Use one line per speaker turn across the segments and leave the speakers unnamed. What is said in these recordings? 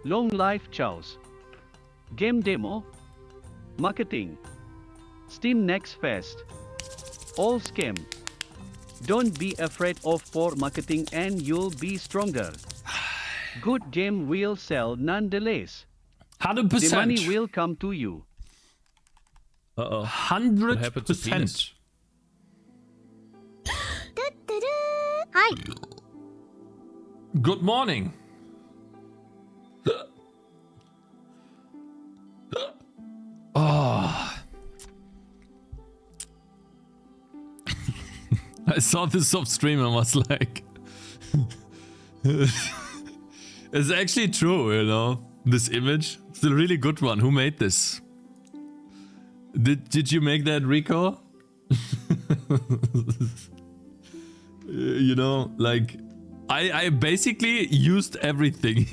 Long life chows. Game demo. Marketing. Steam Next Fest. All scam. Don't be afraid of poor marketing and you'll be stronger. Good game will sell nonetheless.
100%.
The money will come to you.
Uh-oh.
100%.
Hi.
Good morning. Oh. I saw this off stream and was like, it's actually true, you know, this image. It's a really good one. Who made this? Did you make that, Rico? You know, like, I basically used everything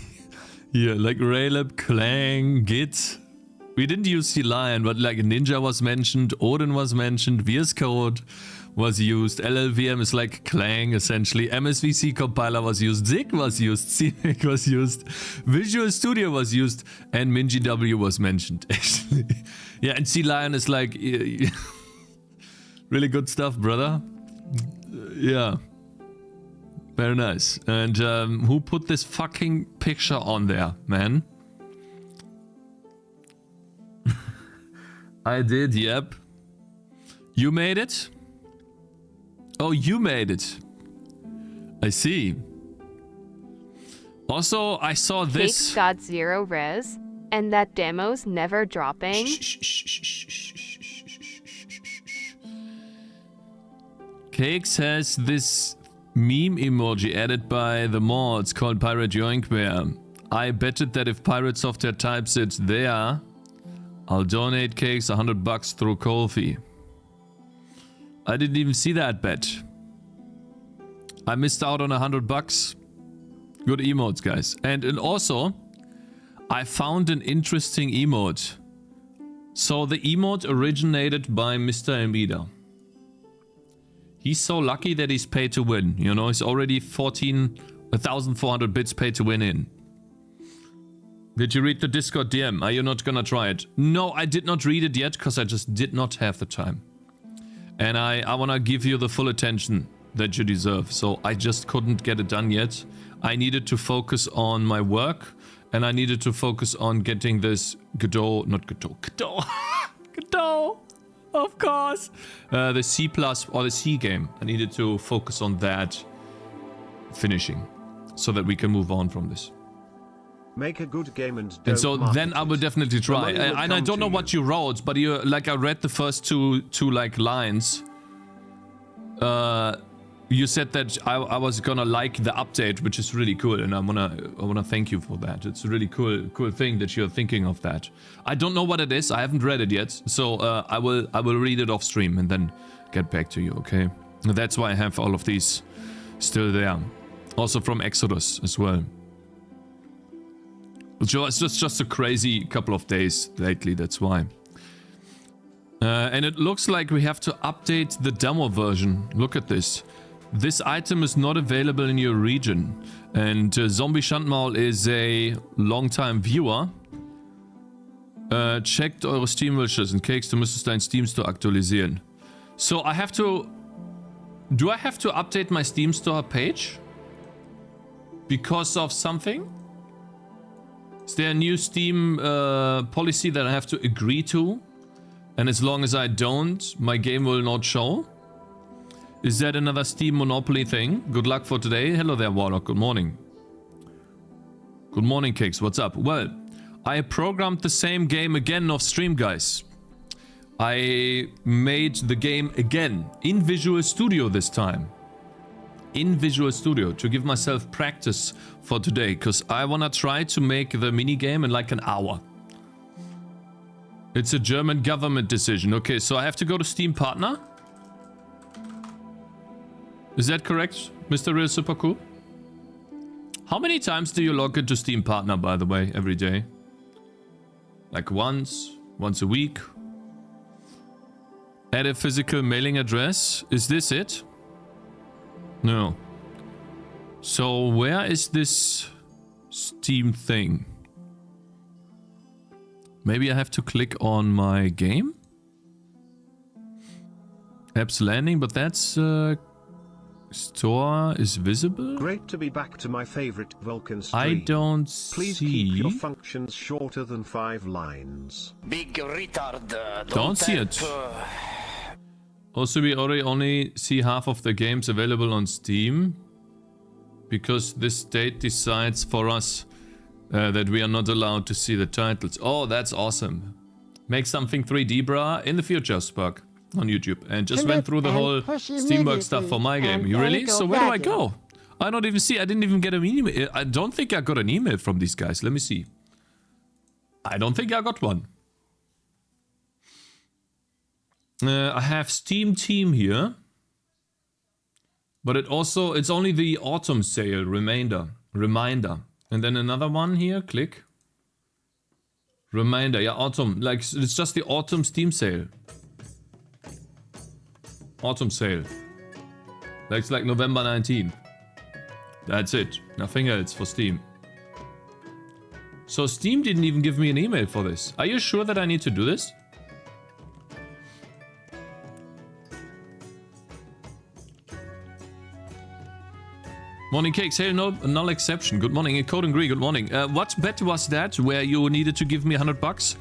here, like Raylib, Clang, Git. We didn't use C-Lion, but like Ninja was mentioned, Odin was mentioned, VS Code was used, LLVM is like Clang essentially, MSVC compiler was used, Zig was used, CMake was used, Visual Studio was used, and MinGW was mentioned actually. Yeah, and C-Lion is like really good stuff, brother. Yeah. Very nice. And who put this fucking picture on there, man? I did, yep. You made it? Oh, you made it. I see. Also, I saw this.
Cakez got 0 res, and that demo's never dropping.
Cakez has this meme emoji added by the mods called Pirate Yoinkware. I betted that if Pirate Software types it there, I'll donate Cakez $100 through Ko-fi. I didn't even see that bet. I missed out on $100. Good emotes, guys. And also, I found an interesting emote. So the emote originated by Mr. Amida. He's so lucky that he's paid to win. You know, he's already 1,400 bits paid to win in. Did you read the Discord DM? Are you not gonna try it? No, I did not read it yet because I just did not have the time. And I wanna give you the full attention that you deserve. So I just couldn't get it done yet. I needed to focus on my work and I needed to focus on getting this Godot, not Godot, Godot, Godot, of course. The C+ or the C game. I needed to focus on that finishing so that we can move on from this.
Make a good game and
so then I will definitely try. And I don't know what you wrote, but you like I read the first two like lines. You said that I was gonna like the update, which is really cool, and I wanna thank you for that. It's a really cool thing that you're thinking of that. I don't know what it is. I haven't read it yet, so I will read it off stream and then get back to you. Okay, that's why I have all of these still there. Also from Exodus as well. It's just a crazy couple of days lately, that's why. And it looks like we have to update the demo version. Look at this. This item is not available in your region. And Zombie Schandmaul is a long-time viewer. Checkt eure Steam-Wishes und Cakez, du müsstest dein Steam Store aktualisieren. So I have to... Do I have to update my Steam Store page? Because of something? Is there a new Steam policy that I have to agree to? And as long as I don't, my game will not show? Is that another Steam monopoly thing? Good luck for today. Hello there, Warlock. Good morning. Good morning, Cakez. What's up? Well, I programmed the same game again off stream, guys. I made the game again in Visual Studio this time. In Visual Studio to give myself practice for today, because I want to try to make the minigame in like an hour. It's a German government decision. Okay, so I have to go to Steam Partner. Is that correct, Mr. Real Super Cool? How many times do you log into Steam Partner, by the way, every day? Like once a week? Add a physical mailing address. Is this it? No. So where is this Steam thing? Maybe I have to click on my game? Apps landing, but that's... store is visible?
Great to be back to my favorite Vulkan stream.
I don't
Please
see...
keep your functions shorter than 5 lines.
Big retard.
Don't see it. Also, we already only see half of the games available on Steam. Because this state decides for us that we are not allowed to see the titles. Oh, that's awesome. Make something 3D, brah, in the future, Spark. On YouTube, and just went through the whole Steamwork stuff for my game. You really? So where do I go? I don't even see. I didn't even get an email. I don't think I got an email from these guys. Let me see. I don't think I got one. I have Steam Team here, but it's only the autumn sale reminder, and then another one here. Click. Reminder. Yeah, autumn. Like it's just the autumn Steam sale. Autumn sale. That's like November 19th. That's it. Nothing else for Steam. So Steam didn't even give me an email for this. Are you sure that I need to do this? Morning Cakes, hey, null exception. Good morning. Code and Gree, good morning. What bet was that where you needed to give me $100?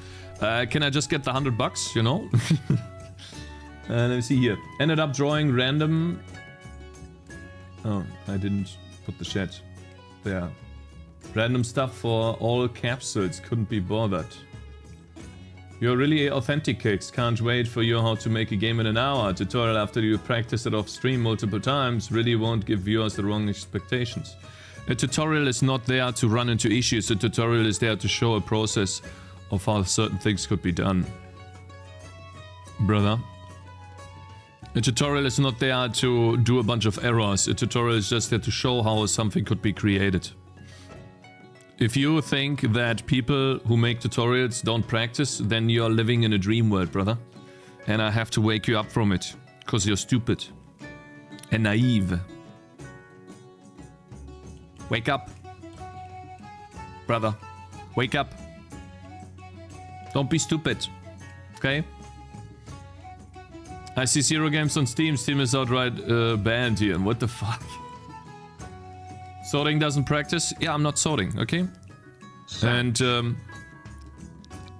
Can I just get the $100, you know? Let me see here. Ended up drawing random... Oh, I didn't put the chat there. Random stuff for all capsules. Couldn't be bothered. You're really authentic, Cakes. Can't wait for you how to make a game in an hour. Tutorial after you practice it off stream multiple times. Really won't give viewers the wrong expectations. A tutorial is not there to run into issues. A tutorial is there to show a process of how certain things could be done. Brother. A tutorial is not there to do a bunch of errors. A tutorial is just there to show how something could be created. If you think that people who make tutorials don't practice, then you're living in a dream world, brother. And I have to wake you up from it. Because you're stupid. And naive. Wake up. Brother. Wake up. Don't be stupid. Okay? I see 0 games on Steam. Steam is outright banned here. What the fuck? Sorting doesn't practice? Yeah, I'm not sorting, okay? And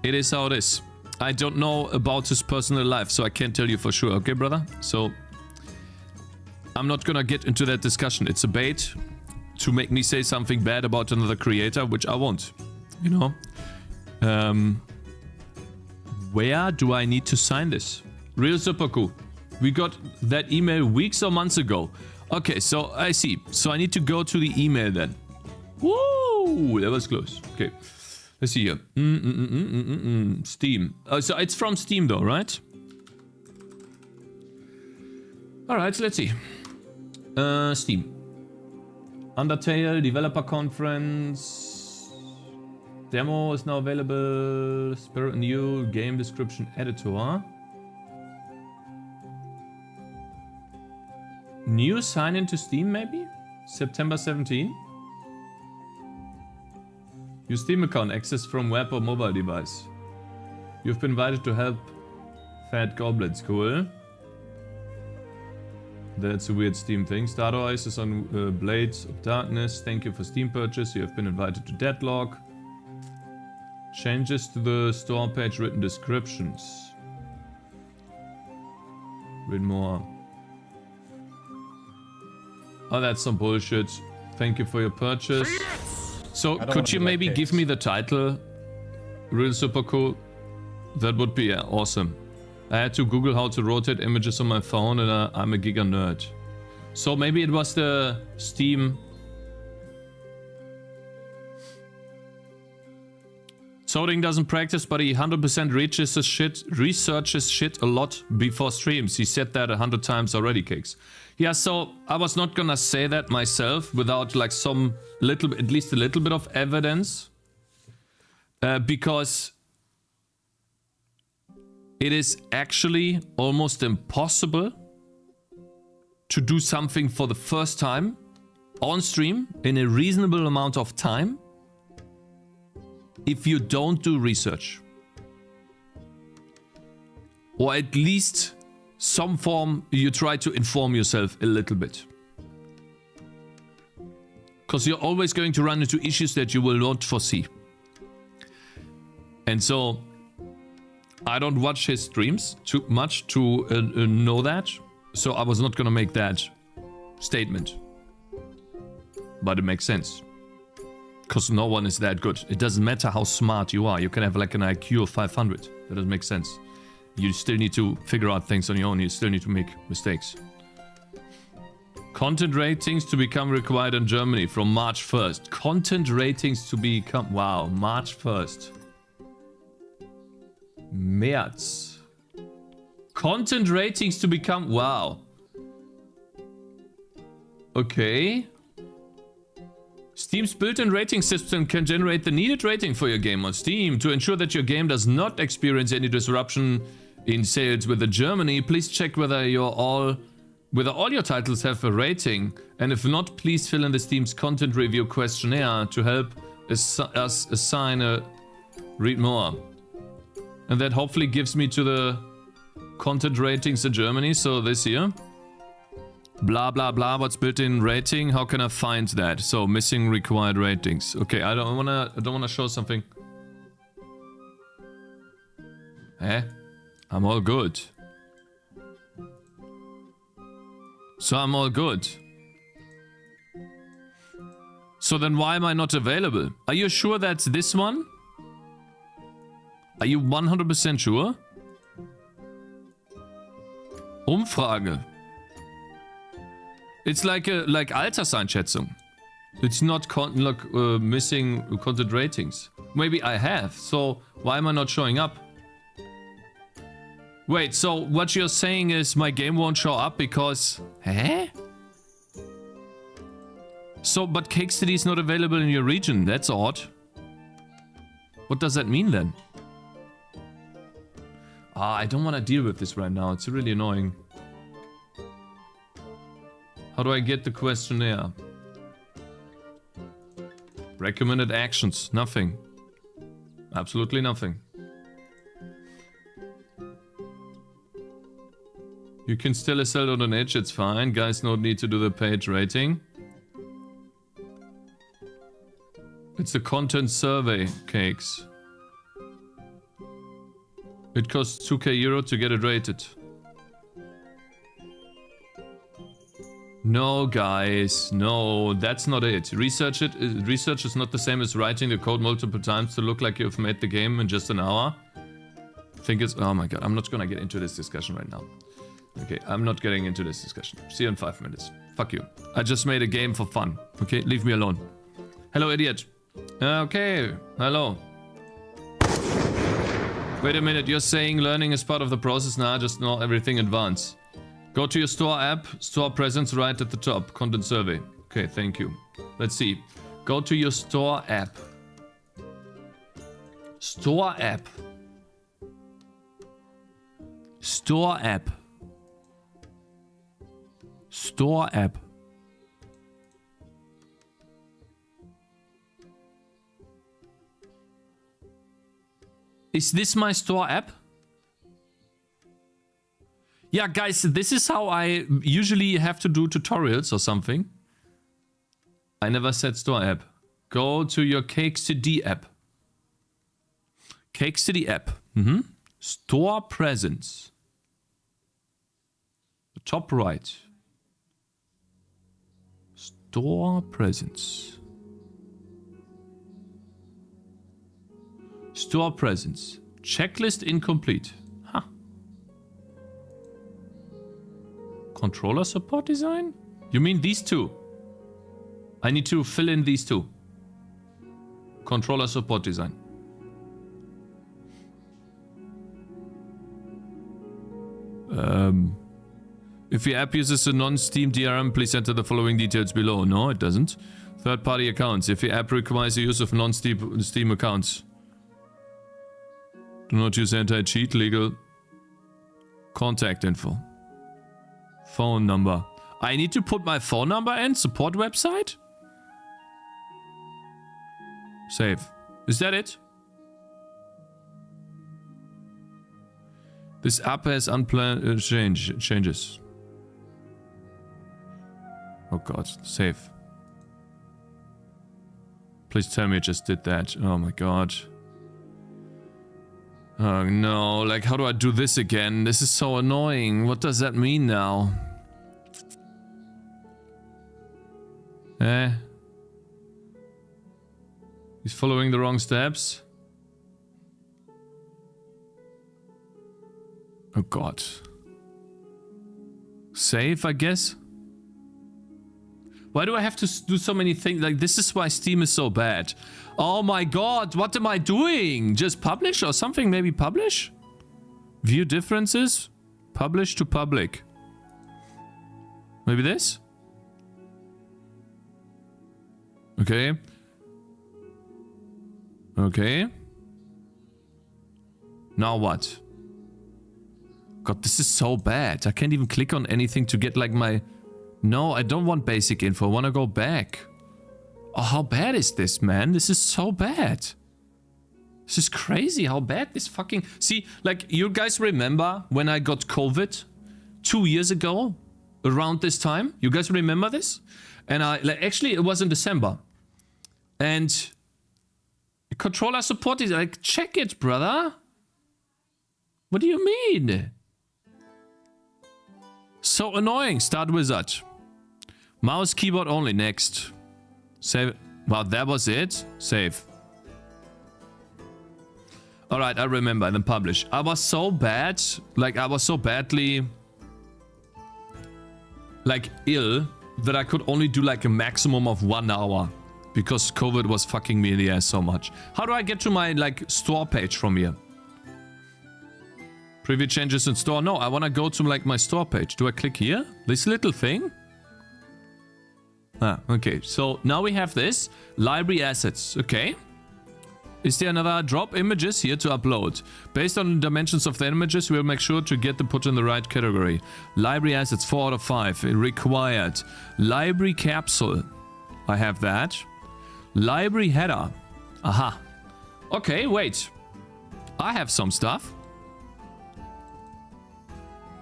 it is how it is. I don't know about his personal life, so I can't tell you for sure, okay, brother? So, I'm not gonna get into that discussion. It's a bait to make me say something bad about another creator, which I won't. You know? Where do I need to sign this? Real super cool. We got that email weeks or months ago. Okay, so I see. So I need to go to the email then. Woo! That was close. Okay. Let's see here. Steam. So it's from Steam though, right? Alright, let's see. Steam. Undertale, Developer Conference. Demo is now available. Spirit New, Game Description Editor. New sign into Steam, maybe? September 17? Your Steam account access from web or mobile device. You've been invited to help Fat Goblins. Cool. That's a weird Steam thing. Stardust is on Blades of Darkness. Thank you for Steam purchase. You have been invited to Deadlog. Changes to the store page, written descriptions. Read more. Oh, that's some bullshit. Thank you for your purchase. So, could you maybe give me the title? Real super cool. That would be awesome. I had to Google how to rotate images on my phone and I'm a giga nerd. So maybe it was the Steam... Solding doesn't practice, but he 100% researches shit a lot before streams. He said that 100 times already, Cakes. Yeah, so I was not gonna say that myself without like some little, at least a little bit of evidence. Because it is actually almost impossible to do something for the first time on stream in a reasonable amount of time if you don't do research. or at least some form you try to inform yourself a little bit. Because you're always going to run into issues that you will not foresee. And so, I don't watch his streams too much to know that. So I was not gonna make that statement. But it makes sense. Because no one is that good. It doesn't matter how smart you are. You can have like an IQ of 500. That doesn't make sense. You still need to figure out things on your own. You still need to make mistakes. Content ratings to become required in Germany from March 1st. Content ratings to become... Wow, March 1st. März. Content ratings to become... Wow. Okay. Steam's built-in rating system can generate the needed rating for your game on Steam. To ensure that your game does not experience any disruption in sales with Germany, please check whether all your titles have a rating. And if not, please fill in the Steam's content review questionnaire to help us assign a... Read more. And that hopefully gives me to the content ratings in Germany, so this year. Blah blah blah, what's built-in rating? How can I find that? So missing required ratings. Okay, I don't wanna show something. Eh? I'm all good. So I'm all good. So then why am I not available? Are you sure that's this one? Are you 100% sure? Umfrage. It's like Alterseinschätzung. It's not missing content ratings. Maybe I have, so why am I not showing up? Wait, so what you're saying is my game won't show up because... Eh? So, but Cake City is not available in your region. That's odd. What does that mean then? Ah, I don't want to deal with this right now. It's really annoying. How do I get the questionnaire? Recommended actions. Nothing. Absolutely nothing. You can still sell on an edge, it's fine. Guys, no need to do the page rating. It's a content survey, Cakes. It costs 2k euro to get it rated. No, guys, no, that's not it. Research is not the same as writing the code multiple times to look like you've made the game in just an hour. I think it's... Oh my god, I'm not gonna get into this discussion right now. Okay, I'm not getting into this discussion. See you in 5 minutes. Fuck you. I just made a game for fun. Okay, leave me alone. Hello, idiot. Okay, hello. Wait a minute, you're saying learning is part of the process now, just know everything in advance. Go to your store app, store presence right at the top, content survey. Okay, thank you. Let's see. Go to your store app. Store app. Store app. Store app. Is this my store app? Yeah, guys, this is how I usually have to do tutorials or something. I never said store app. Go to your Cake City app. Cake City app. Store presence. The top right. Store presence. Store presence. Checklist incomplete. Huh. Controller support design? You mean these two? I need to fill in these two. Controller support design. If your app uses a non-Steam DRM, please enter the following details below. No, it doesn't. Third-party accounts. If your app requires the use of non-Steam accounts, do not use anti-cheat. Legal. Contact info. Phone number. I need to put my phone number in? Support website? Save. Is that it? This app has unplanned changes. Oh god, save. Please tell me I just did that. Oh my god. Oh no, like how do I do this again? This is so annoying. What does that mean now? He's following the wrong steps. Oh god. Save, I guess? Why do I have to do so many things? Like, this is why Steam is so bad. Oh my god, what am I doing? Just publish or something? Maybe publish? View differences? Publish to public. Maybe this? Okay. Okay. Now what? God, this is so bad. I can't even click on anything to get like my... No, I don't want basic info. I want to go back. Oh, how bad is this, man? This is so bad. This is crazy how bad this fucking... See, like, you guys remember when I got COVID 2 years ago? Around this time? You guys remember this? And I... Like, actually, it was in December. And... Controller support is like, check it, brother. What do you mean? So annoying. Start wizard. Mouse keyboard only. Next. Save. Wow, that was it. Save. Alright, I remember. And then publish. I was so bad. Like, I was so badly... like, ill. That I could only do like a maximum of 1 hour. Because COVID was fucking me in the ass so much. How do I get to my, like, store page from here? Preview changes in store? No, I want to go to, like, my store page. Do I click here? This little thing? Ah, okay. So, now we have this. Library assets. Okay. Is there another drop images here to upload? Based on the dimensions of the images, we'll make sure to get them put in the right category. Library assets, 4 out of 5. Required. Library capsule. I have that. Library header. Aha. Okay, wait. I have some stuff.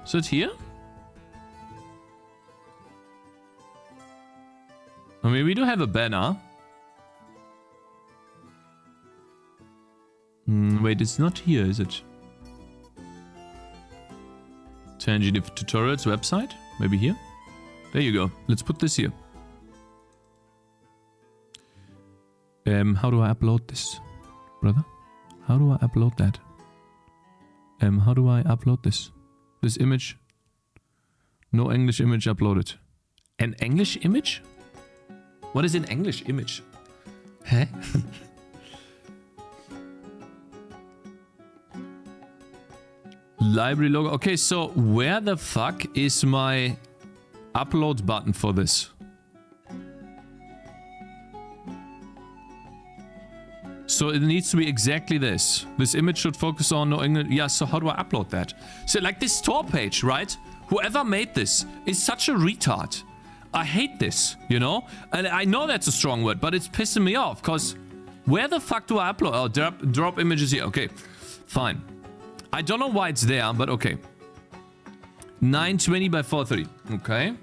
Is it here? I mean, we do have a banner. Wait, it's not here, is it? Tangy tutorials website? Maybe here? There you go. Let's put this here. How do I upload this, brother? How do I upload that? How do I upload this? This image? No English image uploaded. An English image? What is an English image? Huh? Library logo. Okay, so where the fuck is my upload button for this? So it needs to be exactly this. This image should focus on no English. Yeah, so how do I upload that? So like this store page, right? Whoever made this is such a retard. I hate this, you know? And I know that's a strong word, but it's pissing me off. Because where the fuck do I upload? Oh, drop images here. Okay, fine. I don't know why it's there, but okay. 920 by 430. Okay.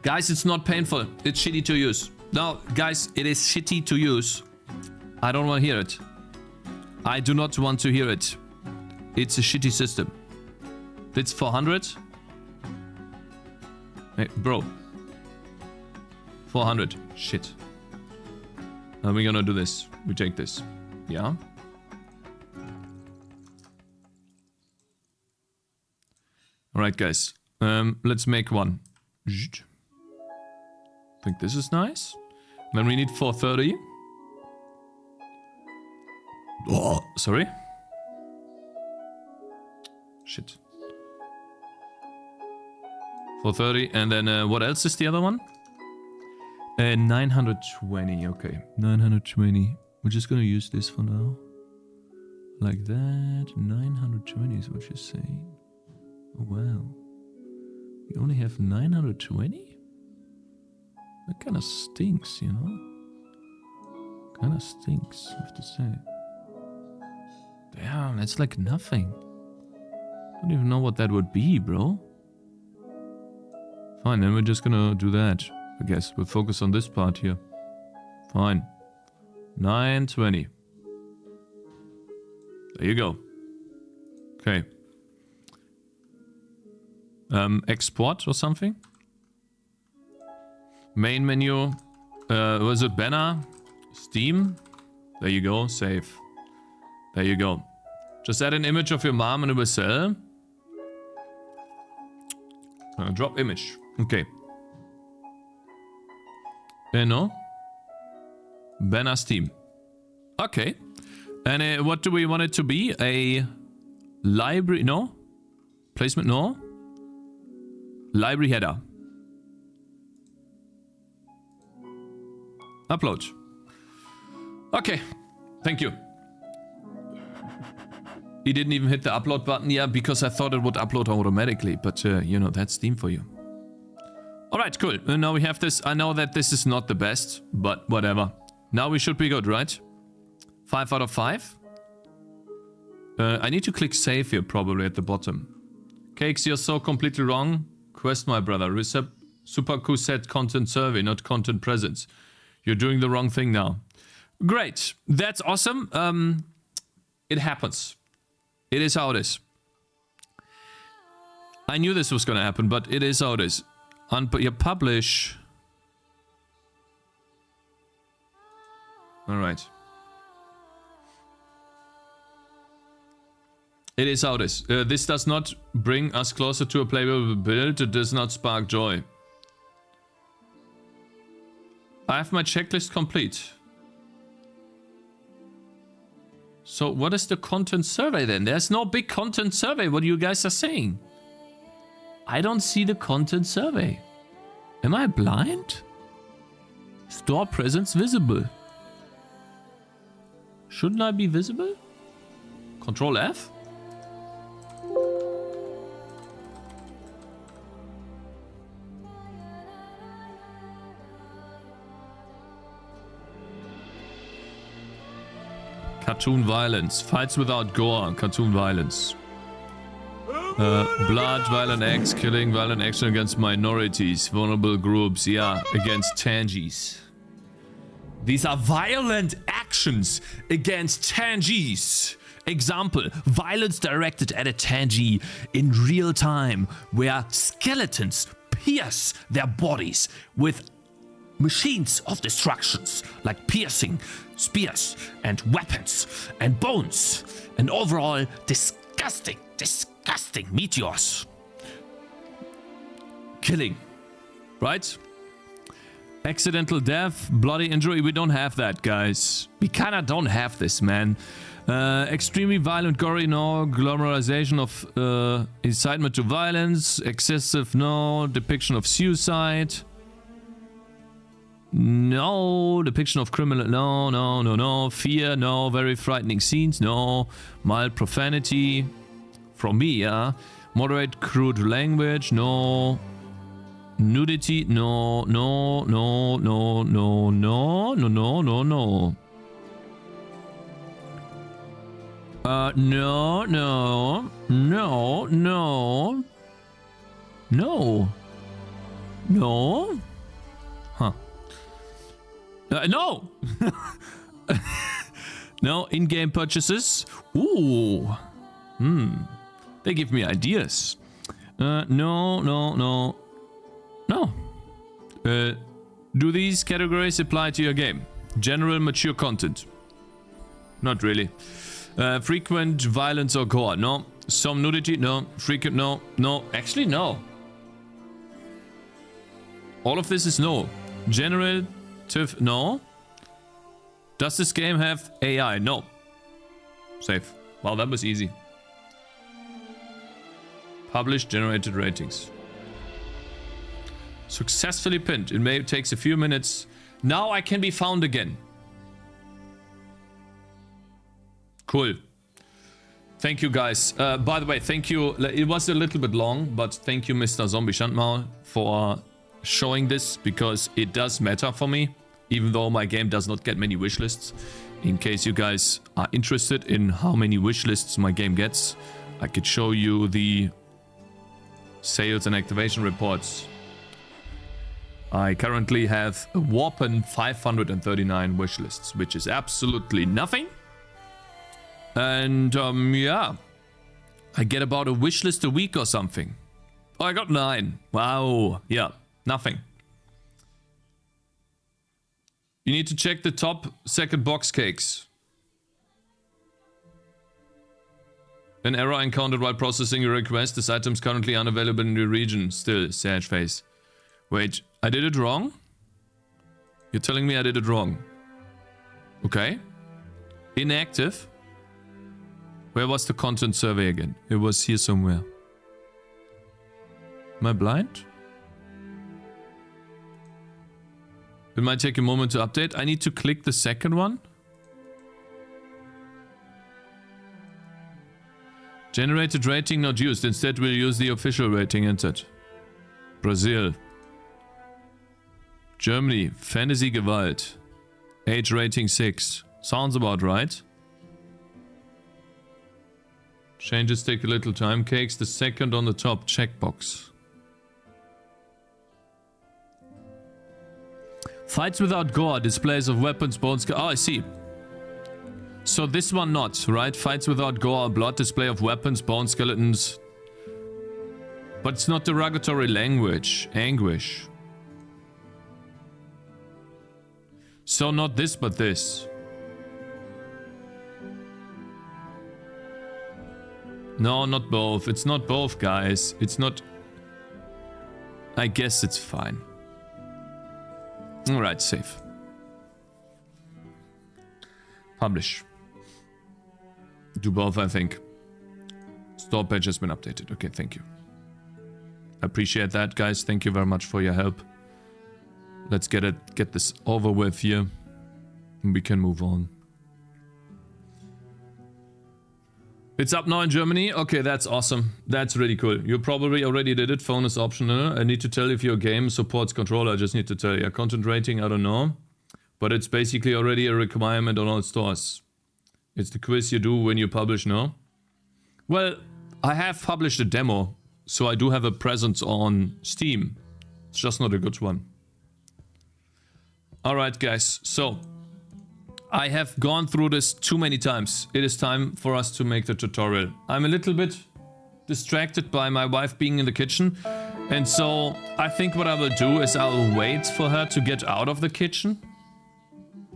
Guys, it's not painful. It's shitty to use. No, guys, it is shitty to use. I don't want to hear it. I do not want to hear it. It's a shitty system. It's 400. Hey, bro. 400. Shit. We're gonna do this. We take this. Yeah. Alright, guys. Let's make one. I think this is nice. Then we need 430. Oh, sorry. Shit. 430, and then what else is the other one? 920, okay. 920. We're just gonna use this for now. Like that. 920 is what you're saying. Oh, wow. We only have 920? That kind of stinks, you know? Kind of stinks, I have to say. Damn, that's like nothing. Don't even know what that would be, bro. Fine, then we're just gonna do that. I guess we'll focus on this part here. Fine. 920. There you go. Okay. Export or something? Main menu. Was it banner? Steam? There you go. Save. There you go. Just add an image of your mom and it will sell. Drop image. Okay. No. Banner Steam. Okay. And what do we want it to be? A library? No. Placement? No. Library header. Upload. Okay. Thank you. He didn't even hit the upload button. Yeah, because I thought it would upload automatically. But, you know, that's Steam for you. Alright, cool. Now we have this. I know that this is not the best, but whatever. Now we should be good, right? 5 out of 5. I need to click save here, probably at the bottom. Cakez, you're so completely wrong. Quest, my brother. Superku said content survey, not content presence. You're doing the wrong thing now. Great. That's awesome. It happens. It is how it is. I knew this was going to happen, but it is how it is. You publish. All right. It is how it is. This does not bring us closer to a playable build. It does not spark joy. I have my checklist complete. So what is the content survey then? There's no big content survey. What you guys are saying? I don't see the content survey. Am I blind? Store presence visible. Shouldn't I be visible? Control F? Cartoon violence. Fights without gore. Cartoon violence. Blood, violent acts, killing, violent action against minorities, vulnerable groups. Yeah, against Tangys. These are violent actions against Tangys. Example, violence directed at a Tangy in real time, where skeletons pierce their bodies with machines of destructions, like piercing, spears, and weapons, and bones, and overall disgusting meteors. Killing. Right? Accidental death, bloody injury, we don't have that, guys. We kinda don't have this, man. Extremely violent, gory, no. Glamorization of incitement to violence. Excessive, no. Depiction of suicide. No. Depiction of criminal, no. Fear, no. Very frightening scenes, no. Mild profanity. From me, yeah. Moderate crude language, no. Nudity, no. No. Huh. No. No in-game purchases. Ooh. They give me ideas. No. Do these categories apply to your game? General mature content. Not really. Frequent violence or gore. No. Some nudity. No. Frequent. No. Actually, no. All of this is no. Generative. No. Does this game have AI? No. Save. Wow, that was easy. Publish generated ratings. Successfully pinned. It may takes a few minutes. Now I can be found again. Cool. Thank you, guys. By the way, thank you. It was a little bit long, but thank you, Mr. Zombie Shandmal, for showing this, because it does matter for me, even though my game does not get many wishlists. In case you guys are interested in how many wishlists my game gets, I could show you the sales and activation reports. I currently have a whopping 539 wish lists, which is absolutely nothing. And yeah, I get about a wish list a week or something. Oh, I got 9. Wow. Yeah, nothing. You need to check the top second box, Cakes. An error encountered while processing your request. This item is currently unavailable in your region. Still, sad face. Wait, I did it wrong? You're telling me I did it wrong. Okay. Inactive. Where was the content survey again? It was here somewhere. Am I blind? It might take a moment to update. I need to click the second one. Generated rating not used. Instead, we'll use the official rating entered. Brazil. Germany. Fantasy Gewalt. Age rating 6. Sounds about right. Changes take a little time. Cakes the second on the top. Checkbox. Fights without gore. Displays of weapons, bones. Oh, I see. So this one not, right? Fights without gore or blood. Display of weapons, bone skeletons. But it's not derogatory language. Anguish. So not this, but this. No, not both. It's not both, guys. It's not... I guess it's fine. Alright, save. Publish. Do both, I think. Store page has been updated. Okay, thank you. Appreciate that, guys. Thank you very much for your help. Let's get this over with here. And we can move on. It's up now in Germany. Okay, that's awesome. That's really cool. You probably already did it. Phone is optional. I need to tell if your game supports controller. I just need to tell you. Content rating, I don't know. But it's basically already a requirement on all stores. It's the quiz you do when you publish, no? Well, I have published a demo. So I do have a presence on Steam. It's just not a good one. Alright, guys. So... I have gone through this too many times. It is time for us to make the tutorial. I'm a little bit distracted by my wife being in the kitchen. And so I think what I will do is I'll wait for her to get out of the kitchen.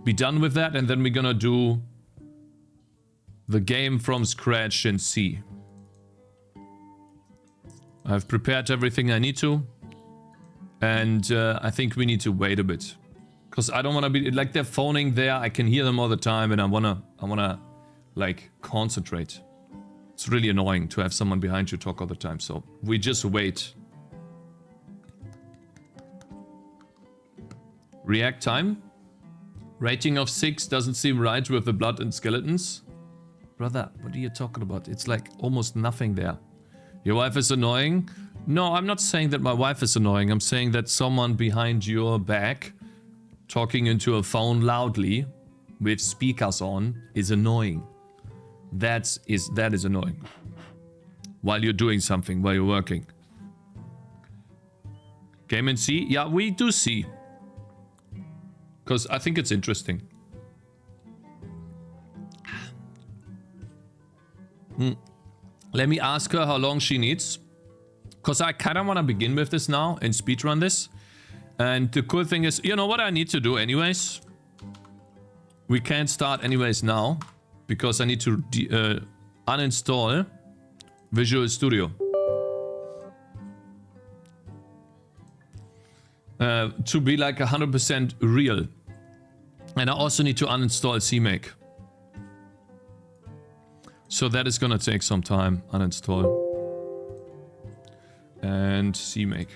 Be done with that, and then we're gonna do the game from scratch in C. I've prepared everything I need to. And I think we need to wait a bit. Because I don't want to be, like, they're phoning there, I can hear them all the time, and I wanna, like, concentrate. It's really annoying to have someone behind you talk all the time, so we just wait. React time. Rating of 6 doesn't seem right with the blood and skeletons. Brother, what are you talking about? It's like almost nothing there. Your wife is annoying? No, I'm not saying that my wife is annoying. I'm saying that someone behind your back talking into a phone loudly with speakers on is annoying. That is annoying. While you're doing something, while you're working. Game in C? Yeah, we do C. Because I think it's interesting. Let me ask her how long she needs. Because I kind of want to begin with this now and speedrun this. And the cool thing is, you know what I need to do anyways? We can't start anyways now. Because I need to uninstall Visual Studio. To be like 100% real. And I also need to uninstall CMake. So that is gonna take some time. Uninstall. And CMake.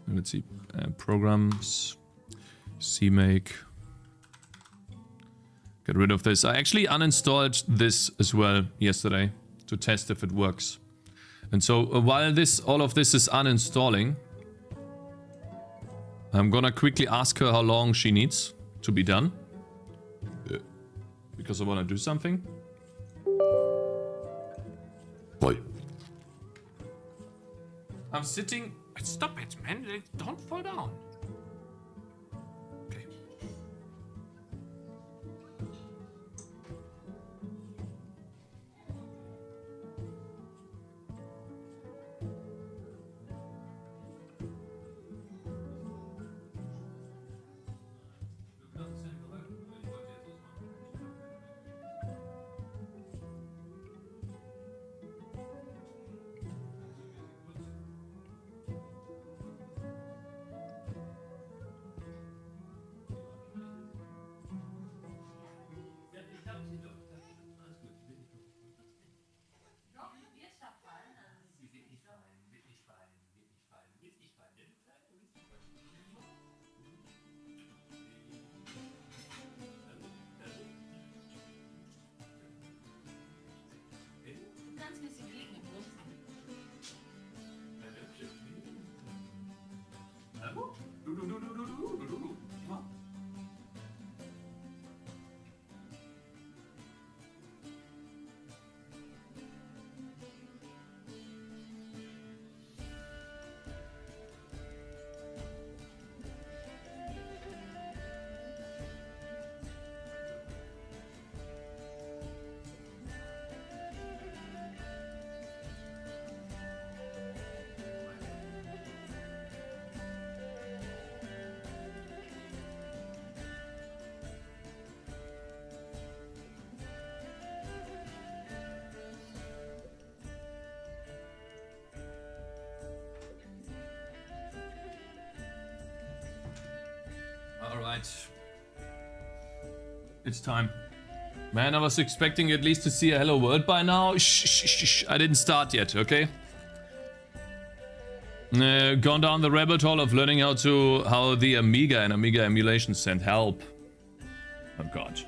Let's see. Programs. CMake. Get rid of this. I actually uninstalled this as well yesterday to test if it works. And so while all of this is uninstalling, I'm gonna quickly ask her how long she needs to be done. Because I wanna do something.
Hi.
I'm sitting. Stop it, man. Don't fall down. Okay. Alright. It's time. Man, I was expecting at least to see a hello world by now. Shh. I didn't start yet, okay? Gone down the rabbit hole of learning how the Amiga and Amiga emulation send help. Oh god.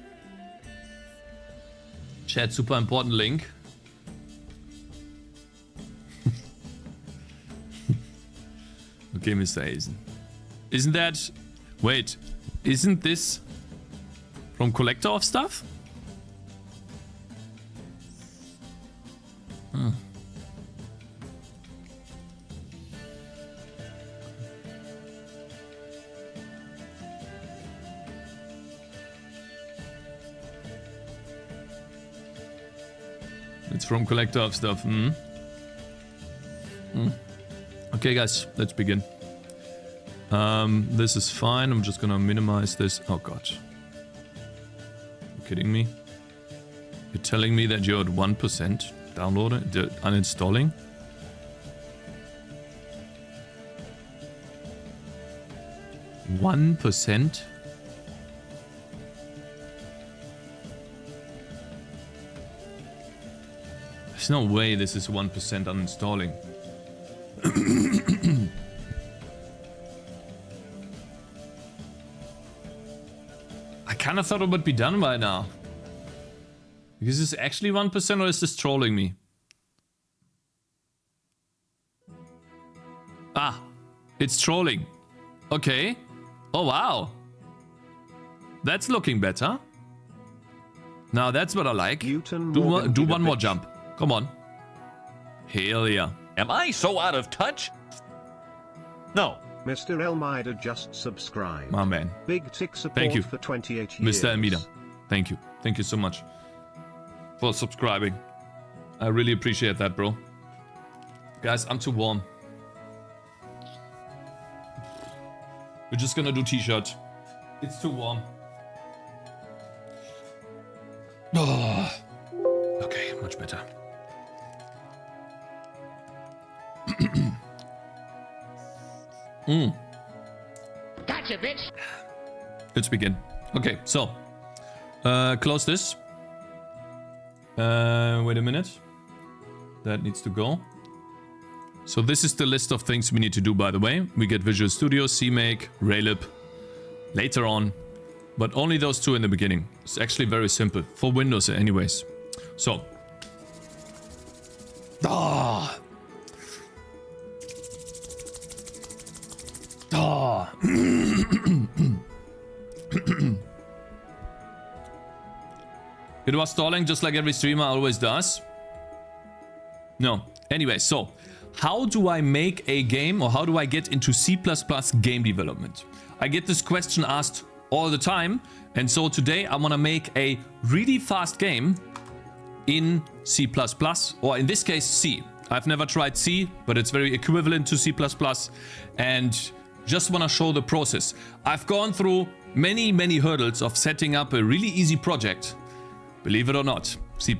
Chat, super important link. Okay, Mr. Hazen. Isn't that... Wait, isn't this from Collector of Stuff? Hmm. It's from Collector of Stuff. Okay, guys, let's begin. This is fine. I'm just gonna minimize this. Oh god. You kidding me? You're telling me that you're at 1% downloading, uninstalling? %? There's no way this is 1% uninstalling. I kind of thought it would be done by now. Is this actually 1% or is this trolling me? Ah, it's trolling. Okay. Oh wow. That's looking better. Now that's what I like. Do one more jump. Come on. Hell yeah.
Am I so out of touch? No.
Mr. Elmida just subscribed.
My man.
Big tick support
Thank you
for 28 years.
Mr. Elmida. Thank you. Thank you so much for subscribing. I really appreciate that, bro. Guys, I'm too warm. We're just gonna do t-shirt. It's too warm. Oh. Okay, much better.
Gotcha, bitch.
Let's begin. Okay, so close this. Wait a minute. That needs to go. So this is the list of things we need to do, by the way. We get Visual Studio, CMake, Raylib later on, but only those two in the beginning. It's actually very simple for Windows anyways. So it was stalling just like every streamer always does. No. Anyway, so how do I make a game, or how do I get into C++ game development? I get this question asked all the time, and so today I want to make a really fast game in C++, or in this case C. I've never tried C, but it's very equivalent to C++, and just want to show the process. I've gone through many hurdles of setting up a really easy project, believe it or not, C++.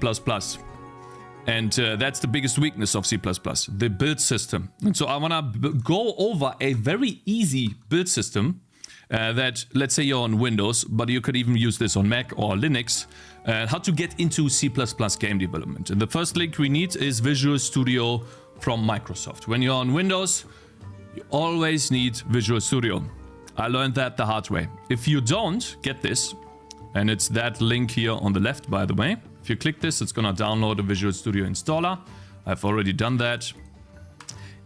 And that's the biggest weakness of C++, the build system. And so I want to go over a very easy build system that, let's say you're on Windows, but you could even use this on Mac or Linux, how to get into C++ game development. And the first link we need is Visual Studio from Microsoft. When you're on Windows, you always need Visual Studio. I learned that the hard way. If you don't get this, and it's that link here on the left, by the way. If you click this, it's gonna download a Visual Studio installer. I've already done that.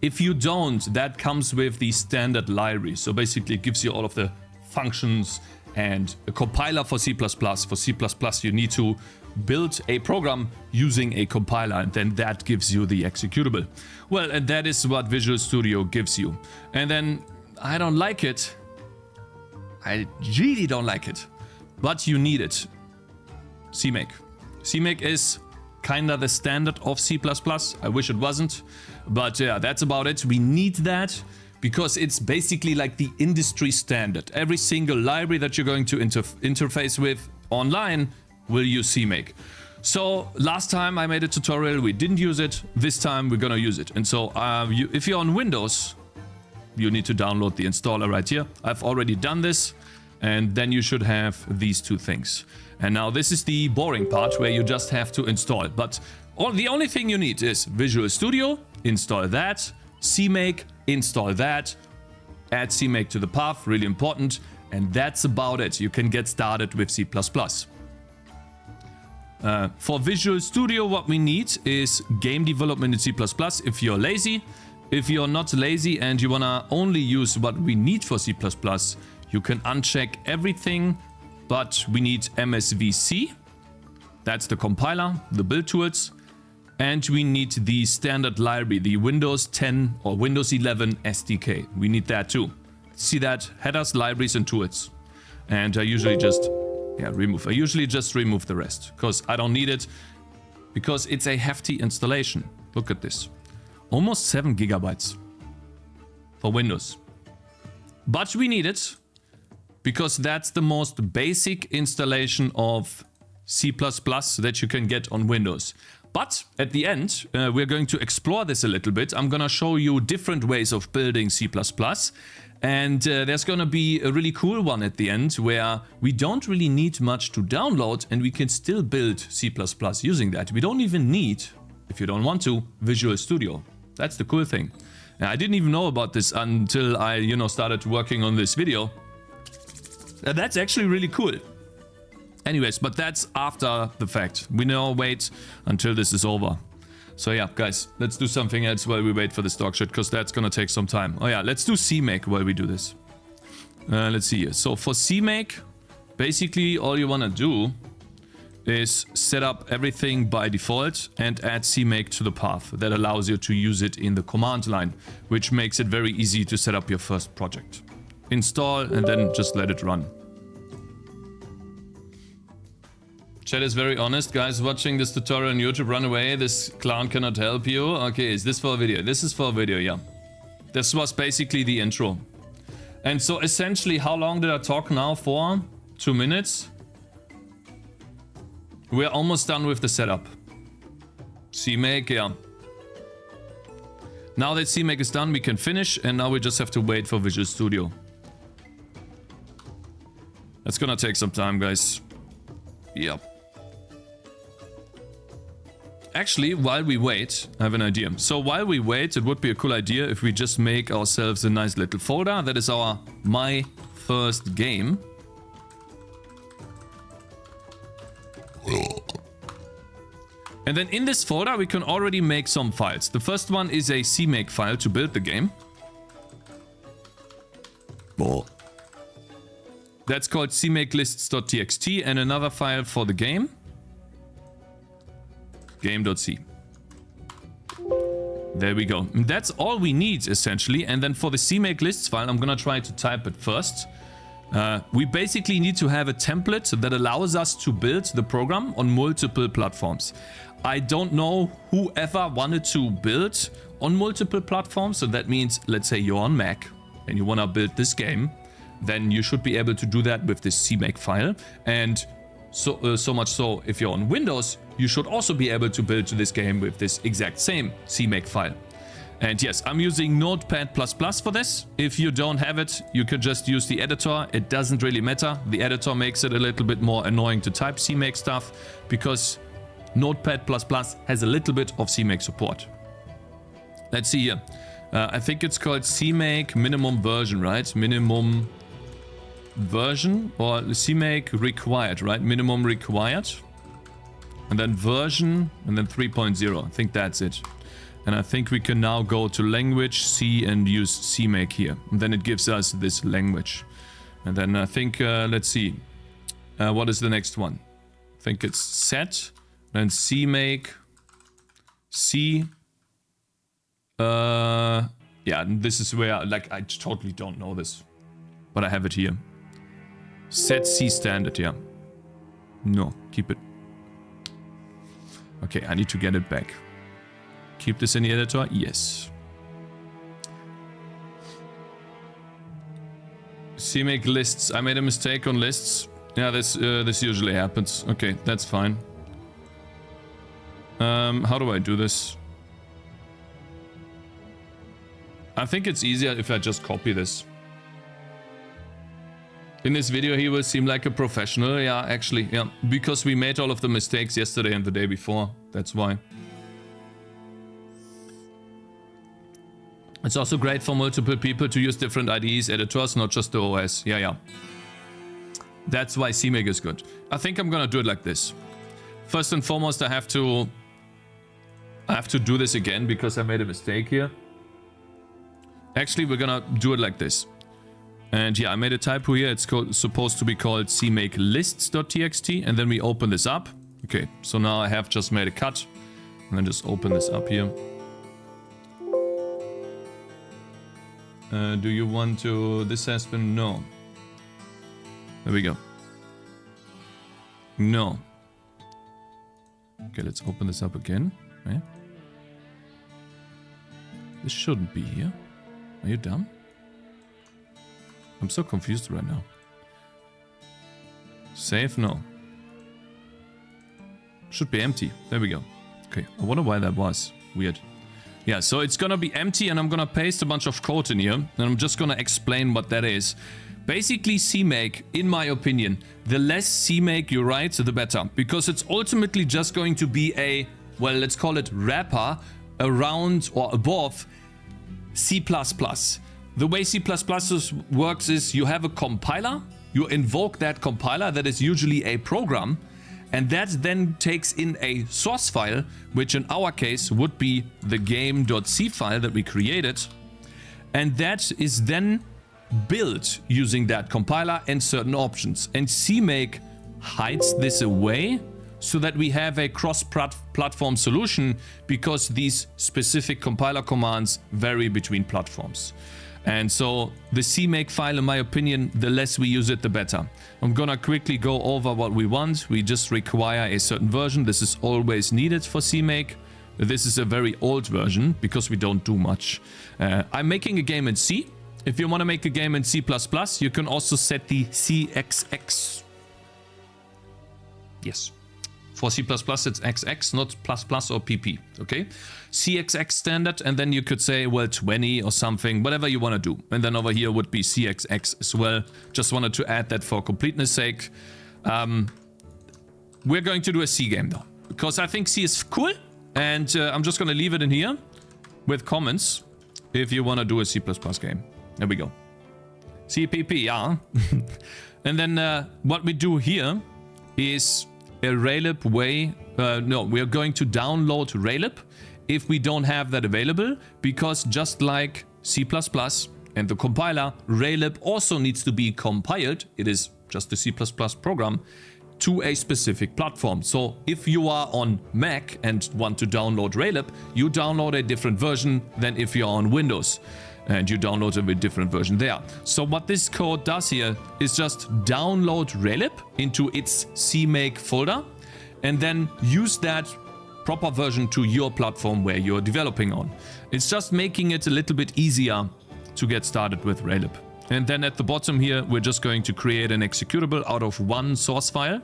If you don't, that comes with the standard library. So basically it gives you all of the functions and a compiler for C++. For C++, you need to build a program using a compiler, and then that gives you the executable. Well, and that is what Visual Studio gives you. And then I don't like it. I really don't like it. But you need it. CMake. CMake is kinda the standard of C++. I wish it wasn't. But yeah, that's about it. We need that because it's basically like the industry standard. Every single library that you're going to interface with online will use CMake. So last time I made a tutorial, we didn't use it. This time we're gonna use it. And so if you're on Windows, you need to download the installer right here. I've already done this. And then you should have these two things. And now this is the boring part where you just have to install. But the only thing you need is Visual Studio, install that, CMake, install that, add CMake to the path, really important. And that's about it. You can get started with C++. For Visual Studio, what we need is game development in C++ if you're lazy. If you're not lazy and you wanna only use what we need for C++, you can uncheck everything, but we need MSVC. That's the compiler, the build tools. And we need the standard library, the Windows 10 or Windows 11 SDK. We need that too. See that? Headers, libraries, and tools. And I usually just remove. I usually just remove the rest because I don't need it, because it's a hefty installation. Look at this. Almost 7 gigabytes for Windows. But we need it because that's the most basic installation of C++ that you can get on Windows. But at the end, we're going to explore this a little bit. I'm gonna show you different ways of building C++. And there's gonna be a really cool one at the end where we don't really need much to download and we can still build C++ using that. We don't even need, if you don't want to, Visual Studio. That's the cool thing. I didn't even know about this until I, started working on this video. And that's actually really cool. Anyways, but that's after the fact. We now wait until this is over. So yeah, guys, let's do something else while we wait for this dog shit, because that's gonna take some time. Oh yeah, let's do CMake while we do this. Let's see here. So for CMake, basically all you wanna do is set up everything by default and add CMake to the path. That allows you to use it in the command line, which makes it very easy to set up your first project. Install and then just let it run. Chat is very honest. Guys watching this tutorial on YouTube, run away. This clown cannot help you. Okay, is this for a video? This is for a video, yeah. This was basically the intro. And so essentially, how long did I talk now for? 2 minutes? We're almost done with the setup. CMake, yeah. Now that CMake is done, we can finish, and now we just have to wait for Visual Studio. That's gonna take some time, guys. Yep. Actually, while we wait, I have an idea. So while we wait, it would be a cool idea if we just make ourselves a nice little folder. That is our My First Game. And then in this folder, we can already make some files. The first one is a CMake file to build the game. That's called cmakelists.txt, and another file for the game. Game.c. There we go. And that's all we need, essentially. And then for the CMake lists file, I'm gonna try to type it first. We basically need to have a template that allows us to build the program on multiple platforms. I don't know whoever wanted to build on multiple platforms. So that means, let's say you're on Mac and you wanna build this game, then you should be able to do that with this CMake file. And so much so, if you're on Windows, you should also be able to build this game with this exact same CMake file. And yes, I'm using Notepad++ for this. If you don't have it, you could just use the editor. It doesn't really matter. The editor makes it a little bit more annoying to type CMake stuff because Notepad++ has a little bit of CMake support. Let's see here. I think it's called CMake minimum version, right? Minimum version or CMake required, right? Minimum required. And then version and then 3.0. I think that's it. And I think we can now go to language, C, and use CMake here. And then it gives us this language. And then I think, let's see. What is the next one? I think it's set. Then CMake. C. Yeah, this is where, like, I totally don't know this. But I have it here. Set C standard, yeah. No, keep it. Okay, I need to get it back. Keep this in the editor? Yes. CMake lists. I made a mistake on lists. Yeah, this usually happens. Okay, that's fine. How do I do this? I think it's easier if I just copy this. In this video, he will seem like a professional. Yeah, actually, yeah. Because we made all of the mistakes yesterday and the day before. That's why. It's also great for multiple people to use different IDEs, editors, not just the OS. Yeah. That's why CMake is good. I think I'm gonna do it like this. First and foremost, I have to do this again because I made a mistake here. Actually, we're gonna do it like this. And yeah, I made a typo here. It's supposed to be called CMake lists.txt. And then we open this up. Okay, so now I have just made a cut. And then just open this up here. Do you want to... This has been... No. There we go. No. Okay, let's open this up again. Right? This shouldn't be here. Are you dumb? I'm so confused right now. Save? No. Should be empty. There we go. Okay, I wonder why that was. Weird. Yeah, so it's gonna be empty and I'm gonna paste a bunch of code in here. And I'm just gonna explain what that is. Basically, CMake, in my opinion, the less CMake you write, the better. Because it's ultimately just going to be a, well, let's call it wrapper around or above C++. The way C++ works is you have a compiler, you invoke that compiler that is usually a program, and that then takes in a source file, which in our case would be the game.c file that we created, and that is then built using that compiler and certain options. And CMake hides this away so that we have a cross-platform solution because these specific compiler commands vary between platforms. And so the CMake file, in my opinion, the less we use it, the better. I'm gonna quickly go over what we want. We just require a certain version. This is always needed for CMake. This is a very old version because we don't do much. I'm making a game in C. If you want to make a game in C++, you can also set the CXX. Yes. For C++, it's XX, not plus or PP, okay? CXX standard, and then you could say, well, 20 or something, whatever you want to do. And then over here would be CXX as well. Just wanted to add that for completeness sake. We're going to do a C game, though, because I think C is cool, and I'm just going to leave it in here with comments if you want to do a C++ game. There we go. CPP, yeah. And then what we do here is a Raylib way. No, we are going to download Raylib if we don't have that available, because just like C++ and the compiler, Raylib also needs to be compiled. It is just a C++ program to a specific platform. So if you are on Mac and want to download Raylib, you download a different version than if you're on Windows and you download a different version there. So what this code does here is just download Raylib into its CMake folder and then use that proper version to your platform where you're developing on. It's just making it a little bit easier to get started with Raylib. And then at the bottom here, we're just going to create an executable out of one source file.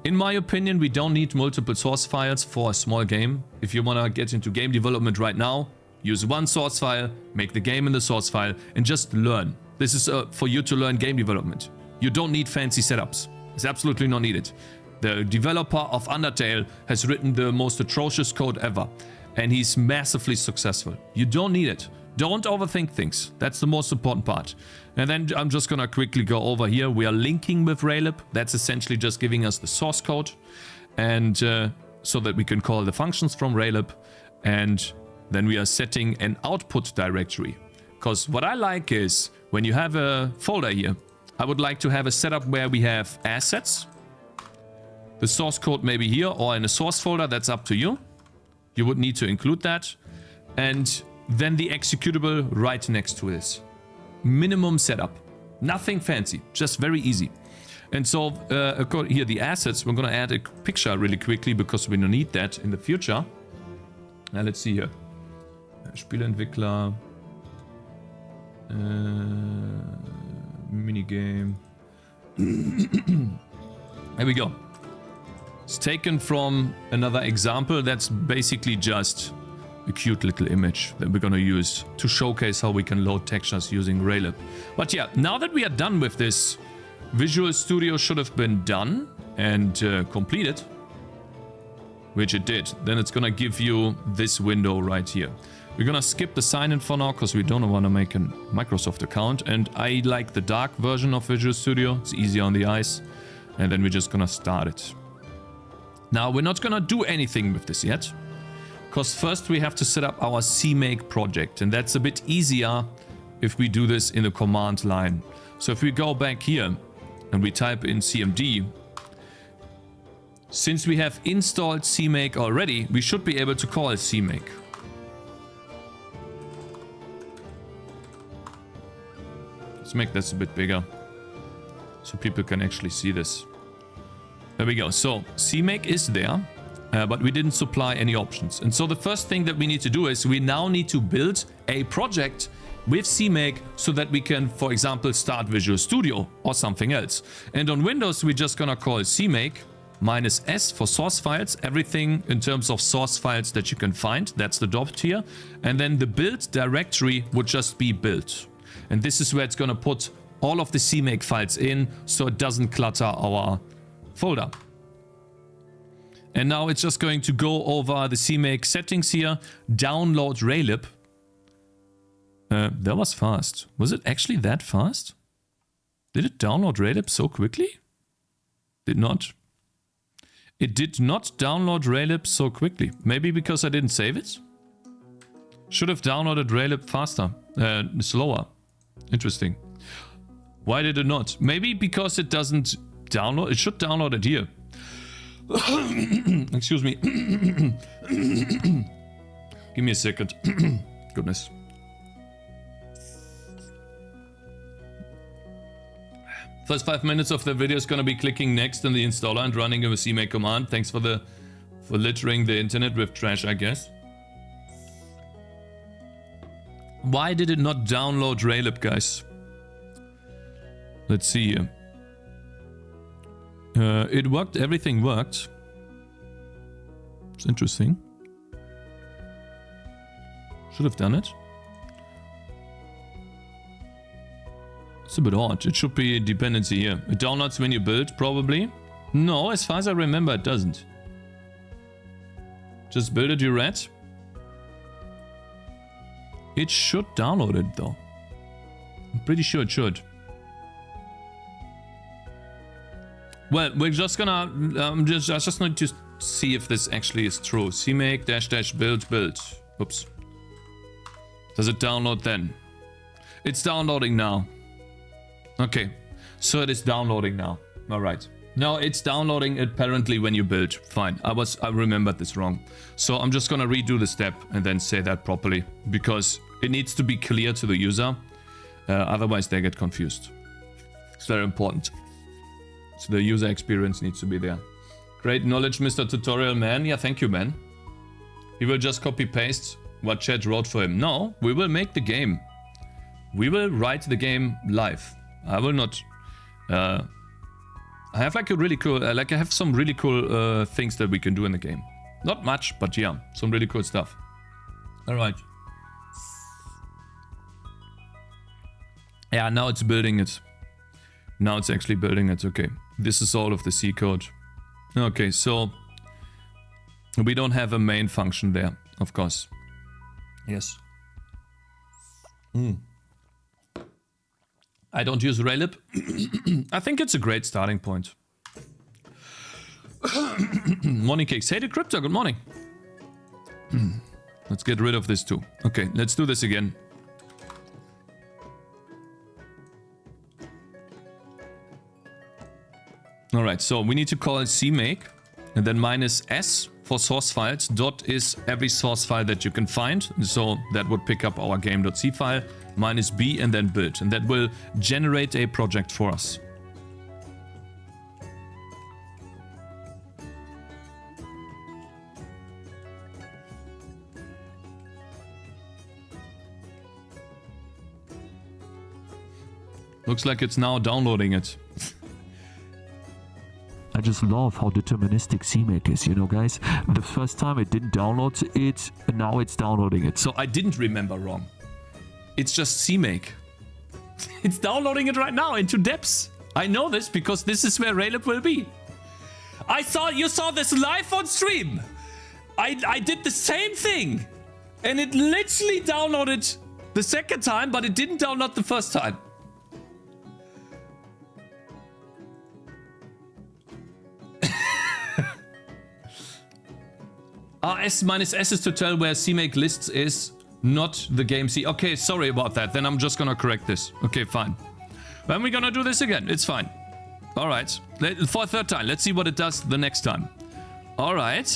In my opinion, we don't need multiple source files for a small game. If you want to get into game development right now, use one source file, make the game in the source file, and just learn. This is for you to learn game development. You don't need fancy setups. It's absolutely not needed. The developer of Undertale has written the most atrocious code ever, and he's massively successful. You don't need it. Don't overthink things. That's the most important part. And then I'm just gonna quickly go over here. We are linking with Raylib. That's essentially just giving us the source code, and so that we can call the functions from Raylib. And then we are setting an output directory. Because what I like is when you have a folder here, I would like to have a setup where we have assets. The source code maybe here or in a source folder, that's up to you. You would need to include that. And then the executable right next to this. Minimum setup. Nothing fancy, just very easy. And so here the assets, we're gonna add a picture really quickly because we don't need that in the future. Now let's see here. Spielentwickler. Minigame. There we go. It's taken from another example that's basically just a cute little image that we're gonna use to showcase how we can load textures using Raylib. But yeah, now that we are done with this, Visual Studio should have been done and completed, which it did. Then it's gonna give you this window right here. We're gonna skip the sign-in for now because we don't want to make a Microsoft account, and I like the dark version of Visual Studio. It's easier on the eyes. And then we're just gonna start it. Now, we're not gonna do anything with this yet, because first we have to set up our CMake project, and that's a bit easier if we do this in the command line. So if we go back here and we type in cmd, since we have installed CMake already, we should be able to call CMake. Let's make this a bit bigger so people can actually see this. There we go. So CMake is there, but we didn't supply any options. And so the first thing that we need to do is we now need to build a project with CMake so that we can, for example, start Visual Studio or something else. And on Windows, we're just gonna call CMake -s for source files, everything in terms of source files that you can find. That's the dot here. And then the build directory would just be build. And this is where it's gonna put all of the CMake files in so it doesn't clutter our folder. And now it's just going to go over the CMake settings here, download Raylib. That was fast. Was it actually that fast? Did it download Raylib so quickly? Did not. It did not download Raylib so quickly. Maybe because I didn't save it? Should have downloaded Raylib faster, slower. Interesting. Why did it not? Maybe because it doesn't download. It should download it here. Excuse me. Give me a second. Goodness. First 5 minutes of the video is gonna be clicking next in the installer and running a CMake command. Thanks for littering the internet with trash, I guess. Why did it not download Raylib, guys? Let's see here. It worked, everything worked. It's interesting. Should have done it. It's a bit odd. It should be a dependency here. It downloads when you build, probably. No, as far as I remember, it doesn't. Just build it, you rat. It should download it, though. I'm pretty sure it should. Well, we're just gonna I just need to see if this actually is true. CMake --build. Oops. Does it download then? It's downloading now. Okay, so it is downloading now. All right. No, it's downloading apparently when you build. Fine. I remembered this wrong. So I'm just gonna redo the step and then say that properly, because it needs to be clear to the user. Otherwise they get confused. It's very important. So the user experience needs to be there. Great knowledge, Mr. Tutorial Man. Yeah, thank you, man. He will just copy paste what Chat wrote for him. No, we will make the game. We will write the game live. I will not. I have like a really cool, I have some really cool things that we can do in the game. Not much, but yeah, some really cool stuff. All right. Yeah, now it's building it. Now it's actually building it. Okay, this is all of the C code. Okay, so we don't have a main function there, of course. Yes. I don't use Raylib. I think it's a great starting point. Morning Cakes. Hey, the crypto. Good morning. Let's get rid of this too. Okay, let's do this again. All right, so we need to call it cmake and then -s for source files. Dot is every source file that you can find. So that would pick up our game.c file. -b and then build. And that will generate a project for us. Looks like it's now downloading it.
I just love how deterministic CMake is, you know, guys. The first time it didn't download it, and now it's downloading it.
So I didn't remember wrong. It's just CMake. It's downloading it right now into depths. I know this because this is where Raylib will be. You saw this live on stream. I did the same thing. And it literally downloaded the second time, but it didn't download the first time. S is to tell where CMake lists is, not the game C. Okay, sorry about that. Then I'm just gonna correct this. Okay, fine. Then we're gonna do this again. It's fine. All right. For a third time. Let's see what it does the next time. All right.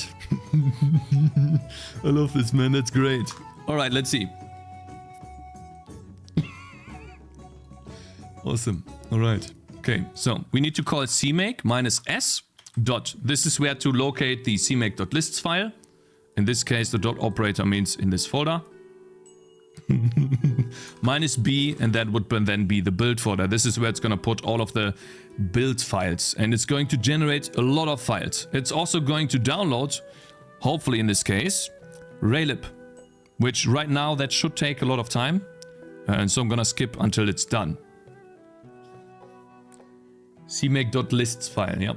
I love this, man. That's great. All right, let's see. Awesome. All right. Okay, so we need to call it cmake -s dot. This is where to locate the cmake.lists file. In this case, the dot operator means in this folder. -b, and that would then be the build folder. This is where it's going to put all of the build files, and it's going to generate a lot of files. It's also going to download, hopefully in this case, Raylib, which right now that should take a lot of time, and so I'm going to skip until it's done. cmake.lists file, yep.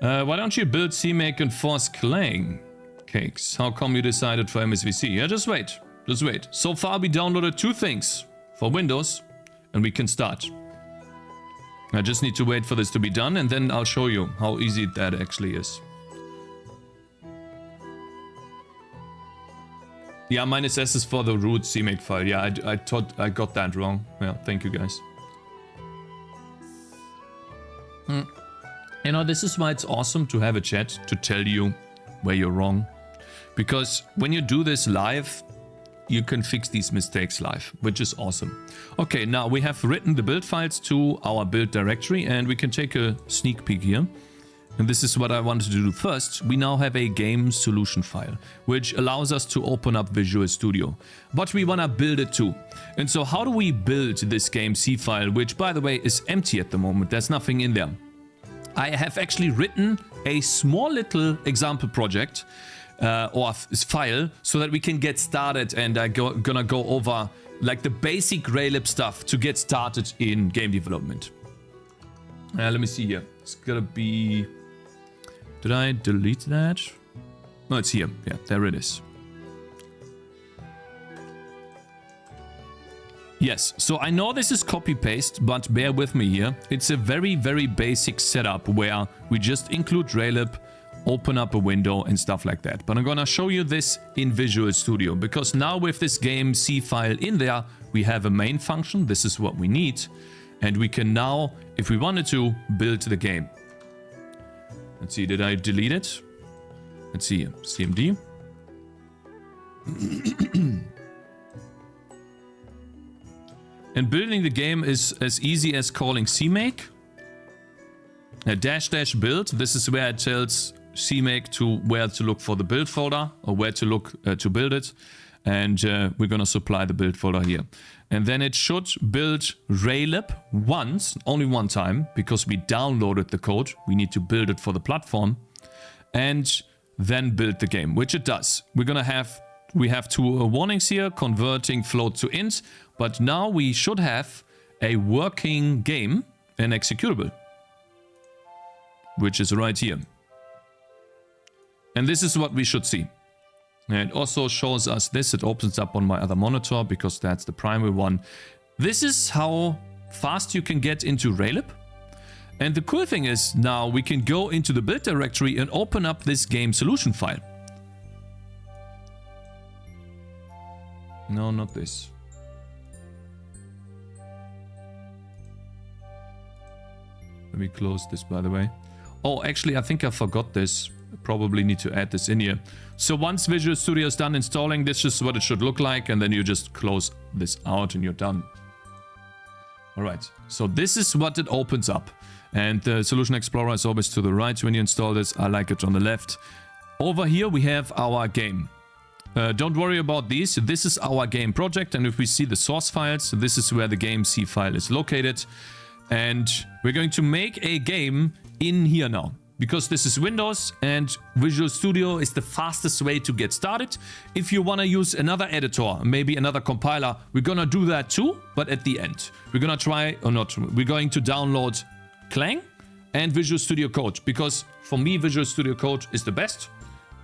Why don't you build cmake and force Clang? Cakes. How come you decided for MSVC? Yeah, just wait. Just wait. So far we downloaded 2 things for Windows and we can start. I just need to wait for this to be done and then I'll show you how easy that actually is. Yeah, -s is for the root cmake file. Yeah, I thought I got that wrong. Yeah, thank you guys. You know, this is why it's awesome to have a chat to tell you where you're wrong. Because when you do this live, you can fix these mistakes live, which is awesome. Okay, now we have written the build files to our build directory and we can take a sneak peek here. And this is what I wanted to do first. We now have a game solution file, which allows us to open up Visual Studio. But we want to build it too. And so how do we build this game C file, which by the way is empty at the moment. There's nothing in there. I have actually written a small little example project or file so that we can get started, and I'm gonna go over like the basic Raylib stuff to get started in game development. Let me see here. It's gonna be... Did I delete that? No, it's here. Yeah, there it is. Yes, so I know this is copy-paste, but bear with me here. It's a very, very basic setup where we just include Raylib, open up a window and stuff like that. But I'm gonna show you this in Visual Studio, because now with this game C file in there, we have a main function. This is what we need. And we can now, if we wanted to, build the game. Let's see, did I delete it? Let's see, CMD. And building the game is as easy as calling CMake. -- build. This is where it tells CMake to where to look for the build folder or where to look to build it. And we're going to supply the build folder here. And then it should build Raylib once, only one time, because we downloaded the code. We need to build it for the platform. And then build the game, which it does. We have two warnings here, converting float to int. But now we should have a working game, an executable, which is right here. And this is what we should see. And it also shows us this. It opens up on my other monitor because that's the primary one. This is how fast you can get into Raylib. And the cool thing is now we can go into the build directory and open up this game solution file. No, not this. Let me close this, by the way. Oh, actually, I think I forgot this. Probably need to add this in here. So once Visual Studio is done installing, this is what it should look like. And then you just close this out and you're done. All right. So this is what it opens up. And the Solution Explorer is always to the right when you install this. I like it on the left. Over here, we have our game. Don't worry about these. This is our game project. And if we see the source files, this is where the game C file is located. And we're going to make a game in here now. Because this is Windows and Visual Studio is the fastest way to get started. If you want to use another editor, maybe another compiler, we're going to do that too. But at the end, we're going to try, or not, we're going to download Clang and Visual Studio Code. Because for me, Visual Studio Code is the best.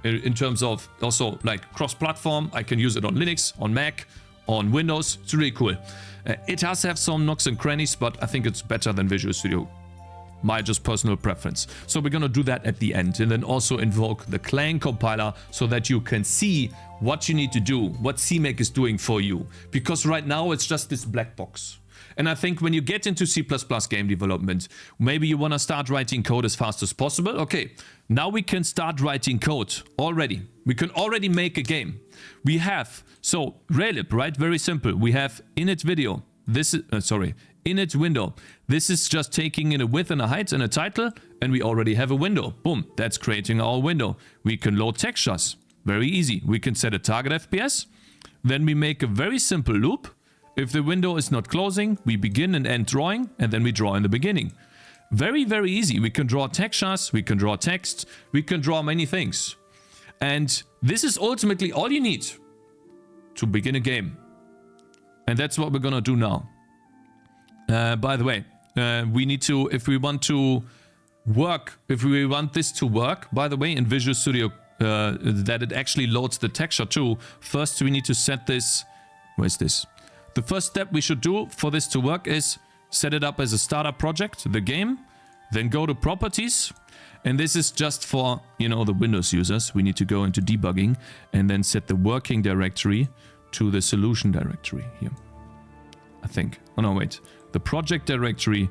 In terms of also like cross-platform. I can use it on Linux, on Mac, on Windows. It's really cool. It does have some nooks and crannies, but I think it's better than Visual Studio. My just personal preference. So we're gonna do that at the end and then also invoke the Clang compiler so that you can see what you need to do, what CMake is doing for you. Because right now it's just this black box. And I think when you get into C++ game development, maybe you want to start writing code as fast as possible. Okay, now we can start writing code already. We can already make a game. We have, so Raylib, right? Very simple. We have init video. This is, init window. This is just taking in a width and a height and a title, and we already have a window. Boom, that's creating our window. We can load textures. Very easy. We can set a target FPS. Then we make a very simple loop. If the window is not closing, we begin and end drawing, and then we draw in the beginning. Very, very easy. We can draw textures, we can draw text, we can draw many things. And this is ultimately all you need to begin a game. And that's what we're gonna do now. By the way, we need to, if we want to work, if we want this to work, by the way, in Visual Studio, that it actually loads the texture too, first we need to set this, where's this? The first step we should do for this to work is set it up as a startup project, the game, then go to properties. And this is just for, you know, the Windows users. We need to go into debugging and then set the working directory to the solution directory here. I think. Oh no, wait. The project directory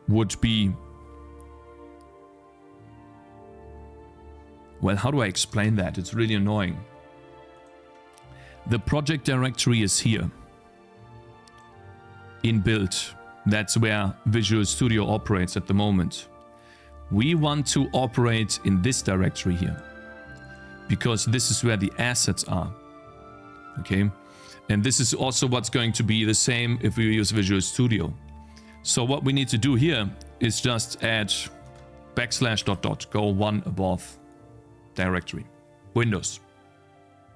would be... Well, how do I explain that? It's really annoying. The project directory is here. In build. That's where Visual Studio operates at the moment. We want to operate in this directory here. Because this is where the assets are. Okay? And this is also what's going to be the same if we use Visual Studio. So what we need to do here is just add / ... go one above directory. Windows.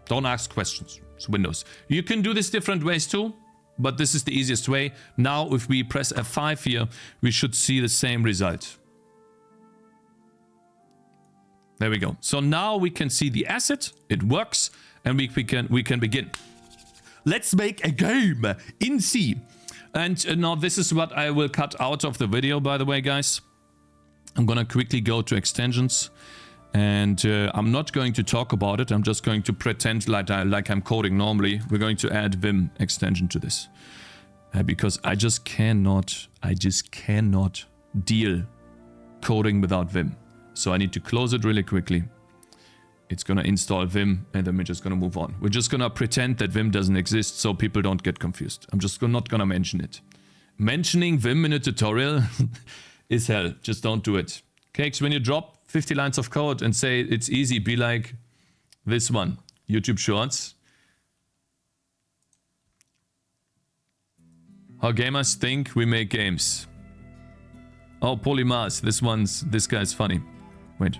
Don't ask questions. It's Windows. You can do this different ways too, but this is the easiest way. Now, if we press F5 here, we should see the same result. There we go. So now we can see the asset. It works, and we can begin. Let's make a game in C. And now this is what I will cut out of the video, by the way, guys. I'm gonna quickly go to extensions. And I'm not going to talk about it. I'm just going to pretend like I'm coding normally. We're going to add Vim extension to this. because I just cannot deal coding without Vim. So I need to close it really quickly. It's gonna install Vim and then we're just gonna move on. We're just gonna pretend that Vim doesn't exist so people don't get confused. I'm just not gonna mention it. Mentioning Vim in a tutorial is hell. Just don't do it. Cakes, when you drop 50 lines of code and say it's easy, be like this one. YouTube Shorts. How gamers think we make games. Oh, Polymars. This guy's funny. Wait.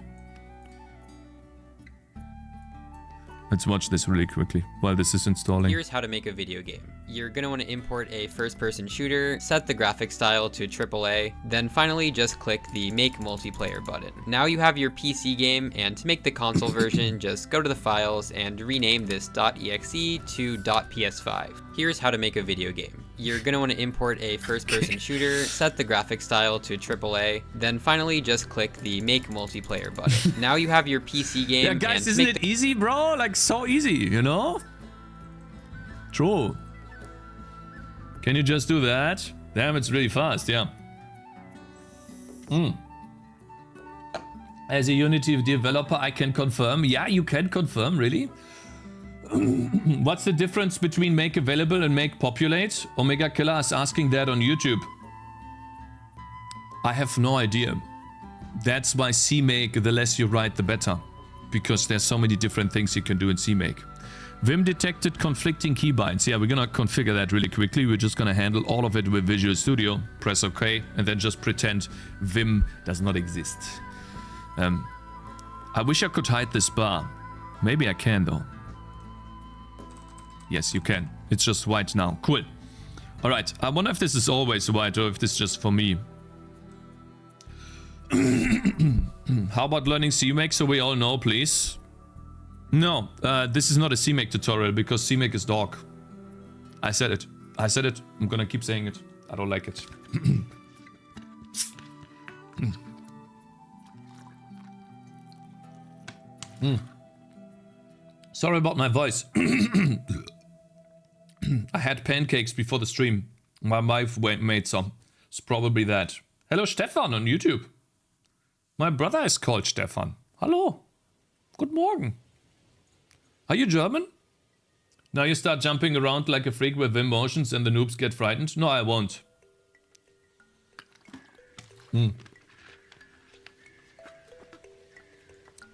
Let's watch this really quickly while this is installing.
Here's how to make a video game. You're going to want to import a first-person shooter, set the graphics style to AAA, then finally just click the Make Multiplayer button. Now you have your PC game, and to make the console version, just go to the files and rename this .exe to .ps5. Here's how to make a video game. You're going to want to import a first-person shooter, set the graphics style to AAA, then finally just click the Make Multiplayer button. Now you have your PC game.
Yeah, guys, isn't it easy, bro? Like, so easy, you know? True. Can you just do that? Damn, it's really fast, yeah. As a Unity developer, I can confirm. Yeah, you can confirm, really? What's the difference between make available and make populate? Omega Killer is asking that on YouTube. I have no idea. That's why CMake, the less you write, the better. Because there's so many different things you can do in CMake. Vim detected conflicting keybinds. Yeah, we're gonna configure that really quickly. We're just gonna handle all of it with Visual Studio. Press OK, and then just pretend Vim does not exist. I wish I could hide this bar. Maybe I can, though. Yes, you can. It's just white now. Cool. Alright, I wonder if this is always white or if this is just for me. How about learning CMake so we all know, please? No, this is not a CMake tutorial because CMake is dog. I said it. I said it. I'm gonna keep saying it. I don't like it. Sorry about my voice. I had pancakes before the stream. My wife made some. It's probably that. Hello, Stefan on YouTube. My brother is called Stefan. Hello. Good morning. Are you German? Now you start jumping around like a freak with Vim motions and the noobs get frightened? No, I won't.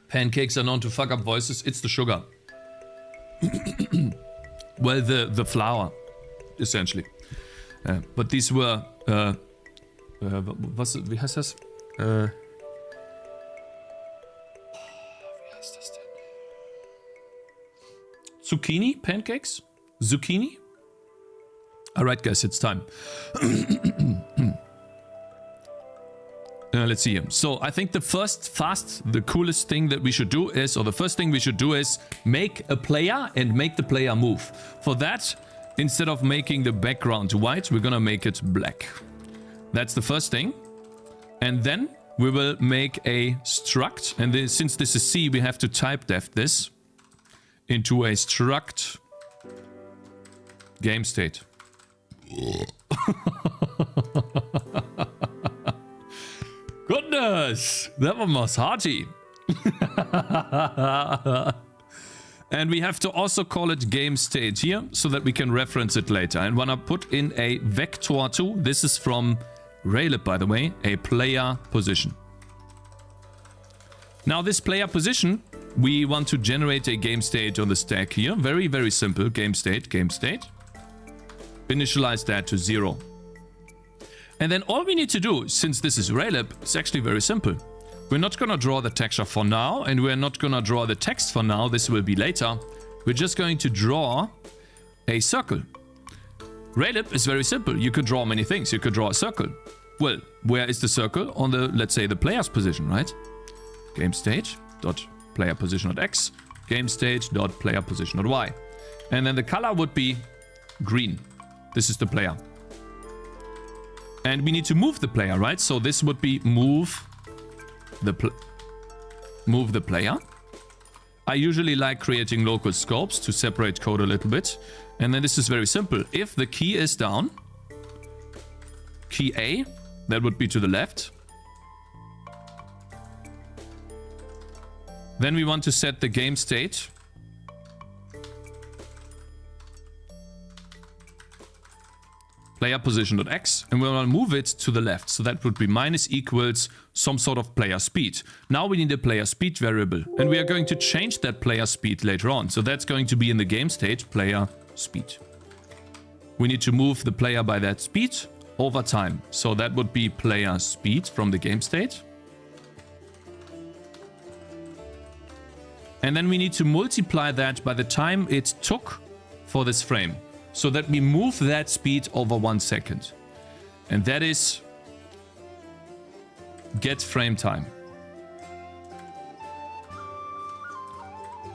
Pancakes are known to fuck up voices. It's the sugar. Well, the flour, essentially. But these were... wie heißt das? Zucchini pancakes? Zucchini? Alright, guys, it's time. Let's see here. So I think the coolest thing that we should do is, or the first thing we should do is make a player and make the player move. For that, instead of making the background white, we're gonna make it black. That's the first thing. And then we will make a struct. And this, since this is C, we have to type def this into a struct game state. Goodness, that one was hearty. And we have to also call it game state here so that we can reference it later. And wanna put in a vector too. This is from Raylib, by the way, a player position. Now this player position, we want to generate a game state on the stack here. Very, very simple. Game state, game state. Initialize that to 0. And then all we need to do, since this is Raylib, is actually very simple. We're not gonna draw the texture for now, and we're not gonna draw the text for now. This will be later. We're just going to draw a circle. Raylib is very simple. You could draw many things. You could draw a circle. Well, where is the circle? On the, let's say, the player's position, right? Game state dot player position dot x, game state dot player position dot y. And then the color would be green. This is the player. And we need to move the player, right? So this would be move the player. I usually like creating local scopes to separate code a little bit. And then this is very simple. If the key is down, key A, that would be to the left. Then we want to set the game state. Player position.x, and we want to move it to the left. So that would be minus equals some sort of player speed. Now we need a player speed variable, and we are going to change that player speed later on. So that's going to be in the game state, player speed. We need to move the player by that speed over time. So that would be player speed from the game state. And then we need to multiply that by the time it took for this frame, so that we move that speed over 1 second. And that is get frame time.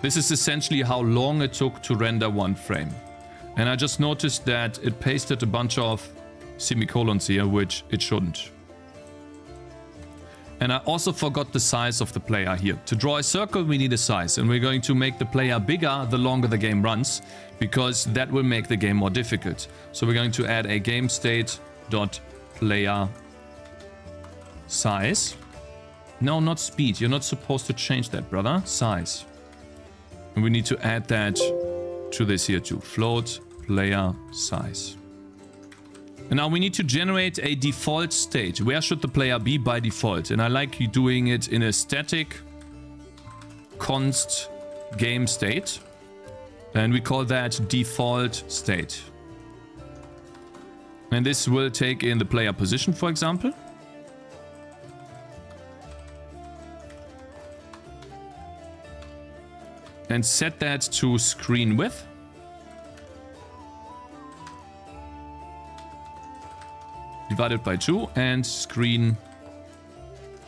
This is essentially how long it took to render 1 frame. And I just noticed that it pasted a bunch of semicolons here, which it shouldn't. And I also forgot the size of the player here. To draw a circle, we need a size, and we're going to make the player bigger the longer the game runs, because that will make the game more difficult. So we're going to add a game state dot player size. No, not speed. You're not supposed to change that, brother. Size. And we need to add that to this here too. Float player size. And now we need to generate a default state. Where should the player be by default? And I like you doing it in a static const game state. And we call that default state. And this will take in the player position, for example. And set that to screen width. Divided by 2, and screen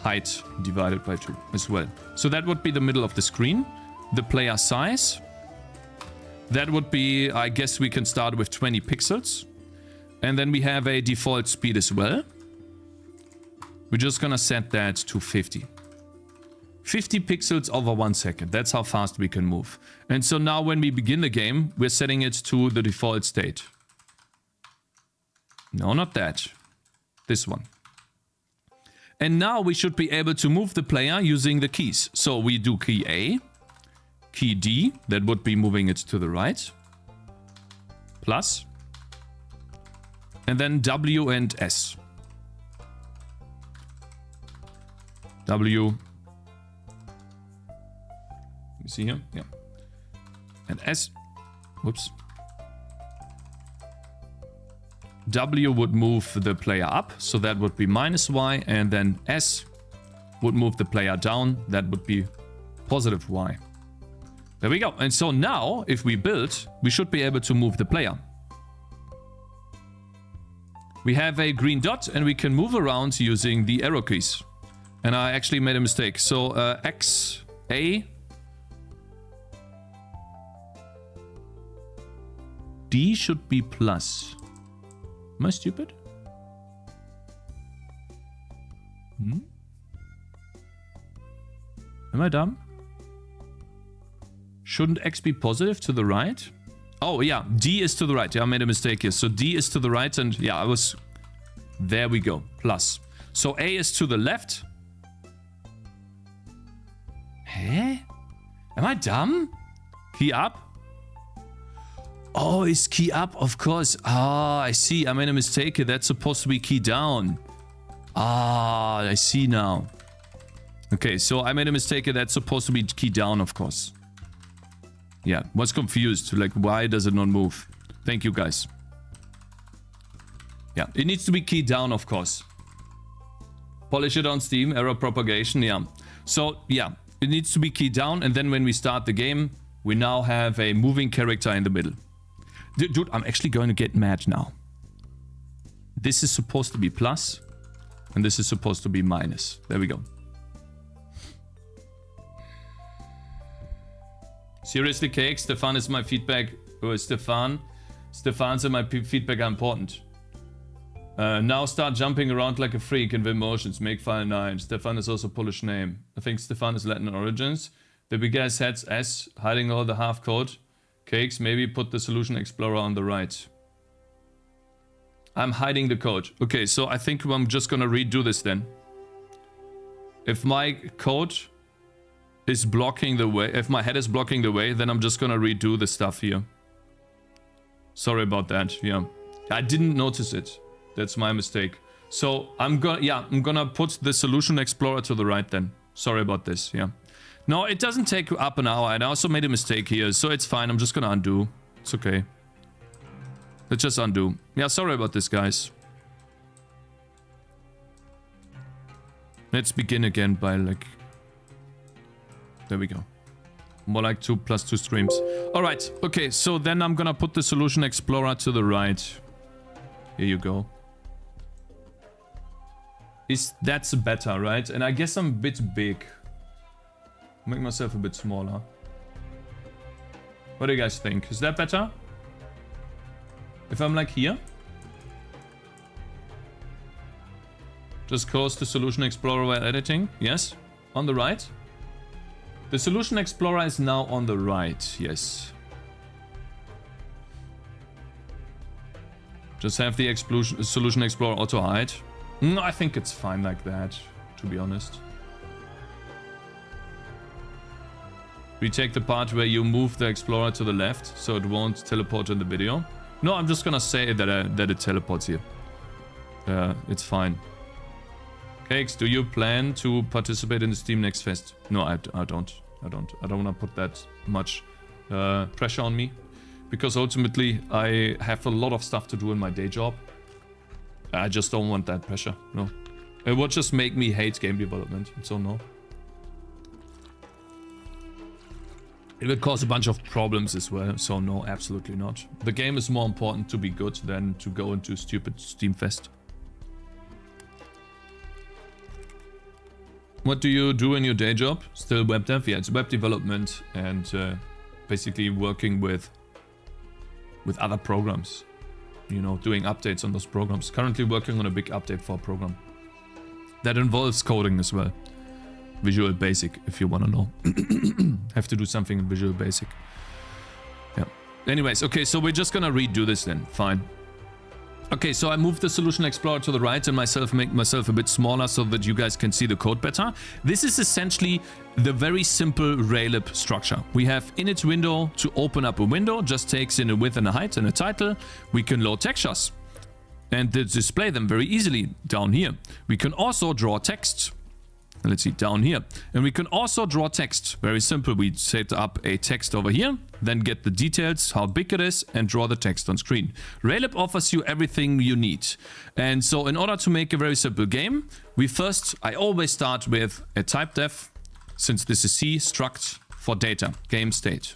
height divided by 2 as well. So that would be the middle of the screen. The player size, that would be, I guess we can start with 20 pixels. And then we have a default speed as well. We're just gonna set that to 50. 50 pixels over 1 second. That's how fast we can move. And so now when we begin the game, we're setting it to the default state. No, not that. This one. And now we should be able to move the player using the keys. So we do key A, key D, that would be moving it to the right, plus, and then W and S. W, let me see here, yeah, and S, whoops. W would move the player up, so that would be minus Y, and then S would move the player down, that would be positive Y. There we go. And so now, if we build, we should be able to move the player. We have a green dot, and we can move around using the arrow keys. And I actually made a mistake. So X, A, D should be plus. Am I stupid? Am I dumb? Shouldn't X be positive to the right? Oh yeah, D is to the right. Yeah, I made a mistake here. So D is to the right, and yeah, I was... There we go, plus. So A is to the left. Huh? Am I dumb? Key up? Oh, is key up? Of course. Ah, I see. I made a mistake here. That's supposed to be key down. Ah, I see now. Okay, so I made a mistake here. That's supposed to be key down, of course. Yeah, was confused. Like, why does it not move? Thank you, guys. Yeah, it needs to be key down, of course. Polish it on Steam. Error propagation. Yeah. So, yeah, it needs to be key down. And then when we start the game, we now have a moving character in the middle. Dude, I'm actually going to get mad now. This is supposed to be plus, and this is supposed to be minus. There we go. Seriously, Cakez, Stefan is my feedback. Oh, Stefan said my feedback are important. Now start jumping around like a freak in Vim motions. Make file 9. Stefan is also Polish name. I think Stefan is Latin origins. The big guy sets S, hiding all the half code. Cakez, maybe put the solution explorer on the right. I'm hiding the code. Okay, so I think I'm just gonna redo this then. If my code is blocking the way, if my head is blocking the way, then I'm just gonna redo the stuff here. Sorry about that, yeah. I didn't notice it. That's my mistake. So I'm gonna put the Solution Explorer to the right then. Sorry about this, yeah. No, it doesn't take up an hour, and I also made a mistake here, so it's fine. I'm just gonna undo. It's okay. Let's just undo. Yeah, sorry about this, guys. Let's begin again by like... There we go. More like 2 + 2 streams. Alright, okay, so then I'm gonna put the Solution Explorer to the right. Here you go. That's better, right? And I guess I'm a bit big. Make myself a bit smaller. What do you guys think? Is that better? If I'm like here? Just close the Solution Explorer while editing. Yes. On the right. The Solution Explorer is now on the right. Yes. Just have the Solution Explorer auto hide. No, I think it's fine like that, to be honest. We take the part where you move the Explorer to the left, so it won't teleport in the video. No, I'm just gonna say that it teleports here. It's fine. Cakez, do you plan to participate in the Steam Next Fest? No, I don't. I don't want to put that much pressure on me. Because ultimately, I have a lot of stuff to do in my day job. I just don't want that pressure, no. It would just make me hate game development, so no. It would cause a bunch of problems as well, so no, absolutely not. The game is more important to be good than to go into stupid Steam Fest. What do you do in your day job? Still web dev? Yeah, it's web development and basically working with other programs. You know, doing updates on those programs. Currently working on a big update for a program. That involves coding as well. Visual Basic, if you want to know. Have to do something in Visual Basic. Yeah. Anyways, okay, so we're just gonna redo this then. Fine. Okay, so I moved the Solution Explorer to the right and make myself a bit smaller so that you guys can see the code better. This is essentially the very simple Raylib structure. We have init window to open up a window, just takes in a width and a height and a title. We can load textures and display them very easily down here. We can also draw text. Let's see, down here. And we can also draw text. Very simple. We set up a text over here, then get the details, how big it is, and draw the text on screen. Raylib offers you everything you need. And so in order to make a very simple game, I always start with a type def, since this is C, struct for data, game state.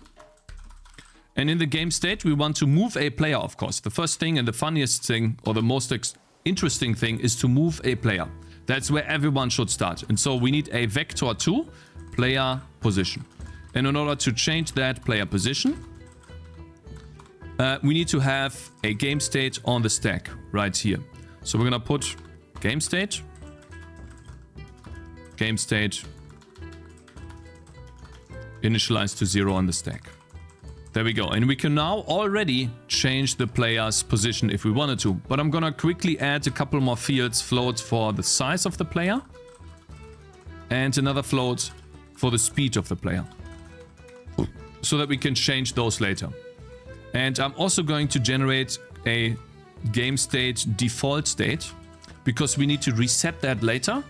And in the game state, we want to move a player, of course. The first thing and the funniest thing, or the most interesting thing, is to move a player. That's where everyone should start. And so we need a vector2 player position. And in order to change that player position, we need to have a game state on the stack right here. So we're gonna put game state, initialize to 0 on the stack. There we go. And we can now already change the player's position if we wanted to. But I'm gonna quickly add a couple more floats for the size of the player. And another float for the speed of the player. So that we can change those later. And I'm also going to generate a game state default state. Because we need to reset that later.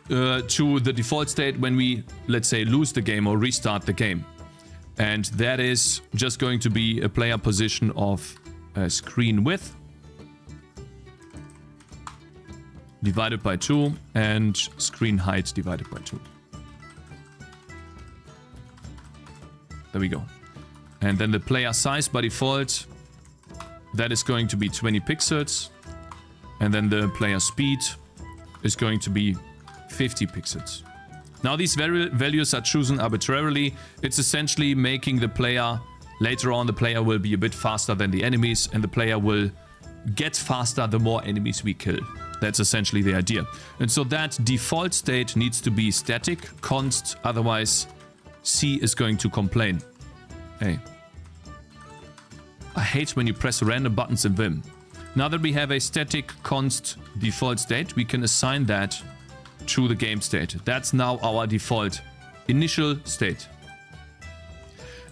To the default state when we, let's say, lose the game or restart the game. And that is just going to be a player position of screen width divided by 2 and screen height divided by 2. There we go. And then the player size by default, that is going to be 20 pixels. And then the player speed is going to be 50 pixels. Now these values are chosen arbitrarily. It's essentially making the player, later on the player will be a bit faster than the enemies and the player will get faster the more enemies we kill. That's essentially the idea. And so that default state needs to be static, const, otherwise C is going to complain. Hey. I hate when you press random buttons in Vim. Now that we have a static const default state, we can assign that to the game state. That's now our default initial state.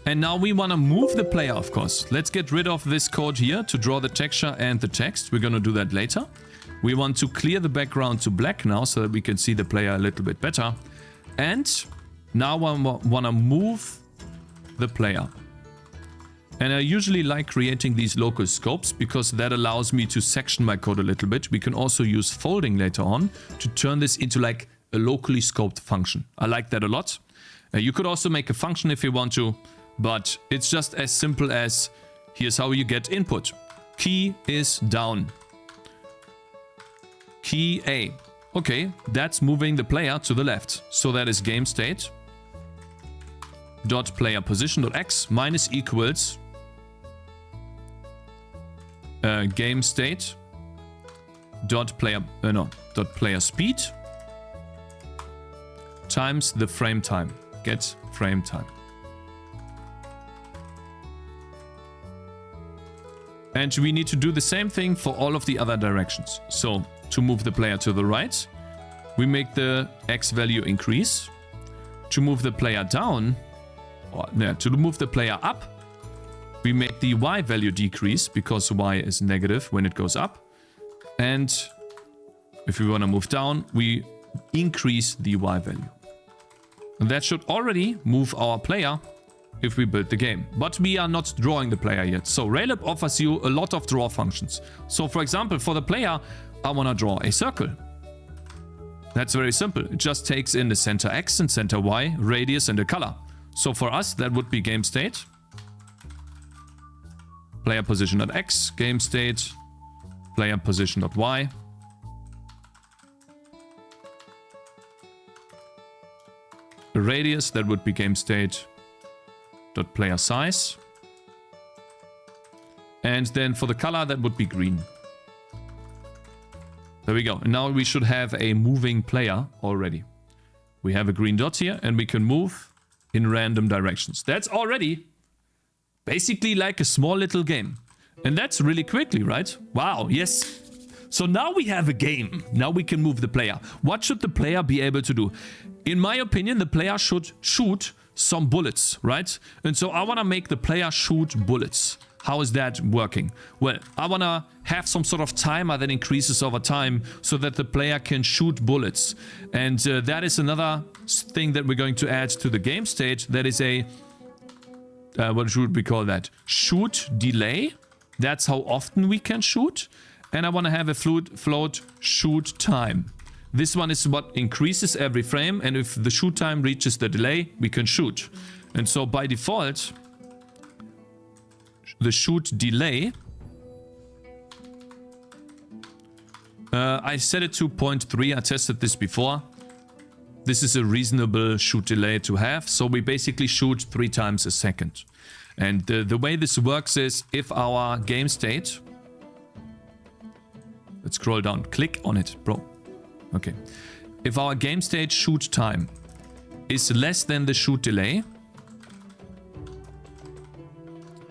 And now we want to move the player, of course. Let's get rid of this code here to draw the texture and the text. We're going to do that later. We want to clear the background to black now so that we can see the player a little bit better. And now I want to move the player. And I usually like creating these local scopes because that allows me to section my code a little bit. We can also use folding later on to turn this into like a locally scoped function. I like that a lot. You could also make a function if you want to, but it's just as simple as here's how you get input. Key is down. Key A. Okay, that's moving the player to the left. So that is game state dot player position dot x minus equals game state dot player speed times the frame time. Get frame time. And we need to do the same thing for all of the other directions. So to move the player to the right, we make the x value increase. To move the player down, to move the player up, we make the y value decrease because y is negative when it goes up. And if we want to move down, we increase the y value. And that should already move our player if we build the game. But we are not drawing the player yet. So Raylib offers you a lot of draw functions. So for example, for the player, I want to draw a circle. That's very simple. It just takes in the center X and center Y, radius and the color. So for us, that would be game state. Player position at X, game state, player position at Y. The radius, that would be game state dot player size. And then for the color, that would be green. There we go. And now we should have a moving player already. We have a green dot here and we can move in random directions. That's already basically like a small little game. And that's really quickly, right? Wow, yes. So now we have a game. Now we can move the player. What should the player be able to do? In my opinion, the player should shoot some bullets, right? And so I want to make the player shoot bullets. How is that working? Well, I want to have some sort of timer that increases over time so that the player can shoot bullets. And that is another thing that we're going to add to the game state. That is a, what should we call that? Shoot delay. That's how often we can shoot. And I want to have a float shoot time. This one is what increases every frame. And if the shoot time reaches the delay, we can shoot. And so by default, the shoot delay, I set it to 0.3. I tested this before. This is a reasonable shoot delay to have. So we basically shoot 3 times a second. And the way this works is if our game state, let's scroll down, click on it, bro. Okay. If our game state shoot time is less than the shoot delay,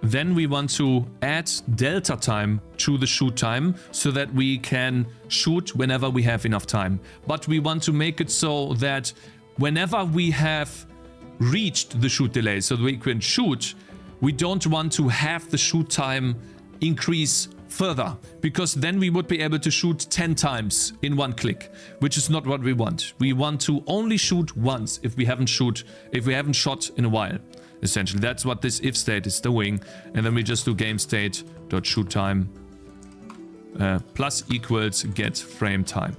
then we want to add delta time to the shoot time so that we can shoot whenever we have enough time. But we want to make it so that whenever we have reached the shoot delay so that we can shoot, we don't want to have the shoot time increase further, because then we would be able to shoot 10 times in one click, which is not what we want. We want to only shoot once if we haven't shot in a while. Essentially, that's what this if state is doing. And then we just do game state dot shoot time plus equals get frame time.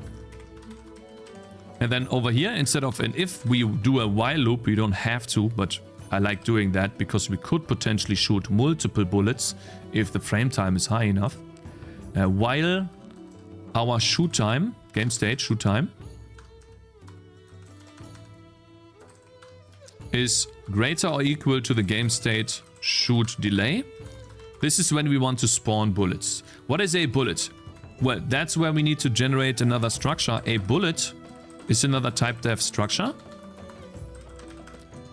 And then over here, instead of an if, we do a while loop. We don't have to, but I like doing that because we could potentially shoot multiple bullets if the frame time is high enough. While our shoot time, game state shoot time, is greater or equal to the game state shoot delay. This is when we want to spawn bullets. What is a bullet? Well, that's where we need to generate another structure. A bullet is another type dev structure.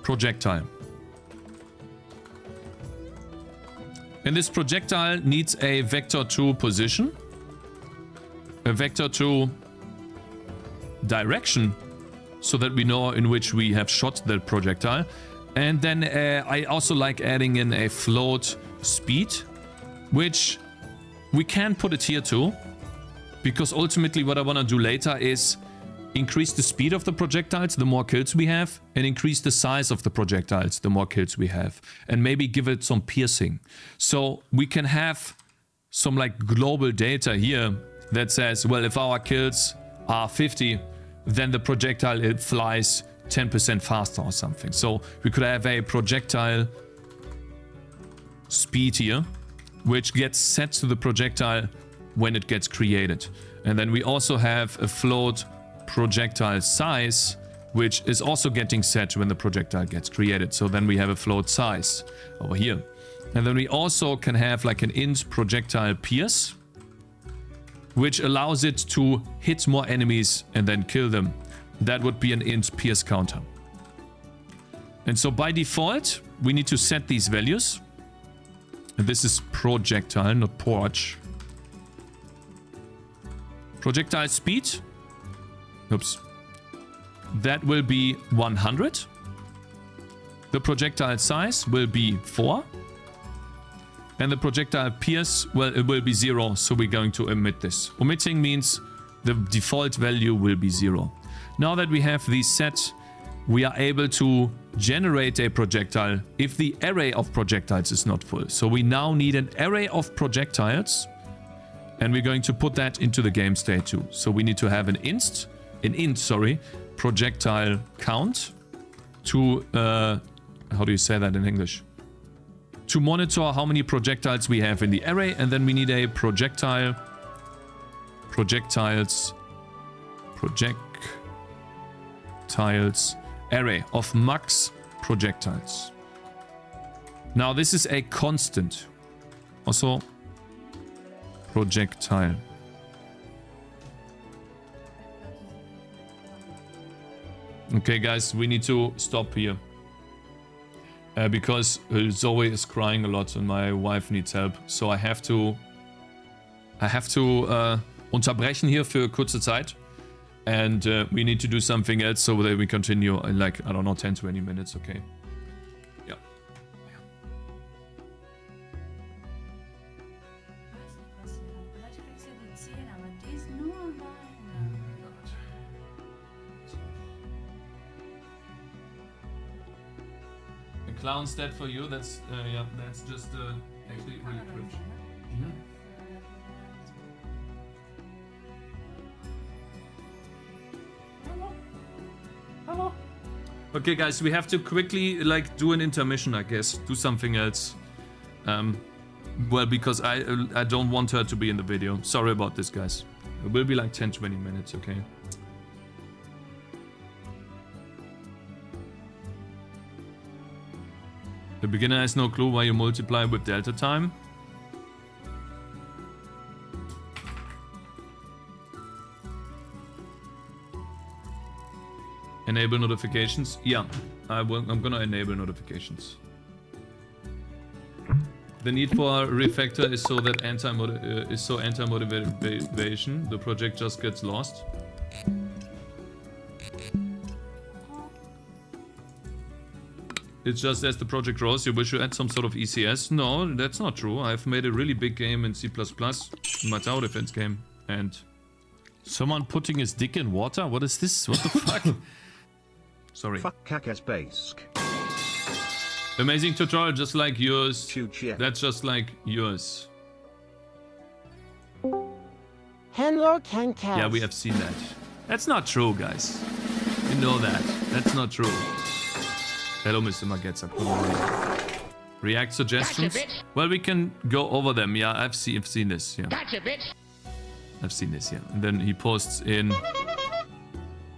Projectile. And this projectile needs a vector to position, a vector to direction, so that we know in which we have shot the projectile. And then I also like adding in a float speed, which we can put it here too, because ultimately what I want to do later is increase the speed of the projectiles the more kills we have, and increase the size of the projectiles the more kills we have, and maybe give it some piercing. So we can have some like global data here that says, well, if our kills are 50, then the projectile, it flies 10% faster or something. So we could have a projectile speed here, which gets set to the projectile when it gets created. And then we also have a float projectile size, which is also getting set when the projectile gets created. So then we have a float size over here. And then we also can have like an int projectile pierce, which allows it to hit more enemies and then kill them. That would be an int pierce counter. And so by default, we need to set these values. And this is projectile, not porch. Projectile speed. Oops. That will be 100. The projectile size will be 4. And the projectile pierce, well, it will be 0, so we're going to omit this. Omitting means the default value will be 0. Now that we have these set, we are able to generate a projectile if the array of projectiles is not full. So we now need an array of projectiles, and we're going to put that into the game state too. So we need to have an int, projectile count to, how do you say that in English? To monitor how many projectiles we have in the array, and then we need a projectiles array of max projectiles. Now this is a constant. Also projectile. Okay guys, we need to stop here. Because Zoe is crying a lot and my wife needs help. So I have to unterbrechen hier für kurze Zeit. And we need to do something else so that we continue in like, I don't know, 10-20 minutes, okay? Yeah. The clown's dead for you, that's, yeah, that's just actually really cringe. Mm-hmm. Okay guys, we have to quickly like do an intermission, I guess. Do something else. Well, because I don't want her to be in the video. Sorry about this, guys. It will be like 10-20 minutes, okay? The beginner has no clue why you multiply with delta time. Enable notifications. Yeah, I'm gonna enable notifications. The need for refactor is so that anti-motivation. The project just gets lost. It's just as the project grows, you wish you add some sort of ECS. No, that's not true. I've made a really big game in C++, my tower defense game, and someone putting his dick in water. What is this? What the fuck? Sorry.
Fuck Cakez Basque.
Amazing tutorial, just like yours.
Shoot,
That's just like yours.
Hello, Cakez.
Yeah, we have seen that. That's not true, guys. You know that. That's not true. Hello, Mr. Magetza. React suggestions?
Gotcha,
well, we can go over them. Yeah, I've seen this. Yeah.
Gotcha, bitch.
I've seen this. Yeah, and then he posts in.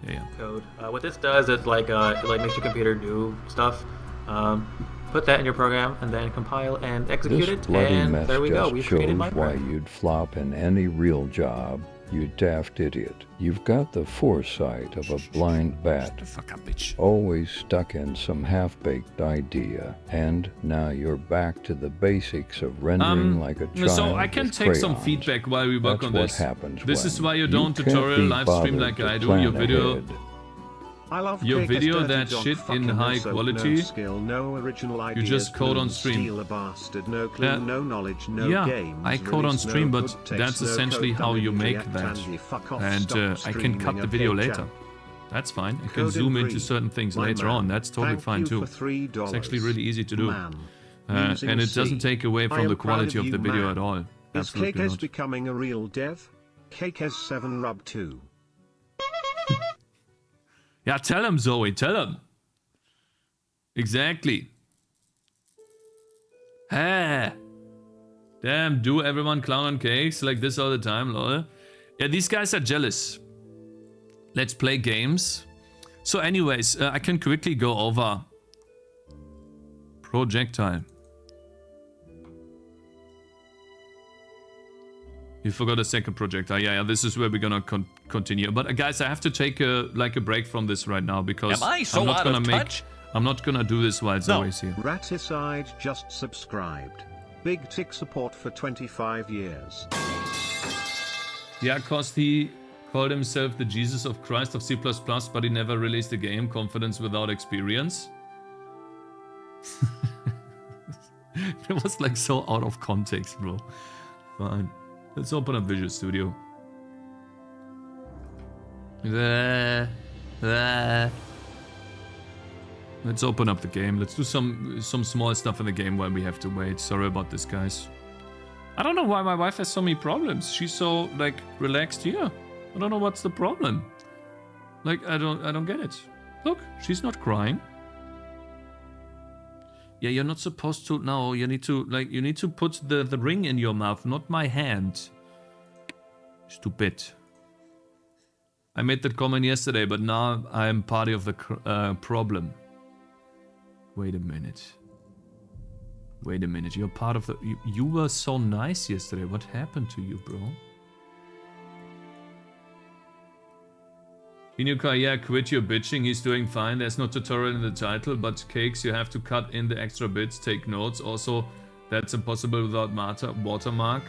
Yeah.
Code. What this does is like it makes your computer do stuff. Put that in your program and then compile and execute
This
it,
bloody
and
mess
there we go.
just
We've created
shows
my
why
program.
you'd flop in any real job You daft idiot. You've got the foresight of a blind bat.
The fuck up, bitch.
Always stuck in some half-baked idea. And now you're back to the basics of rendering like a child.
So I can
with
take some
crayons.
feedback while we work
That's
on
what
this.
happens
This is
when
why you
you
don't
can't
tutorial
be
live stream
bothered
like
to
I do.
plan
Your video,
ahead.
I love
your
Cakez
video
dirty
that
dog
shit in
fucking
high
no soap,
quality.
No skill, no original ideas,
just code on
couldn't
stream.
steal a bastard, no clue, no knowledge, no
yeah,
games,
I code on
release,
stream,
no
but
good text,
that's
no
essentially
code
how
done
you
in
make
React,
that.
Tangy, fuck off,
And
stop
I can
streaming,
cut the
okay,
video later.
champ.
That's fine. I can
Code
zoom
in
into
three.
certain things
My
later
man.
on. That's totally
Thank
fine
you
too.
for $3.
It's actually really easy to do.
Man.
And
Using
it doesn't
C.
take away
I
from
am
the
proud
quality of
you,
the video
man.
at all.
Is
Absolutely
Cakez
not.
becoming a real dev? Cakez 7 Rub 2.
Yeah, tell him, Zoe. Tell him. Exactly. Hey. Damn, do everyone clown on cakes like this all the time, lol? Yeah, these guys are jealous. Let's play games. So anyways, I can quickly go over Projectile. You forgot a second projectile. Yeah, this is where we're gonna continue. But guys, I have to take a break from this right now because
Am I so
I'm not
out
gonna
of
make.
touch?
I'm not gonna do this while Zoe's here.
Raticide just subscribed. Big tick support for 25 years.
Yeah, cause he called himself the Jesus of Christ of C++, but he never released a game. Confidence without experience. It was like so out of context, bro. Fine. Let's open up Visual Studio. Let's open up the game. Let's do some small stuff in the game while we have to wait. Sorry about this, guys. I don't know why my wife has so many problems. She's so like relaxed here. I don't know what's the problem. Like I don't get it. Look, she's not crying. Yeah, you're not supposed to. No, you need to put the ring in your mouth, not my hand. Stupid. I made that comment yesterday, but now I'm part of the problem. Wait a minute. Wait a minute. You're part of the. You were so nice yesterday. What happened to you, bro? Inuka, yeah, quit your bitching. He's doing fine. There's no tutorial in the title, but Cakez, you have to cut in the extra bits, take notes. Also, that's impossible without watermark.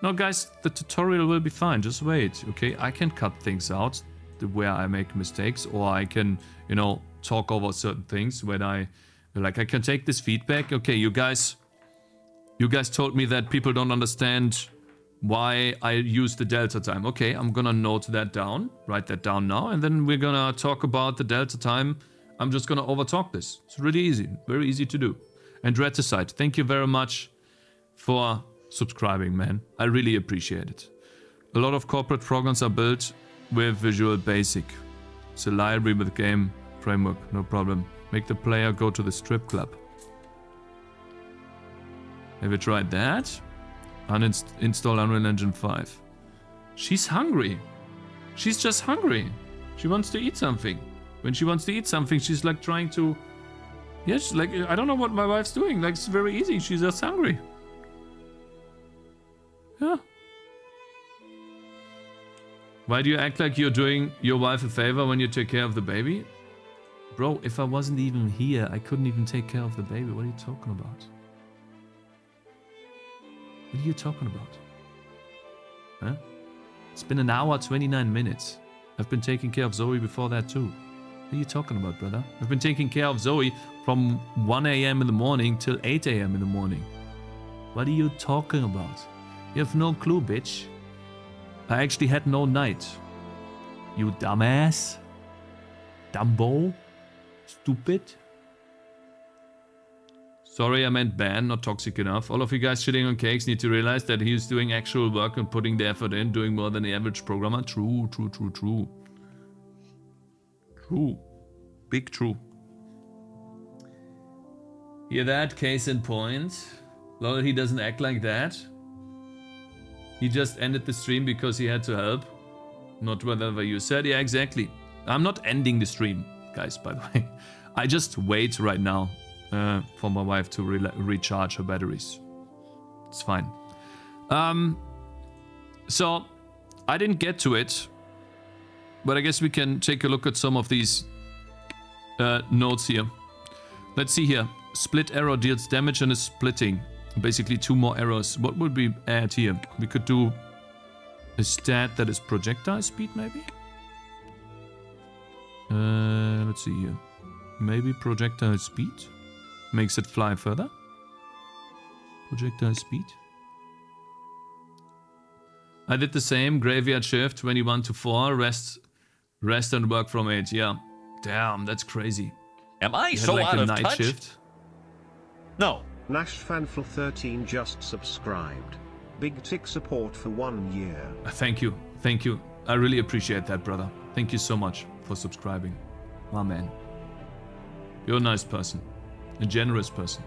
No, guys, the tutorial will be fine. Just wait, okay? I can cut things out where I make mistakes, or I can, you know, talk over certain things when I can take this feedback. Okay, you guys told me that people don't understand why I use the delta time. Okay, I'm gonna note that down, write that down now, and then we're gonna talk about the delta time. I'm just gonna overtalk this. It's really easy, very easy to do. And Raticide, thank you very much for subscribing, man. I really appreciate it. A lot of corporate programs are built with Visual Basic. It's a library with game framework, no problem. Make the player go to the strip club. Have you tried that? Uninstall Unreal Engine 5. She's hungry. She's just hungry. She wants to eat something. When she wants to eat something, she's like trying to... Yeah, she's like, I don't know what my wife's doing. Like, it's very easy. She's just hungry. Yeah. Why do you act like you're doing your wife a favor when you take care of the baby? Bro, if I wasn't even here, I couldn't even take care of the baby. What are you talking about? What are you talking about? Huh? It's been an hour, 29 minutes. I've been taking care of Zoe before that too. What are you talking about, brother? I've been taking care of Zoe from 1 a.m. in the morning till 8 a.m. in the morning. What are you talking about? You have no clue, bitch. I actually had no night. You dumbass. Dumbo. Stupid. Sorry, I meant ban, not toxic enough. All of you guys shitting on Cakez need to realize that he's doing actual work and putting the effort in, doing more than the average programmer. True, true, true, true. True. Big true. Hear that? Case in point. Lol, he doesn't act like that. He just ended the stream because he had to help. Not whatever you said. Yeah, exactly. I'm not ending the stream, guys, by the way. I just wait right now for my wife to recharge her batteries. It's fine. So, I didn't get to it, but I guess we can take a look at some of these notes here. Let's see here. Split arrow deals damage and is splitting. Basically 2 more arrows. What would we add here? We could do a stat that is projectile speed, maybe? Let's see here. Maybe projectile speed makes it fly further. Projectile speed. I did the same. Graveyard shift 21 to 4. Rest and work from 8. Yeah. Damn, that's crazy.
Am I
You had
so
like
out
a
of
night
touch?
shift.
No.
NashFanful13 just subscribed. Big tick support for 1 year.
Thank you. Thank you. I really appreciate that, brother. Thank you so much for subscribing. My man. You're a nice person. A generous person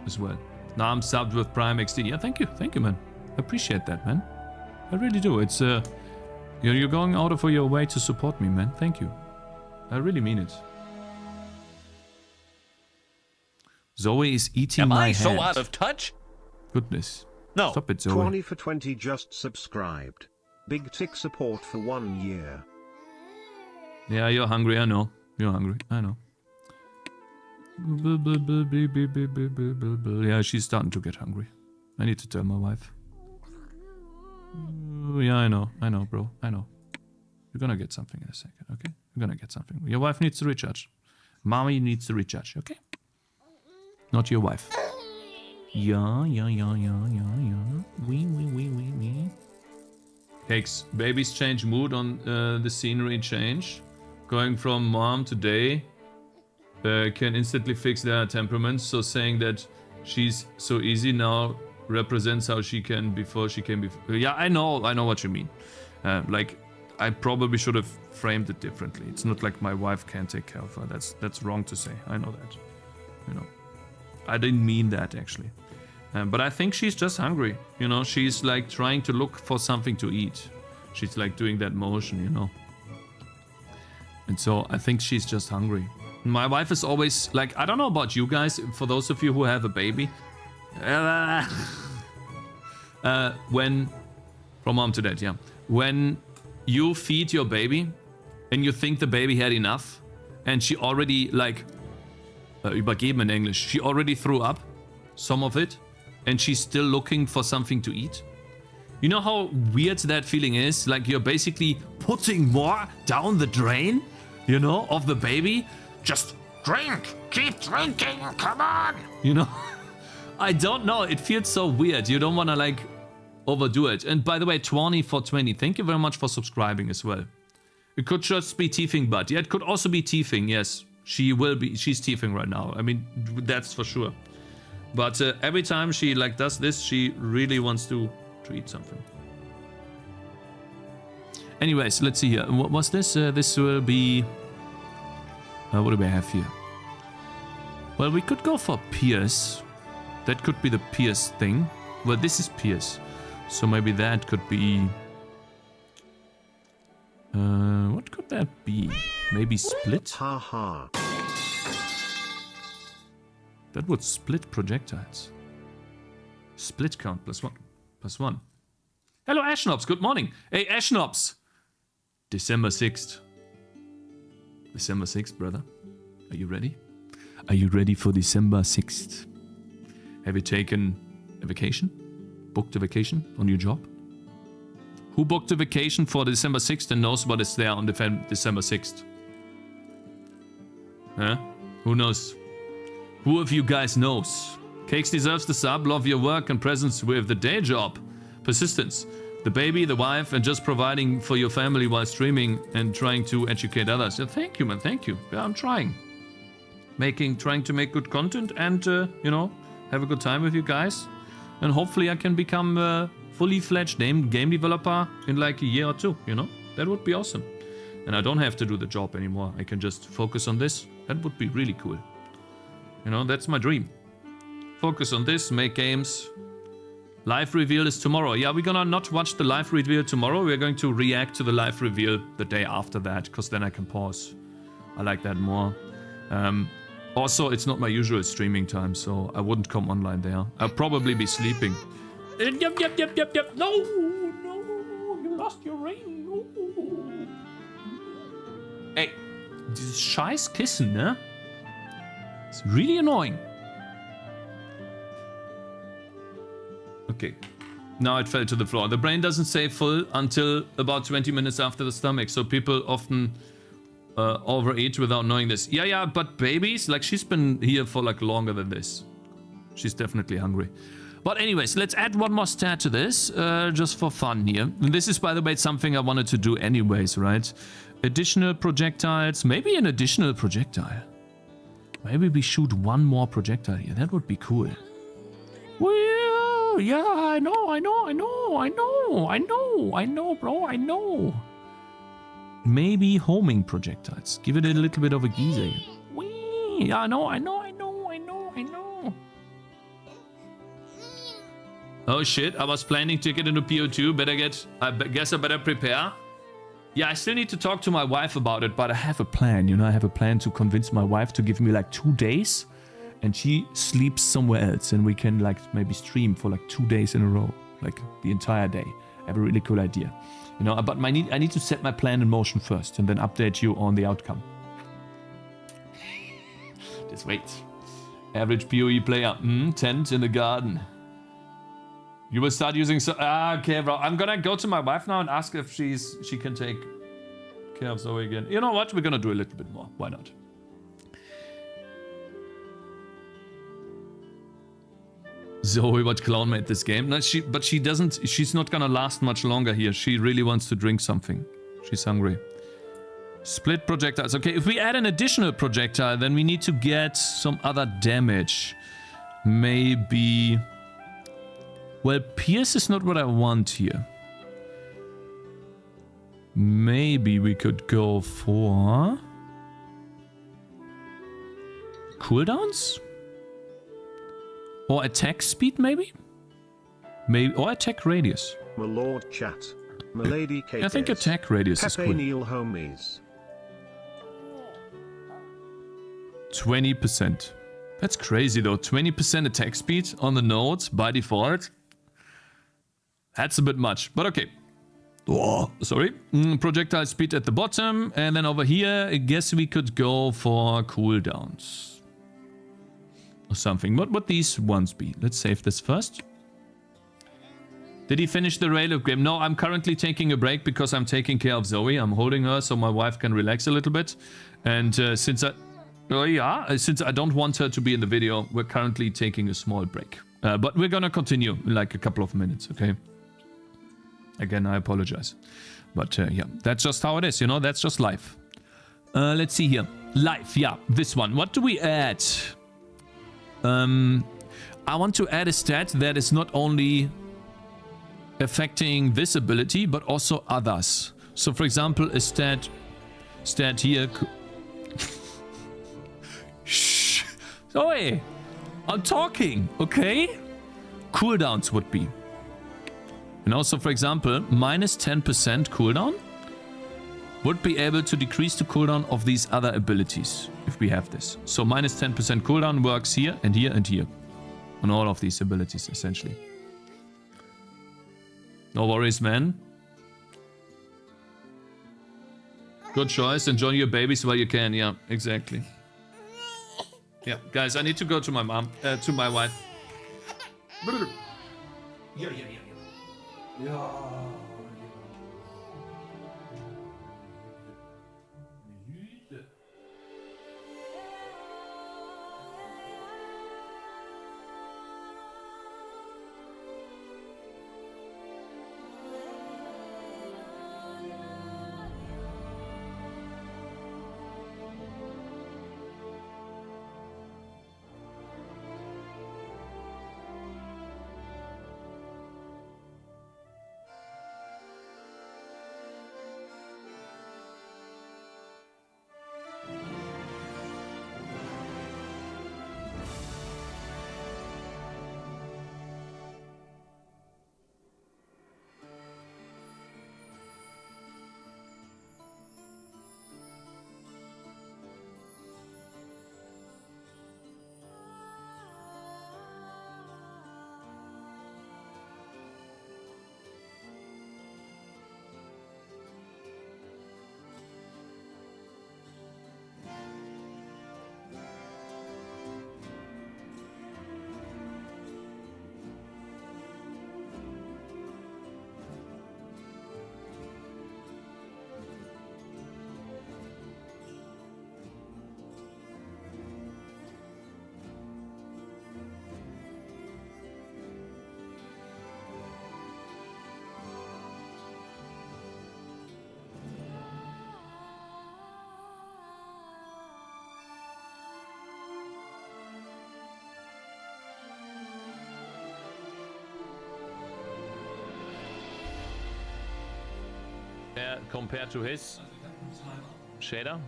as well. Now I'm subbed with Prime XD. Yeah, thank you. Thank you, man. I appreciate that, man. I really do. It's you're going out of your way to support me, man. Thank you. I really mean it. Zoe is eating
Am
my
I so
hand.
out of touch?
Goodness.
No.
Stop it, Zoe.
20 for 20 just subscribed. Big tick support for 1 year.
Yeah, you're hungry. I know. You're hungry. I know. Yeah, she's starting to get hungry. I need to tell my wife. Yeah, I know. I know, bro. I know. You're gonna get something in a second, okay? You're gonna get something. Your wife needs to recharge. Mommy needs to recharge, okay? Not your wife. Yeah. Wee. Cakes. Babies change mood on the scenery change. Going from mom to day can instantly fix their temperaments. So saying that she's so easy now represents how she can before she came before. Yeah, I know what you mean. Like, I probably should have framed it differently. It's not like my wife can't take care of her. That's wrong to say. I know that. You know, I didn't mean that actually. But I think she's just hungry. You know, she's like trying to look for something to eat. She's like doing that motion, you know. And so I think she's just hungry. My wife is always like, I don't know about you guys, for those of you who have a baby. When, from mom to dad, yeah. When you feed your baby and you think the baby had enough and she already like, übergeben in English, she already threw up some of it and she's still looking for something to eat. You know how weird that feeling is? Like you're basically putting more down the drain, you know, of the baby. Just drink, keep drinking, come on. You know, I don't know. It feels so weird. You don't want to like overdo it. And by the way, 20 for 20. Thank you very much for subscribing as well. It could just be teething, but yeah, it could also be teething. Yes, she will be. She's teething right now. I mean, that's for sure. But every time she like does this, she really wants to eat something. Anyways, let's see here. What was this? This will be... what do we have here? Well, we could go for Pierce. That could be the Pierce thing. Well, this is Pierce. So maybe that could be... what could that be? Maybe Split?
Haha.
That would split projectiles. Split count +1. +1. Hello, Ashnobs. Good morning. Hey, Ashnobs. December 6th. December 6th, brother. Are you ready? Are you ready for December 6th? Have you taken a vacation? Booked a vacation on your job? Who booked a vacation for December 6th and knows what is there on December 6th? Huh? Who knows? Who of you guys knows? Cakes deserves the sub, love your work and presence with the day job. Persistence. The baby, the wife, and just providing for your family while streaming and trying to educate others. Yeah, thank you, man. Thank you. Yeah, I'm trying. Trying to make good content and, you know, have a good time with you guys. And hopefully I can become a fully fledged game developer in like a year or two, you know? That would be awesome. And I don't have to do the job anymore. I can just focus on this. That would be really cool. You know, that's my dream. Focus on this, make games. Live reveal is tomorrow. Yeah, we're gonna not watch the live reveal tomorrow. We're going to react to the live reveal the day after that, because then I can pause. I like that more. Also, it's not my usual streaming time, so I wouldn't come online there. I'll probably be sleeping. Yep. No. lost your ring. Ooh. Ey, dieses scheiß Kissen, ne? Ist really annoying. Okay. Now it fell to the floor. The brain doesn't stay full until about 20 minutes after the stomach, so people often overeat without knowing this. Yeah, but babies, like, she's been here for like longer than this. She's definitely hungry. But anyways, let's add one more stat to this, just for fun here. And this is, by the way, something I wanted to do anyways, right? Additional projectiles, maybe an additional projectile. Maybe we shoot one more projectile here. That would be cool. Well, yeah, I know, bro, I know. Maybe homing projectiles. Give it a little bit of a geezer. Whee, yeah, I know. Oh shit, I was planning to get into PO2. I guess I better prepare. Yeah, I still need to talk to my wife about it, but I have a plan, you know, I have a plan to convince my wife to give me like 2 days and she sleeps somewhere else and we can like maybe stream for like 2 days in a row, like the entire day. I have a really cool idea, you know, but I need to set my plan in motion first and then update you on the outcome. Just wait. Average PoE player, tent in the garden. You will start using okay, bro. I'm gonna go to my wife now and ask if she can take care of Zoe again. You know what? We're gonna do a little bit more. Why not? Zoe watch clownmate this game. No, but she doesn't. She's not gonna last much longer here. She really wants to drink something. She's hungry. Split projectiles. Okay, if we add an additional projectile, then we need to get some other damage. Maybe. Well, Pierce is not what I want here. Maybe we could go for cooldowns? Or attack speed, maybe? Or attack radius.
My lord chat. Milady Cakez.
I think attack radius is cool.
Neil homies.
20%. That's crazy though. 20% attack speed on the nodes by default. That's a bit much, but okay. Oh, sorry. Projectile speed at the bottom. And then over here, I guess we could go for cooldowns. Or something. What would these ones be? Let's save this first. Did he finish the Raylib game? No, I'm currently taking a break because I'm taking care of Zoe. I'm holding her so my wife can relax a little bit. And since I don't want her to be in the video, we're currently taking a small break. But we're gonna continue in like a couple of minutes, okay? Again, I apologize. But yeah, that's just how it is, you know? That's just life. Let's see here. Life, yeah, this one. What do we add? I want to add a stat that is not only affecting this ability, but also others. So, for example, a stat here. Shh. Oi, I'm talking, okay? Cooldowns would be. And also, for example, minus 10% cooldown would be able to decrease the cooldown of these other abilities if we have this. So minus 10% cooldown works here and here and here on all of these abilities, essentially. No worries, man. Good choice. Enjoy your babies while you can. Yeah, exactly. Yeah, guys, I need to go to my mom, to my wife. Yeah. compared to his shader.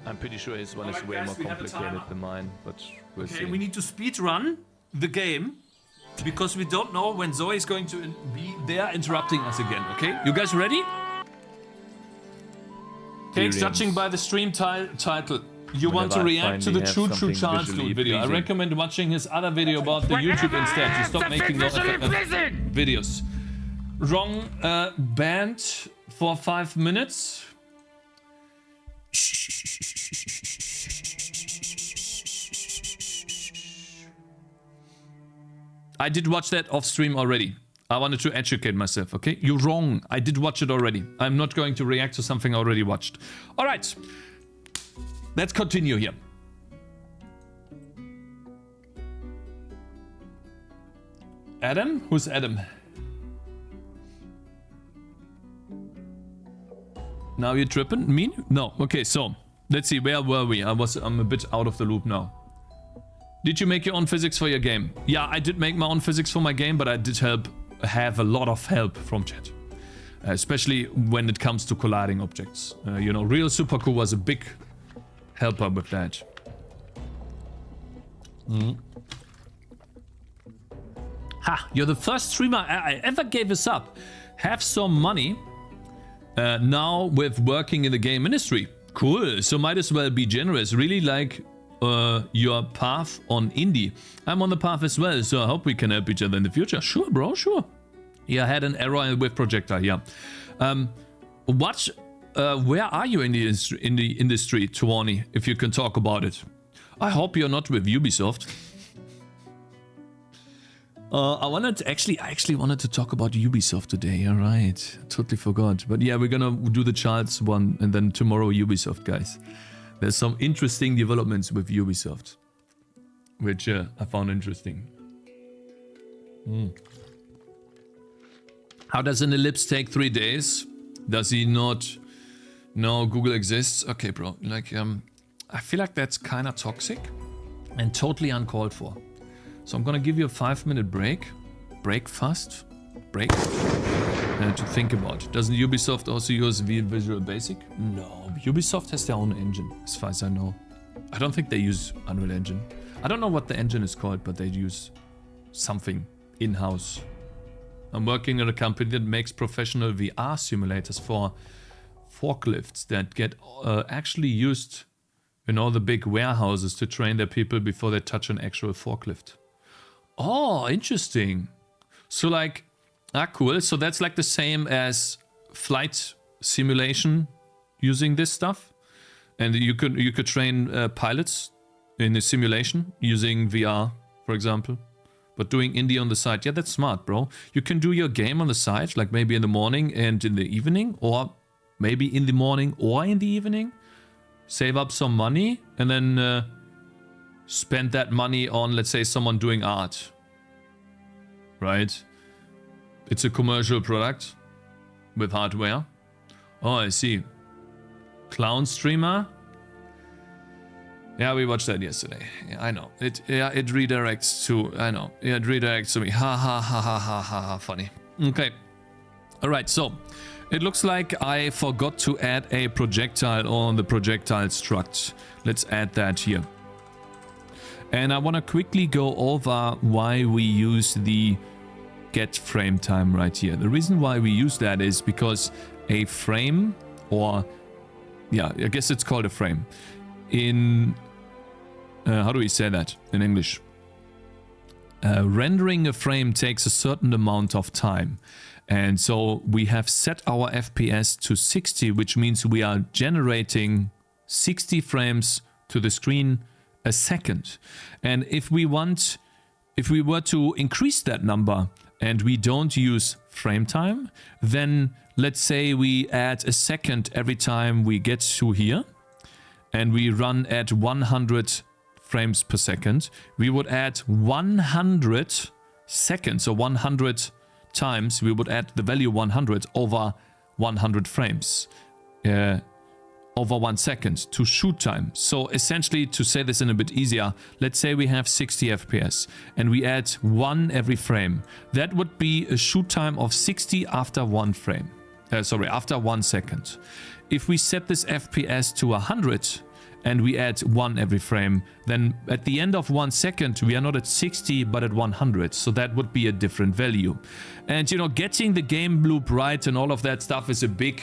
I'm pretty sure his one is way more complicated than mine, but we'll see.
We need to speed run the game because we don't know when Zoe is going to be there interrupting us again. Okay, you guys ready? Okay, judging by the stream title, you want to react to the Choo Choo Charles Dude video. I recommend watching his other video about the YouTube instead to stop making videos. Wrong banned for 5 minutes. I did watch that off stream already. I wanted to educate myself, okay? You're wrong. I did watch it already. I'm not going to react to something I already watched. All right. Let's continue here. Adam? Who's Adam? Now you're tripping? Me? No. Okay, so let's see. Where were we? I'm a bit out of the loop now. Did you make your own physics for your game? Yeah, I did make my own physics for my game, but I did have a lot of help from chat. Especially when it comes to colliding objects. You know, Real Supercool was a big helper with that. Ha! You're the first streamer I ever gave this up. Have some money now with working in the game industry. Cool. So might as well be generous. Really like your path on indie. I'm on the path as well, so I hope we can help each other in the future. Sure, bro, sure. Yeah, I had an error with Projectile, yeah. Where are you in the industry, Tuani, if you can talk about it? I hope you're not with Ubisoft. I actually wanted to talk about Ubisoft today, alright. Totally forgot. But yeah, we're gonna do the Charles one and then tomorrow Ubisoft, guys. There's some interesting developments with Ubisoft, which I found interesting. How does an ellipse take 3 days? Does he not know Google exists? Okay, bro. Like, I feel like that's kind of toxic and totally uncalled for. So I'm gonna give you a 5-minute break. Break to think about. Doesn't Ubisoft also use Visual Basic? No, Ubisoft has their own engine, as far as I know. I don't think they use Unreal Engine. I don't know what the engine is called, but they use something in-house. I'm working at a company that makes professional VR simulators for forklifts that get actually used in all the big warehouses to train their people before they touch an actual forklift. Oh, interesting. So like, cool. So that's like the same as flight simulation using this stuff. And you could train pilots in a simulation using VR, for example. But doing indie on the side, yeah, that's smart, bro. You can do your game on the side, like maybe in the morning and in the evening, or maybe in the morning or in the evening. Save up some money and then spend that money on, let's say, someone doing art. Right? It's a commercial product with hardware. Oh, I see. Clown streamer. Yeah, we watched that yesterday. Yeah, I know. It redirects to... I know. Yeah, it redirects to me. Ha ha ha ha ha ha ha. Funny. Okay. Alright, so... It looks like I forgot to add a projectile on the projectile struct. Let's add that here. And I want to quickly go over why we use the get frame time right here. The reason why we use that is because a frame, or... Yeah, I guess it's called a frame. In... how do we say that in English? Rendering a frame takes a certain amount of time. And so we have set our FPS to 60, which means we are generating 60 frames to the screen a second. And if we were to increase that number and we don't use frame time, then let's say we add a second every time we get to here and we run at 100 frames per second, we would add 100 seconds, or 100 times we would add the value 100 over 100 frames over 1 second to shoot time. So essentially, to say this in a bit easier, let's say we have 60 FPS and we add 1 every frame. That would be a shoot time of 60 after 1 frame.
after 1 second. If we set this FPS to 100 and we add 1 every frame, then at the end of 1 second, we are not at 60, but at 100. So that would be a different value. And, you know, getting the game loop right and all of that stuff is a big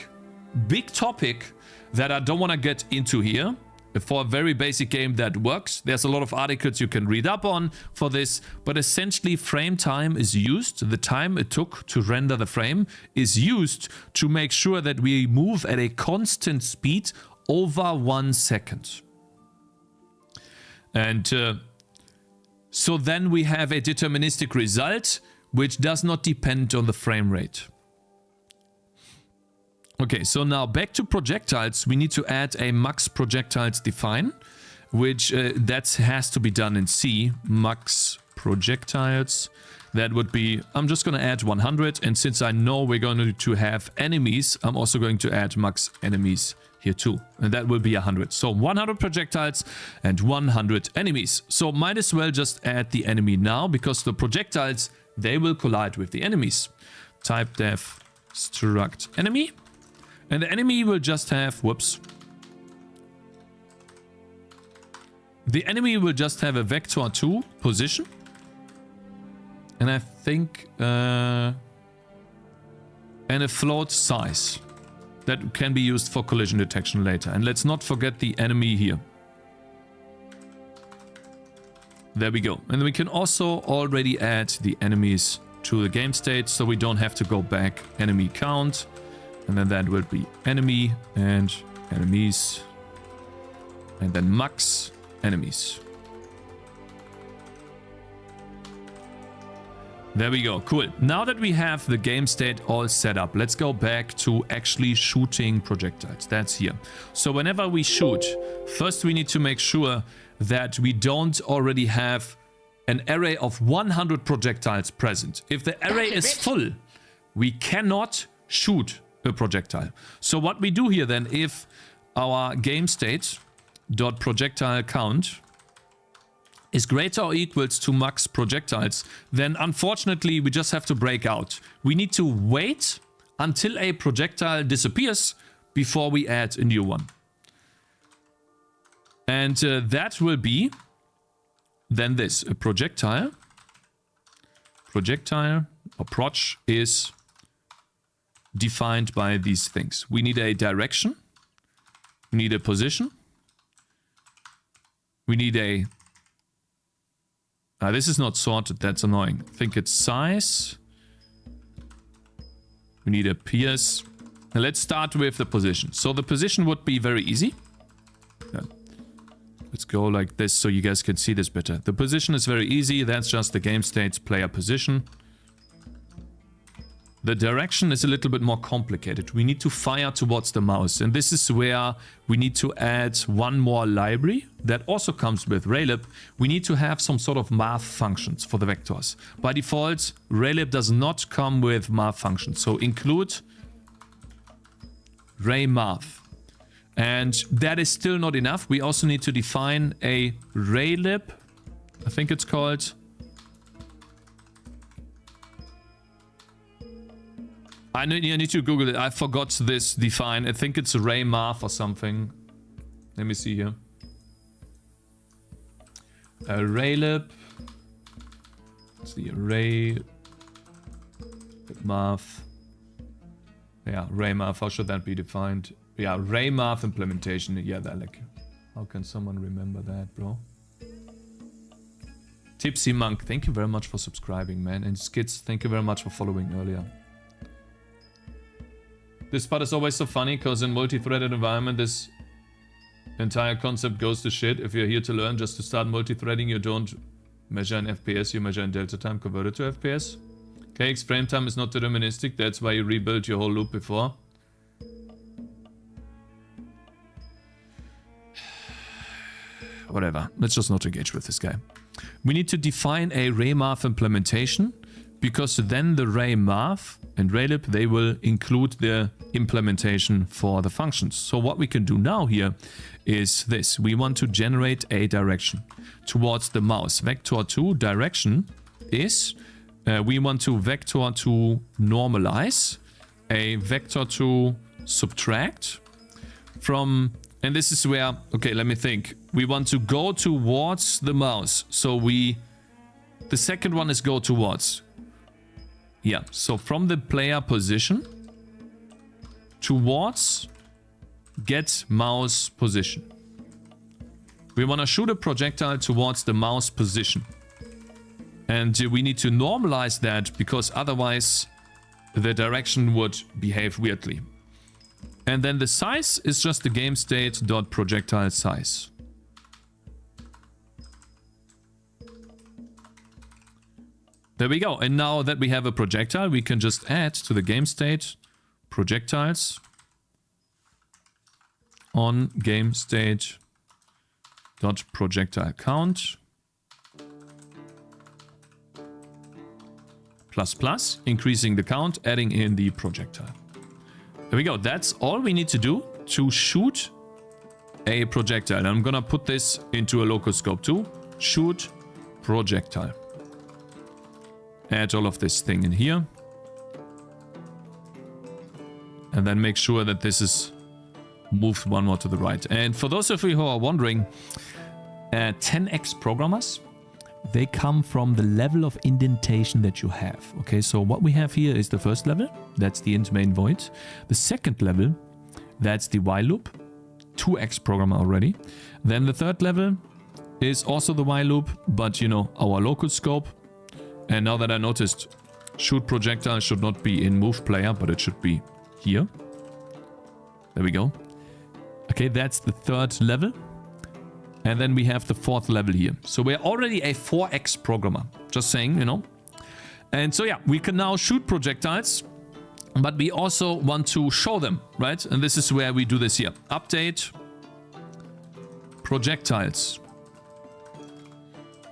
topic that I don't want to get into here. For a very basic game that works, there's a lot of articles you can read up on for this, but essentially frame time is used, the time it took to render the frame is used to make sure that we move at a constant speed over 1 second. And so then we have a deterministic result which does not depend on the frame rate. Okay, so now back to projectiles. We need to add a max projectiles define, which that has to be done in C. Max projectiles. That would be, I'm just going to add 100. And since I know we're going to have enemies, I'm also going to add max enemies here too. And that will be 100. So 100 projectiles and 100 enemies. So might as well just add the enemy now, because the projectiles, they will collide with the enemies. Type dev struct enemy. And the enemy will just have, whoops. The enemy will just have a vector2 position. And I think, and a float size that can be used for collision detection later. And let's not forget the enemy here. There we go. And we can also already add the enemies to the game state, so we don't have to go back. Enemy count. And then that will be enemy and enemies. And then max enemies. There we go. Cool. Now that we have the game state all set up, let's go back to actually shooting projectiles. That's here. So whenever we shoot, first we need to make sure that we don't already have an array of 100 projectiles present. If the array is full, we cannot shoot a projectile. So what we do here then, if our game state dot projectile count is greater or equals to max projectiles, then unfortunately we just have to break out. We need to wait until a projectile disappears before we add a new one. And that will be then this, a projectile or proj is defined by these things. We need a direction, we need a position, we need a this is not sorted, that's annoying. I think it's size. We need a pierce. Now let's start with the position. So the position would be very easy. Yeah. Let's go like this so you guys can see this better. The position is very easy. That's just the game state's player position. The direction is a little bit more complicated. We need to fire towards the mouse. And this is where we need to add one more library that also comes with Raylib. We need to have some sort of math functions for the vectors. By default, Raylib does not come with math functions. So include raymath. And that is still not enough. We also need to define a Raylib, I think it's called. I need to Google it. I forgot this define. I think it's raymath or something. Let me see here. A Raylib. Let's see, raymath. Yeah, raymath. How should that be defined? Yeah, raymath implementation. Yeah, that like. How can someone remember that, bro? Tipsy Monk, thank you very much for subscribing, man. And Skits, thank you very much for following earlier. This part is always so funny because in multi-threaded environment, this entire concept goes to shit. If you're here to learn just to start multi-threading, you don't measure in FPS, you measure in delta time converted to FPS. Cakez frame time is not deterministic, that's why you rebuild your whole loop before. Whatever, let's just not engage with this guy. We need to define a raymath implementation, because then the raymath and Raylib, they will include the implementation for the functions. So what we can do now here is this. We want to generate a direction towards the mouse. Vector2 direction is, we want to vector to normalize a vector to subtract from, and this is where, okay, let me think. We want to go towards the mouse. So the second one is go towards. Yeah, so from the player position towards get mouse position. We want to shoot a projectile towards the mouse position. And we need to normalize that because otherwise the direction would behave weirdly. And then the size is just the game state dot projectile size. There we go. And now that we have a projectile, we can just add to the game state projectiles on game state dot projectile count plus plus, increasing the count, adding in the projectile. There we go. That's all we need to do to shoot a projectile. I'm gonna put this into a local scope too. Shoot projectile. Add all of this thing in here. And then make sure that this is moved one more to the right. And for those of you who are wondering, 10x programmers, they come from the level of indentation that you have. Okay, so what we have here is the first level. That's the int main void. The second level, that's the while loop. 2x programmer already. Then the third level is also the while loop, but you know, our local scope. And now that I noticed, shoot projectile should not be in move player, but it should be here. There we go. Okay, that's the third level. And then we have the fourth level here. So we're already a 4x programmer. Just saying, you know. And so yeah, we can now shoot projectiles, but we also want to show them, right? And this is where we do this here. Update projectiles.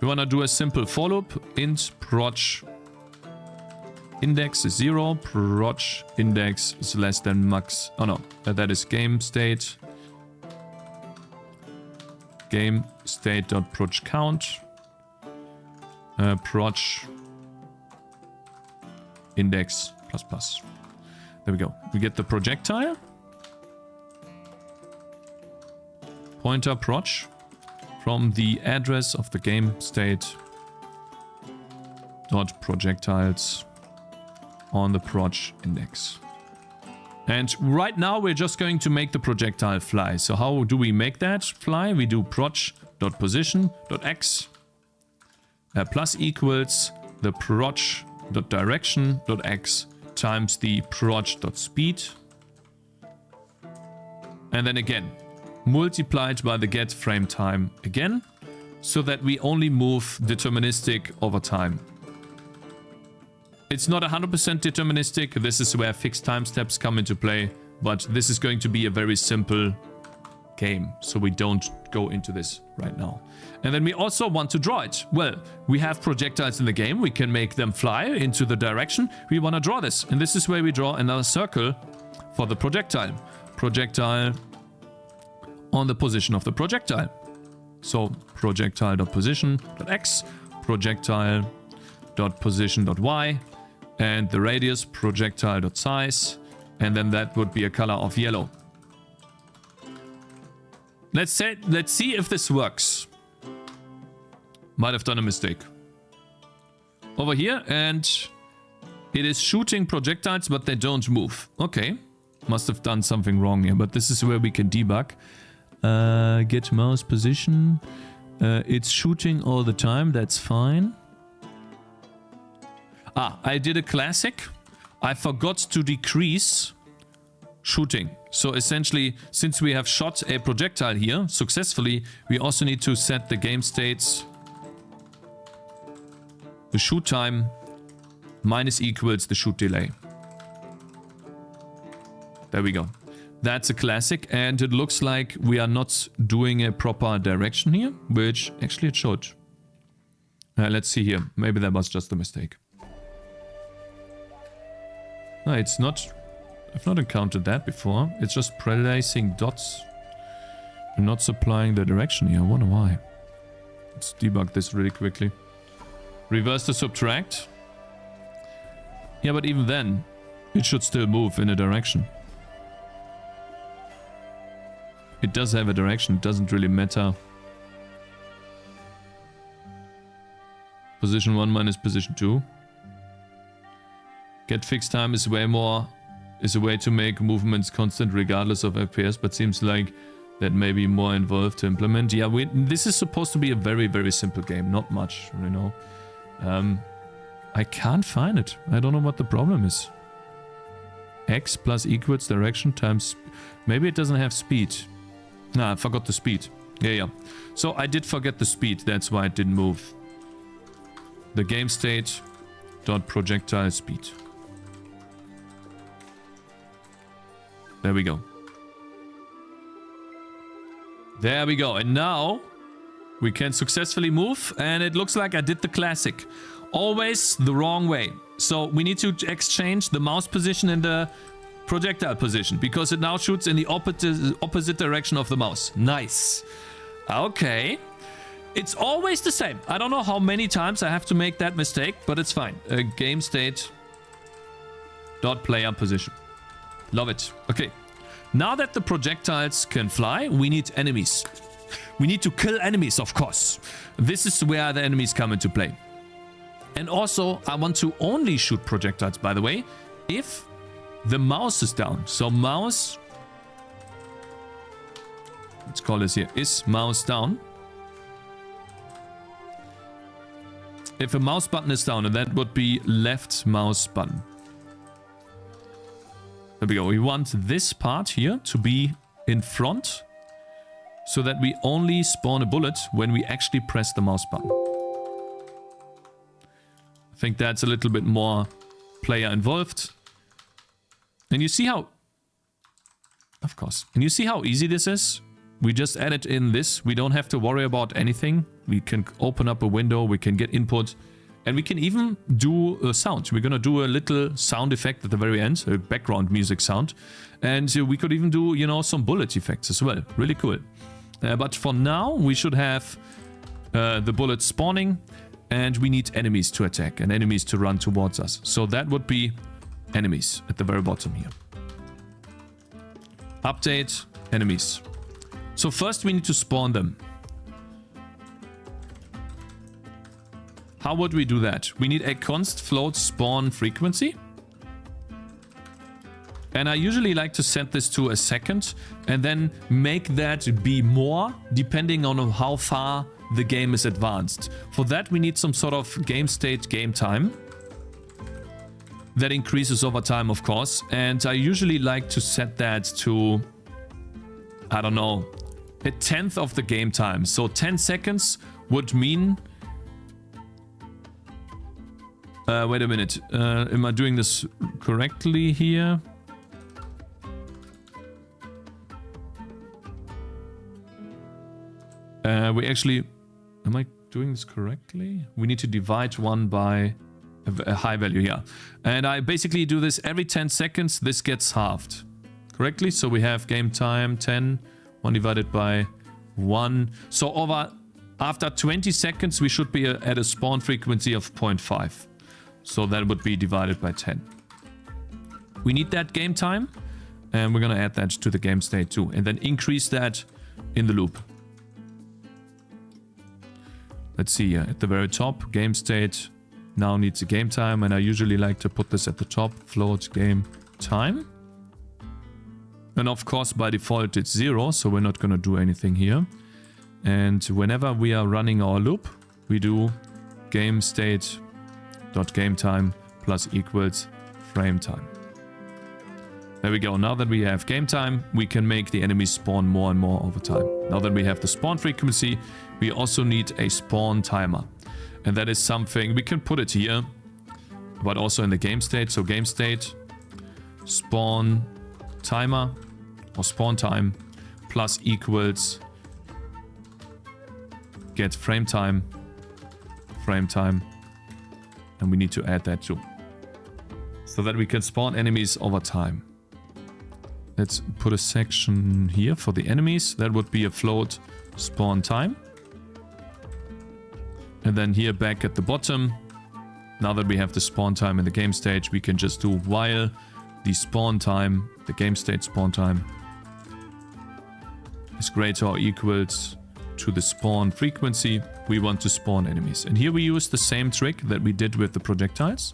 We want to do a simple for loop. Int proj index is 0. Proj index is less than max. Oh no, that is game state. Game state.proj count. Proj index plus plus. There we go. We get the projectile. Pointer proj from the address of the game state dot projectiles on the proj index. And right now we're just going to make the projectile fly. So how do we make that fly? We do proj.position.x plus equals the proj.direction.x times the proj.speed. And then again, multiplied by the get frame time again, so that we only move deterministic over time. It's not 100% deterministic. This is where fixed time steps come into play, but this is going to be a very simple game, so we don't go into this right now. And then we also want to draw it. Well, we have projectiles in the game. We can make them fly into the direction we want to draw this. And this is where we draw another circle for the projectile. Projectile on the position of the projectile. So projectile.position.x, projectile.position.y, and the radius projectile.size, and then that would be a color of yellow. Let's see if this works. Might have done a mistake. Over here, and it is shooting projectiles, but they don't move. Okay, must have done something wrong here, but this is where we can debug. Get mouse position. It's shooting all the time, that's fine. I did a classic. I forgot to decrease shooting. So essentially, since we have shot a projectile here successfully, we also need to set the game states. The shoot time minus equals the shoot delay. There we go. That's a classic, and it looks like we are not doing a proper direction here, which actually it should. Let's see here. Maybe that was just a mistake. No, it's not. I've not encountered that before. It's just placing dots and not supplying the direction here. I wonder why. Let's debug this really quickly. Reverse the subtract. Yeah, but even then, It should still move in a direction. It does have a direction, it doesn't really matter. Position 1 minus position 2. Get fixed time is way more, is a way to make movements constant regardless of FPS, but seems like that may be more involved to implement. Yeah, this is supposed to be a very, very simple game, not much, you know. I can't find it. I don't know what the problem is. X plus equals direction times... Maybe it doesn't have speed. Nah, I forgot the speed. Yeah. So I did forget the speed, that's why it didn't move. The game state dot projectile speed. There we go. There we go. And now we can successfully move, and it looks like I did the classic. Always the wrong way. So we need to exchange the mouse position and the projectile position, because it now shoots in the opposite direction of the mouse. Nice. Okay. It's always the same. I don't know how many times I have to make that mistake, but it's fine. Game state dot player position. Love it. Okay. Now that the projectiles can fly, we need enemies. We need to kill enemies, of course. This is where the enemies come into play. And also, I want to only shoot projectiles, by the way, if the mouse is down. So mouse, let's call this here, is mouse down. If a mouse button is down, and that would be left mouse button. There we go. We want this part here to be in front, so that we only spawn a bullet when we actually press the mouse button. I think that's a little bit more player involved. And you see how... Of course. And you see how easy this is? We just added in this. We don't have to worry about anything. We can open up a window. We can get input. And we can even do a sound. We're going to do a little sound effect at the very end. A background music sound. And we could even do, you know, some bullet effects as well. Really cool. But for now, we should have the bullets spawning. And we need enemies to attack and enemies to run towards us. So that would be enemies at the very bottom here. Update enemies. So first we need to spawn them. How would we do that? We need a const float spawn frequency. And I usually like to set this to a second and then make that be more depending on how far the game is advanced. For that we need some sort of game state game time. That increases over time, of course. And I usually like to set that to, I don't know, a 1/10 of the game time. So 10 seconds would mean... wait a minute. Am I doing this correctly here? We actually... Am I doing this correctly? We need to divide one by a high value here. And I basically do this every 10 seconds. This gets halved. Correctly? So we have game time 10. 1 divided by 1. So after 20 seconds, we should be at a spawn frequency of 0.5. So that would be divided by 10. We need that game time. And we're going to add that to the game state too. And then increase that in the loop. Let's see here. At the very top, game state now needs a game time. And I usually like to put this at the top. Float game time. And of course, by default, it's 0. So we're not going to do anything here. And whenever we are running our loop, we do game state dot game time plus equals frame time. There we go. Now that we have game time, we can make the enemies spawn more and more over time. Now that we have the spawn frequency, we also need a spawn timer. And that is something, we can put it here, but also in the game state. So game state, spawn timer, or spawn time, plus equals get frame time, and we need to add that too. So that we can spawn enemies over time. Let's put a section here for the enemies. That would be a float spawn time. And then here back at the bottom, now that we have the spawn time in the game stage, we can just do while the spawn time, the game state spawn time, is greater or equals to the spawn frequency we want to spawn enemies. And here we use the same trick that we did with the projectiles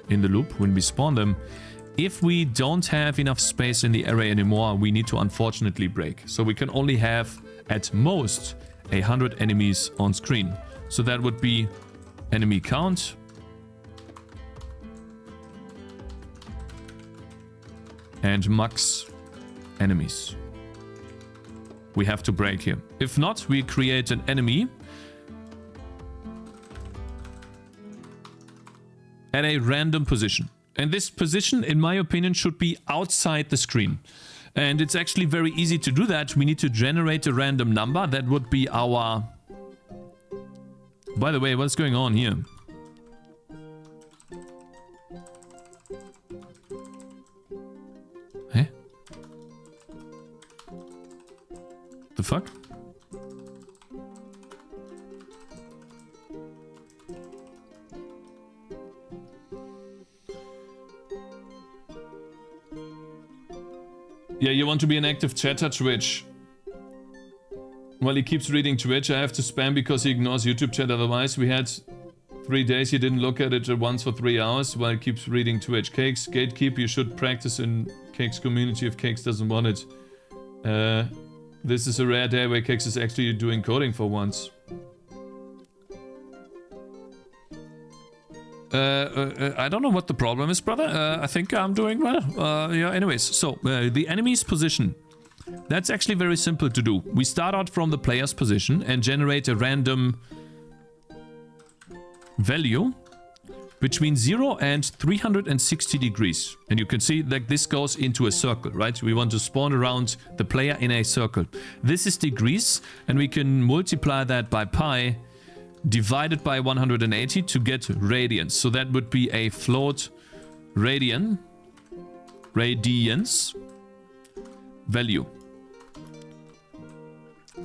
in the loop when we spawn them. If we don't have enough space in the array anymore, we need to unfortunately break. So we can only have at most 100 enemies on screen. So that would be enemy count and max enemies. We have to break here. If not, we create an enemy at a random position. And this position, in my opinion, should be outside the screen. And it's actually very easy to do that. We need to generate a random number. That would be our... By the way, what's going on here? Eh? The fuck? Yeah, you want to be an active chatter, Twitch. Well, he keeps reading Twitch. I have to spam because he ignores YouTube chat. Otherwise, we had 3 days he didn't look at it once for 3 hours while he keeps reading Twitch. Cakez, gatekeep, you should practice in Cakez community if Cakez doesn't want it. This is a rare day where Cakez is actually doing coding for once. I don't know what the problem is, brother. I think I'm doing well. Yeah, anyways. So, the enemy's position. That's actually very simple to do. We start out from the player's position and generate a random value between 0 and 360 degrees. And you can see that this goes into a circle, right? We want to spawn around the player in a circle. This is degrees, and we can multiply that by pi divided by 180 to get radians. So that would be a float radians value,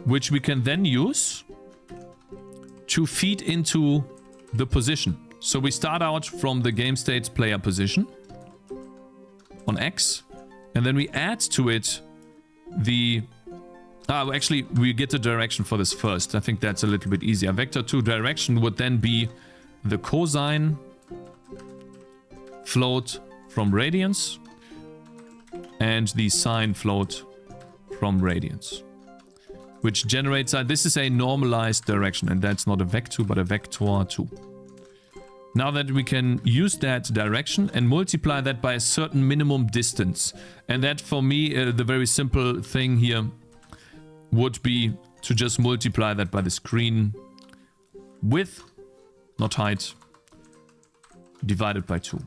which we can then use to feed into the position. So we start out from the game state player position on X, and then we add to it the... actually, we get the direction for this first. I think that's a little bit easier. Vector 2 direction would then be the cosine float from radians and the sine float from radians, which generates... this is a normalized direction, and that's not a vector, but a vector 2. Now that we can use that direction and multiply that by a certain minimum distance. And that, for me, the very simple thing here would be to just multiply that by the screen width, not height, divided by 2.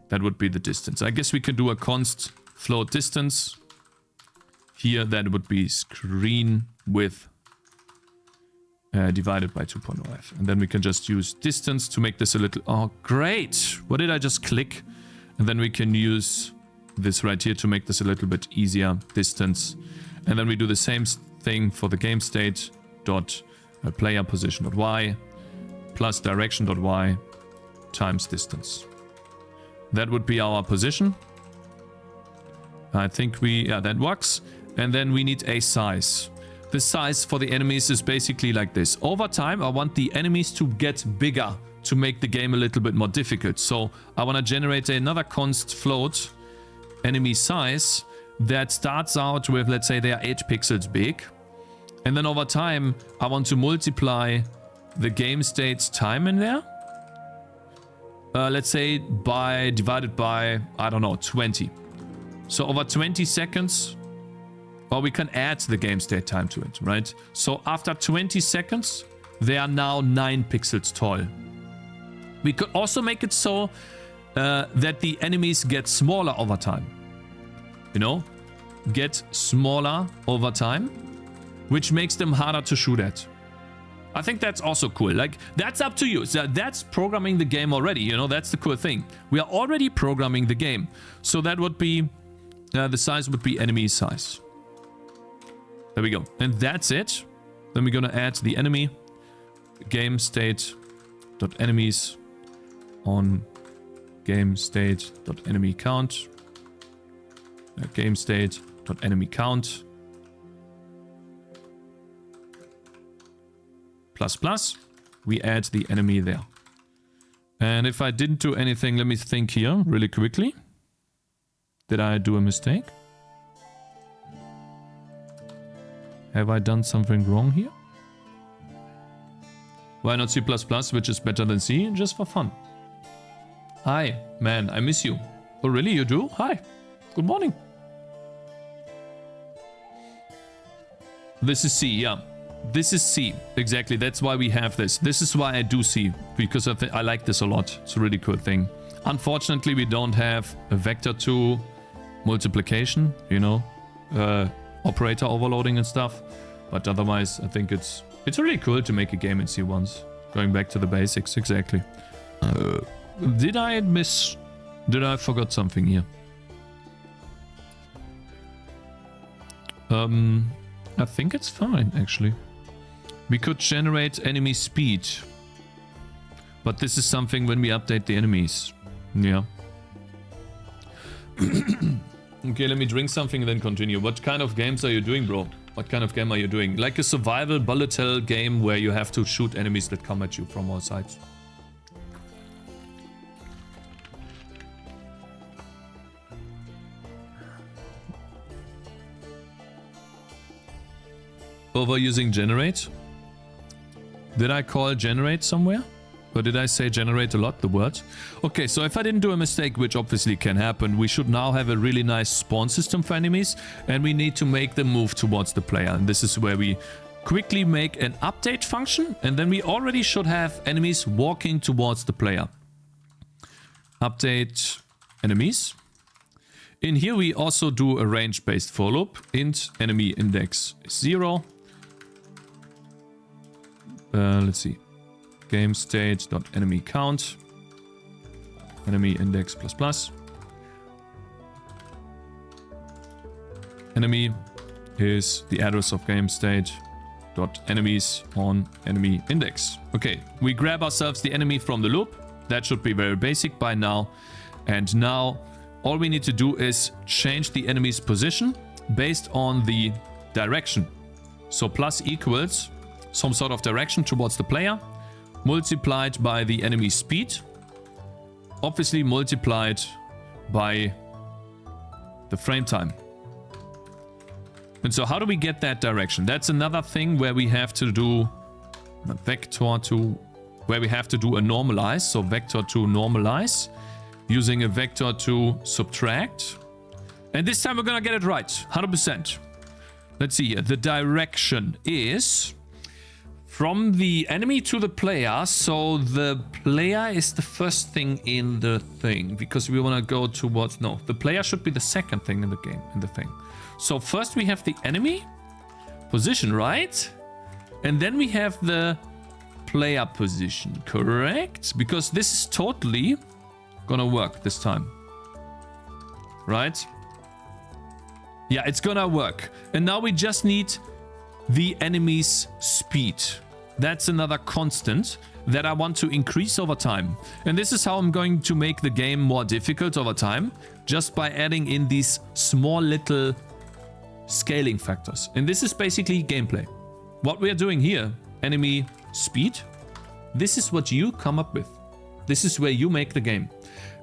That would be the distance. I guess we can do a const float distance. Here, that would be screen width divided by 2.5. And then we can just use distance to make this a little... Oh, great! What did I just click? And then we can use this right here to make this a little bit easier. Distance. And then we do the same thing for the game state dot player position dot y plus direction dot y times distance. That would be our position. I think that works. And then we need a size. The size for the enemies is basically like this. Over time, I want the enemies to get bigger to make the game a little bit more difficult. So I want to generate another const float enemy size that starts out with, let's say, they are 8 pixels big. And then over time, I want to multiply the game state's time in there. Let's say divided by, I don't know, 20. So over 20 seconds, or we can add the game state time to it, right? So after 20 seconds, they are now 9 pixels tall. We could also make it so that the enemies get smaller over time. You know, get smaller over time, which makes them harder to shoot at. I think that's also cool. Like, that's up to you. So that's programming the game already, you know, that's the cool thing. We are already programming the game. So that would be, the size would be enemy size. There we go. And that's it. Then we're gonna add the enemy game state dot enemies on game state dot enemy count. game state dot enemy count plus plus. We add the enemy there. And if I didn't do anything, let me think here really quickly. Did I do a mistake? Have I done something wrong here? Why not C++, which is better than C, just for fun? Hi, man, I miss you. Oh, really? You do? Hi. Good morning. This is C, yeah. This is C. Exactly. That's why we have this. This is why I do C, because I like this a lot. It's a really cool thing. Unfortunately, we don't have a vector 2 multiplication, you know, operator overloading and stuff. But otherwise, I think it's really cool to make a game in C once. Going back to the basics, exactly. Did I forgot something here? I think it's fine, actually. We could generate enemy speed. But this is something when we update the enemies. Yeah. Okay, let me drink something and then continue. What kind of games are you doing, bro? What kind of game are you doing? Like a survival bullet hell game where you have to shoot enemies that come at you from all sides. Overusing generate? Did I call generate somewhere? Or did I say generate a lot, the word? Okay, so if I didn't do a mistake, which obviously can happen, we should now have a really nice spawn system for enemies, and we need to make them move towards the player. And this is where we quickly make an update function, and then we already should have enemies walking towards the player. Update enemies. In here we also do a range-based for loop. Int enemy index is 0. Let's see. Game state dot enemy count. Enemy index plus plus. Enemy is the address of game state dot enemies on enemy index. Okay, we grab ourselves the enemy from the loop. That should be very basic by now. And now all we need to do is change the enemy's position based on the direction. So plus equals some sort of direction towards the player, multiplied by the enemy speed, obviously multiplied by the frame time. And so how do we get that direction? That's another thing where we have to do a vector to, where we have to do a normalize. So vector to normalize, using a vector to subtract. And this time we're gonna get it right, 100%. Let's see here, the direction is from the enemy to the player, so the player is the first thing in the thing, because we want to go towards, no, the player should be the second thing in the game, in the thing. So first we have the enemy position, right? And then we have the player position, correct? Because this is totally gonna work this time, right? Yeah, it's gonna work. And now we just need the enemy's speed. That's another constant that I want to increase over time. And this is how I'm going to make the game more difficult over time, just by adding in these small little scaling factors. And this is basically gameplay. What we are doing here, enemy speed, this is what you come up with. This is where you make the game.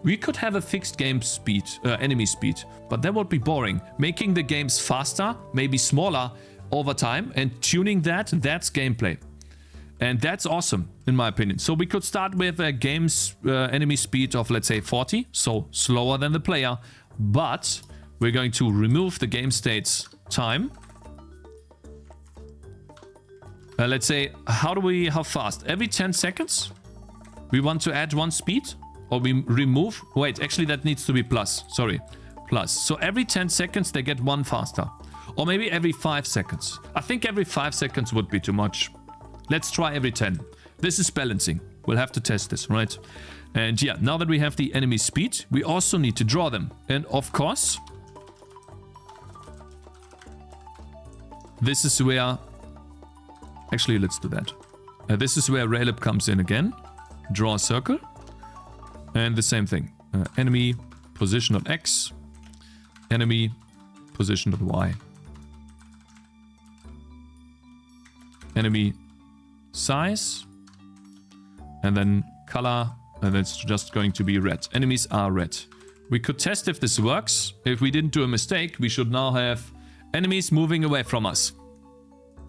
We could have a fixed game speed, enemy speed, but that would be boring. Making the games faster, maybe smaller over time, and tuning that, that's gameplay. And that's awesome, in my opinion. So we could start with a game's enemy speed of, let's say, 40, so slower than the player, but we're going to remove the game state's time. Let's say, how fast? Every 10 seconds? We want to add 1 speed? Or we remove? Wait, actually that needs to be plus. Sorry, plus. So every 10 seconds they get 1 faster. Or maybe every 5 seconds. I think every 5 seconds would be too much. Let's try every 10. This is balancing. We'll have to test this, right? And yeah, now that we have the enemy speed, we also need to draw them. And of course, this is where... Actually, let's do that. This is where Raylib comes in again. Draw a circle. And the same thing. Enemy position on X. Enemy position.y. Enemy size, and then color, and it's just going to be red. Enemies are red. We could test if this works. If we didn't do a mistake, we should now have enemies moving away from us.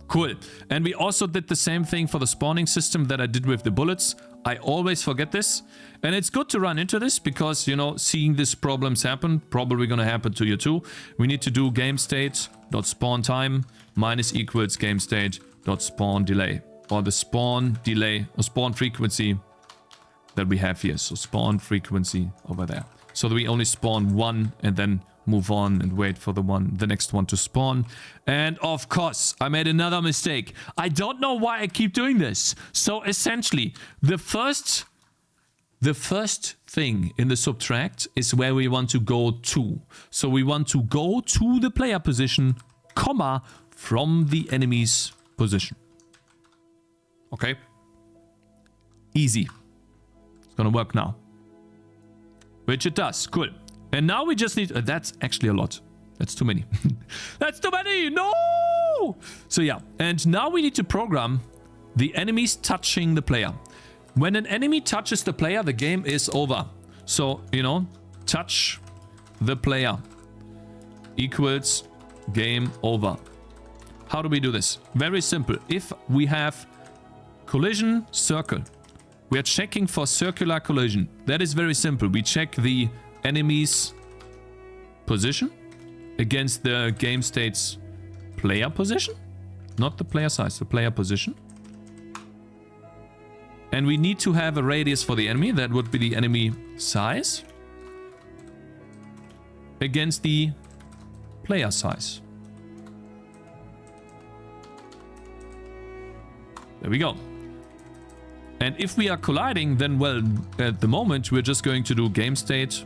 Cool. And we also did the same thing for the spawning system that I did with the bullets. I always forget this. And it's good to run into this because, you know, seeing these problems happen, probably going to happen to you too. We need to do GameState.SpawnTime minus equals GameState.SpawnDelay. Or the spawn delay or spawn frequency that we have here. So spawn frequency over there. So that we only spawn one and then move on and wait for the next one to spawn. And of course, I made another mistake. I don't know why I keep doing this. So essentially, the first thing in the subtract is where we want to go to. So we want to go to the player position, comma, from the enemy's position. Okay? Easy. It's gonna work now. Which it does. Cool. And now we just need... that's actually a lot. That's too many. That's too many! No! So yeah. And now we need to program the enemies touching the player. When an enemy touches the player, the game is over. So, you know, touch the player equals game over. How do we do this? Very simple. If we have collision circle, we are checking for circular collision. That is very simple. We check the enemy's position against the game state's player position. Not the player size, the player position. And we need to have a radius for the enemy. That would be the enemy size against the player size. There we go. And if we are colliding, then, well, at the moment, we're just going to do game state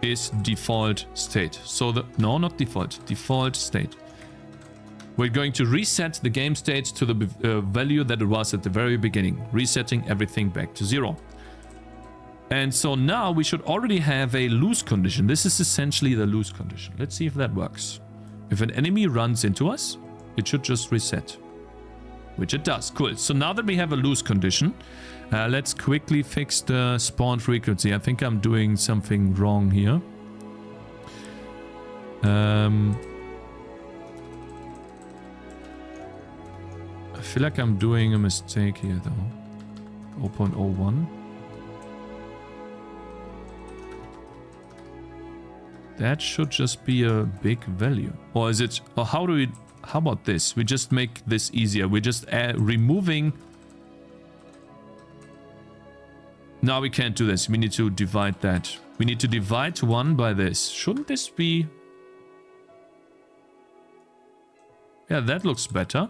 is default state. So no, not default, default state. We're going to reset the game state to the value that it was at the very beginning, resetting everything back to 0. And so now we should already have a lose condition. This is essentially the lose condition. Let's see if that works. If an enemy runs into us, it should just reset. Which it does. Cool. So now that we have a lose condition, let's quickly fix the spawn frequency. I think I'm doing something wrong here. I feel like I'm doing a mistake here though. 0.01. That should just be a big value. Or is it... Or how do we... How about this? We just make this easier. We're just removing... No, we can't do this. We need to divide that. We need to divide 1 by this. Shouldn't this be... Yeah, that looks better.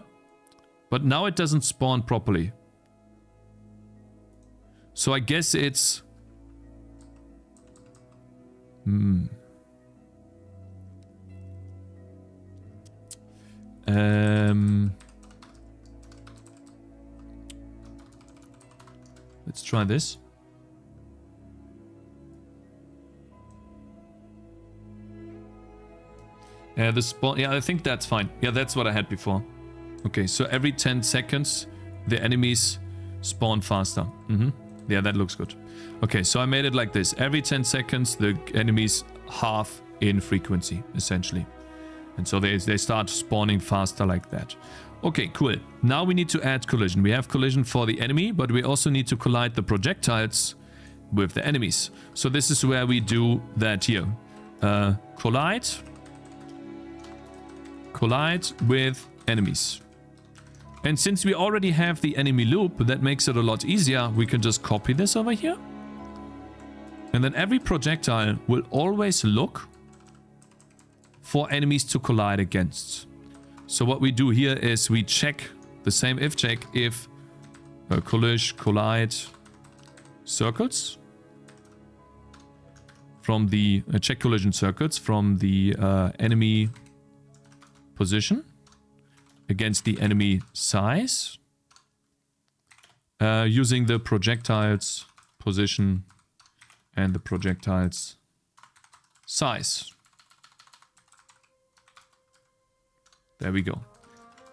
But now it doesn't spawn properly. So I guess it's... Let's try this. The spawn... Yeah, I think that's fine. Yeah, that's what I had before. Okay, so every 10 seconds, the enemies spawn faster. Yeah, that looks good. Okay, so I made it like this. Every 10 seconds, the enemies half in frequency, essentially. And so they start spawning faster like that. Okay, cool. Now we need to add collision. We have collision for the enemy, but we also need to collide the projectiles with the enemies. So this is where we do that here. Collide with enemies. And since we already have the enemy loop, that makes it a lot easier. We can just copy this over here. And then every projectile will always look for enemies to collide against. So what we do here is we check the same if check if collide circles from the check collision circuits from the enemy position against the enemy size using the projectiles position and the projectiles size. There we go.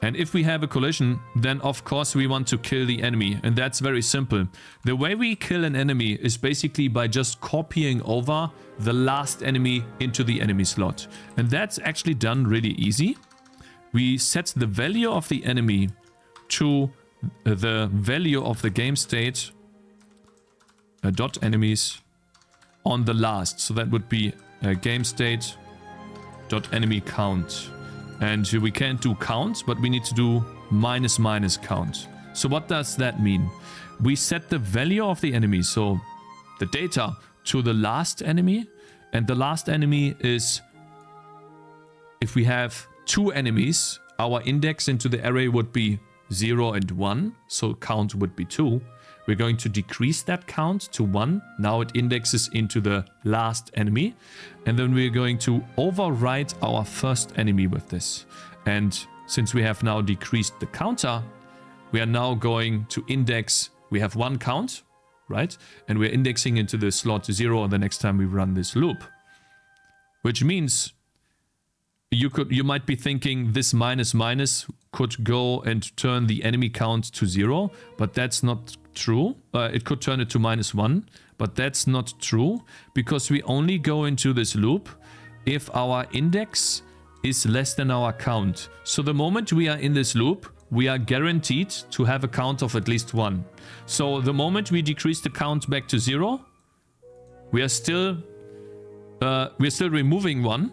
And if we have a collision, then of course we want to kill the enemy. And that's very simple. The way we kill an enemy is basically by just copying over the last enemy into the enemy slot. And that's actually done really easy. We set the value of the enemy to the value of the game state dot enemies on the last. So that would be game state dot enemy count. And we can't do count, but we need to do minus minus count. So what does that mean? We set the value of the enemy, so the data, to the last enemy. And the last enemy is, if we have 2 enemies, our index into the array would be 0 and 1. So count would be 2. We're going to decrease that count to 1. Now it indexes into the last enemy. And then we're going to overwrite our first enemy with this. And since we have now decreased the counter, we are now going to index. We have 1 count, right? And we're indexing into the slot 0 the next time we run this loop. Which means you might be thinking this minus minus could go and turn the enemy count to 0, but that's not true. It could turn it to -1, but that's not true because we only go into this loop if our index is less than our count. So the moment we are in this loop, we are guaranteed to have a count of at least 1. So the moment we decrease the count back to 0, we are still removing 1,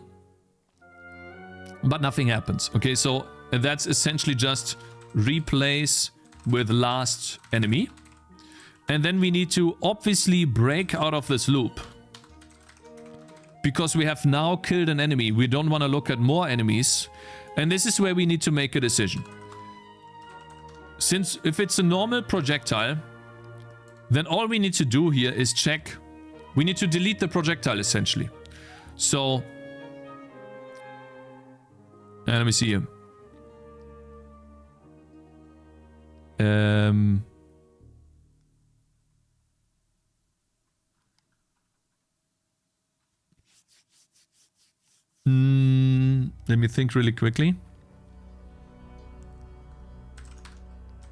but nothing happens. Okay, so that's essentially just replace with last enemy. And then we need to obviously break out of this loop. Because we have now killed an enemy. We don't want to look at more enemies. And this is where we need to make a decision. Since if it's a normal projectile, then all we need to do here is check. We need to delete the projectile essentially. So, let me see here. Let me think really quickly.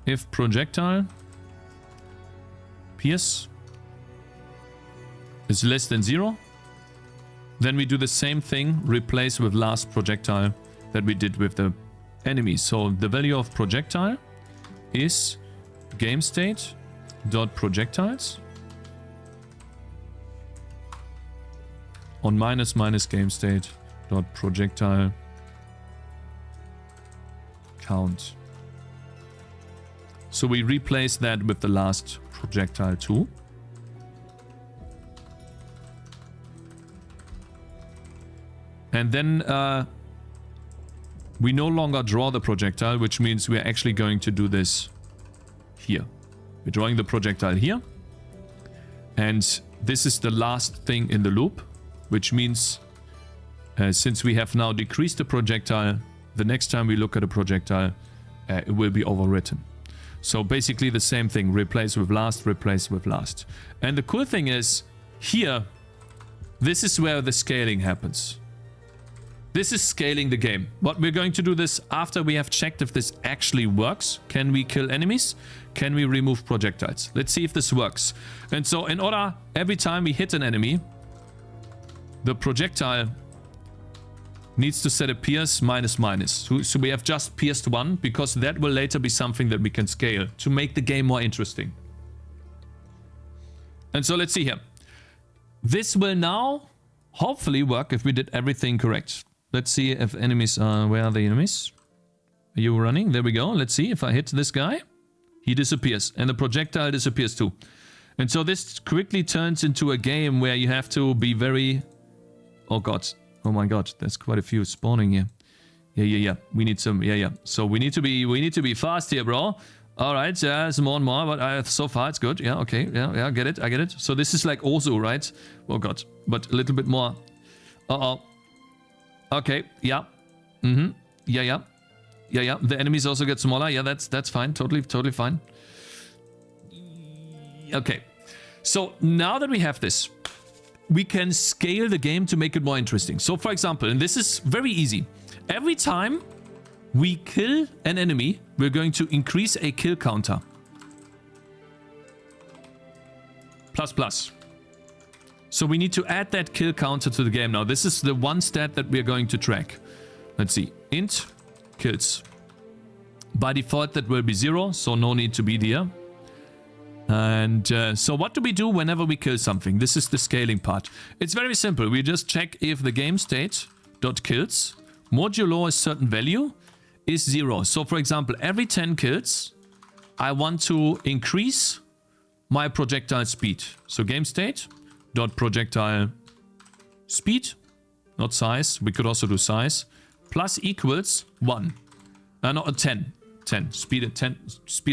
If projectile pierce is less than 0, then we do the same thing, replace with last projectile that we did with the enemy. So the value of projectile is game state dot projectiles on minus minus game state dot projectile count. So we replace that with the last projectile too. And then we no longer draw the projectile, which means we're actually going to do this here. We're drawing the projectile here. And this is the last thing in the loop, which means since we have now decreased the projectile, the next time we look at a projectile, it will be overwritten. So basically the same thing, replace with last, replace with last. And the cool thing is, here, this is where the scaling happens. This is scaling the game. But we're going to do this after we have checked if this actually works. Can we kill enemies? Can we remove projectiles? Let's see if this works. And so in order, every time we hit an enemy, the projectile needs to set a pierce minus minus. So we have just pierced 1 because that will later be something that we can scale to make the game more interesting. And so let's see here. This will now hopefully work if we did everything correct. Let's see if enemies are... Where are the enemies? Are you running? There we go. Let's see if I hit this guy. He disappears. And the projectile disappears too. And so this quickly turns into a game where you have to be very... Oh god. Oh my god. There's quite a few spawning here. Yeah. We need some... Yeah. So we need to be fast here, bro. Alright, yeah, some more and more, but so far it's good. Yeah, okay. Yeah, I get it. So this is like Ozu, right? Oh god. But a little bit more... Uh-oh. Okay, yeah. Yeah. The enemies also get smaller. Yeah, that's fine. Totally fine. Okay. So now that we have this, we can scale the game to make it more interesting. So for example, and this is very easy. Every time we kill an enemy, we're going to increase a kill counter. ++. So we need to add that kill counter to the game now. This is the one stat that we're going to track. Let's see. Int kills. By default, that will be 0, so no need to be there. And so what do we do whenever we kill something? This is the scaling part. It's very simple. We just check if the game state dot kills modulo a certain value is 0. So for example, every 10 kills, I want to increase my projectile speed. So game state dot projectile speed, not size. We could also do size. Plus equals 1. No, 10. 10. Speed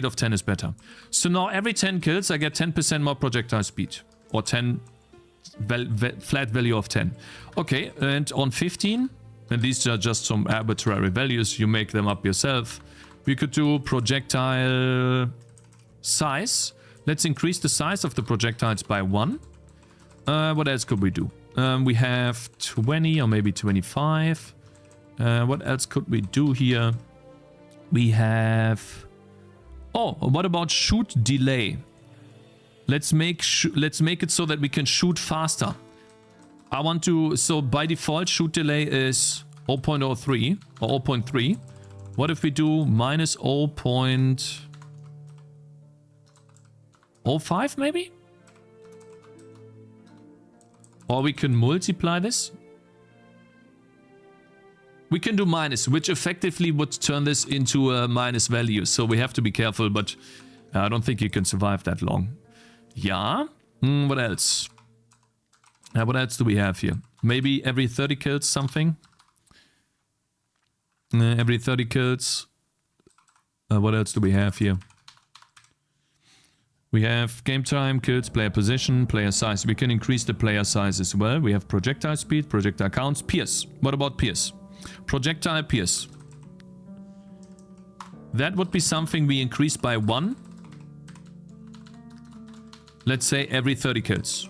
of 10 is better. So now every 10 kills, I get 10% more projectile speed. Or 10 flat value of 10. Okay, and on 15, and these are just some arbitrary values, you make them up yourself. We could do projectile size. Let's increase the size of the projectiles by 1. What else could we do? We have 20 or maybe 25. What else could we do here? We have... Oh, what about shoot delay? Let's make it so that we can shoot faster. I want to... So by default, shoot delay is 0.03 or 0.3. What if we do minus 0.05 maybe? Or we can multiply this. We can do minus, which effectively would turn this into a minus value. So we have to be careful, but I don't think you can survive that long. Yeah. What else? What else do we have here? Maybe every 30 kills something. Every 30 kills. What else do we have here? We have game time, kills, player position, player size. We can increase the player size as well. We have projectile speed, projectile counts, pierce. What about pierce? Projectile pierce. That would be something we increase by 1. Let's say every 30 kills.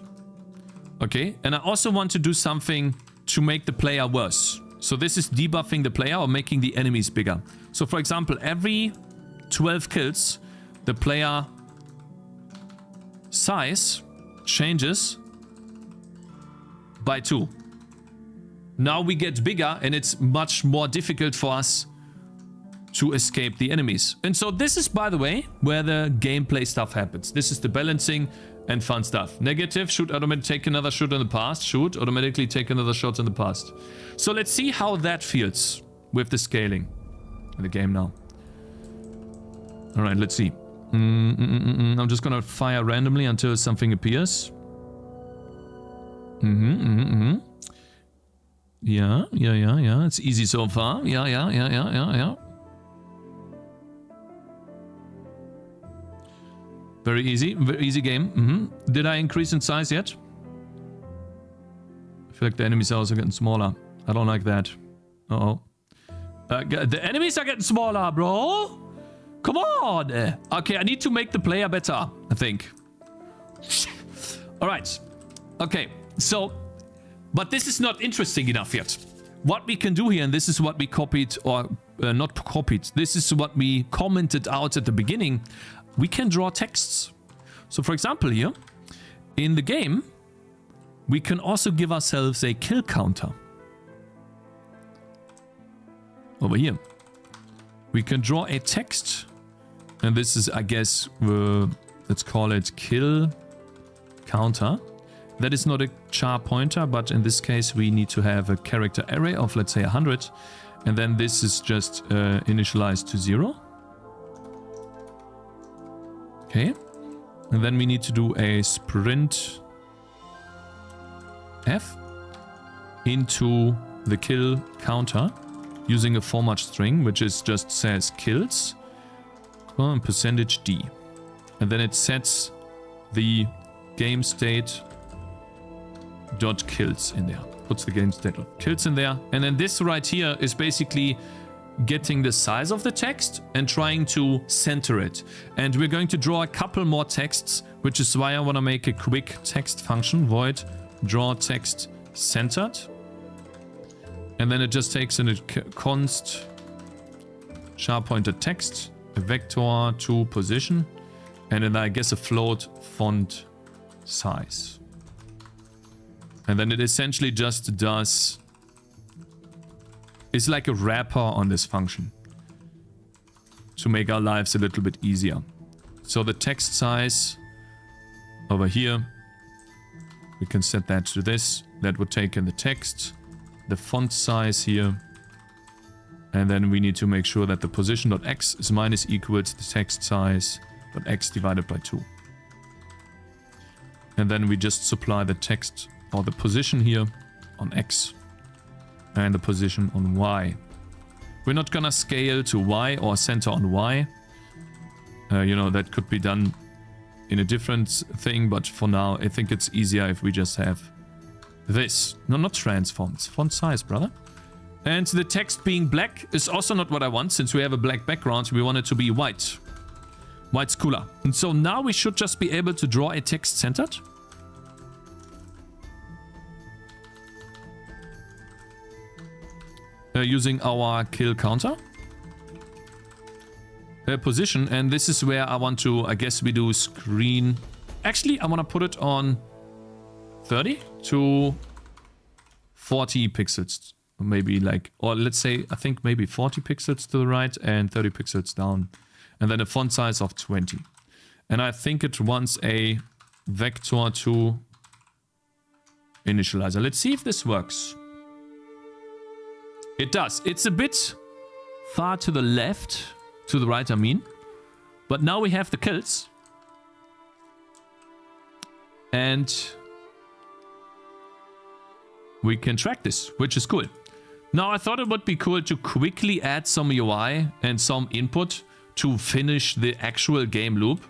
Okay, and I also want to do something to make the player worse. So this is debuffing the player or making the enemies bigger. So for example, every 12 kills, the player size changes by 2. Now we get bigger and it's much more difficult for us to escape the enemies. And so this is, by the way, where the gameplay stuff happens. This is the balancing and fun stuff. Negative, shoot, automatically take another shot in the past. Shoot, automatically take another shot in the past. So let's see how that feels with the scaling in the game now. All right, let's see. I'm just gonna fire randomly until something appears. Yeah. It's easy so far. Yeah. Very easy game. Did I increase in size yet? I feel like the enemies are also getting smaller. I don't like that. Uh-oh. The enemies are getting smaller, bro. Come on. Okay, I need to make the player better, I think. All right. Okay, so... But this is not interesting enough yet. What we can do here, and this is what we copied, or not copied, this is what we commented out at the beginning. We can draw texts. So for example here, in the game, we can also give ourselves a kill counter. Over here. We can draw a text. And this is, I guess, let's call it kill counter. That is not a char pointer, but in this case we need to have a character array of, let's say, 100. And then this is just initialized to 0. Okay. And then we need to do a sprint f into the kill counter using a format string, which is just says kills and %d. And then it sets the game state dot kills in there. Puts the game state dot kills in there. And then this right here is basically getting the size of the text and trying to center it. And we're going to draw a couple more texts, which is why I want to make a quick text function, void draw text centered. And then it just takes in a const sharp pointer text, a vector to position, and then I guess a float font size. And then it essentially just does... It's like a wrapper on this function to make our lives a little bit easier. So the text size over here, we can set that to this. That would take in the text, the font size here. And then we need to make sure that the position.x is minus equals the text size .x divided by 2. And then we just supply the text or the position here on x and the position on y. We're not gonna scale to y or center on y. You know, that could be done in a different thing, but for now I think it's easier if we just have this. No, not transform, it's font size, brother. And the text being black is also not what I want. Since we have a black background, we want it to be white. White's cooler. And so now we should just be able to draw a text centered. Using our kill counter. Position, and this is where I want to, I guess we do screen. Actually, I want to put it on 30 to 40 pixels. Maybe like, or let's say, I think maybe 40 pixels to the right and 30 pixels down. And then a font size of 20. And I think it wants a vector to initializer. Let's see if this works. It does. It's a bit far to the left, to the right I mean. But now we have the kills. And we can track this, which is cool. Now I thought it would be cool to quickly add some UI and some input to finish the actual game loop.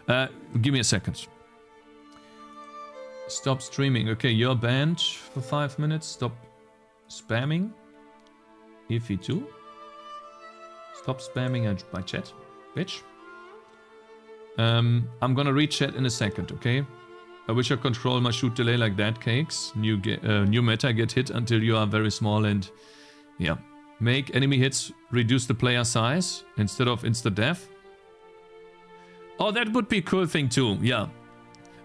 Give me a second. Stop streaming. Okay, you're banned for 5 minutes. Stop spamming. Iffy 2. Stop spamming my chat, bitch. I'm gonna read chat in a second, okay? I wish I control my shoot delay like that, Cakez. New meta, get hit until you are very small and... Yeah. Make enemy hits reduce the player size instead of insta-death. Oh, that would be a cool thing too, yeah.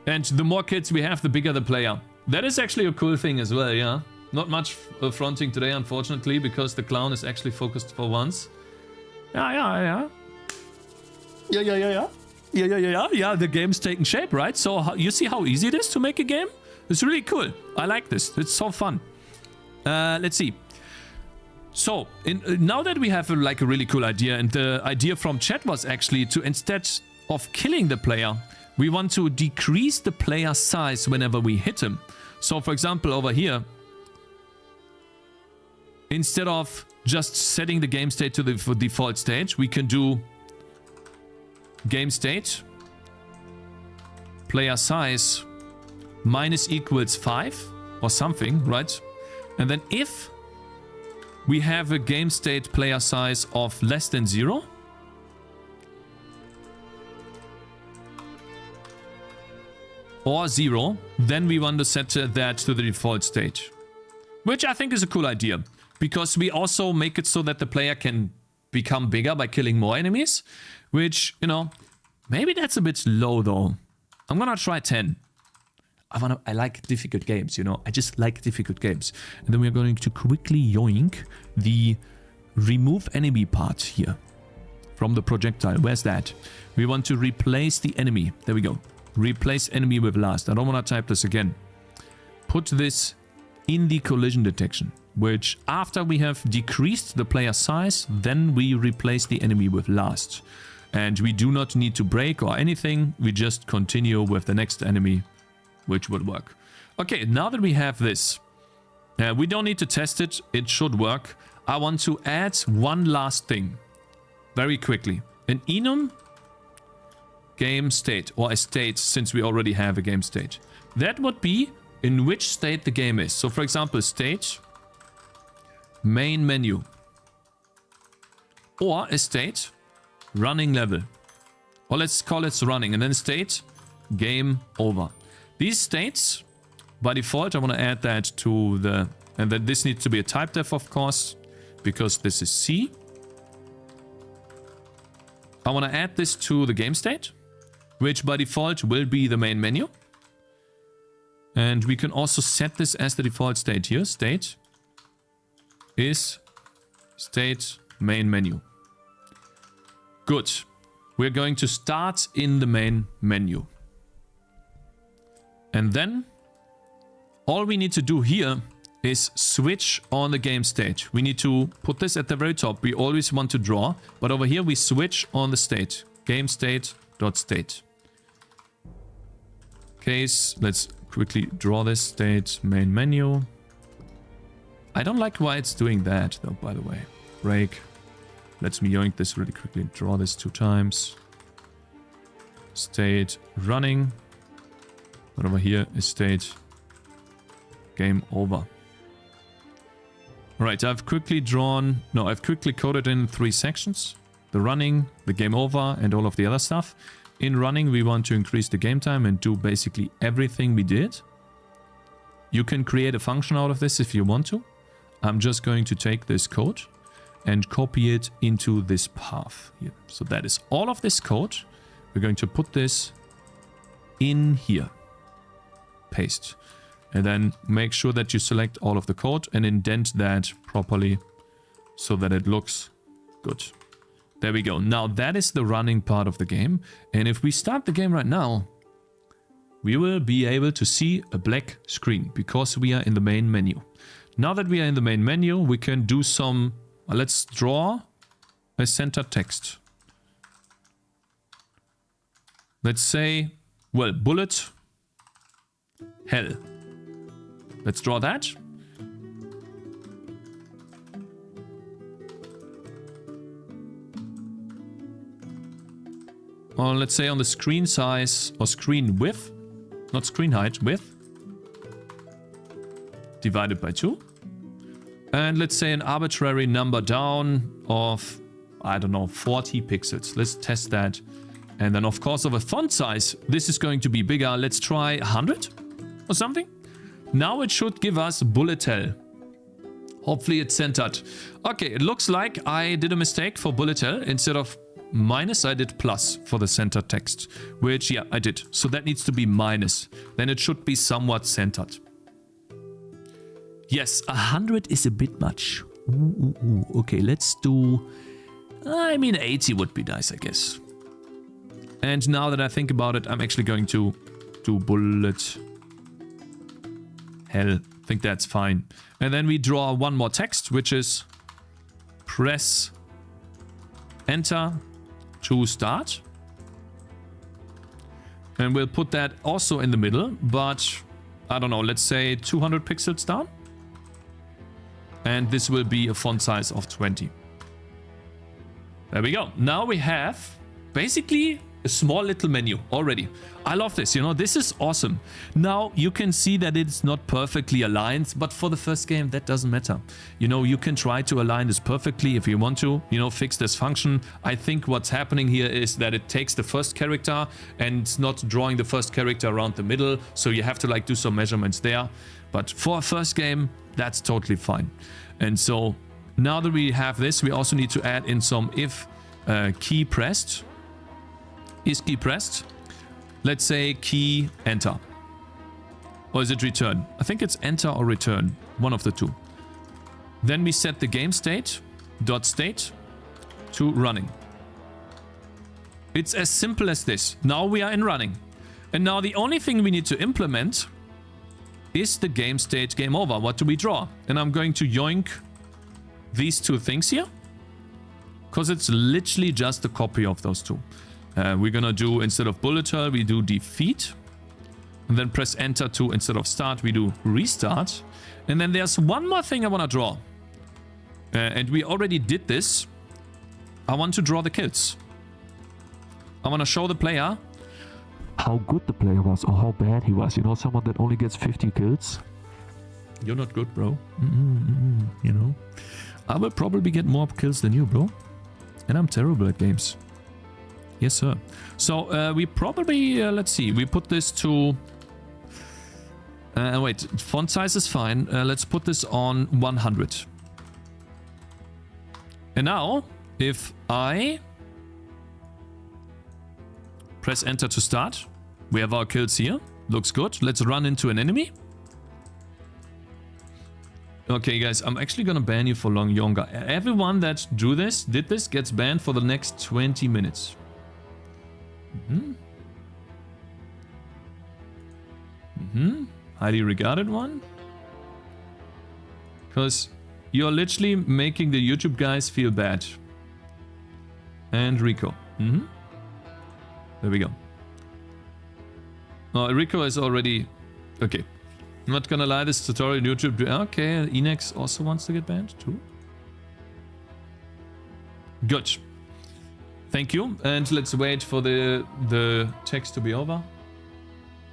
And the more kills we have, the bigger the player. That is actually a cool thing as well, yeah. Not much fronting today, unfortunately, because the clown is actually focused for once. Yeah, the game's taking shape, right? So you see how easy it is to make a game? It's really cool. I like this. It's so fun. Let's see. So, now that we have a really cool idea, and the idea from chat was actually to, instead of killing the player, we want to decrease the player size whenever we hit him. So, for example, over here, instead of just setting the game state to the default state, we can do game state, player size, minus equals 5 or something, right? And then if we have a game state player size of less than 0, or 0, then we want to set that to the default state. Which I think is a cool idea. Because we also make it so that the player can become bigger by killing more enemies. Which, you know, maybe that's a bit low though. I'm gonna try 10. I like difficult games, you know. I just like difficult games. And then we're going to quickly yoink the remove enemy part here. From the projectile. Where's that? We want to replace the enemy. There we go. Replace enemy with last. I don't want to type this again. Put this in the collision detection. Which, after we have decreased the player size, then we replace the enemy with last. And we do not need to break or anything. We just continue with the next enemy, which would work. Okay, now that we have this, we don't need to test it. It should work. I want to add one last thing. Very quickly. An enum game state, or a state, since we already have a game state. That would be in which state the game is. So, for example, state... main menu, or a state running level, or let's call it running, and then state game over. These states by default I want to add that to the, and then this needs to be a type def of course, because this is C, I want to add this to the game state, which by default will be the main menu. And we can also set this as the default state here. State is state main menu. Good. We're going to start in the main menu. And then all we need to do here is switch on the game state. We need to put this at the very top. We always want to draw, but over here we switch on the state. Game state dot state. Case, let's quickly draw this state main menu. I don't like why it's doing that though, by the way. Break. Let me yoink this really quickly. Draw this 2 times. State running. But over here is state game over. Alright, I've quickly coded in 3 sections. The running, the game over, and all of the other stuff. In running, we want to increase the game time and do basically everything we did. You can create a function out of this if you want to. I'm just going to take this code and copy it into this path here. So that is all of this code. We're going to put this in here. Paste. And then make sure that you select all of the code and indent that properly so that it looks good. There we go. Now that is the running part of the game. And if we start the game right now, we will be able to see a black screen because we are in the main menu. Now that we are in the main menu, we can do some... let's draw a center text. Let's say, well, bullet hell. Let's draw that. Or let's say on the screen size or screen width, not screen height, width, divided by 2. And let's say an arbitrary number down of, I don't know, 40 pixels. Let's test that. And then of course of a font size, this is going to be bigger. Let's try 100 or something. Now it should give us bullet hell. Hopefully it's centered. Okay, it looks like I did a mistake for bullet hell. Instead of minus, I did plus for the center text. Which, yeah, I did. So that needs to be minus. Then it should be somewhat centered. Yes, 100 is a bit much. Okay, let's do... I mean, 80 would be nice, I guess. And now that I think about it, I'm actually going to do bullet hell. I think that's fine. And then we draw one more text, which is press enter to start. And we'll put that also in the middle, but I don't know, let's say 200 pixels down. And this will be a font size of 20. There we go. Now we have basically a small little menu already. I love this, you know, this is awesome. Now you can see that it's not perfectly aligned, but for the first game that doesn't matter. You know, you can try to align this perfectly if you want to, you know, fix this function. I think what's happening here is that it takes the first character and it's not drawing the first character around the middle, so you have to like do some measurements there. But for a first game, that's totally fine. And so now that we have this, we also need to add in some if key pressed. Is key pressed? Let's say key enter. Or is it return? I think it's enter or return. One of the two. Then we set the game state dot state to running. It's as simple as this. Now we are in running. And now the only thing we need to implement is the game state game over. What do we draw? And I'm going to yoink these two things here. Because it's literally just a copy of those two. We're gonna do, instead of bullet hell, we do defeat. And then press enter to, instead of start, we do restart. And then there's one more thing I wanna draw. And we already did this. I want to draw the kills. I wanna show the player
how good the player was or how bad he was. You know, someone that only gets 50 kills.
You're not good, bro. You know, I will probably get more kills than you, bro. And I'm terrible at games. Yes, sir. So we probably, let's see, we put this to... wait, font size is fine. Let's put this on 100. And now, if I Press enter to start. We have our kills here. Looks good. Let's run into an enemy. Okay, guys, I'm actually gonna ban you for longer. Everyone that did this, gets banned for the next 20 minutes. Highly regarded one. Because you're literally making the YouTube guys feel bad. And Rico. There we go. Oh, Rico is already... Okay. I'm not gonna lie, this tutorial on YouTube... Okay, Enex also wants to get banned too. Good. Thank you. And let's wait for the text to be over.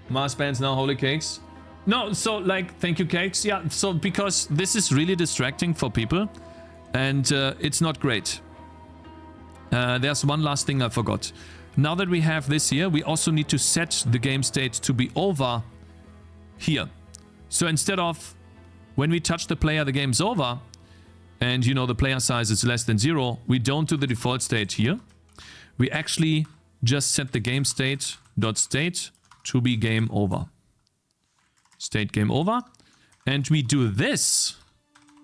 Mars bans now, holy cakes. No, so like, thank you, Cakez. Yeah, so because this is really distracting for people. And it's not great. There's one last thing I forgot. Now that we have this here, we also need to set the game state to be over here. So instead of when we touch the player, the game's over, and you know the player size is less than 0, we don't do the default state here. We actually just set the game state to be game over. State game over. And we do this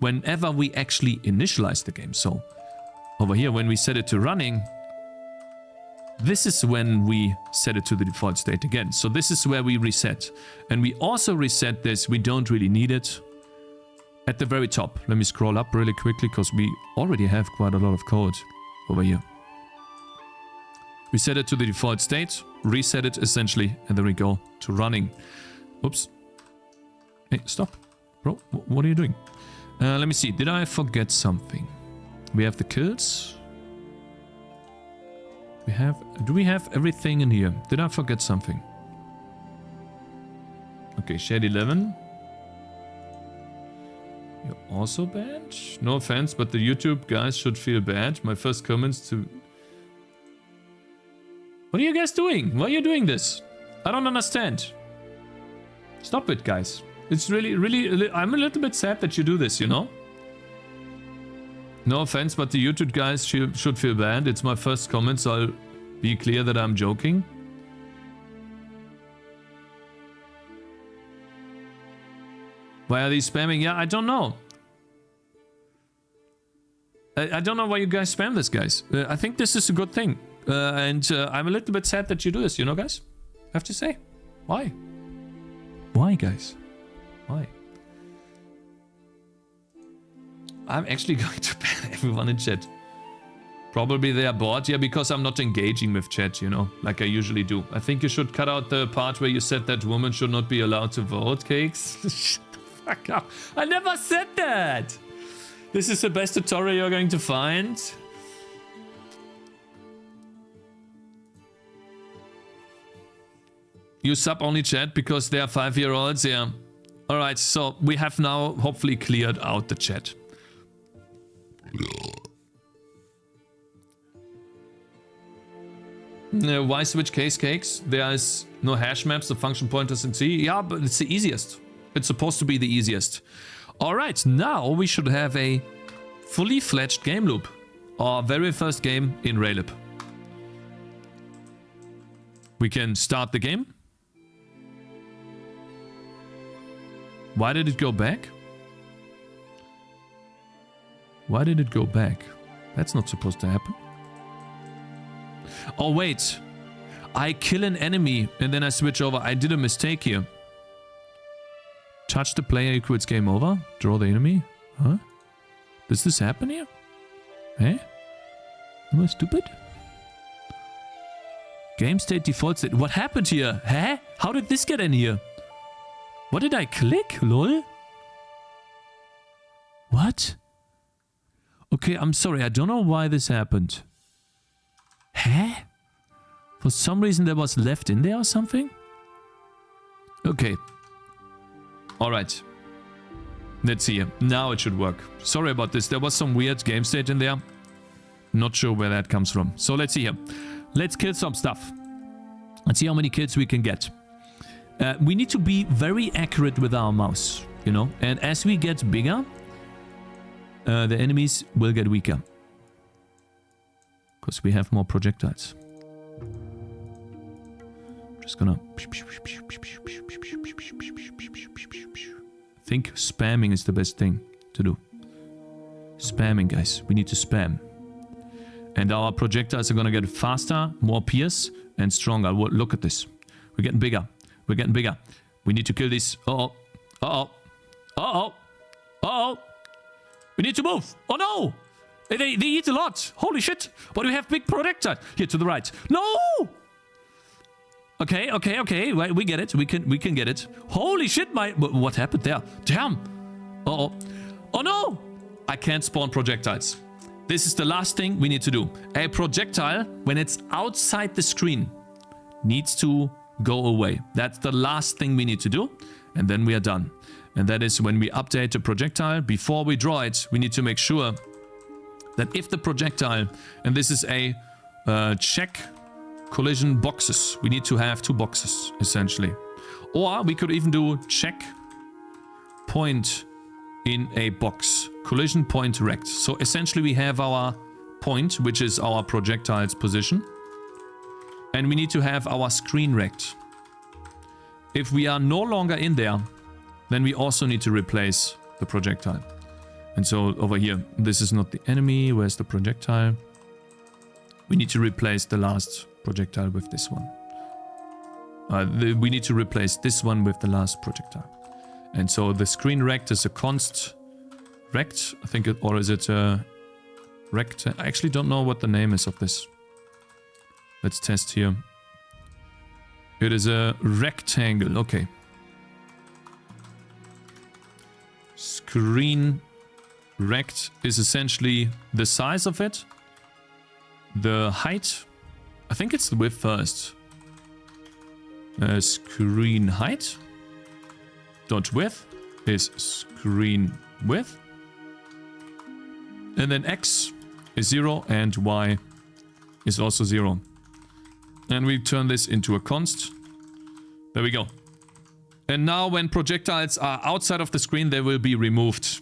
whenever we actually initialize the game. So over here, when we set it to running, this is when we set it to the default state again. So this is where we reset. And we also reset this, we don't really need it, at the very top. Let me scroll up really quickly because we already have quite a lot of code over here. We set it to the default state, reset it essentially, and then we go to running. Oops. Hey, stop. Bro, what are you doing? Let me see. Did I forget something? We have the kills. Do we have everything in here? Did I forget something? Okay, Shade 11. You're also banned? No offense, but the YouTube guys should feel bad. My first comments to... What are you guys doing? Why are you doing this? I don't understand. Stop it, guys. It's really... I'm a little bit sad that you do this, you know? No offense, but the YouTube guys should feel bad. It's my first comment, so I'll be clear that I'm joking. Why are they spamming? Yeah, I don't know. I don't know why you guys spam this, guys. I think this is a good thing. And I'm a little bit sad that you do this, you know, guys? I have to say. Why? Why, guys? Why? I'm actually going to ban everyone in chat. Probably they are bored. Yeah, because I'm not engaging with chat, you know, like I usually do. I think you should cut out the part where you said that women should not be allowed to vote, Cakez. Shut the fuck up. I never said that. This is the best tutorial you're going to find. You sub only chat because they are 5-year-olds, yeah. Alright, so we have now hopefully cleared out the chat. Why switch Cakez? There is no hash maps, the function pointers in C. Yeah, but it's the easiest. It's supposed to be the easiest. Alright, now we should have a fully fledged game loop. Our very first game in Raylib. We can start the game. Why did it go back? Why did it go back? That's not supposed to happen. Oh, wait. I kill an enemy and then I switch over. I did a mistake here. Touch the player equals game over. Draw the enemy. Huh? Does this happen here? Eh? Am I stupid? Game state default state. What happened here? Huh? How did this get in here? What did I click? Lol? What? Okay, I'm sorry. I don't know why this happened. Huh? For some reason there was left in there or something? Okay. Alright. Let's see. Now it should work. Sorry about this. There was some weird game state in there. Not sure where that comes from. So let's see here. Let's kill some stuff. Let's see how many kills we can get. We need to be very accurate with our mouse, you know. And as we get bigger, the enemies will get weaker. Because we have more projectiles. Just gonna... I think spamming is the best thing to do. Spamming, guys. We need to spam. And our projectiles are gonna get faster, more pierce, and stronger. Look at this. We're getting bigger. We're getting bigger. We need to kill these. Uh-oh. Uh-oh. Uh-oh. Uh-oh. We need to move. Oh, no. They eat a lot. Holy shit. But we have big projectile. Here to the right. No. Okay, okay, okay. Right, we get it. We can get it. Holy shit, what happened there? Damn. Uh-oh. Oh, no. I can't spawn projectiles. This is the last thing we need to do. A projectile, when it's outside the screen, needs to go away. That's the last thing we need to do. And then we are done. And that is when we update the projectile. Before we draw it, we need to make sure that if the projectile, and this is a check collision boxes. We need to have 2 boxes, essentially. Or we could even do check point in a box. Collision point rect. So essentially we have our point, which is our projectile's position. And we need to have our screen rect. If we are no longer in there, then we also need to replace the projectile. And so over here, this is not the enemy. Where's the projectile? We need to replace the last projectile with this one. We need to replace this one with the last projectile. And so the screen rect is a const rect, I think, or is it a rect? I actually don't know what the name is of this. Let's test here. It is a rectangle, okay. Screen rect is essentially the size of it, the height. I think it's the width first. Screen height. Dot width is screen width. And then X is 0 and Y is also 0. And we turn this into a const. There we go. And now when projectiles are outside of the screen, they will be removed,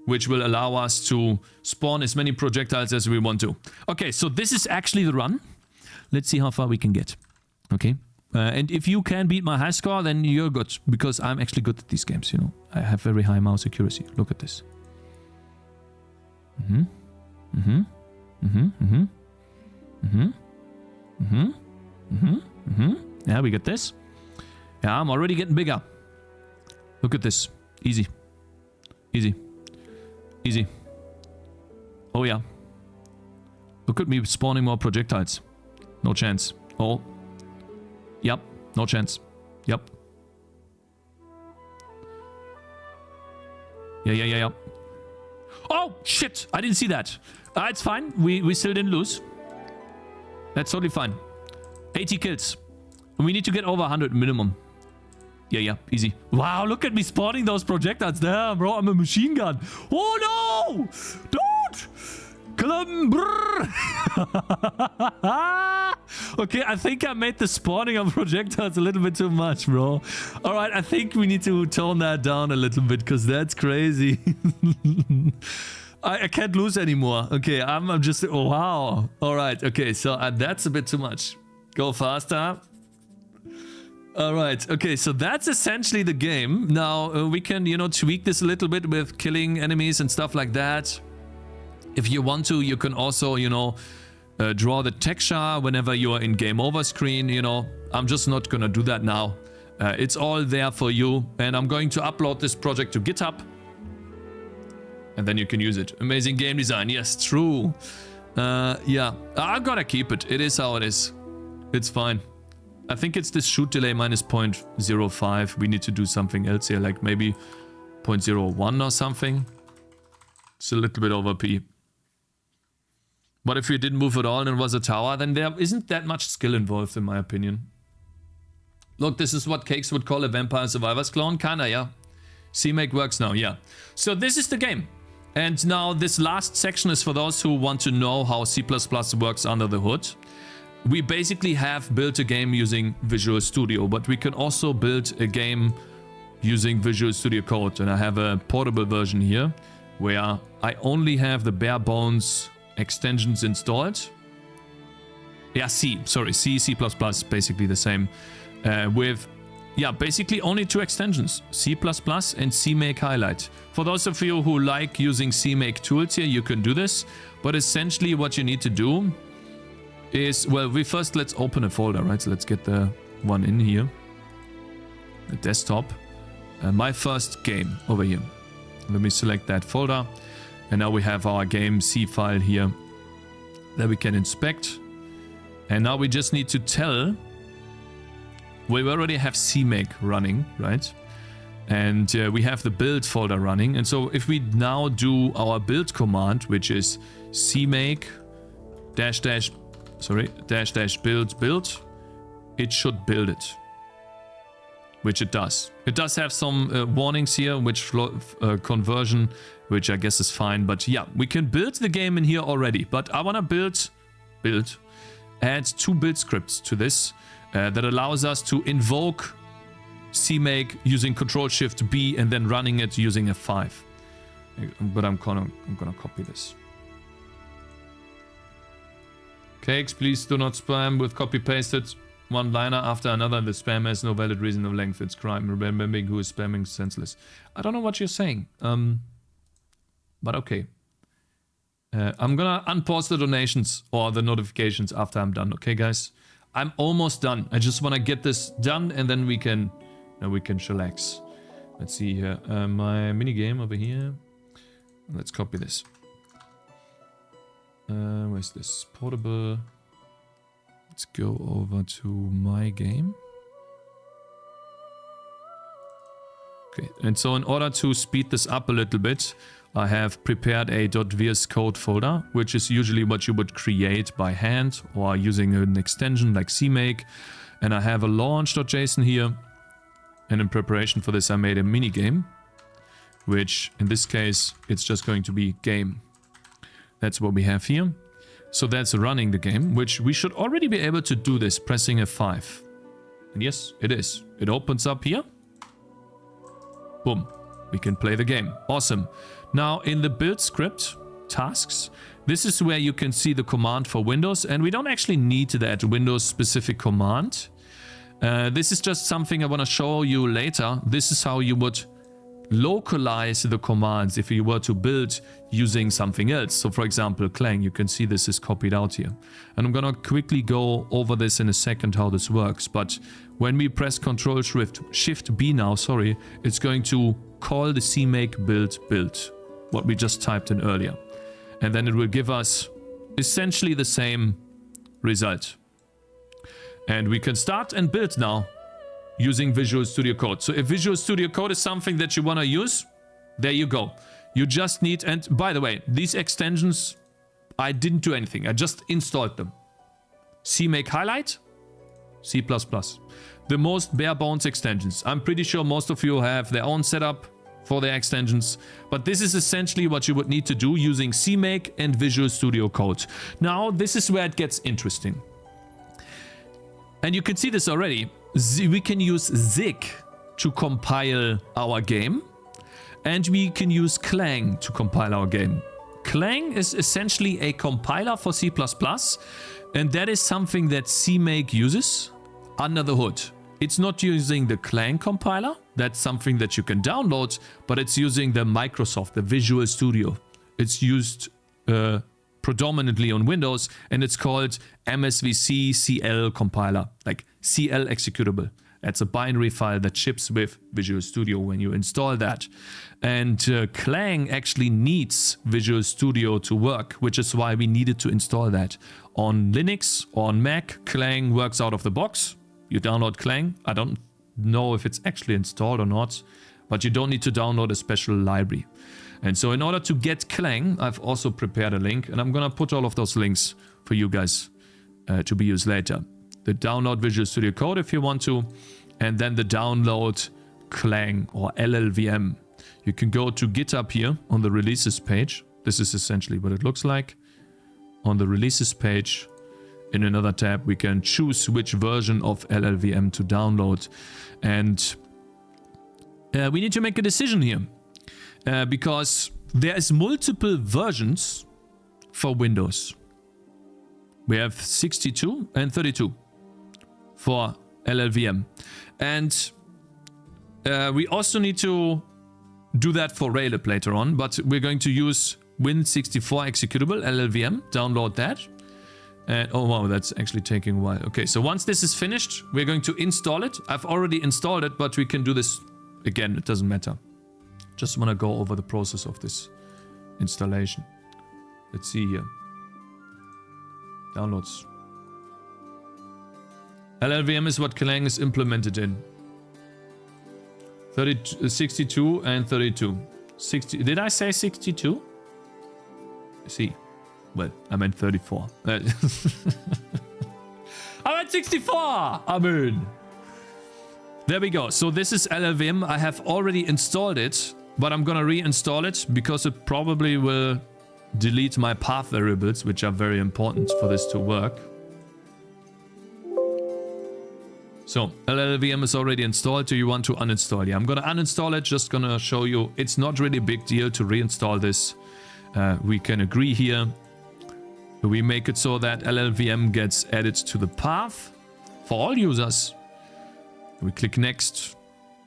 which will allow us to spawn as many projectiles as we want to. Okay, so this is actually the run. Let's see how far we can get. Okay. And if you can beat my high score, then you're good, because I'm actually good at these games, you know. I have very high mouse accuracy. Look at this. Yeah, we get this. Yeah, I'm already getting bigger. Look at this. Easy. Easy. Easy. Oh, yeah. Look at me spawning more projectiles. No chance. Oh. Yep. No chance. Yep. Yeah. Oh, shit. I didn't see that. It's fine. We still didn't lose. That's totally fine. 80 kills. And we need to get over 100 minimum. Yeah. Easy. Wow, look at me spawning those projectiles. Damn, bro. I'm a machine gun. Oh, no! Dude! Okay, I think I made the spawning of projectiles a little bit too much, bro. Alright, I think we need to tone that down a little bit, because that's crazy. I can't lose anymore. Okay, I'm just... Oh, wow. Alright, okay, so that's a bit too much. Go faster. Alright, okay, so that's essentially the game. Now, we can, you know, tweak this a little bit with killing enemies and stuff like that. If you want to, you can also, you know, draw the texture whenever you are in game over screen, you know. I'm just not gonna do that now. It's all there for you, and I'm going to upload this project to GitHub. And then you can use it. Amazing game design, yes, true. Yeah, I'm gonna keep it. It is how it is. It's fine. I think it's this shoot delay minus 0.05. We need to do something else here, like maybe 0.01 or something. It's a little bit over P. But if we didn't move at all and it was a tower, then there isn't that much skill involved, in my opinion. Look, this is what Cakez would call a Vampire Survivors clone. Kinda, yeah. CMake works now, yeah. So this is the game. And now this last section is for those who want to know how C++ works under the hood. We basically have built a game using Visual Studio, but we can also build a game using Visual Studio Code. And I have a portable version here, where I only have the bare bones extensions installed. Yeah, C, C++, basically the same. With, yeah, basically only 2 extensions, C++ and CMake Highlight. For those of you who like using CMake tools here, you can do this. But essentially what you need to do is, well, let's open a folder, right? So let's get the one in here. The desktop. My first game over here. Let me select that folder. And now we have our game C file here that we can inspect. And now we just need to tell, we already have CMake running, right? And we have the build folder running. And so if we now do our build command, which is CMake build, it should build it. Which it does. It does have some warnings here, which conversion, which I guess is fine. But yeah, we can build the game in here already. But I want to add 2 build scripts to this that allows us to invoke CMake using Control-Shift-B and then running it using F5. But I'm gonna copy this. Cakez, please do not spam with copy-pasted one-liner after another. The spam has no valid reason of length. It's crime. Remembering who is spamming is senseless. I don't know what you're saying. But okay. I'm gonna unpause the donations or the notifications after I'm done. Okay, guys? I'm almost done. I just want to get this done and then we can chillax. Let's see here. My mini game over here. Let's copy this. Where's this? Portable. Let's go over to my game. Okay, and so in order to speed this up a little bit, I have prepared a .vs code folder, which is usually what you would create by hand or using an extension like CMake. And I have a launch.json here. And in preparation for this, I made a mini game, which in this case, it's just going to be game. That's what we have here. So that's running the game, which we should already be able to do this pressing F5. And yes, it is. It opens up here. Boom. We can play the game. Awesome. Now in the build script tasks, this is where you can see the command for Windows, and we don't actually need that Windows specific command. This is just something I want to show you later. This is how you would localize the commands if you were to build using something else. So for example, Clang, you can see this is copied out here. And I'm gonna quickly go over this in a second how this works. But when we press Control-Shift-B now, it's going to call the CMake build, what we just typed in earlier. And then it will give us essentially the same result. And we can start and build now using Visual Studio Code. So if Visual Studio Code is something that you want to use, there you go. You just need, and by the way, these extensions, I didn't do anything. I just installed them. CMake Highlight, C++. The most bare bones extensions. I'm pretty sure most of you have their own setup for their extensions, but this is essentially what you would need to do using CMake and Visual Studio Code. Now, this is where it gets interesting. And you can see this already. We can use Zig to compile our game, and we can use Clang to compile our game. Clang is essentially a compiler for C++, and that is something that CMake uses under the hood. It's not using the Clang compiler, that's something that you can download, but it's using the Microsoft, the Visual Studio. It's used predominantly on Windows, and it's called MSVC CL compiler, like CL executable. That's a binary file that ships with Visual Studio when you install that. And Clang actually needs Visual Studio to work, which is why we needed to install that. On Linux or on Mac, Clang works out of the box. You download Clang. I don't know if it's actually installed or not, but you don't need to download a special library. And so in order to get Clang, I've also prepared a link, and I'm gonna put all of those links for you guys to be used later. The download Visual Studio Code if you want to, and then the download Clang or LLVM. You can go to GitHub here on the releases page. This is essentially what it looks like. On the releases page, in another tab, we can choose which version of LLVM to download. And we need to make a decision here. Because there is multiple versions for Windows. We have 62 and 32 for LLVM. And we also need to do that for Raylib later on, but we're going to use Win64 executable LLVM, download that. And oh wow, that's actually taking a while. Okay, so once this is finished, we're going to install it. I've already installed it, but we can do this again, it doesn't matter. Just want to go over the process of this installation. Let's see here. Downloads. LLVM is what Clang is implemented in. 62 and 32. 60. Did I say 62? See. Well, I meant 34. I meant 64! I mean. There we go. So this is LLVM. I have already installed it, but I'm gonna reinstall it because it probably will delete my path variables, which are very important for this to work. So LLVM is already installed. Do you want to uninstall? Yeah, I'm gonna uninstall it. Just gonna show you. It's not really a big deal to reinstall this. We can agree here. We make it so that LLVM gets added to the path for all users. We click next.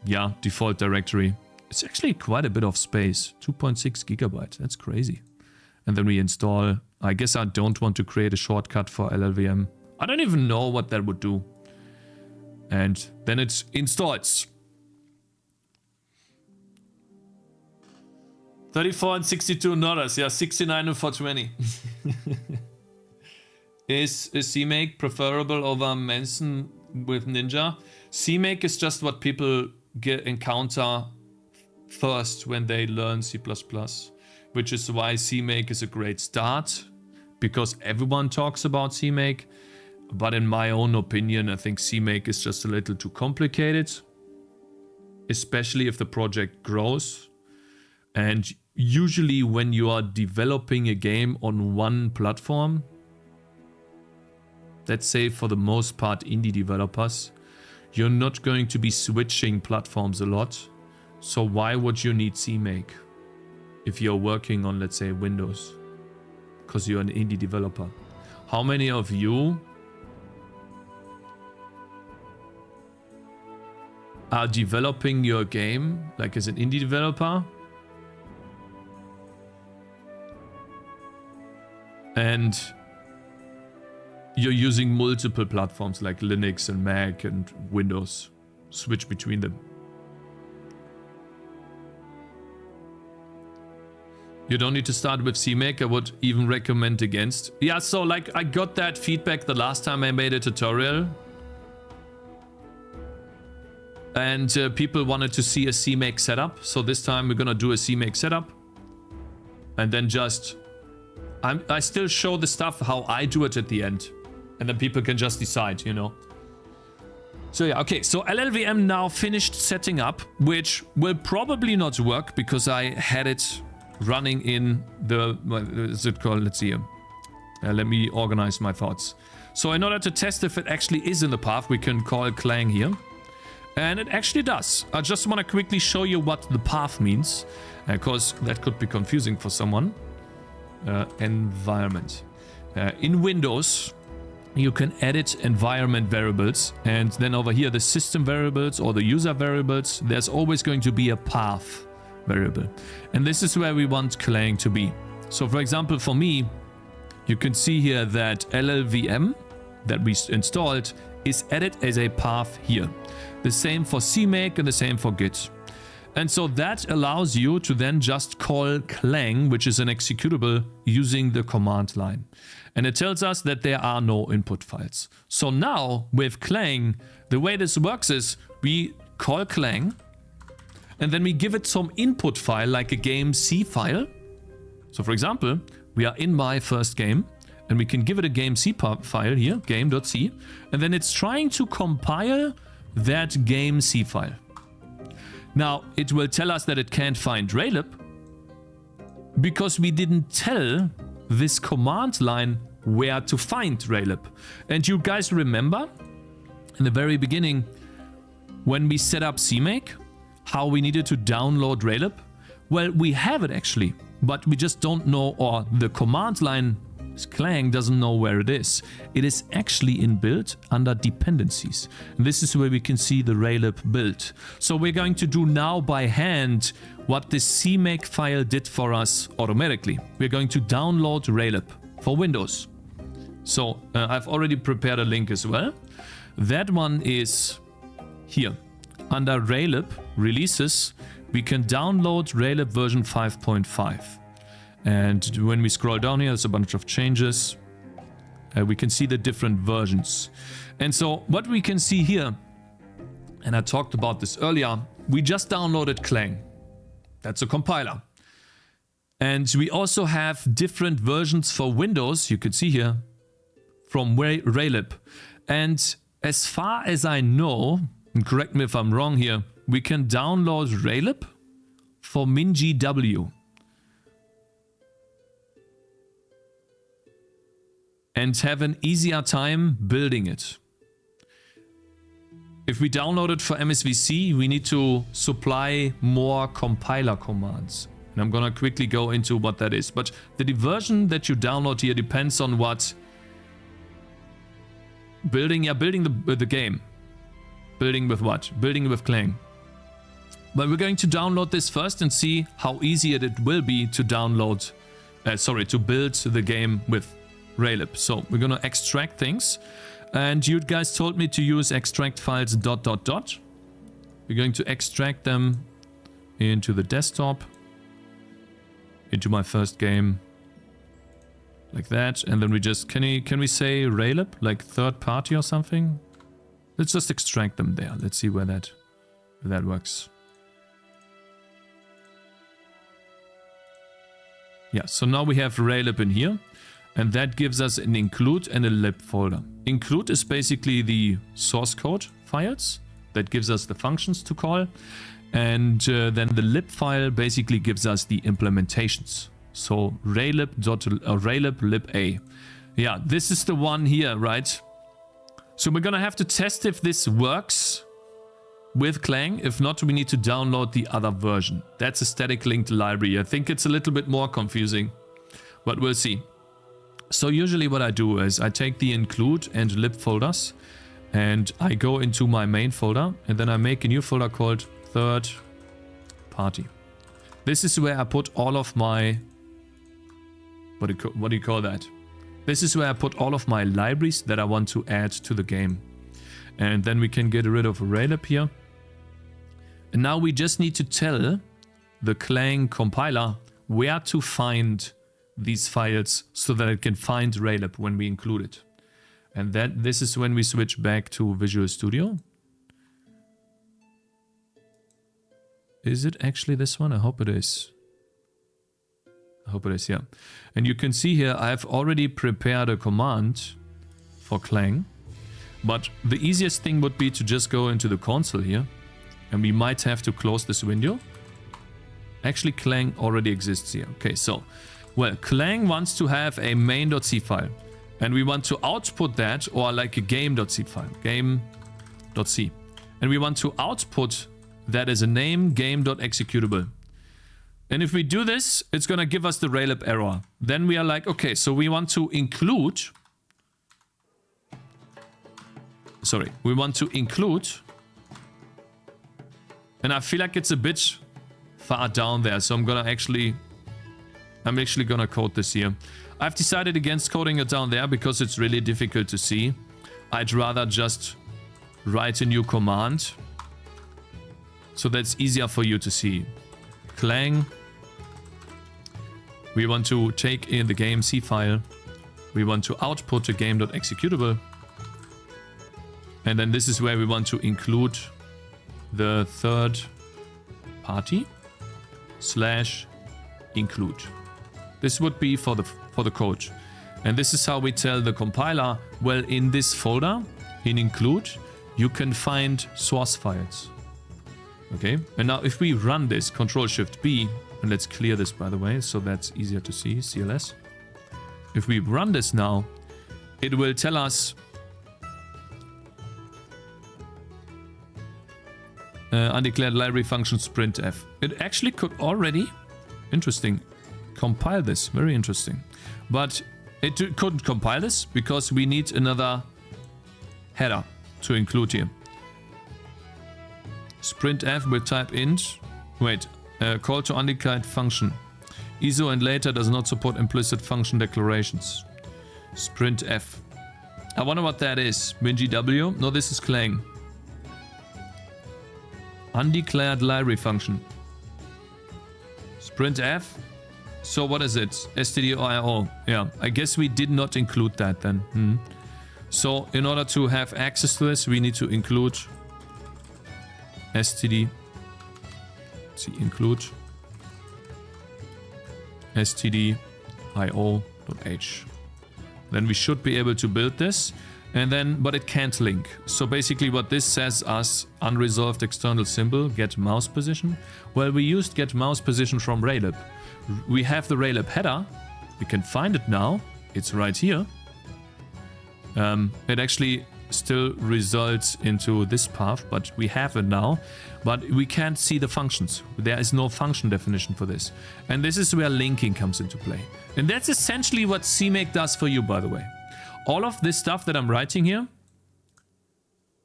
Yeah, default directory. It's actually quite a bit of space. 2.6 gigabyte. That's crazy. And then we install. I guess I don't want to create a shortcut for LLVM. I don't even know what that would do. And then it installs. 34 and 62 nodders. Yeah, 69 and 420. Is CMake preferable over Manson with Ninja? CMake is just what people encounter first when they learn C++, which is why CMake is a great start, because everyone talks about CMake. But in my own opinion, I think CMake is just a little too complicated, especially if the project grows. And usually when you are developing a game on one platform, let's say for the most part indie developers, you're not going to be switching platforms a lot. So why would you need CMake if you're working on, let's say, Windows? Because you're an indie developer. How many of you are developing your game like as an indie developer and you're using multiple platforms like Linux and Mac and Windows? Switch between them. You don't need to start with CMake. I would even recommend against. Yeah, so like I got that feedback the last time I made a tutorial. And people wanted to see a CMake setup. So this time we're gonna do a CMake setup. And then just... I still show the stuff how I do it at the end. And then people can just decide, you know. So yeah, okay. So LLVM now finished setting up, which will probably not work because I had it running in the... What is it called? Let's see here. Let me organize my thoughts. So in order to test if it actually is in the path, we can call Clang here. And it actually does. I just want to quickly show you what the path means, because that could be confusing for someone. Environment. In Windows, you can edit environment variables, and then over here, the system variables or the user variables, there's always going to be a path variable. And this is where we want Clang to be. So for example, for me, you can see here that LLVM that we installed is added as a path here. The same for CMake and the same for Git. And so that allows you to then just call Clang, which is an executable, using the command line. And it tells us that there are no input files. So now with Clang, the way this works is we call Clang and then we give it some input file like a game C file. So for example, we are in my first game and we can give it a game C file here, game.c, and then it's trying to compile that game C file. Now, it will tell us that it can't find Raylib because we didn't tell this command line where to find Raylib. And you guys remember in the very beginning when we set up CMake, how we needed to download Raylib? Well, we have it actually, but we just don't know, or the command line Clang doesn't know where it is. It is actually inbuilt under dependencies. And this is where we can see the Raylib build. So we're going to do now by hand what this CMake file did for us automatically. We're going to download Raylib for Windows. So I've already prepared a link as well. That one is here. Under Raylib releases, we can download Raylib version 5.5. And when we scroll down here, there's a bunch of changes. We can see the different versions. And so what we can see here, and I talked about this earlier, we just downloaded Clang. That's a compiler. And we also have different versions for Windows, you can see here, from Raylib. And as far as I know, and correct me if I'm wrong here, we can download Raylib for MinGW. And have an easier time building it. If we download it for MSVC, we need to supply more compiler commands. And I'm gonna quickly go into what that is. But the version that you download here depends on what building the game. Building with what? Building with Clang. But we're going to download this first and see how easy it will be to download, to build the game with Raylib. So we're gonna extract things, and you guys told me to use extract files ... We're going to extract them into the desktop, into my first game, like that, and then we just can we say Raylib like third party or something? Let's just extract them there. Let's see where that works. Yeah, so now we have Raylib in here. And that gives us an include and a lib folder. Include is basically the source code files. That gives us the functions to call. And then the lib file basically gives us the implementations. So Raylib lib A. Yeah, this is the one here, right? So we're gonna have to test if this works with Clang. If not, we need to download the other version. That's a static linked library. I think it's a little bit more confusing, but we'll see. So usually what I do is I take the include and lib folders and I go into my main folder and then I make a new folder called third party. This is where I put all of my, what do you call that? This is where I put all of my libraries that I want to add to the game. And then we can get rid of Raylib here. And now we just need to tell the Clang compiler where to find these files so that it can find Raylib when we include it. And this is when we switch back to Visual Studio. Is it actually this one? I hope it is. I hope it is, yeah. And you can see here I've already prepared a command for Clang. But the easiest thing would be to just go into the console here. And we might have to close this window. Actually, Clang already exists here. Okay, so well, Clang wants to have a main.c file. And we want to output that, or like a game.c file. Game.c. And we want to output that as a name, game.executable. And if we do this, it's going to give us the Raylib error. Then we are like, okay, so we want to include... we want to include... And I feel like it's a bit far down there, so I'm actually gonna code this here. I've decided against coding it down there because it's really difficult to see. I'd rather just write a new command so that's easier for you to see. Clang. We want to take in the game C file. We want to output a game.executable. And then this is where we want to include the third party / include. This would be for the code. And this is how we tell the compiler, well, in this folder, in include, you can find source files. Okay, and now if we run this, Control-Shift-B, and let's clear this, by the way, so that's easier to see, CLS. If we run this now, it will tell us undeclared library functions printf. It actually could already, interesting, compile this, very interesting. But It couldn't compile this because we need another header to include here. Sprintf will type int. Wait, call to undeclared function. ISO and later does not support implicit function declarations. Sprintf. I wonder what that is. WinGW? No, this is Clang. Undeclared library function. Sprintf. So what is it? stdio. Yeah, I guess we did not include that then. So in order to have access to this, we need to include std. Let's see, include stdio.h. Then we should be able to build this, and then, but it can't link. So basically what this says us, unresolved external symbol, get mouse position. Well, we used get mouse position from Raylib. We have the Raylib header. We can find it now. It's right here. It actually still results into this path, but we have it now. But we can't see the functions. There is no function definition for this. And this is where linking comes into play. And that's essentially what CMake does for you, by the way. All of this stuff that I'm writing here,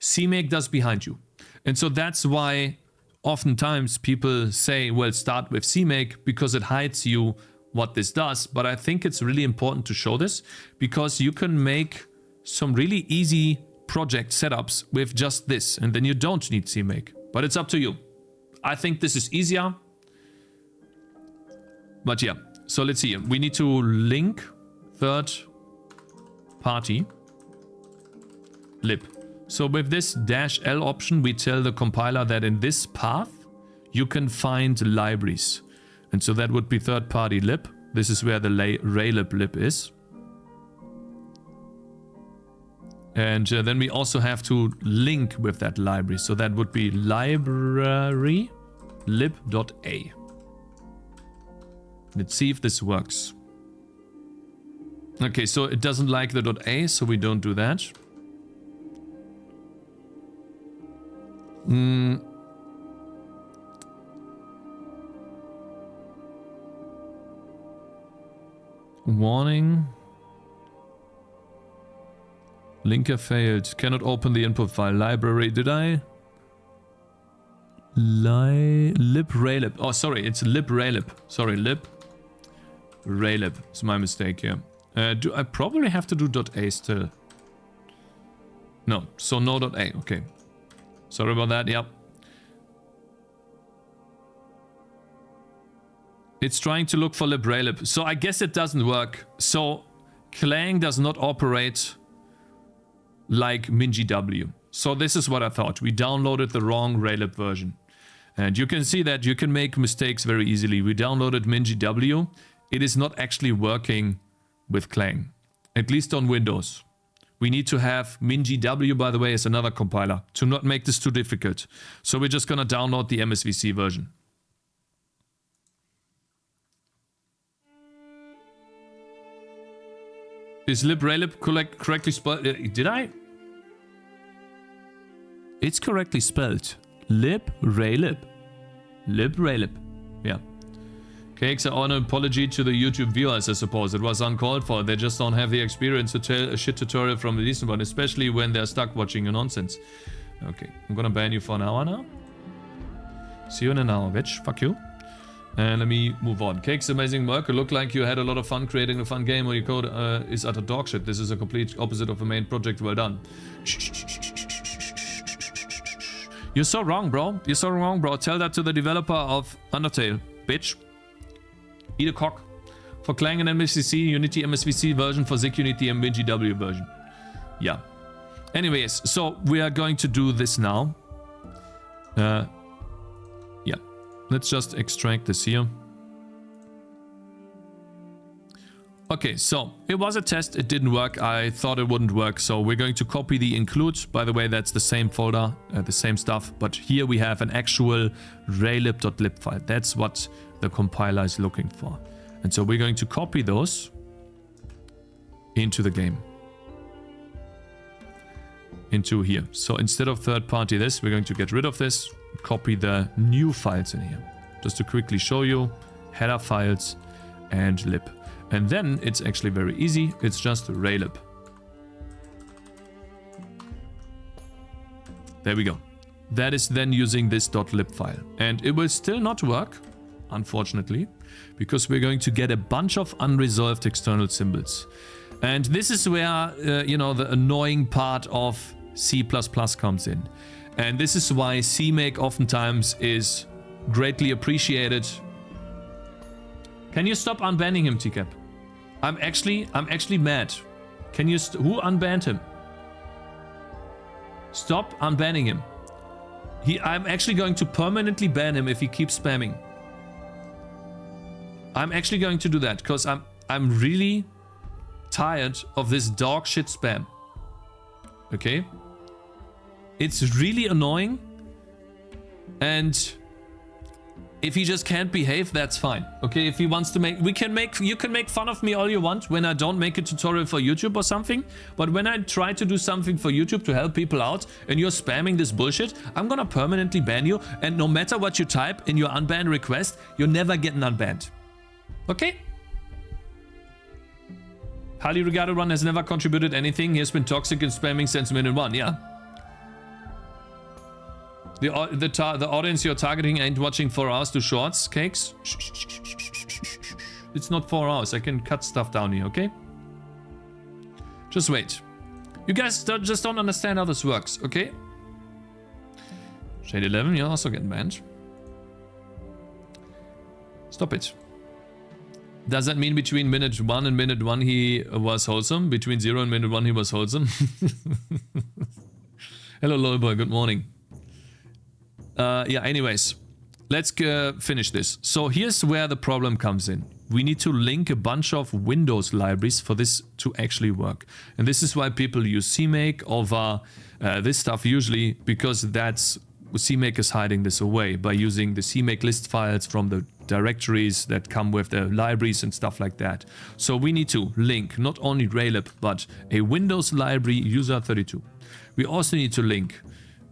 CMake does behind you. And so that's why oftentimes people say, well, start with CMake because it hides you what this does. But I think it's really important to show this because you can make some really easy project setups with just this, and then you don't need CMake. But it's up to you. I think this is easier. But yeah, so let's see. We need to link third party lib. So with this -L option, we tell the compiler that in this path, you can find libraries. And so that would be third party lib. This is where the Raylib lib is. And then we also have to link with that library. So that would be library lib.a. Let's see if this works. Okay, so it doesn't like the .a, so we don't do that. Warning. Linker failed. Cannot open the input file. Library. Did I? Lib Raylib. Oh, sorry. It's lib Raylib. Sorry, lib Raylib. It's my mistake here. Do I probably have to do .a still? No. So no .a. Okay. Sorry about that. Yep. It's trying to look for lib Raylib. So I guess it doesn't work. So Clang does not operate like MinGW. So this is what I thought. We downloaded the wrong Raylib version. And you can see that you can make mistakes very easily. We downloaded MinGW. It is not actually working with Clang, at least on Windows. We need to have MinGW, by the way, as another compiler to not make this too difficult. So we're just going to download the MSVC version. Is lib Raylib correctly spelled? Did I? It's correctly spelled. Lib Raylib. Lib Raylib. Yeah. Cakez, I owe an apology to the YouTube viewers, I suppose. It was uncalled for. They just don't have the experience to tell a shit tutorial from a decent one, especially when they're stuck watching your nonsense. Okay, I'm gonna ban you for an hour now. See you in an hour, bitch. Fuck you. And let me move on. Cakez, amazing work. It looked like you had a lot of fun creating a fun game where your code is utter dog shit. This is a complete opposite of a main project. Well done. You're so wrong, bro. You're so wrong, bro. Tell that to the developer of Undertale, bitch. Eat a cock. For Clang and MSVC, Unity MSVC version. For Zik, you need the MinGW version. Yeah. Anyways, so we are going to do this now. Yeah. Let's just extract this here. Okay, so it was a test. It didn't work. I thought it wouldn't work. So we're going to copy the include. By the way, that's the same folder, the same stuff. But here we have an actual raylib.lib file. That's what the compiler is looking for. And so we're going to copy those into the game. Into here. So instead of third party this, we're going to get rid of this. Copy the new files in here. Just to quickly show you. Header files and lib. And then it's actually very easy. It's just Raylib. There we go. That is then using this .lib file. And it will still not work, unfortunately, because we're going to get a bunch of unresolved external symbols. And this is where, you know, the annoying part of C++ comes in. And this is why CMake oftentimes is greatly appreciated. Can you stop unbanning him, TCAP? I'm actually mad. Can you who unbanned him? Stop unbanning him. I'm actually going to permanently ban him if he keeps spamming. I'm actually going to do that because I'm really tired of this dog shit spam. Okay? It's really annoying. And if he just can't behave, that's fine. Okay, if he wants to you can make fun of me all you want when I don't make a tutorial for YouTube or something. But when I try to do something for YouTube to help people out and you're spamming this bullshit, I'm gonna permanently ban you. And no matter what you type in your unban request, you're never getting unbanned. Okay? Highly regarded one has never contributed anything. He has been toxic and spamming since minute 1. Yeah. The audience you're targeting ain't watching 4 hours to shorts, Cakes. It's not 4 hours. I can cut stuff down here, okay? Just wait. You guys just don't understand how this works, okay? Shade 11, you're also getting banned. Stop it. Does that mean between minute 1 and minute 1 he was wholesome? Between 0 and minute 1 he was wholesome? Hello, Lolboy, good morning. Yeah, anyways, let's finish this. So here's where the problem comes in. We need to link a bunch of Windows libraries for this to actually work. And this is why people use CMake over this stuff usually, because CMake is hiding this away by using the CMake list files from the directories that come with the libraries and stuff like that. So we need to link not only Raylib, but a Windows library user32. We also need to link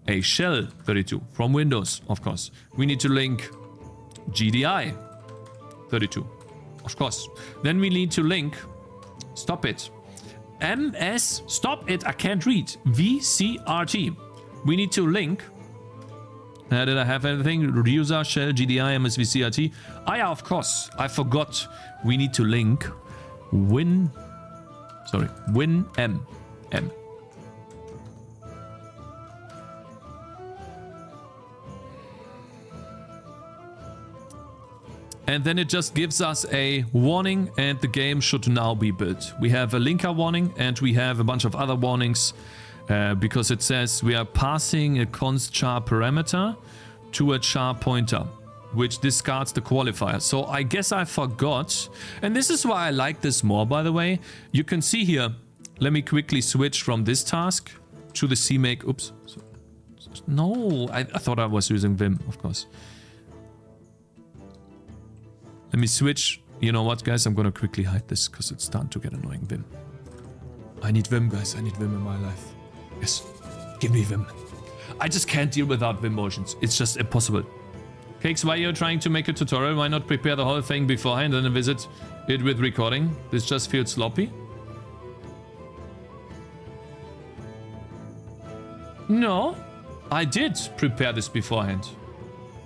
a shell 32 from Windows, of course. We need to link GDI 32, of course. Then we need to link, stop it, MS, stop it, I can't read, VCRT. We need to link, did I have anything? User, shell, GDI, MS, VCRT. Ah yeah, of course, I forgot. We need to link WinM. And then it just gives us a warning and the game should now be built. We have a linker warning and we have a bunch of other warnings because it says we are passing a const char parameter to a char pointer, which discards the qualifier. So I guess I forgot. And this is why I like this more, by the way. You can see here, let me quickly switch from this task to the CMake. Oops. No, I thought I was using Vim, of course. Let me switch. You know what, guys? I'm gonna quickly hide this because it's starting to get annoying. Vim. I need Vim, guys. I need Vim in my life. Yes. Give me Vim. I just can't deal without Vim motions. It's just impossible. Cakes, why you're trying to make a tutorial? Why not prepare the whole thing beforehand and then visit it with recording? This just feels sloppy. No. I did prepare this beforehand.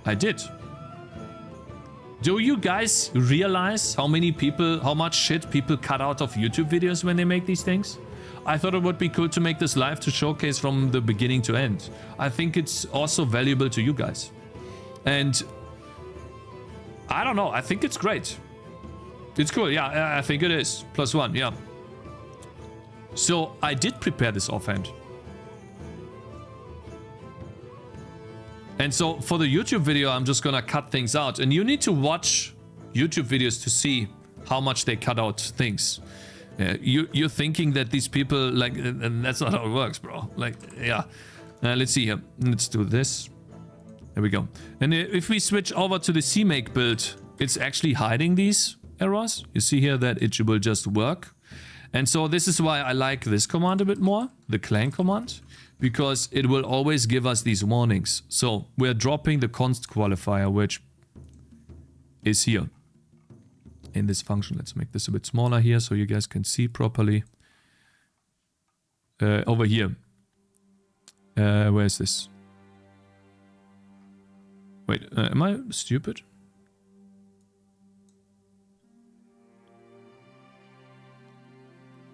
I did. Do you guys realize how much shit people cut out of YouTube videos when they make these things? I thought it would be cool to make this live to showcase from the beginning to end. I think it's also valuable to you guys. And I don't know, I think it's great. It's cool, yeah, I think it is. +1, yeah. So I did prepare this offhand. And so for the YouTube video, I'm just gonna cut things out. And you need to watch YouTube videos to see how much they cut out things. You're thinking that these people, like, and that's not how it works, bro. Like, yeah. Let's see here. Let's do this. There we go. And if we switch over to the CMake build, it's actually hiding these errors. You see here that it will just work. And so this is why I like this command a bit more, the clang command, because it will always give us these warnings. So we're dropping the const qualifier, which is here. in this function. Let's make this a bit smaller here so you guys can see properly. Over here. Where is this? Wait, am I stupid?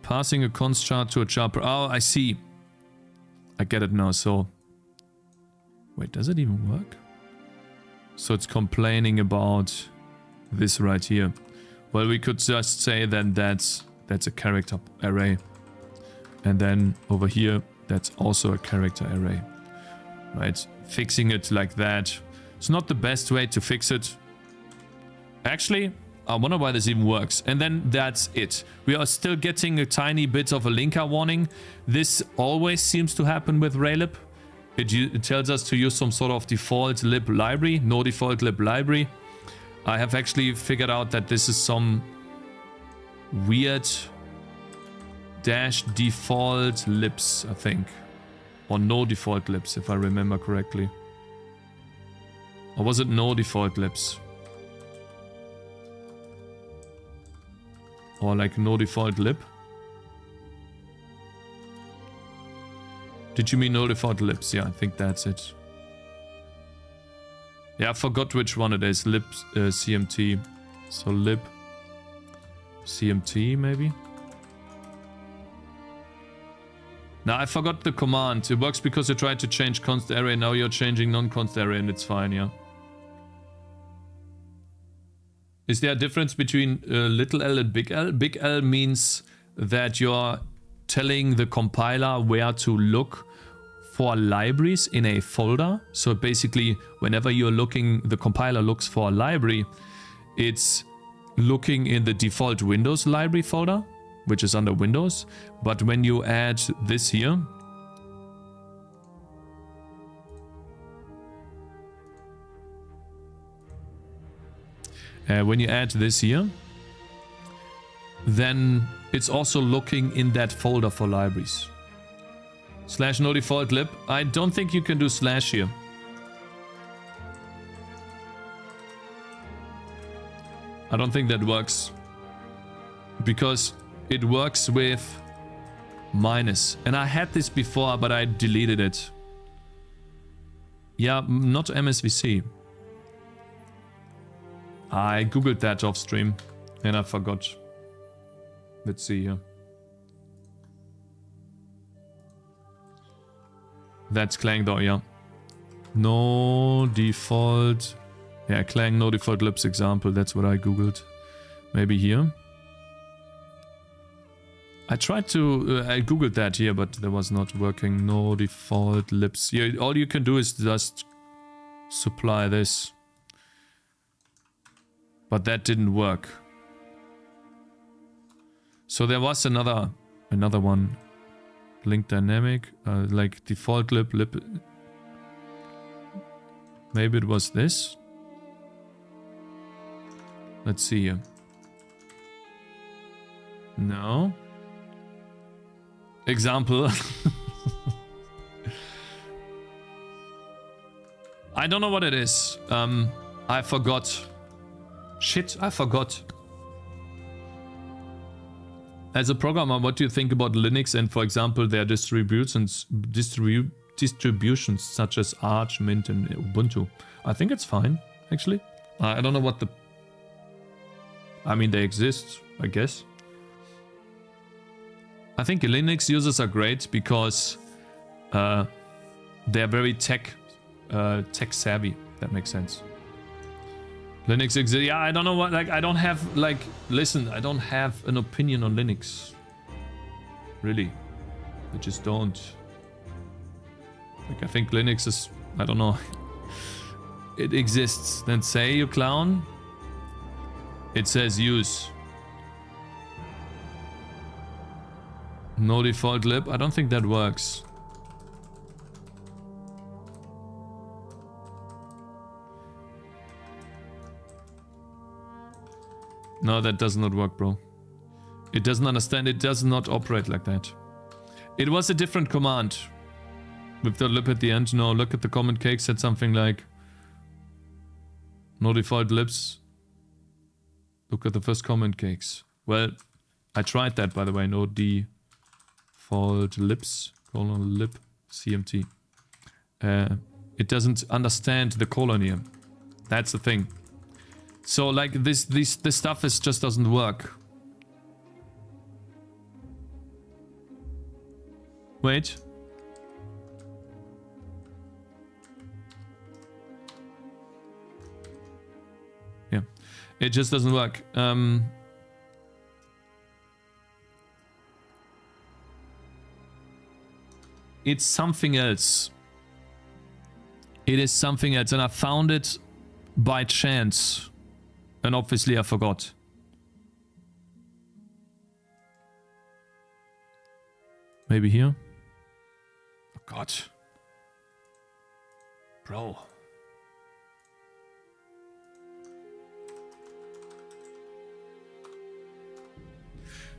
Passing a const chart to a chart. Oh, I see. I get it now. So, wait, does it even work? So it's complaining about this right here. Well, we could just say then that's a character array. And then over here, that's also a character array. Right? Fixing it like that. It's not the best way to fix it. Actually, I wonder why this even works. And then that's it. We are still getting a tiny bit of a linker warning. This always seems to happen with Raylib. It tells us to use some sort of default lib library, no default lib library. I have actually figured out that this is some weird dash default libs, I think. Or no default libs, if I remember correctly. Or was it no default libs? Or like no default lib? Did you mean no default libs? Yeah, I think that's it. Yeah, I forgot which one it is. Lib CMT. So lib CMT maybe? Now I forgot the command. It works because you tried to change const array. Now you're changing non-const array and it's fine, yeah. Is there a difference between little l and big L? Big L means that you're telling the compiler where to look for libraries in a folder. So basically, whenever you're looking, the compiler looks for a library, it's looking in the default Windows library folder, which is under Windows. But when you add this here, then it's also looking in that folder for libraries. Slash no default lib. I don't think you can do slash here. I don't think that works. Because it works with minus. And I had this before, but I deleted it. Yeah, not MSVC. I googled that off stream and I forgot. Let's see here. That's Clang though, yeah. No default. Yeah, Clang no default libs example. That's what I googled. Maybe here. I tried to, I googled that here, but that was not working. No default libs. Yeah, all you can do is just supply this. But that didn't work. So there was another one. Link dynamic, like default lib. Maybe it was this. Let's see here. No. Example. I don't know what it is. I forgot. Shit, I forgot. As a programmer, what do you think about Linux and, for example, their distributions such as Arch, Mint, and Ubuntu? I think it's fine, actually. I don't know what the... I mean, they exist, I guess. I think Linux users are great because they're very tech savvy. That makes sense. Linux exists. Yeah, I don't know what, like, I don't have, like, listen, I don't have an opinion on Linux. Really. I just don't. Like, I think Linux is, I don't know. It exists. Then say, you clown. It says use. No default lib. I don't think that works. No, that does not work, bro. It doesn't understand. It does not operate like that. It was a different command. With the lib at the end. No, look at the comment. Cake said something like no default libs. Look at the first comment, Cakes. Well, I tried that, by the way. No default libs, lib, CMT. It doesn't understand the colon here. That's the thing. So, like, this stuff just doesn't work. Wait. Yeah. It just doesn't work. It's something else. It is something else, and I found it by chance. And obviously I forgot. Maybe here? Oh God. Bro.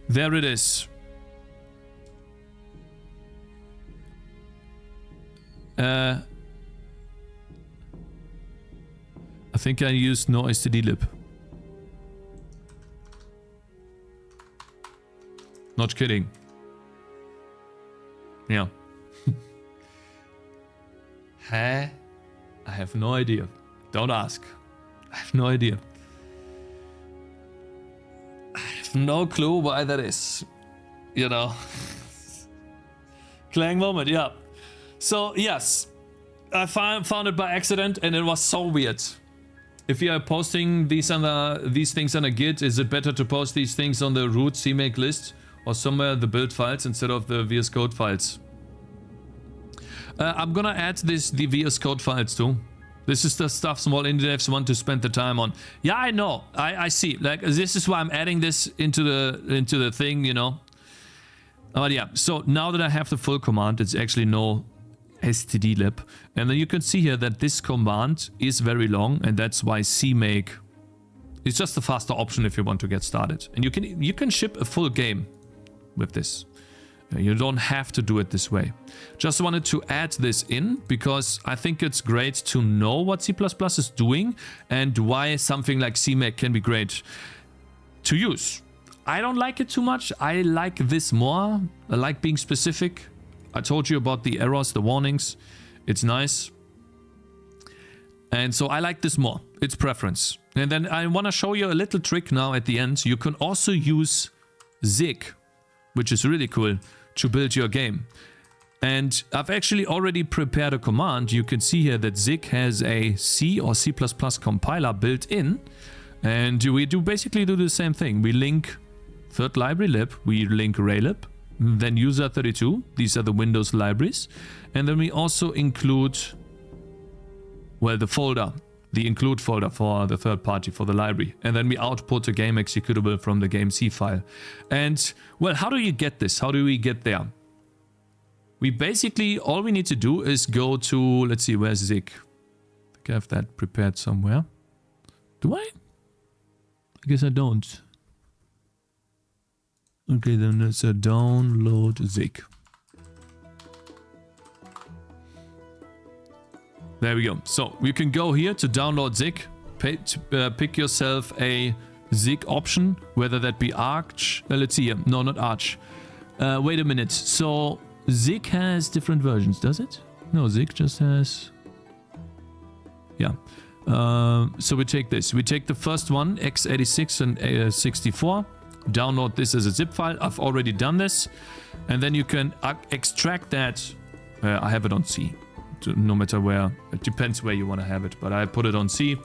There it is. I think I used no stdlib. Not kidding. Yeah. Huh? I have no idea. Don't ask. I have no idea. I have no clue why that is. You know. Clang moment, yeah. So, yes. I found it by accident and it was so weird. If you are posting these things on a Git, is it better to post these things on the root CMake list or somewhere the build files instead of the VS Code files? I'm gonna add the VS Code files too. This is the stuff small indie devs want to spend the time on. Yeah, I know. I see. Like, this is why I'm adding this into the thing, you know. But yeah, so now that I have the full command, it's actually no stdlib, and then you can see here that this command is very long, and that's why CMake is just a faster option if you want to get started. And you can ship a full game with this. You don't have to do it this way. Just wanted to add this in because I think it's great to know what C++ is doing and why something like CMake can be great to use. I don't like it too much. I like this more. I like being specific. I told you about the errors, the warnings. It's nice. And so I like this more. It's preference. And then I want to show you a little trick now at the end. You can also use Zig, which is really cool, to build your game. And I've actually already prepared a command. You can see here that Zig has a C or C++ compiler built in. And we basically do the same thing. We link third library lib, we link Raylib, then user32, these are the Windows libraries. And then we also include, well, the folder, the include folder for the third party, for the library. And then we output a game executable from the game C file. And, well, how do you get this? How do we get there? We basically, all we need to do is go to, let's see, where's Zig? I think I have that prepared somewhere. Do I? I guess I don't. Okay, then let's download Zig. There we go. So you can go here to download Zig. Pick yourself a Zig option, whether that be Arch. Let's see here. No, not Arch. Wait a minute. So Zig has different versions, does it? No, Zig just has... Yeah. So we take this. We take the first one, x86 and 64. Download this as a zip file. I've already done this. And then you can extract that. I have it on C. No matter where. It depends where you want to have it. But I put it on C.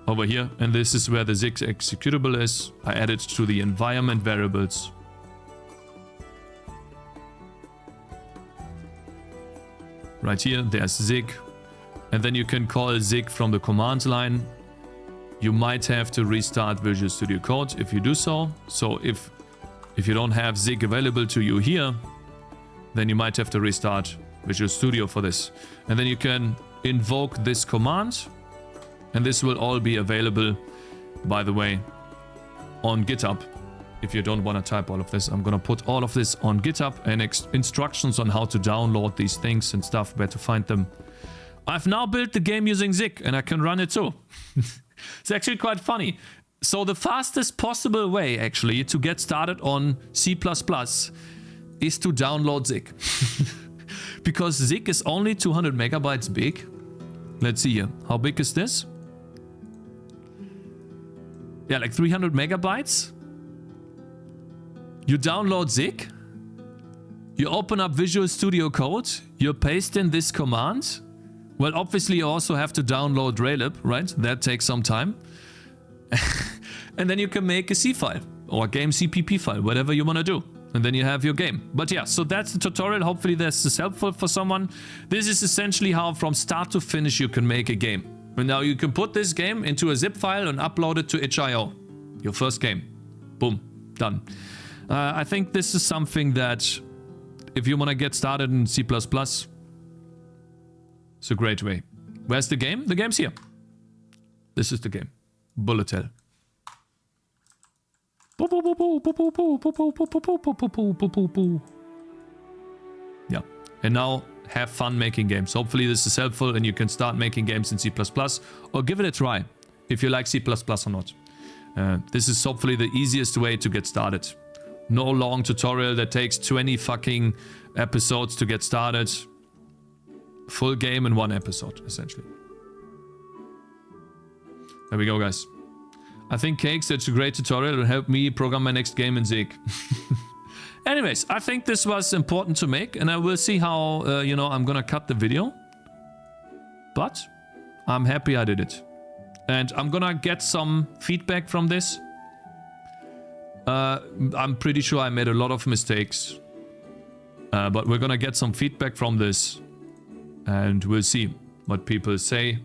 Over here. And this is where the Zig executable is. I add it to the environment variables. Right here. There's Zig. And then you can call Zig from the command line. You might have to restart Visual Studio Code if you do so. So if you don't have Zig available to you here, then you might have to restart Visual Studio for this. And then you can invoke this command. And this will all be available, by the way, on GitHub. If you don't want to type all of this, I'm going to put all of this on GitHub and instructions on how to download these things and stuff, where to find them. I've now built the game using Zig and I can run it too. It's actually quite funny. So the fastest possible way, actually, to get started on C++ is to download Zig. Because Zig is only 200 megabytes big. Let's see here. How big is this? Yeah, like 300 megabytes. You download Zig. You open up Visual Studio Code. You paste in this command. Well, obviously you also have to download Raylib, right? That takes some time. And then you can make a C file or a game CPP file, whatever you want to do. And then you have your game. But yeah, so that's the tutorial. Hopefully this is helpful for someone. This is essentially how from start to finish you can make a game. And now you can put this game into a zip file and upload it to itch.io. Your first game. Boom. Done. I think this is something that if you want to get started in C++, it's a great way. Where's the game? The game's here. This is the game. Bullet Hell. Yeah. And now have fun making games. Hopefully this is helpful and you can start making games in C++ or give it a try if you like C++ or not. This is hopefully the easiest way to get started. No long tutorial that takes 20 fucking episodes to get started. Full game in one episode, essentially. There we go, guys. I think Cakez, that's a great tutorial. It'll help me program my next game in Zig. Anyways, I think this was important to make, and I will see how, I'm gonna cut the video. But I'm happy I did it. And I'm gonna get some feedback from this. I'm pretty sure I made a lot of mistakes. But we're gonna get some feedback from this. And we'll see what people say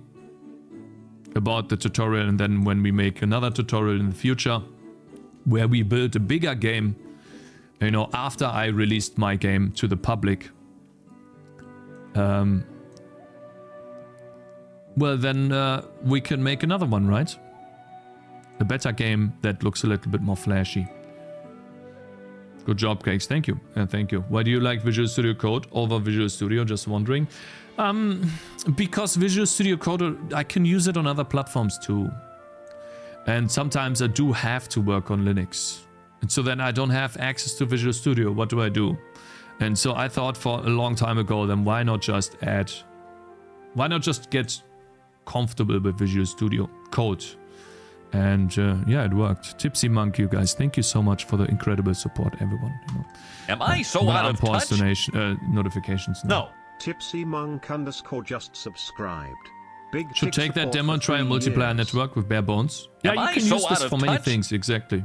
about the tutorial, and then when we make another tutorial in the future where we build a bigger game, after I released my game to the public, well then we can make another one, right? A better game that looks a little bit more flashy. Good job, Cakez. Thank you. Thank you. Why do you like Visual Studio Code over Visual Studio? Just wondering. Because Visual Studio Code, I can use it on other platforms too. And sometimes I do have to work on Linux. And so then I don't have access to Visual Studio. What do I do? And so I thought for a long time ago, then why not just get comfortable with Visual Studio Code? And yeah, it worked. Tipsy Monk, you guys, thank you so much for the incredible support, everyone.
Am I so out of touch?
Notifications now.
No.
Tipsy Monk _ just subscribed. Big
should take that demo and try a multiplayer network with bare bones. Yeah, you can use this for many things, exactly.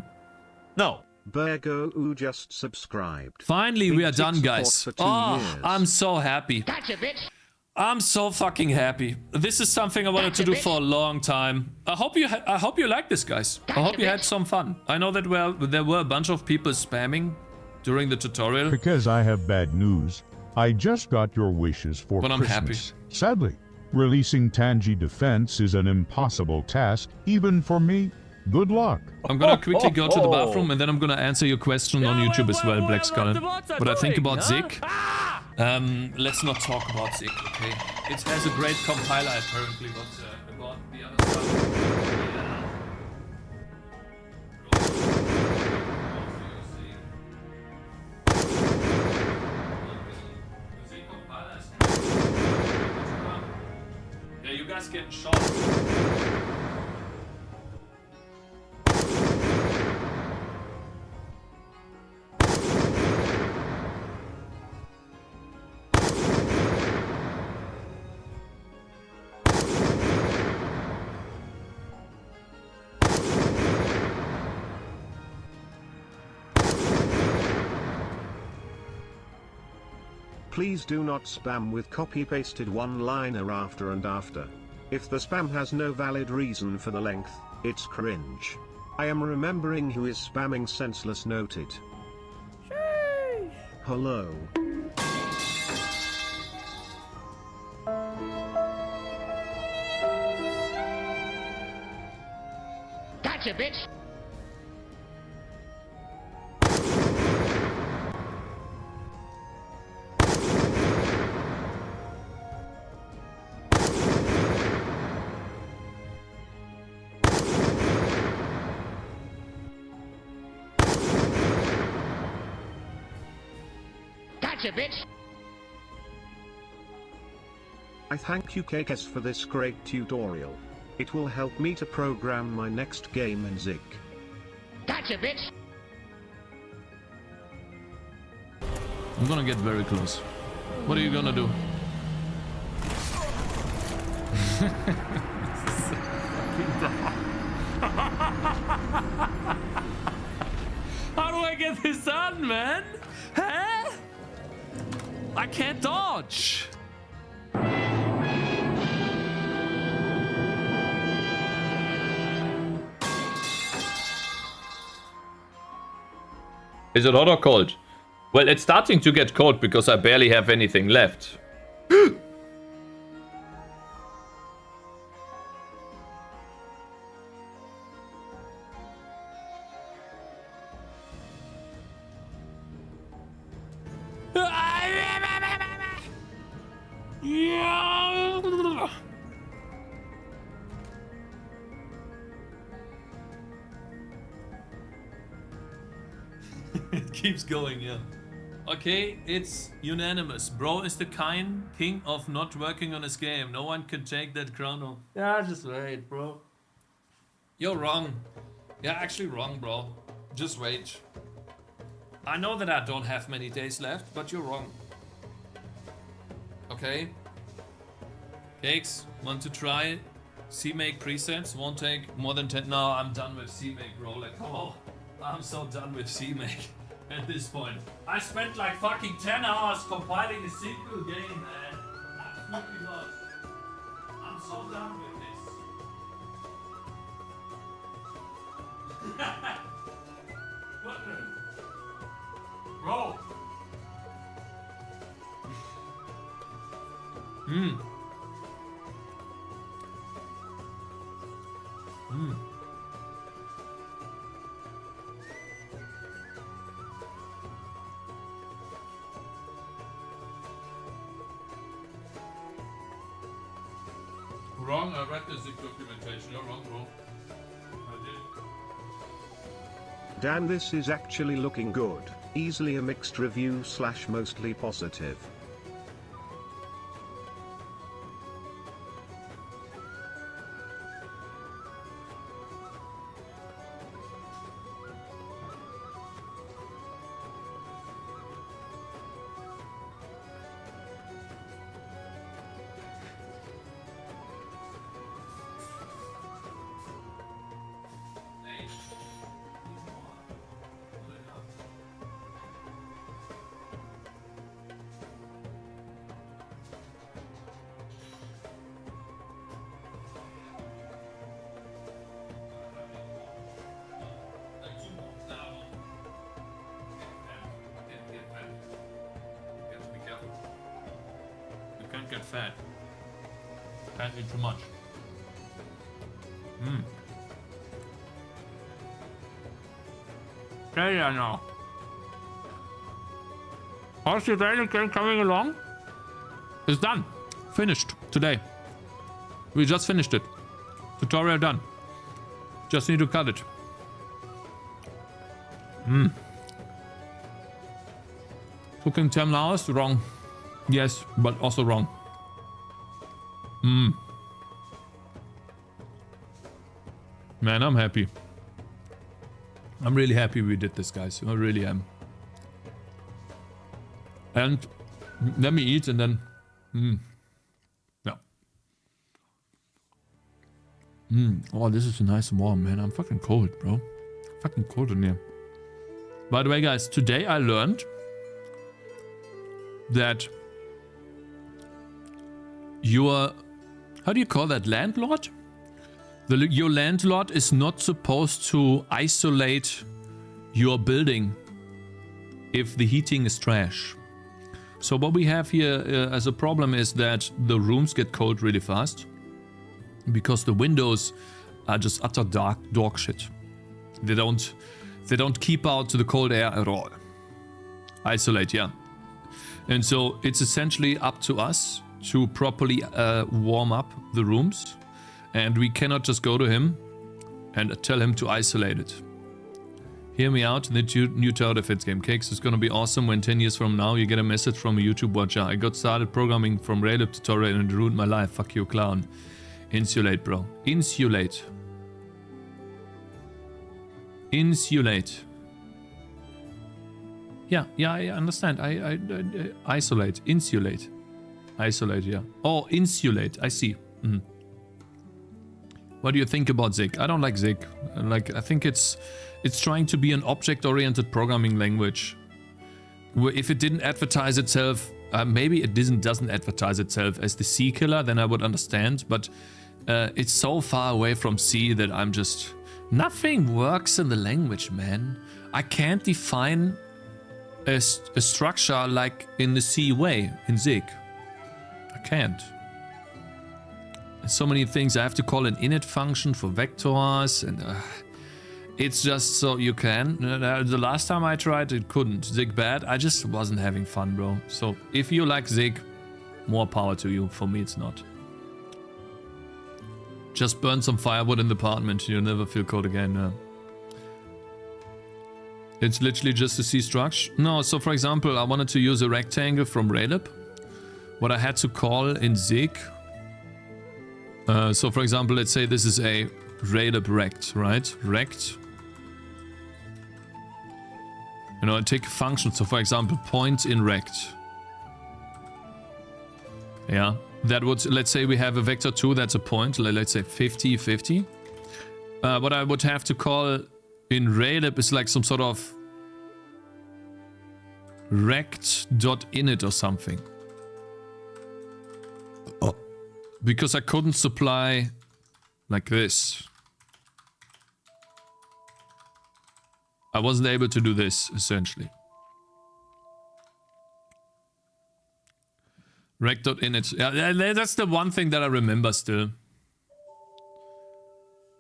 No.
Bergo just subscribed.
Finally, we are done, guys. Oh, I'm so happy.
Gotcha, bitch.
I'm so fucking happy. This is something I wanted to do for a long time. I hope you like this, guys. I hope you had some fun. I know that there were a bunch of people spamming during the tutorial.
Because I have bad news. I just got your wishes for
but
Christmas.
I'm happy.
Sadly, releasing Tangy Defense is an impossible task, even for me. Good luck.
I'm gonna quickly go to the bathroom and then I'm gonna answer your question on YouTube as well, Black Skull. What I think about Zig? Let's not talk about Zig, okay? It has a great compiler apparently, but about the other stuff. Yeah, you guys getting shot.
Please do not spam with copy-pasted one-liner after and after. If the spam has no valid reason for the length, it's cringe. I am remembering who is spamming senseless noted. Sheesh. Hello.
Gotcha, bitch. Gotcha, bitch!
I thank you Cakez for this great tutorial. It will help me to program my next game in Zig.
Gotcha, bitch!
I'm gonna get very close. What are you gonna do? How do I get this done, man? Huh? I can't dodge.
Is it hot or cold? Well, it's starting to get cold because I barely have anything left.
It keeps going, yeah. Okay, it's unanimous. Bro is the king of not working on his game. No one can take that crown off. Yeah, just wait, bro. You're wrong. You're actually wrong, bro. Just wait. I know that I don't have many days left, but you're wrong. Okay. Cakes, want to try CMake presets? Won't take more than 10. No, I'm done with CMake, bro. Like, oh, I'm so done with CMake at this point. I spent like fucking 10 hours compiling a single game, man. Absolutely not. I'm so done with this. What the? Bro. Wrong, I read the Zig documentation. You're wrong, bro. I did.
Dan, this is actually looking good. Easily a mixed review / mostly positive.
Get fat. Can't eat too much. There you are now. How's your daily game coming along? It's done. Finished today. We just finished it. Tutorial done. Just need to cut it. Cooking 10 hours? Wrong. Yes, but also wrong. Man, I'm happy. I'm really happy we did this, guys. I really am. And let me eat and then... Yeah. Oh, this is nice and warm, man. I'm fucking cold, bro. Fucking cold in here. By the way, guys, today I learned that your... How do you call that? Landlord? Your landlord is not supposed to isolate your building if the heating is trash. So what we have here as a problem is that the rooms get cold really fast because the windows are just utter dog shit. They don't keep out the cold air at all. Isolate, yeah. And so it's essentially up to us to properly warm up the rooms. And we cannot just go to him and tell him to isolate it. Hear me out, the new Tower Defense game. Cakez is gonna be awesome when 10 years from now you get a message from a YouTube watcher. I got started programming from Raylib tutorial and it ruined my life. Fuck you, clown. Insulate, bro. Insulate. Insulate. Yeah, I understand. I isolate. Insulate. Isolate, yeah. Oh, insulate. I see. Mm. What do you think about Zig? I don't like Zig. I think it's trying to be an object-oriented programming language. If it didn't advertise itself, maybe it doesn't advertise itself as the C killer, then I would understand. But it's so far away from C that I'm just... Nothing works in the language, man. I can't define a structure like in the C way, in Zig. I can't. There's so many things. I have to call an init function for vectors, and it's just so you can. The last time I tried, it couldn't. Zig bad. I just wasn't having fun, bro. So if you like Zig, more power to you. For me, it's not. Just burn some firewood in the apartment. You'll never feel cold again. It's literally just a C structure. No, so for example, I wanted to use a rectangle from Raylib. What I had to call in Zig. So for example, let's say this is a Raylib rect, right? Rect. You know, I take a function. So for example, point in rect. Yeah. That would, let's say we have a vector 2, that's a point, let's say 50, 50. What I would have to call in Raylib is like some sort of rect.init or something. Oh. Because I couldn't supply like this. I wasn't able to do this, essentially. Rect.init. Yeah, that's the one thing that I remember still.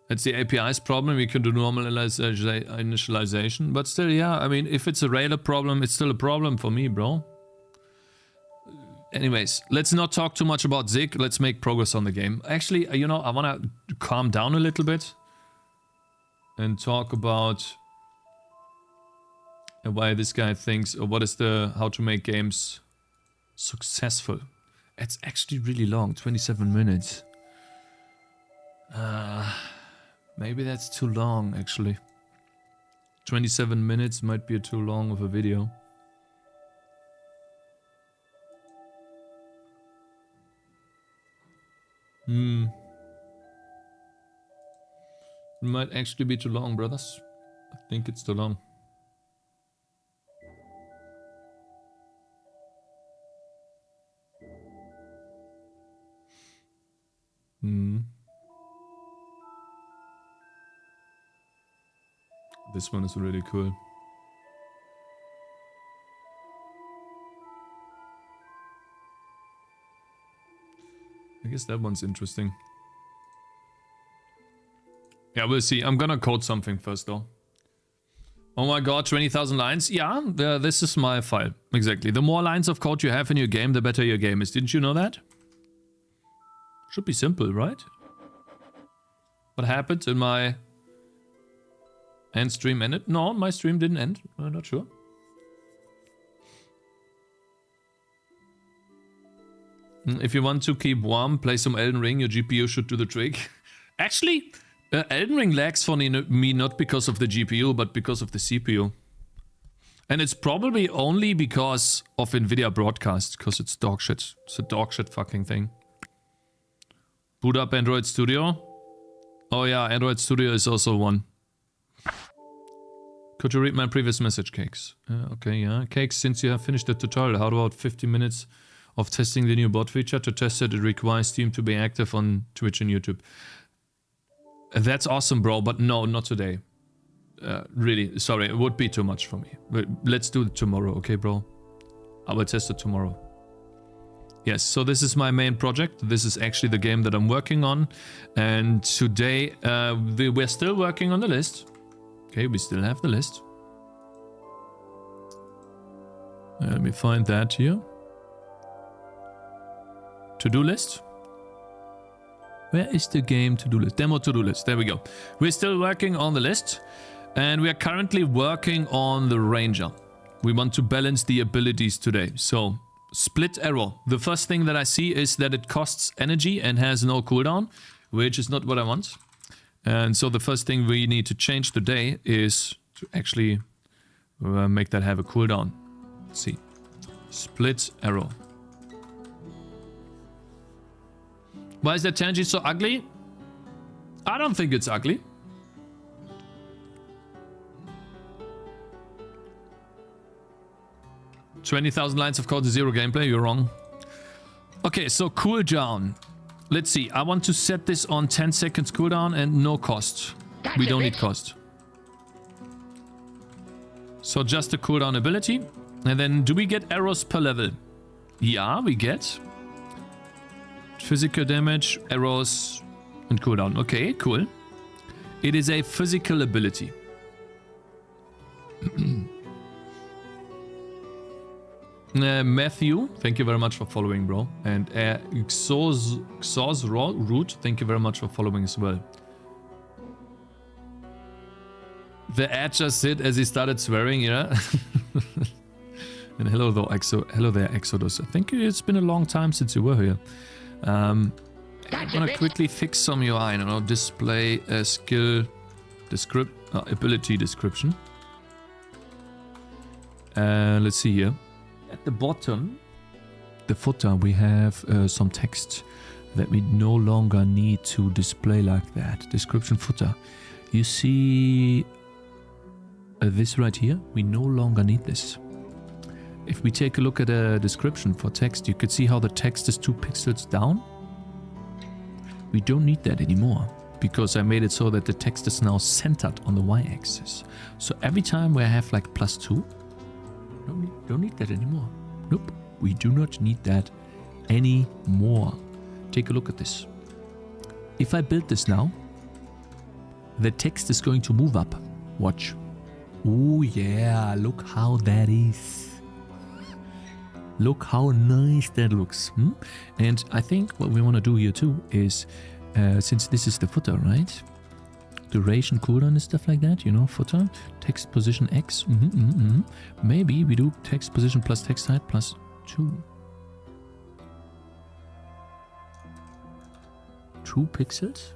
It's the API's problem. We can do normal initialization. But still, yeah, I mean, if it's a Raylib problem, it's still a problem for me, bro. Anyways, let's not talk too much about Zig. Let's make progress on the game. Actually, you know, I want to calm down a little bit. And talk about why this guy thinks, or what is the, how to make games successful. It's actually really long, 27 minutes. Maybe that's too long, actually. 27 minutes might be too long of a video. It might actually be too long, brothers. I think it's too long. This one is really cool. I guess that one's interesting. Yeah, we'll see. I'm gonna code something first though. Oh my god, 20,000 lines? Yeah, this is my file. Exactly. The more lines of code you have in your game, the better your game is. Didn't you know that? Should be simple, right? What happened in my end stream ended? No, my stream didn't end. I'm not sure. If you want to keep warm, play some Elden Ring. Your GPU should do the trick. Actually, Elden Ring lags for me not because of the GPU, but because of the CPU. And it's probably only because of NVIDIA Broadcast, because it's dog shit. It's a dog shit fucking thing. Boot up Android Studio. Oh yeah, Android Studio is also one. Could you read my previous message, Cakez? Okay, yeah. Cakez, since you have finished the tutorial, how about 50 minutes of testing the new bot feature? To test it, it requires Steam to be active on Twitch and YouTube. That's awesome, bro, but no, not today. Really, sorry, it would be too much for me. But let's do it tomorrow, okay, bro? I will test it tomorrow. Yes, so this is my main project. This is actually the game that I'm working on. And today, we're still working on the list. Okay, we still have the list. Let me find that here. To-do list. Where is the game to-do list? Demo to-do list. There we go. We're still working on the list. And we are currently working on the Ranger. We want to balance the abilities today. So, split arrow. The first thing that I see is that it costs energy and has no cooldown, which is not what I want. And so the first thing we need to change today is to actually make that have a cooldown. Let's see. Split arrow. Why is that Tangy so ugly? I don't think it's ugly. $20,000 lines of code to 0 gameplay. You're wrong. Okay, so cooldown. Let's see. I want to set this on 10 seconds cooldown and no cost.
Gotcha,
We don't need
bitch.
cost. So just a cooldown ability. And then do we get arrows per level? Yeah, we get. Physical damage, arrows, and cooldown. Okay, cool. It is a physical ability. Matthew, thank you very much for following, bro. And Xos Root, thank you very much for following as well. The ad just hit as he started swearing, yeah. And hello there, Exodus. I think it's been a long time since you were here. I'm gonna quickly fix some UI. I don't know, display a skill ability description. Let's see here. At the bottom, the footer, we have some text that we no longer need to display like that. Description footer. You see this right here? We no longer need this. If we take a look at a description for text, you can see how the text is 2 pixels down. We don't need that anymore because I made it so that the text is now centered on the y-axis. So every time where I have like +2, don't need that anymore. Nope, we do not need that anymore. Take a look at this. If I build this now, the text is going to move up. Watch. Oh yeah, look how that is. Look how nice that looks. And I think what we want to do here too is, since this is the footer, right? Duration, cooldown and stuff like that, you know, footer, text position X. Maybe we do text position plus text height plus 2. 2 pixels?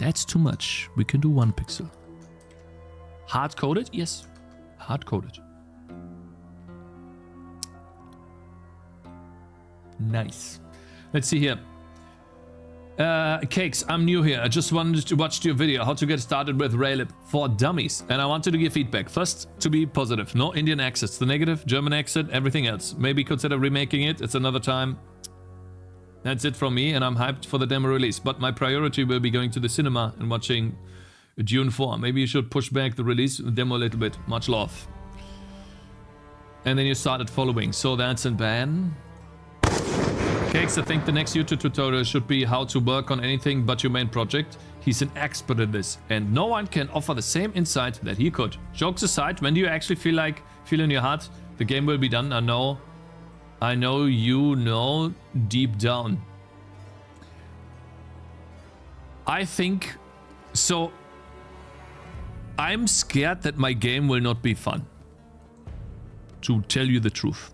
That's too much. We can do 1 pixel. Hard-coded? Yes. Hard-coded. Nice. Let's see here. Cakez, I'm new here. I just wanted to watch your video, how to get started with Raylib for dummies. And I wanted to give feedback. First, to be positive. No Indian accents. The negative, German accent, everything else. Maybe consider remaking it. It's another time. That's it from me, and I'm hyped for the demo release. But my priority will be going to the cinema and watching Dune 4. Maybe you should push back the release demo a little bit. Much love. And then you started following. So that's a ban. Cakez, I think the next YouTube tutorial should be how to work on anything but your main project. He's an expert at this, and no one can offer the same insight that he could. Jokes aside, when do you actually feel in your heart the game will be done? I know you know deep down. I think so. I'm scared that my game will not be fun, to tell you the truth.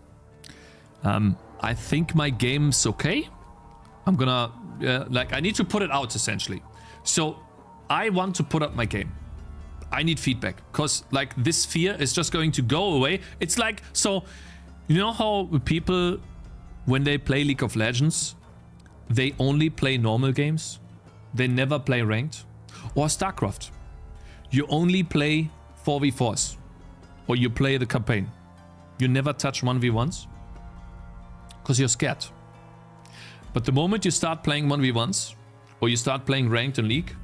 I think my game's okay. I'm gonna, I need to put it out essentially. So I want to put up my game. I need feedback because this fear is just going to go away. It's like, so you know how people, when they play League of Legends, they only play normal games. They never play ranked. Or StarCraft. You only play 4v4s. Or you play the campaign. You never touch 1v1s. Because you're scared. But the moment you start playing 1v1s, or you start playing ranked in League,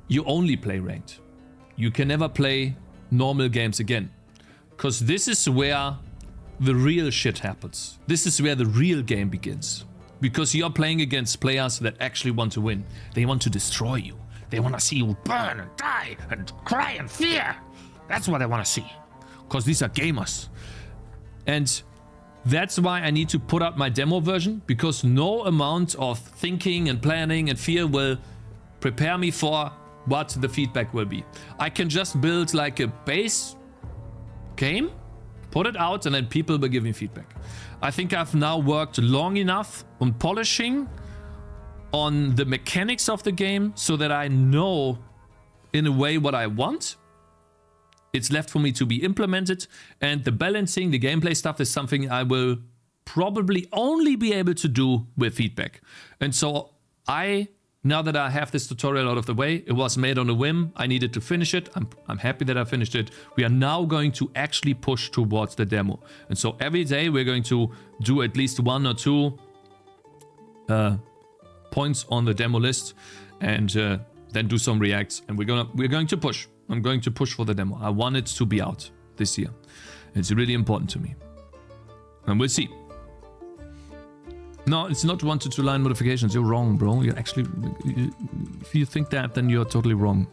you only play ranked. You can never play normal games again. Because this is where the real shit happens. This is where the real game begins. Because you're playing against players that actually want to win. They want to destroy you. They want to see you burn and die and cry in fear. That's what they want to see. Because these are gamers. And that's why I need to put out my demo version, because no amount of thinking and planning and fear will prepare me for what the feedback will be. I can just build like a base game, put it out, and then people will give me feedback. I think I've now worked long enough on polishing on the mechanics of the game so that I know in a way what I want. It's left for me to be implemented, and the balancing, the gameplay stuff is something I will probably only be able to do with feedback. And so now that I have this tutorial out of the way, it was made on a whim. I needed to finish it. I'm happy that I finished it. We are now going to actually push towards the demo. And so every day we're going to do at least 1 or 2 points on the demo list, and then do some reacts. And we're going to push. I'm going to push for the demo. I want it to be out this year. It's really important to me. And we'll see. No, it's not 1 to 2 line modifications. You're wrong, bro. You're actually... if you think that, then you're totally wrong.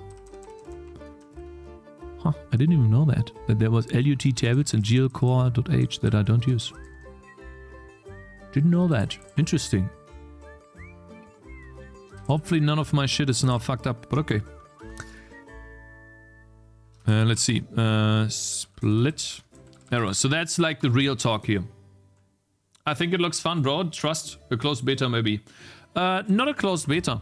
Huh, I didn't even know that. That there was LUT tables and glcore.h that I don't use. Didn't know that. Interesting. Hopefully none of my shit is now fucked up, but okay. Let's see. Split error. So that's like the real talk here. I think it looks fun, bro. Trust a closed beta, maybe. Not a closed beta.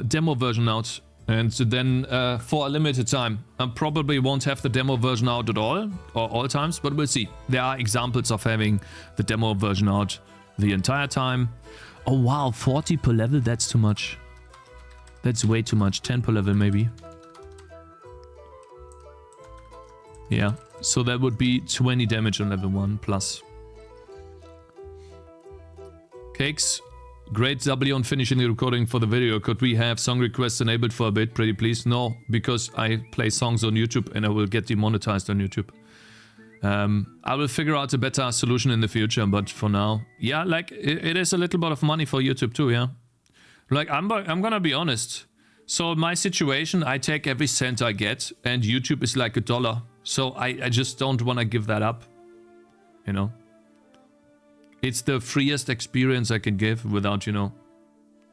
Demo version out. And then for a limited time. I probably won't have the demo version out at all. Or all times, but we'll see. There are examples of having the demo version out the entire time. Oh wow, 40 per level? That's too much. That's way too much. 10 per level, maybe. Yeah, so that would be 20 damage on level 1 plus. Cakez, great W on finishing the recording for the video. Could we have song requests enabled for a bit, pretty please? No, because I play songs on YouTube and I will get demonetized on YouTube. I will figure out a better solution in the future, but for now, yeah, like it is a little bit of money for YouTube too, yeah. Like I'm gonna be honest. So my situation, I take every cent I get, and YouTube is like $1. So I just don't want to give that up, you know. It's the freest experience I can give without, you know.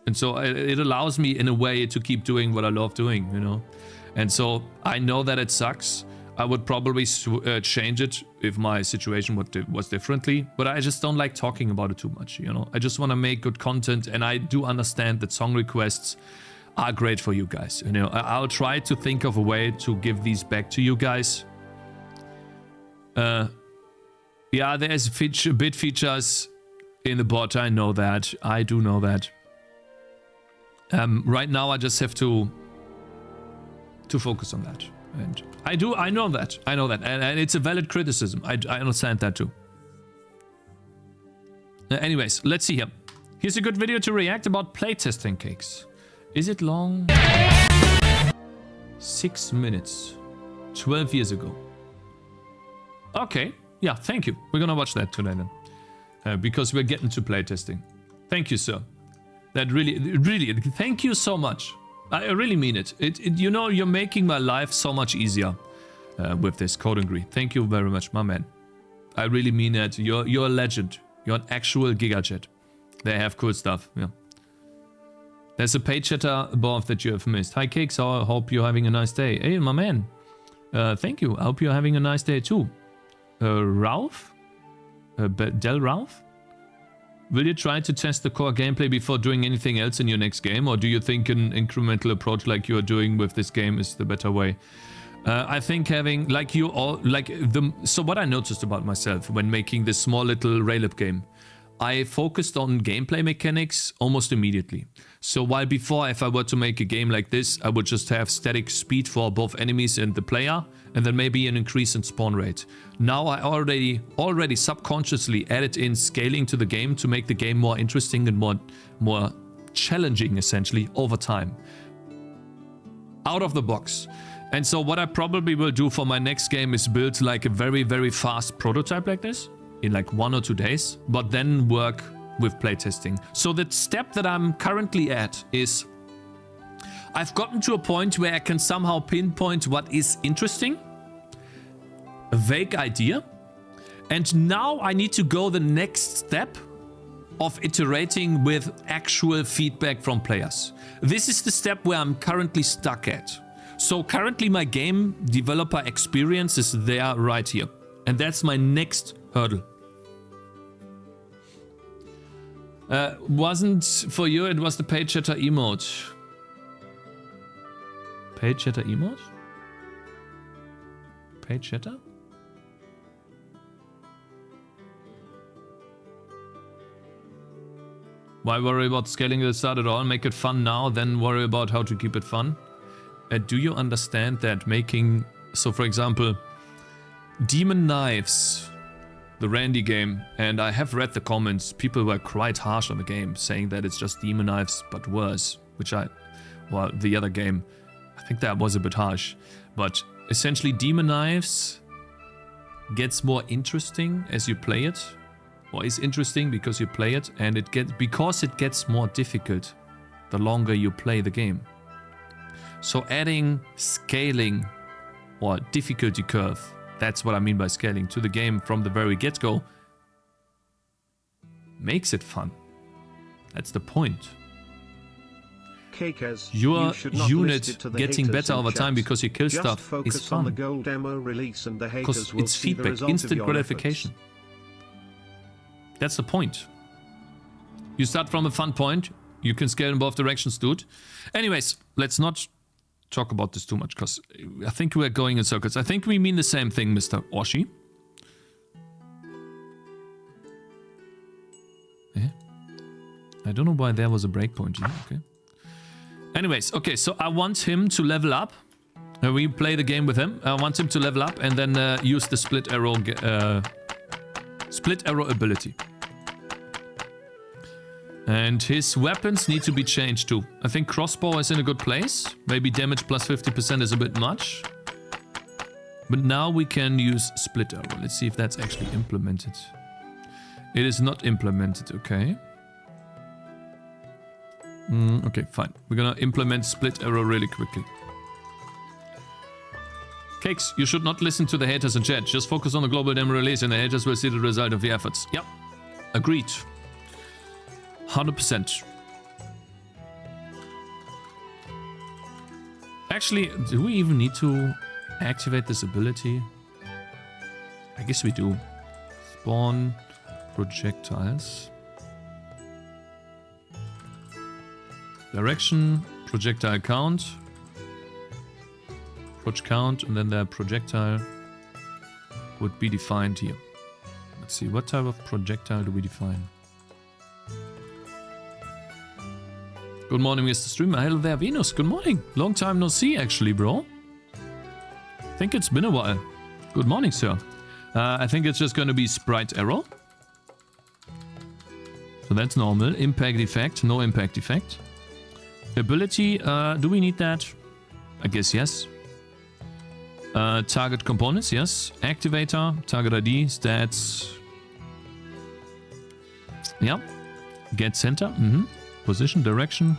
And so it allows me in a way to keep doing what I love doing, you know. And so I know that it sucks. I would probably change it if my situation was differently. But I just don't like talking about it too much, you know. I just want to make good content, and I do understand that song requests are great for you guys. You know, I'll try to think of a way to give these back to you guys. Yeah, there's bit features in the bot. I know that. I do know that. Right now, I just have to focus on that. And I know that. And it's a valid criticism. I understand that too. Anyways, let's see here. Here's a good video to react about playtesting, Cakez. Is it long? 6 minutes. 12 years ago. Okay. Yeah, thank you. We're gonna watch that today then. Because we're getting to playtesting. Thank you, sir. That really, thank you so much. I really mean it. You know, you're making my life so much easier with this code and agree. Thank you very much, my man. I really mean it. You're a legend. You're an actual gigachat. They have cool stuff. Yeah. There's a page chatter above that you have missed. Hi, Cakez. I hope you're having a nice day. Hey, my man. Thank you. I hope you're having a nice day too. Ralph? Del Ralph? Will you try to test the core gameplay before doing anything else in your next game, or do you think an incremental approach like you are doing with this game is the better way? I think having, so what I noticed about myself when making this small little Raylib game, I focused on gameplay mechanics almost immediately. So while before, if I were to make a game like this, I would just have static speed for both enemies and the player, and then maybe an increase in spawn rate. Now I already subconsciously added in scaling to the game to make the game more interesting and more challenging, essentially, over time. Out of the box. And so what I probably will do for my next game is build like a very, very fast prototype like this in like 1 or 2 days, but then work with playtesting. So the step that I'm currently at is I've gotten to a point where I can somehow pinpoint what is interesting, a vague idea, and now I need to go the next step of iterating with actual feedback from players. This is the step where I'm currently stuck at. So currently my game developer experience is there right here. And that's my next hurdle. Wasn't for you, it was the page chatter emote. Page chatter emote? Page chatter? Why worry about scaling the start at all? Make it fun now, then worry about how to keep it fun. Do you understand that making... So for example, Demon Knives, the Randy game, and I have read the comments, people were quite harsh on the game, saying that it's just Demon Knives, but worse, which well, the other game, I think that was a bit harsh. But essentially Demon Knives gets more interesting as you play it. Or is interesting because you play it, and because it gets more difficult the longer you play the game. So adding scaling or difficulty curve, that's what I mean by scaling, to the game from the very get-go makes it fun. That's the point.
Cakez,
your unit
to the
getting better over
chat.
time because you kill
Just
stuff
focus
is fun.
on the goal demo release and the
Because
haters will
it's
see the
feedback,
result
instant
of your
gratification.
efforts.
That's the point. You start from a fun point, you can scale in both directions, dude. Anyways, let's not talk about this too much, because I think we're going in circles. I think we mean the same thing, Mr. Oshi. I don't know why there was a breakpoint here. Okay. Anyways, okay, so I want him to level up. We play the game with him. I want him to level up and then use the split arrow ability. And his weapons need to be changed too. I think crossbow is in a good place. Maybe damage plus 50% is a bit much. But now we can use split arrow. Let's see if that's actually implemented. It is not implemented, okay. Okay, fine. We're gonna implement split arrow really quickly. Cakes, you should not listen to the haters in chat. Just focus on the global demo release and the haters will see the result of your efforts. Yep. Agreed. 100%. Actually, do we even need to activate this ability? I guess we do. Spawn projectiles. Direction, projectile count. Proj count, and then the projectile would be defined here. Let's see, what type of projectile do we define? Good morning, Mr. Streamer. Hello there, Venus. Good morning. Long time no see, actually, bro. I think it's been a while. Good morning, sir. I think it's just going to be sprite arrow. So that's normal. Impact effect, no impact effect. Ability, do we need that? I guess yes. Target components, yes. Activator, target ID, stats. Yeah. Get center, Position, direction.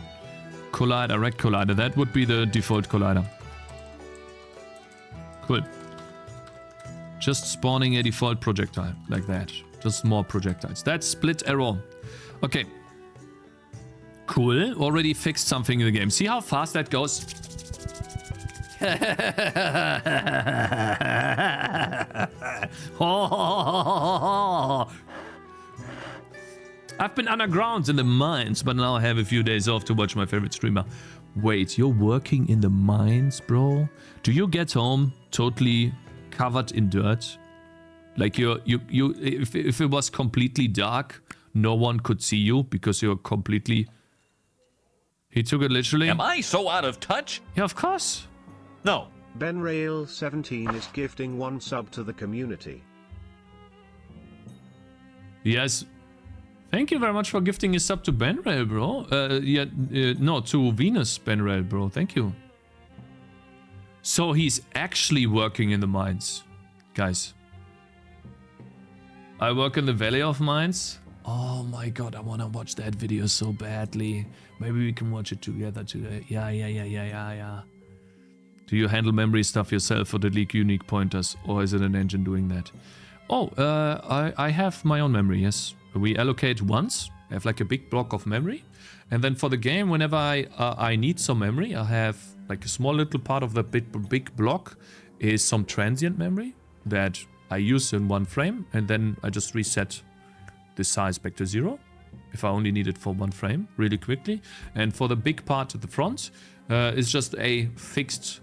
Collider, rect collider. That would be the default collider. Cool. Just spawning a default projectile, like that. Just more projectiles. That's split arrow. Okay. Cool. Already fixed something in the game. See how fast that goes? I've been underground in the mines, but now I have a few days off to watch my favorite streamer. Wait, you're working in the mines, bro? Do you get home totally covered in dirt? Like if it was completely dark, no one could see you because you're completely... He took it literally.
Am I so out of touch?
Yeah, of course.
No.
BenRail17 is gifting 1 sub to the community.
Yes. Thank you very much for gifting a sub to BenRail, bro. No, to Venus BenRail, bro. Thank you. So he's actually working in the mines, guys. I work in the Valley of Mines. Oh my god, I want to watch that video so badly. Maybe we can watch it together today. Yeah. Do you handle memory stuff yourself for the leak unique pointers, or is it an engine doing that? Oh, I have my own memory, yes. We allocate once, I have like a big block of memory, and then for the game, whenever I need some memory, I have
like a small little part of the big block is some transient memory that I use in one frame, and then I just reset the size back to 0 if I only need it for one frame really quickly. And for the big part at the front, it's just a fixed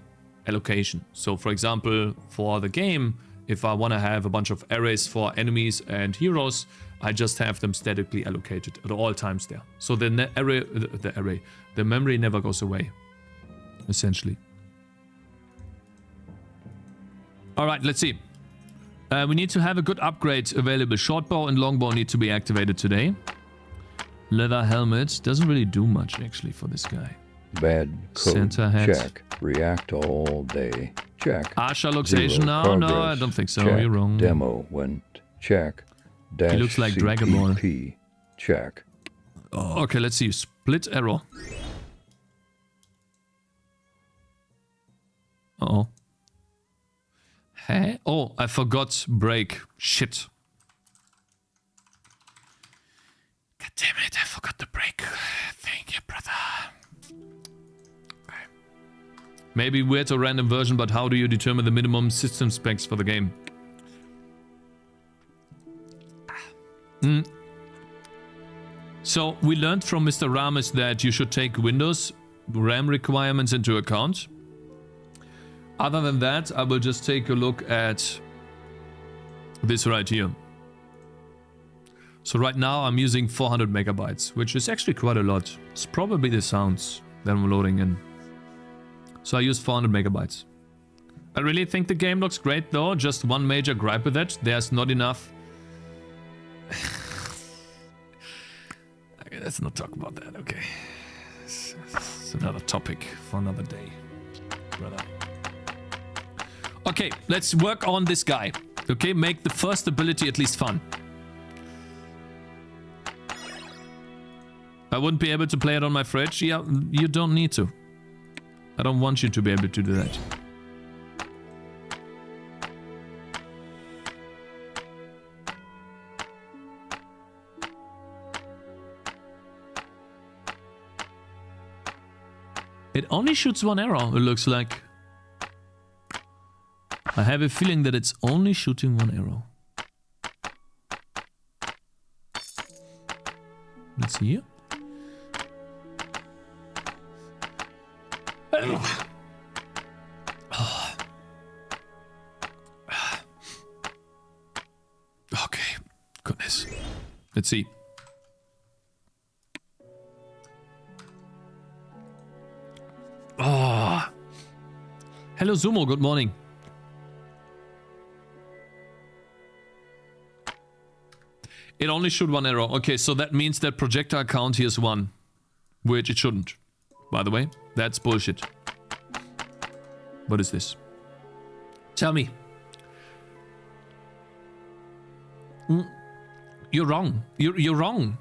allocation. So for example, for the game, if I want to have a bunch of arrays for enemies and heroes, I just have them statically allocated at all times there. So the memory never goes away, essentially. All right, let's see. We need to have a good upgrade available. Shortbow and longbow need to be activated today. Leather helmet doesn't really do much actually for this guy.
Bad code,
Center hat.
check. React all day, check.
Asha luxation now?
Progress,
No, I don't think so.
check.
You're wrong.
Demo went, check. Dash
He looks like Dragon Ball.
CPP, check.
Oh, okay, let's see. Split arrow. Uh-oh. Hey? Oh, I forgot break. Shit. God damn it, I forgot the break. Thank you, brother. Okay. Maybe weird or random version, but how do you determine the minimum system specs for the game? So we learned from Mr. Rames that you should take Windows RAM requirements into account. Other than that, I will just take a look at this right here. So right now I'm using 400 megabytes, which is actually quite a lot. It's probably the sounds that I'm loading in. So I use 400 megabytes. I really think the game looks great though. Just one major gripe with it. There's not enough. Okay, let's not talk about that, okay? It's another topic for another day, brother. Okay, let's work on this guy. Okay, make the first ability at least fun. I wouldn't be able to play it on my fridge. Yeah, you don't need to. I don't want you to be able to do that. It only shoots one arrow, it looks like. I have a feeling that it's only shooting one arrow. Let's see here. Okay, goodness. Let's see. Oh. Hello Sumo, good morning. It only shoot one arrow. Okay, so that means that projectile count here is 1. Which it shouldn't. By the way, that's bullshit. What is this? Tell me. You're wrong. You're wrong.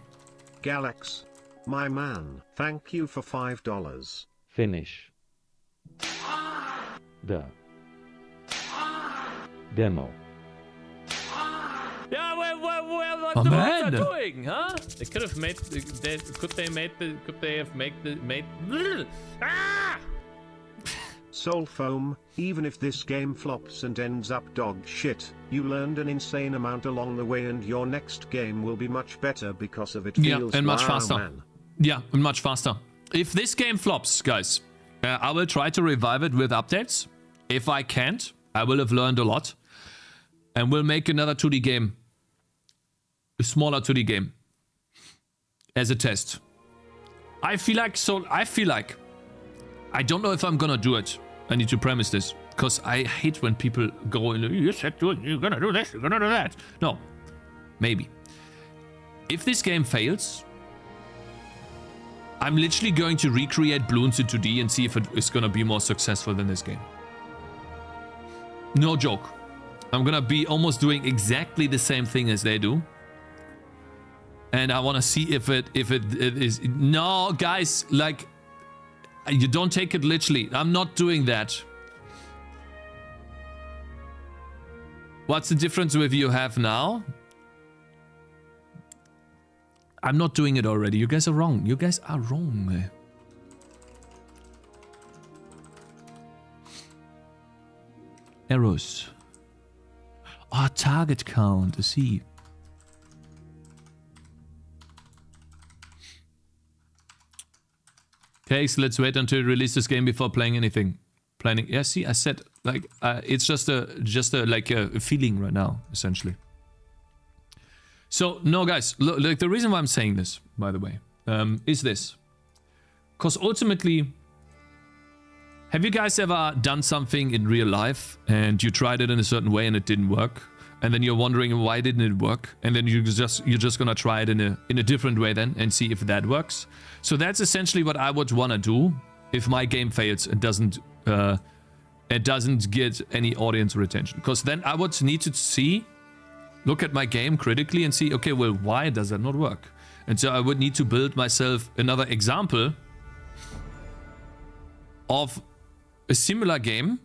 Galax, my man, thank you for $5.
Finish the demo.
Yeah, what
Oh,
the
man.
fuck are doing, huh? They could have made. Could they have made. Ah!
Soul Foam, even if this game flops and ends up dog shit, you learned an insane amount along the way and your next game will be much better because of it.
Yeah,
Feels
and much
wow,
faster.
Man.
Yeah, and much faster. If this game flops, guys, I will try to revive it with updates. If I can't, I will have learned a lot. And we'll make another 2D game. A smaller 2D game. As a test. I feel like, I don't know if I'm gonna do it. I need to premise this. Because I hate when people go in, you said you're gonna do this, you're gonna do that. No. Maybe. If this game fails, I'm literally going to recreate Bloons in 2D and see if it is gonna be more successful than this game. No joke. I'm gonna be almost doing exactly the same thing as they do. And I wanna see if it is... No, guys, like... You don't take it literally. I'm not doing that. What's the difference with you have now? I'm not doing it already. You guys are wrong. You guys are wrong.
Arrows. Ah, target count. I see. Okay, so let's wait until you release this game before playing anything. Planning. Yeah, see, I said like it's just a feeling right now, essentially. So no, guys, look, like the reason why I'm saying this, by the way, is this, because ultimately, have you guys ever done something in real life and you tried it in a certain way and it didn't work, and then you're wondering why didn't it work, and then you're just gonna try it in a different way then and see if that works. So that's essentially what I would wanna do if my game fails and doesn't get any audience retention, because then I would need to look at my game critically and see, okay, well, why does that not work? And so I would need to build myself another example of a similar game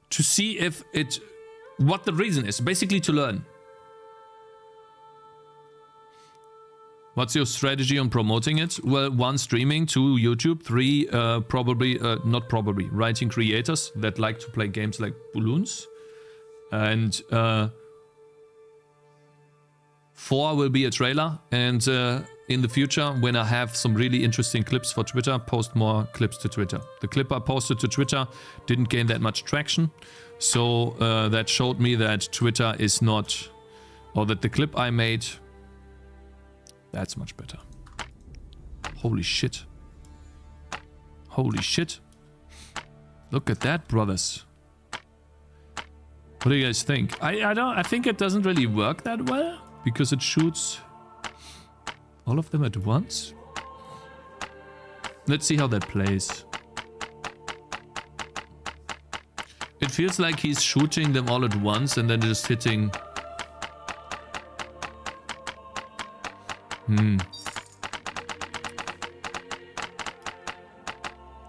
to see what the reason is, basically to learn. What's your strategy on promoting it? Well, 1, streaming, 2, YouTube, 3, writing creators that like to play games like balloons, and 4 will be a trailer, and in the future, when I have some really interesting clips for Twitter, post more clips to Twitter. The clip I posted to Twitter didn't gain that much traction, so that showed me that Twitter is not, or that the clip I made, that's much better. Holy shit. Holy shit. Look at that, brothers. What do you guys think? I think it doesn't really work that well, because it shoots all of them at once. Let's see how that plays. It feels like he's shooting them all at once and then just hitting.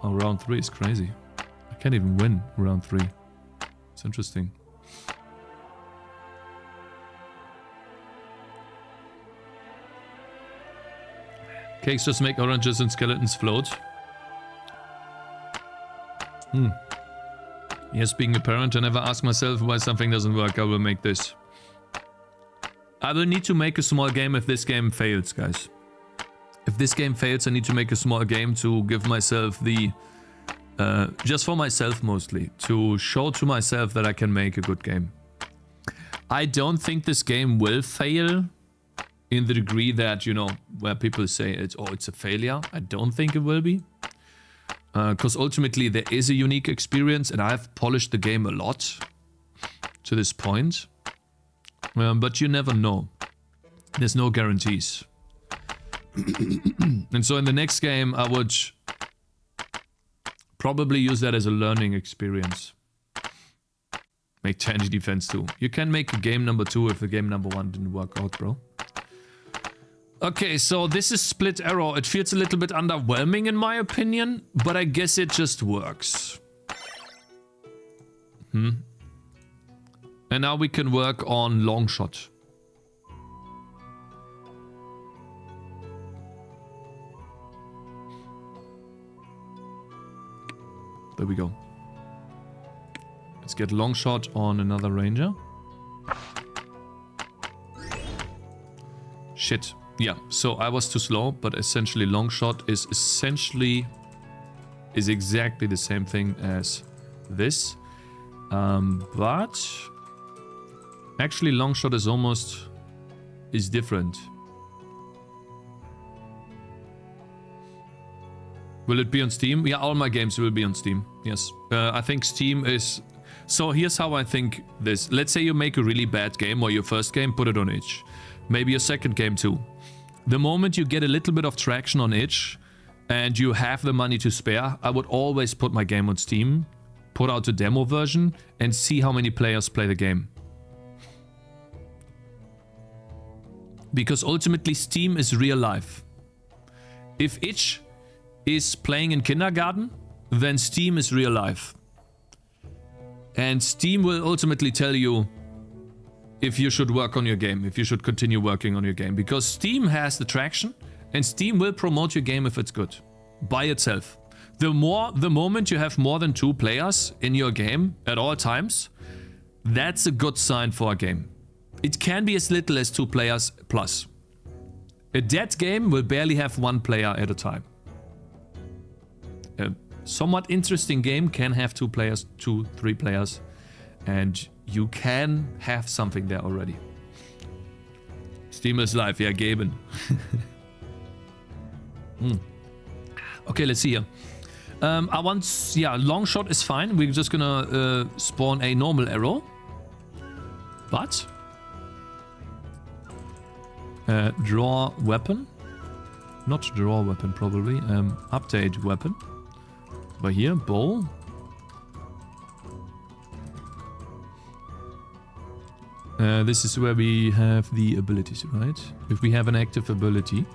Oh, round 3 is crazy. I can't even win round 3. It's interesting. Cakes just make oranges and skeletons float. Yes, being a parent, I never ask myself why something doesn't work. I will make this. I will need to make a small game if this game fails, guys. If this game fails, I need to make a small game to give myself the... just for myself mostly. To show to myself that I can make a good game. I don't think this game will fail in the degree that, you know, where people say it's a failure. I don't think it will be. Because ultimately there is a unique experience and I've polished the game a lot to this point. But you never know. There's no guarantees. And so in the next game I would probably use that as a learning experience. Make Tangy Defense 2. You can make a game number 2 if the game number 1 didn't work out, bro. Okay, so this is Split Arrow. It feels a little bit underwhelming in my opinion, but I guess it just works. And now we can work on Long Shot. There we go. Let's get Long Shot on another ranger. Shit. Yeah, so I was too slow, but essentially Long Shot is exactly the same thing as this. But actually Long Shot is different. Will it be on Steam? Yeah, all my games will be on Steam. Yes. I think Steam is... So here's how I think this. Let's say you make a really bad game or your first game, put it on itch. Maybe your second game too. The moment you get a little bit of traction on itch and you have the money to spare, I would always put my game on Steam, put out a demo version and see how many players play the game. Because ultimately Steam is real life. If itch is playing in kindergarten, then Steam is real life. And Steam will ultimately tell you if you should work on your game, if you should continue working on your game. Because Steam has the traction and Steam will promote your game if it's good. By itself. The moment you have more than 2 players in your game at all times, that's a good sign for a game. It can be as little as 2 players plus. A dead game will barely have 1 player at a time. A somewhat interesting game can have 2 players, 2, 3 players, and you can have something there already. Steam is live, yeah, Gaben. Okay, let's see here. I want, yeah, long shot is fine. We're just gonna spawn a normal arrow. But draw weapon. Not draw weapon, probably. Update weapon. But here, bow. This is where we have the abilities, right? If we have an active ability.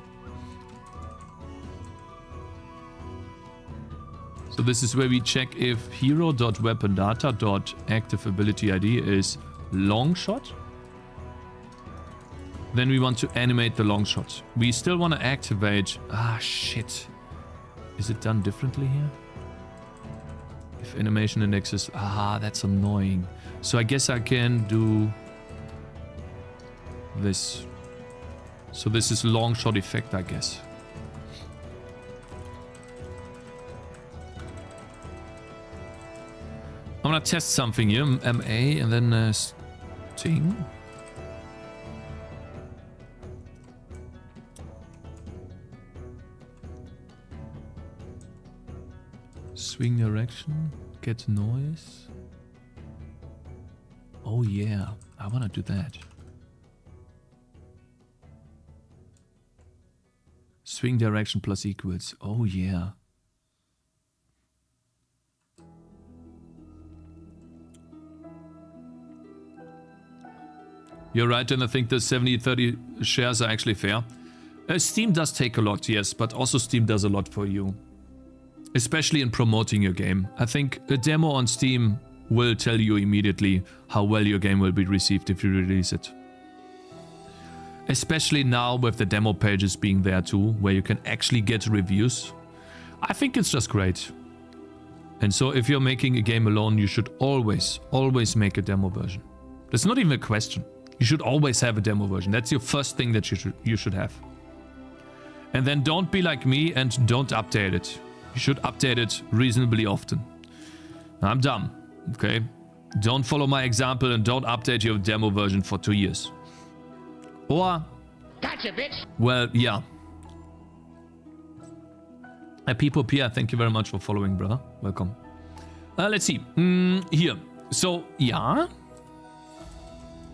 So this is where we check if hero.weapondata.activeAbilityID is long shot. Then we want to animate the long shot. We still want to activate... Ah, shit. Is it done differently here? If animation index is... Ah, that's annoying. So I guess I can do... this. So this is long shot effect, I guess. I'm gonna test something here. MA and then Sting. Swing direction. Get noise. Oh yeah, I wanna do that. Swing direction plus equals. Oh yeah. You're right, and I think the 70-30 shares are actually fair. Steam does take a lot, yes, but also Steam does a lot for you. Especially in promoting your game. I think a demo on Steam will tell you immediately how well your game will be received if you release it. Especially now with the demo pages being there too, where you can actually get reviews. I think it's just great. And so if you're making a game alone, you should always make a demo version. That's not even a question. You should always have a demo version. That's your first thing that you should have. And then don't be like me and don't update it. You should update it reasonably often. I'm dumb, okay? Don't follow my example and don't update your demo version for 2 years. Or...
Gotcha, bitch!
Well, yeah. People Pierre, thank you very much for following, brother. Welcome. Let's see. Here. So, yeah.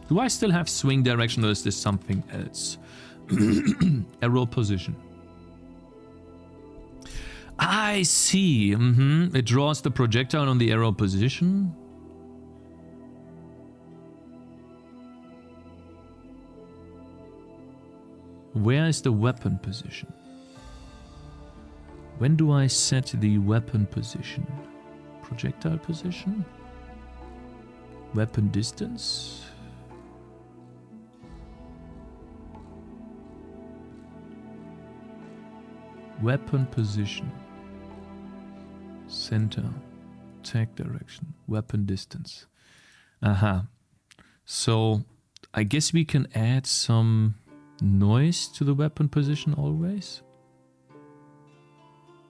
Do I still have swing direction or is this something else? Arrow position. I see. It draws the projectile on the arrow position. Where is the weapon position? When do I set the weapon position? Projectile position? Weapon distance? Weapon position. Center. Attack direction. Weapon distance. Aha. So, I guess we can add some noise to the weapon position always.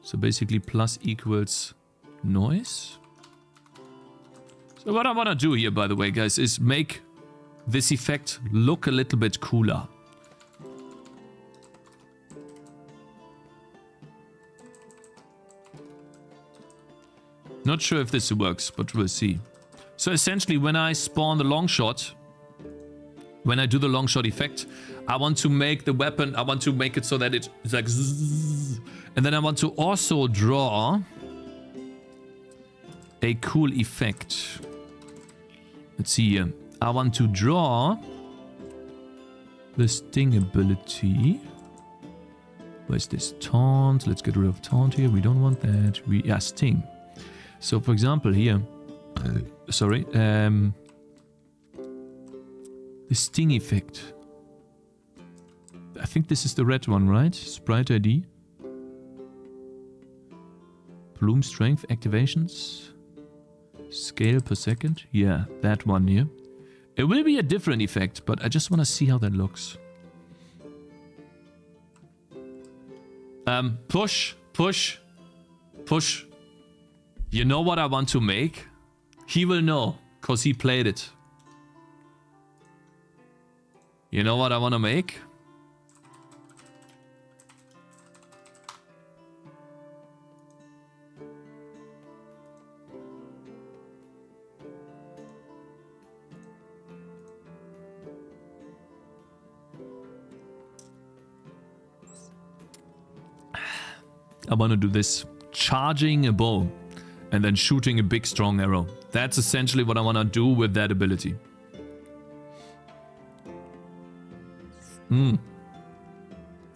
So basically plus equals noise. So what I want to do here, by the way, guys, is make this effect look a little bit cooler. Not sure if this works, but we'll see. So essentially, when I spawn the long shot, when I do the long shot effect, I want to make the weapon, I want to make it so that it's like zzz, and then I want to also draw a cool effect. Let's see here. I want to draw the sting ability. Where's this? Taunt. Let's get rid of taunt here. We don't want that. Yeah, sting. So for example here, sorry, the sting effect. I think this is the red one, right? Sprite ID. Bloom strength activations. Scale per second. Yeah, that one here. It will be a different effect, but I just want to see how that looks. Push, push, push. You know what I want to make? He will know, because he played it. You know what I want to make? I want to do this. Charging a bow and then shooting a big strong arrow. That's essentially what I want to do with that ability.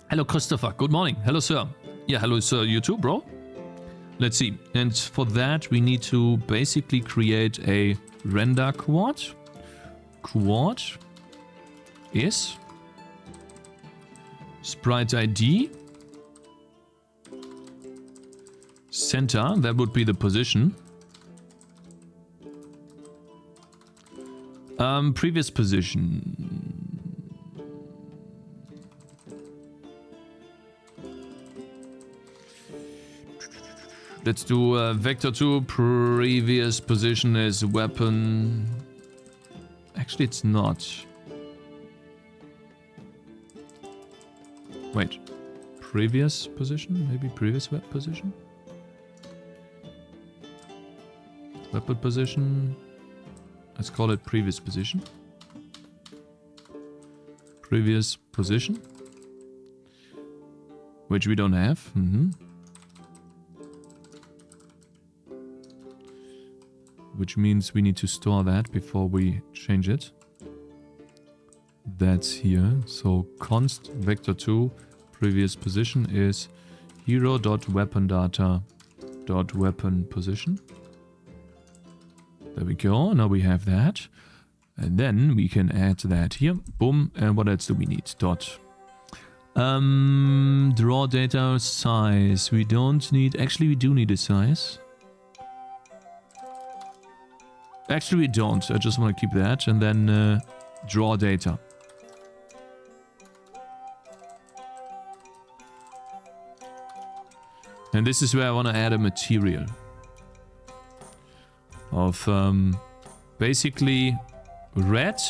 Hello, Christopher. Good morning. Hello, sir. Yeah, hello, sir. You too, bro? Let's see. And for that, we need to basically create a render quad. Quad is sprite ID. Center, that would be the position. Previous position. Let's do vector 2. Previous position is weapon. Actually, it's not. Wait. Previous position? Maybe previous web position? Weapon position. Let's call it previous position. Previous position. Which we don't have. Which means we need to store that before we change it. That's here. So const vector2 previous position is hero.weapon-data.weapon position. There we go. Now we have that. And then we can add that here. Boom. And what else do we need? Dot. Draw data size. We don't need... Actually, we do need a size. Actually, we don't. I just want to keep that. And then draw data. And this is where I want to add a material. Of basically red.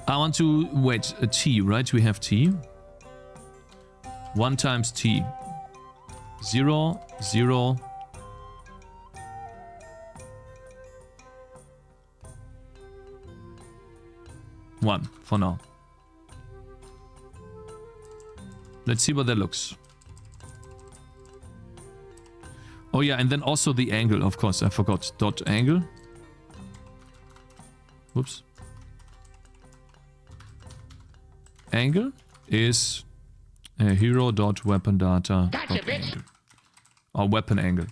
I want to wait a T, right? We have T. 1 times T. 0, 0. One for now. Let's see what that looks. Oh yeah, and then also the angle, of course, I forgot. Dot angle. Whoops. Angle is hero.weapon-data.
Gotcha, bitch.
Or weapon angle.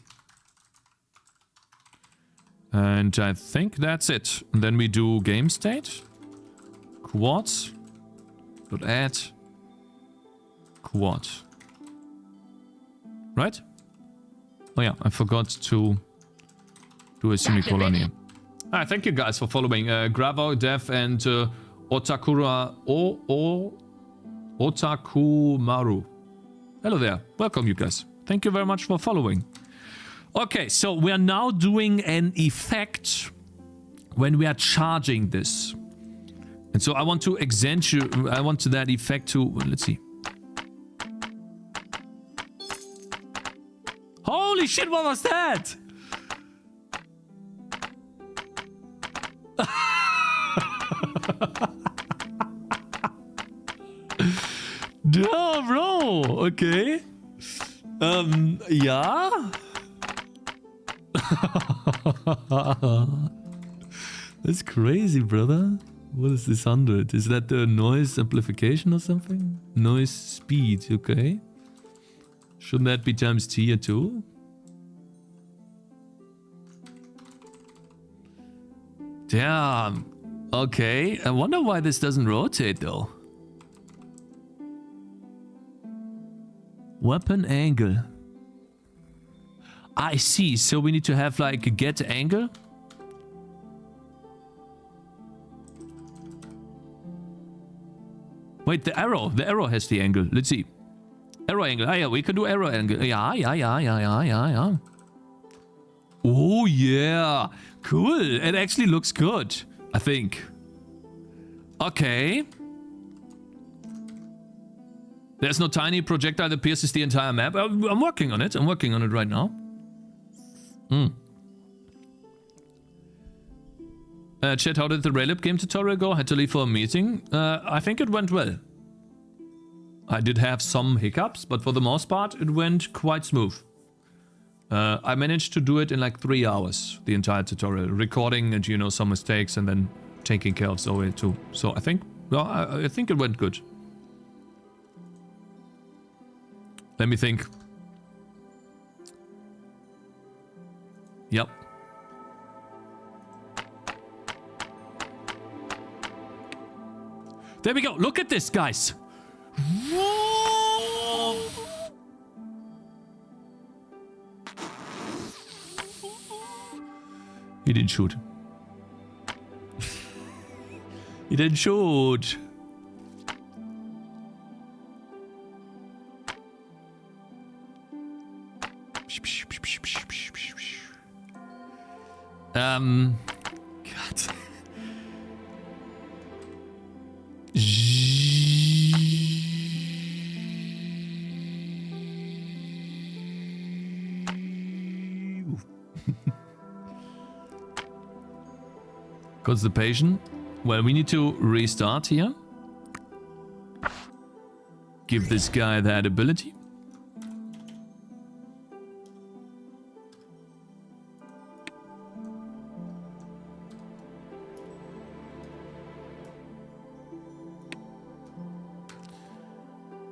And I think that's it. And then we do game state. Quads. Dot add. Quad. Right? Oh yeah, I forgot to do a semicolon here. Ah, thank you guys for following. Gravo, Dev, and Otakumaru. Hello there. Welcome, you guys. Thank you very much for following. Okay, so we are now doing an effect when we are charging this. And so I want to accentuate, I want that effect to, let's see. Holy shit, what was that? No, bro. Okay. Yeah. That's crazy, brother. What is this 100? Is that the noise amplification or something? Noise speed, okay. Shouldn't that be times T here too? Damn. Okay. I wonder why this doesn't rotate though. Weapon angle. I see. So we need to have like a get angle. Wait, the arrow has the angle. Let's see. Arrow angle. Ah, yeah, we can do arrow angle. Yeah. Oh, yeah. Cool. It actually looks good, I think. Okay. There's no tiny projectile that pierces the entire map. I'm working on it. I'm working on it right now. Chat, how did the Raylib game tutorial go? Had to leave for a meeting. I think it went well. I did have some hiccups, but for the most part, it went quite smooth. I managed to do it in like 3 hours, the entire tutorial. Recording and, you know, some mistakes and then taking care of Zoe too. So I think, well, I think it went good. Let me think. Yep. There we go. Look at this, guys. He didn't shoot. He didn't shoot. God. Constipation. Well, we need to restart here. Give this guy that ability.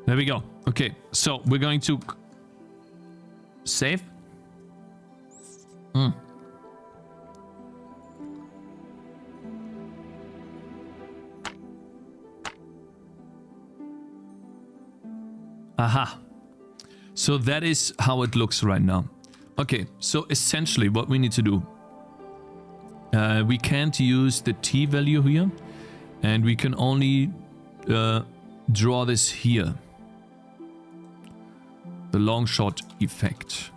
There we go. Okay, so we're going to save. Aha. So that is how it looks right now. Okay, so essentially what we need to do. We can't use the T value here. And we can only draw this here. The long shot effect.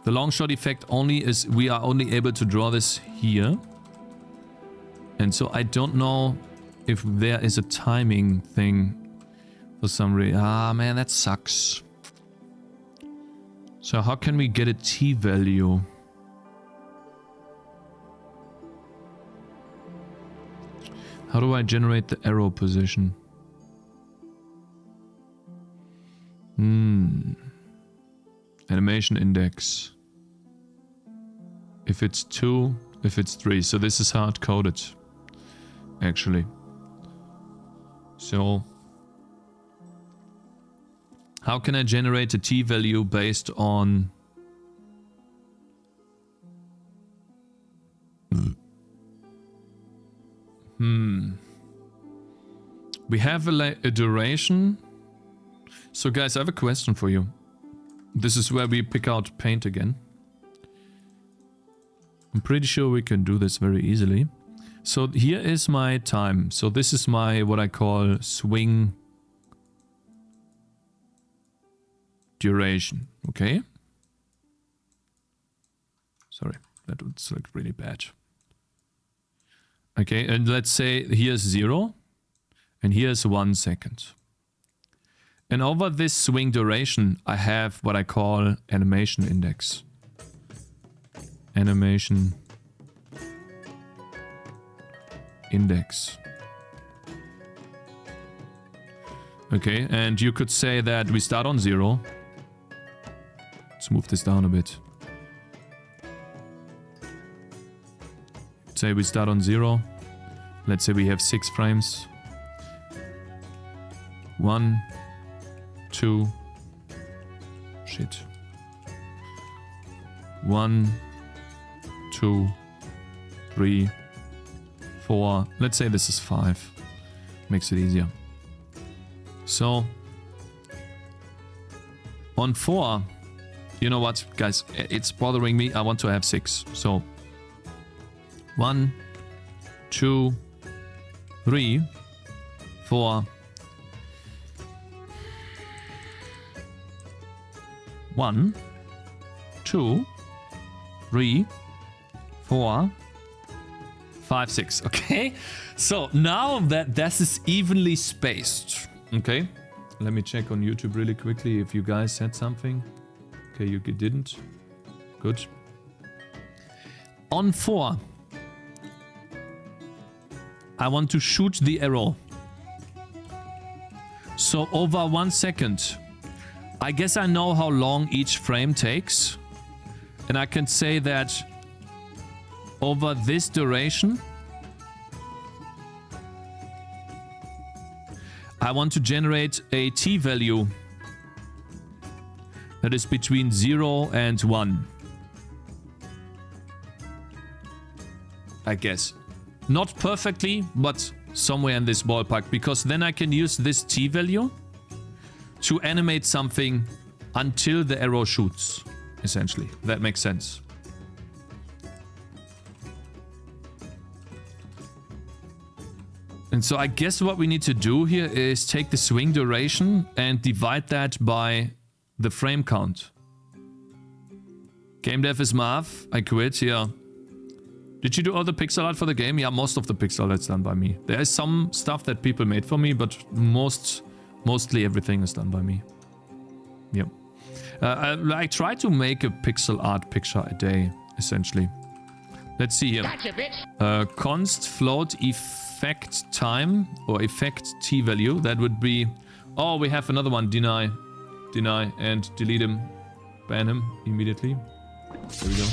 The long shot effect only is we are only able to draw this here. And so I don't know if there is a timing thing for some reason. Ah, man, that sucks. So how can we get a T value? How do I generate the arrow position? Animation index. If it's 2, if it's 3. So this is hard coded, actually. So how can I generate a T value based on we have a duration. So guys, I have a question for you. This is where we pick out paint again. I'm pretty sure we can do this very easily. So here is my time. So this is my, what I call swing duration. Okay. Sorry, that would look really bad. Okay, and let's say here's 0 and here's 1 second. And over this swing duration, I have what I call animation index. Animation index. Okay, and you could say that we start on 0. Let's move this down a bit. Say we start on 0. Let's say we have 6 frames. 1, 2. Shit. 1, 2, 3, 4. Let's say this is 5. Makes it easier. So on 4, You know what, guys? It's bothering me. I want to have 6. So 1, 2, 3, 4. 1, 2, 3, 4, 5, 6. Okay, so now that this is evenly spaced. Okay, let me check on YouTube really quickly if you guys said something. Okay, you didn't. Good. On 4, I want to shoot the arrow. So over 1 second. I guess I know how long each frame takes. And I can say that over this duration, I want to generate a t value that is between 0 and 1. I guess. Not perfectly, but somewhere in this ballpark, because then I can use this t value to animate something until the arrow shoots, essentially. That makes sense. And so I guess what we need to do here is take the swing duration and divide that by the frame count. Game dev is Marv. I quit, yeah. Did you do all the pixel art for the game? Yeah, most of the pixel art's done by me. There is some stuff that people made for me, but mostly everything is done by me. Yep. I try to make a pixel art picture a day, essentially. Let's see here.
Gotcha, bitch.
Const float effect time or effect t value. That would be... Oh, we have another one. Deny, and delete him. Ban him immediately. There we go.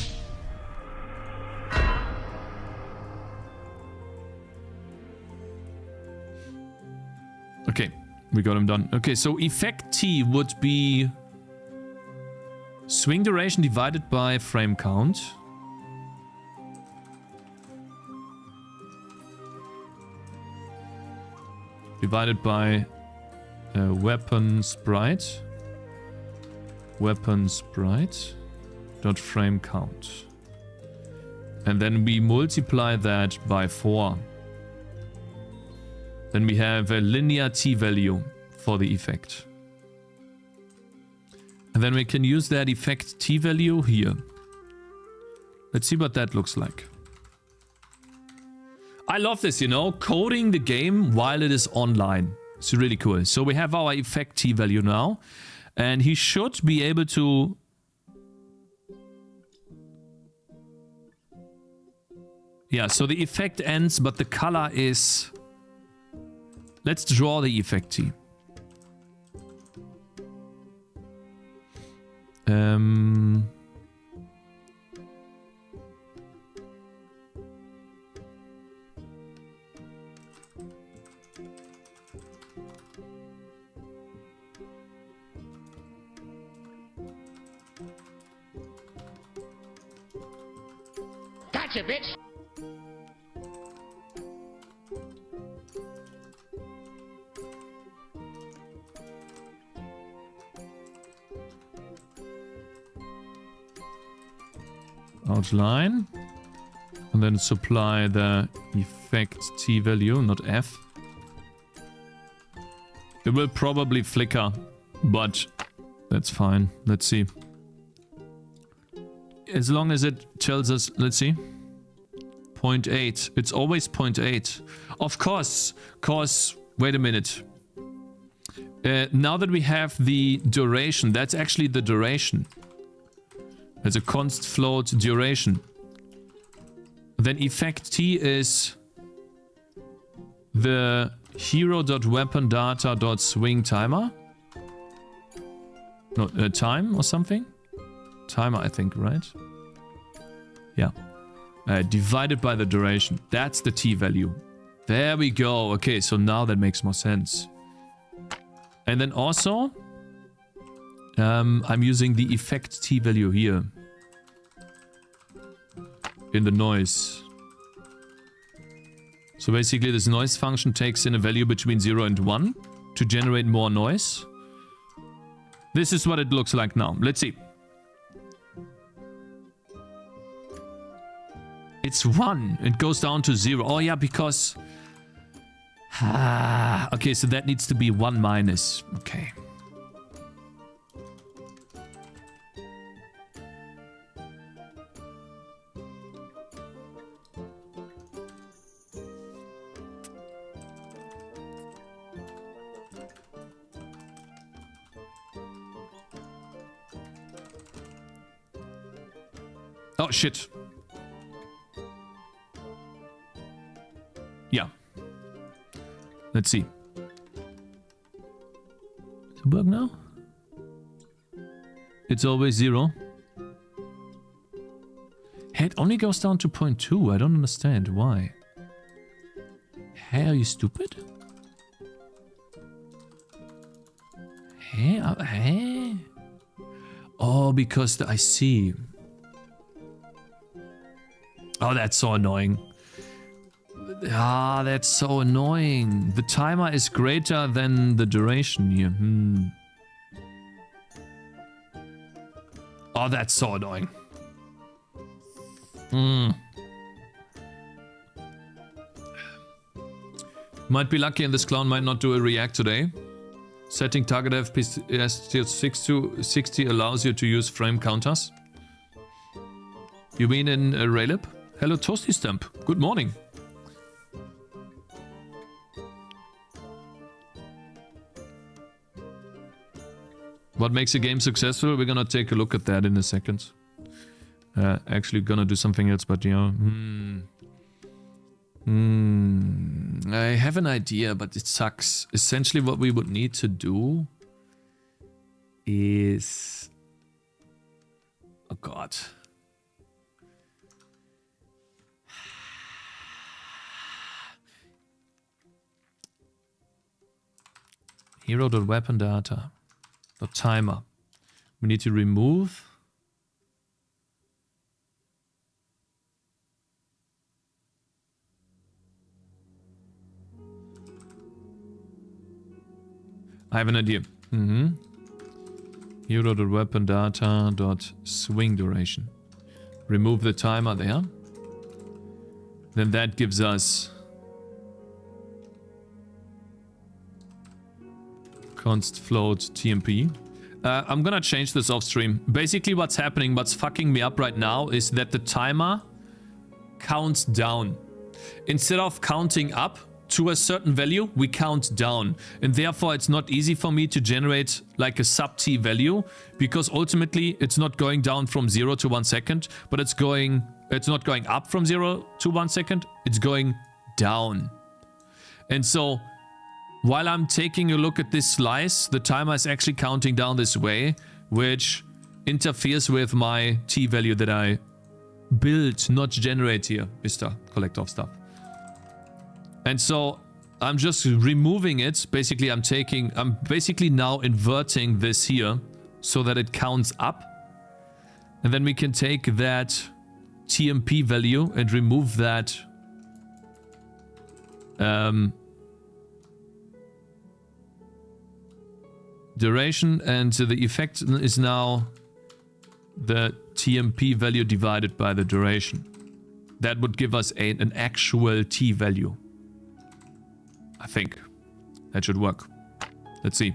Okay, we got him done. Okay, so effect t would be swing duration divided by frame count. Divided by weapon sprite. Weapon sprite dot frame count. And then we multiply that by 4. Then we have a linear t value for the effect. And then we can use that effect t value here. Let's see what that looks like. I love this, you know, coding the game while it is online. It's really cool. So we have our effect t value now. And he should be able to... Yeah, so the effect ends, but the color is... Let's draw the effect t.
Gotcha, bitch.
Outline. And then supply the effect t value, not f. It will probably flicker, but that's fine. Let's see. As long as it tells us, let's see. 0.8. It's always 0.8. Of course, wait a minute. Now that we have the duration, that's actually the duration. There's a const float duration. Then effect t is the hero.weapon_data.swing timer. No, time or something? Timer, I think, right? Yeah. Divided by the duration. That's the t value. There we go. Okay, so now that makes more sense. And then also, I'm using the effect t value here. In the noise. So basically this noise function takes in a value between 0 and 1 to generate more noise. This is what it looks like now. Let's see. It's 1. It goes down to 0. Oh yeah, because... okay, so that needs to be 1 minus. Okay. Oh, shit. Yeah. Let's see. Does it work now? It's always 0. Hey, it only goes down to 0.2. I don't understand why. Hey, are you stupid? Hey, hey? Oh, because I see. Oh, that's so annoying. Ah, that's so annoying. The timer is greater than the duration here. Oh, that's so annoying. Might be lucky and this clown might not do a react today. Setting target FPS 6 to 60 allows you to use frame counters. You mean in Raylib? Hello, Toasty Stamp. Good morning. What makes a game successful? We're gonna take a look at that in a second. Actually gonna do something else, but you know... I have an idea, but it sucks. Essentially what we would need to do is... Oh god. Hero.weapon data. The timer. We need to remove. I have an idea. Hero.weapon data.swing duration. Remove the timer there. Then that gives us const float TMP. I'm gonna change this off stream. Basically what's happening, what's fucking me up right now is that the timer counts down. Instead of counting up to a certain value, we count down. And therefore it's not easy for me to generate like a sub T value, because ultimately it's not going down from 0 to 1 second, but it's not going up from 0 to 1 second, it's going down. And so while I'm taking a look at this slice, the timer is actually counting down this way, which interferes with my T value that I build, not generate here, Mr. Collector of Stuff. And so I'm just removing it. Basically, I'm basically now inverting this here so that it counts up. And then we can take that TMP value and remove that duration, and the effect is now the TMP value divided by the duration. That would give us an actual T value. I think that should work. Let's see.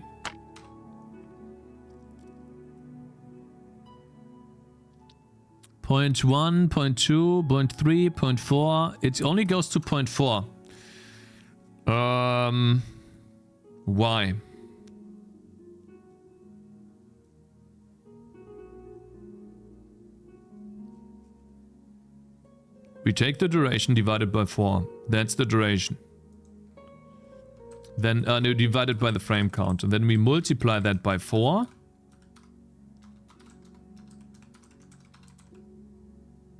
Point 1, point 2, point 3, point 4. It only goes to point 4. Why? We take the duration divided by 4. That's the duration. Then no, divided by the frame count. And then we multiply that by 4.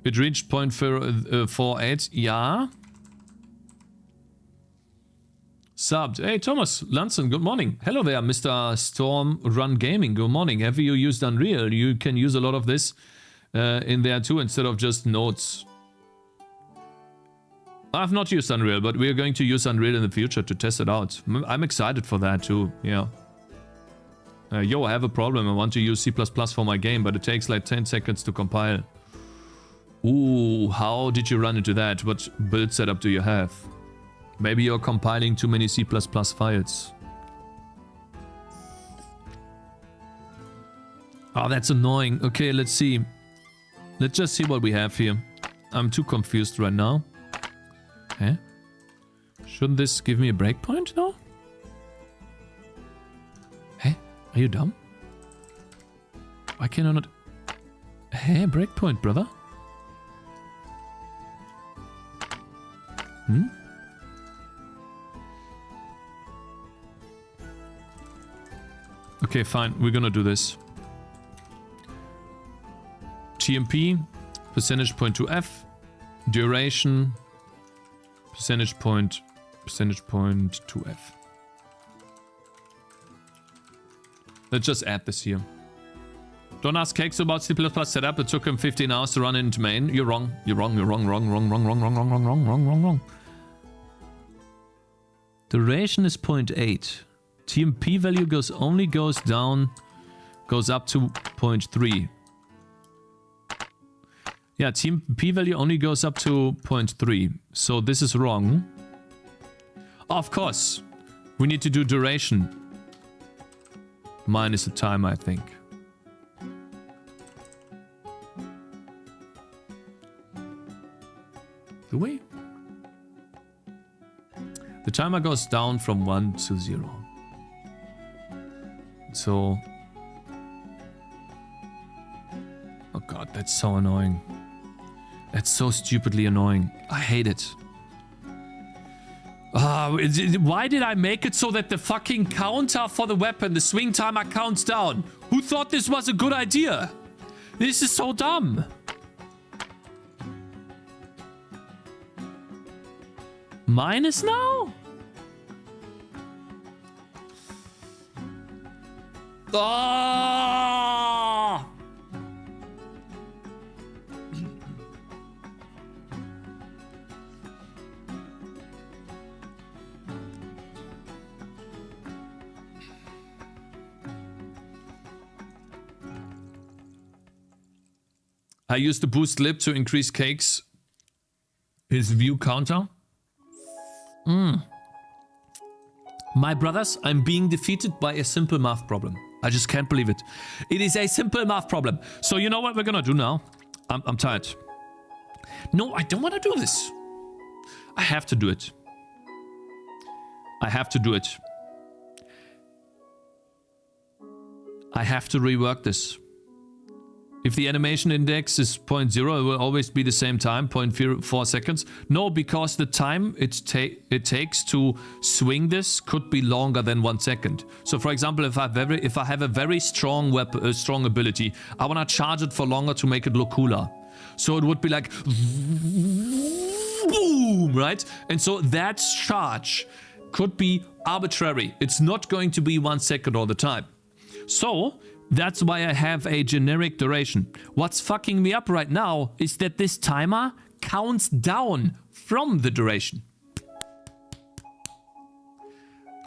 It reached 0.48. Yeah. Subbed. Hey, Thomas Lanson, good morning. Hello there, Mr. Storm Run Gaming. Good morning. Have you used Unreal? You can use a lot of this in there too, instead of just nodes. I've not used Unreal, but we're going to use Unreal in the future to test it out. I'm excited for that too, yeah. Yo, I have a problem. I want to use C++ for my game, but it takes like 10 seconds to compile. Ooh, how did you run into that? What build setup do you have? Maybe you're compiling too many C++ files. Oh, that's annoying. Okay, let's see. Let's just see what we have here. I'm too confused right now. Eh? Shouldn't this give me a breakpoint now? Hey, are you dumb? Why can I not... Hey, breakpoint, brother. Hmm? Okay, fine. We're gonna do this. TMP, percentage point to F, duration, percentage point to F. Let's just add this here. Don't ask Cakez about C++ setup. It took him 15 hours to run into main. You're wrong. You're wrong. You're wrong. Wrong. Duration is 0.8. TMP value goes up to 0.3. Yeah, TMP value only goes up to 0.3. So this is wrong. Of course, we need to do duration minus the time, I think. Do we? The timer goes down from 1 to 0. So... Oh god, that's so annoying. That's so stupidly annoying. I hate it. Why did I make it so that the fucking counter for the weapon, the swing timer, counts down? Who thought this was a good idea? This is so dumb. Minus now? Oh! I used the boost lib to increase Cakez his view counter. My brothers, I'm being defeated by a simple math problem. I just can't believe it. It is a simple math problem. So you know what we're gonna do now? I'm tired. No, I don't want to do this. I have to do it. I have to do it. I have to rework this. If the animation index is 0.0, it will always be the same time, 0.4 seconds. No, because the time it takes to swing this could be longer than 1 second. So, for example, if I have a very strong strong ability, I want to charge it for longer to make it look cooler. So it would be like boom, right? And so that charge could be arbitrary. It's not going to be 1 second all the time. So that's why I have a generic duration. What's fucking me up right now is that this timer counts down from the duration.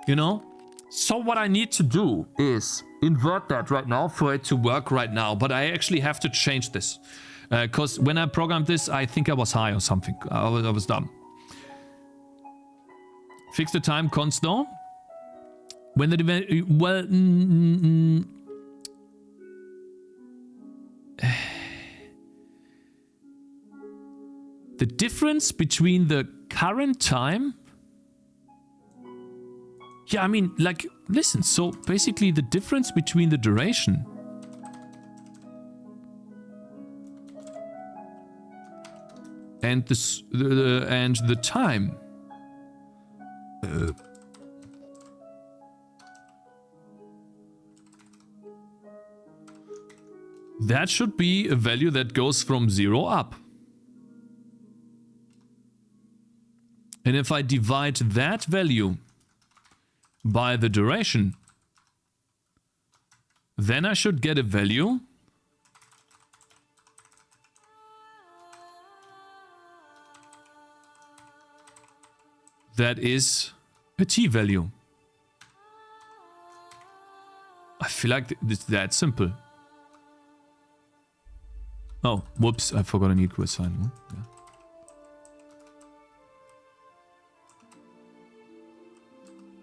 You know? So what I need to do is invert that right now for it to work right now. But I actually have to change this. Because when I programmed this, I think I was high or something. I was dumb. Fix the time const though. When the event... Well... The difference between the current time... Yeah, I mean, like, listen, so basically the difference between the duration and the time that should be a value that goes from 0 up. And if I divide that value by the duration, then I should get a value that is a t-value. I feel like it's that simple. Oh, whoops, I forgot an equal sign. Hmm? Yeah.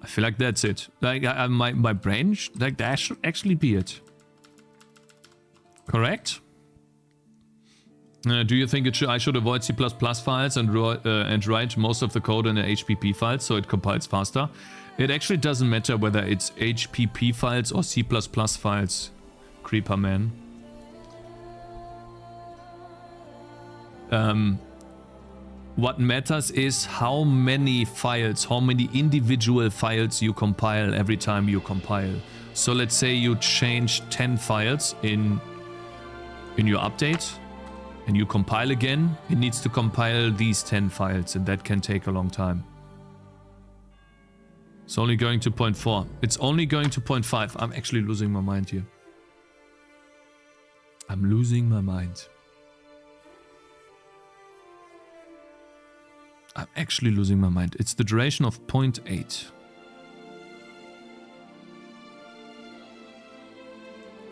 I feel like that's it. Like, my brain, like, that should actually be it. Correct? Do you think I should avoid C++ files and write most of the code in the HPP files so it compiles faster? It actually doesn't matter whether it's HPP files or C++ files, Creeper Man. What matters is how many files, how many individual files you compile every time you compile. So let's say you change 10 files in your update and you compile again, it needs to compile these 10 files and that can take a long time. It's only going to 0.4. It's only going to 0.5. I'm actually losing my mind here. I'm losing my mind. I'm actually losing my mind. It's the duration of 0.8.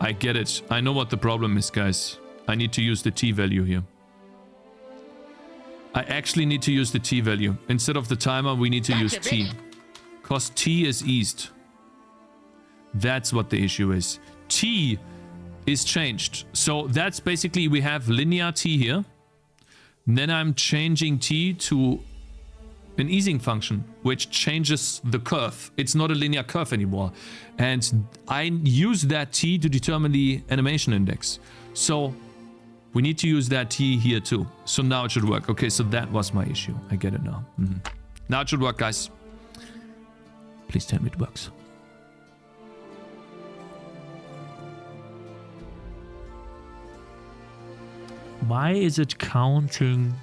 I get it. I know what the problem is, guys. I need to use the t value here. I actually need to use the t value. Instead of the timer, we need to use t. Because t is east. That's what the issue is. T is changed. So that's basically, we have linear t here. Then I'm changing t to an easing function, which changes the curve. It's not a linear curve anymore. And I use that t to determine the animation index. So we need to use that t here too. So now it should work. Okay, so that was my issue. I get it now. Now it should work, guys. Please tell me it works. Why is it counting?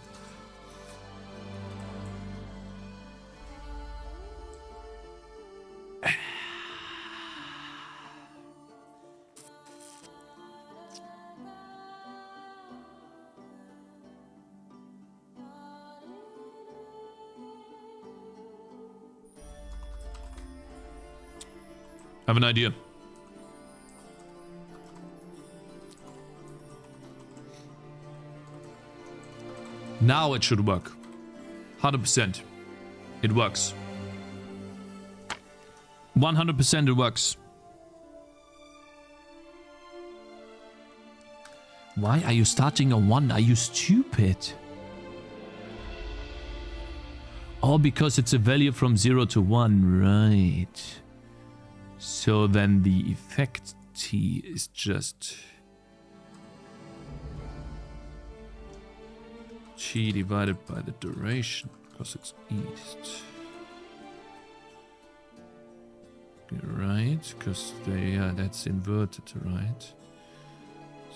I have an idea. Now it should work. 100%. It works. 100% it works. Why are you starting a 1? Are you stupid? Oh, because it's a value from 0 to 1, right. So then the effect t is just t divided by the duration, because it's east. Right, because that's inverted, right?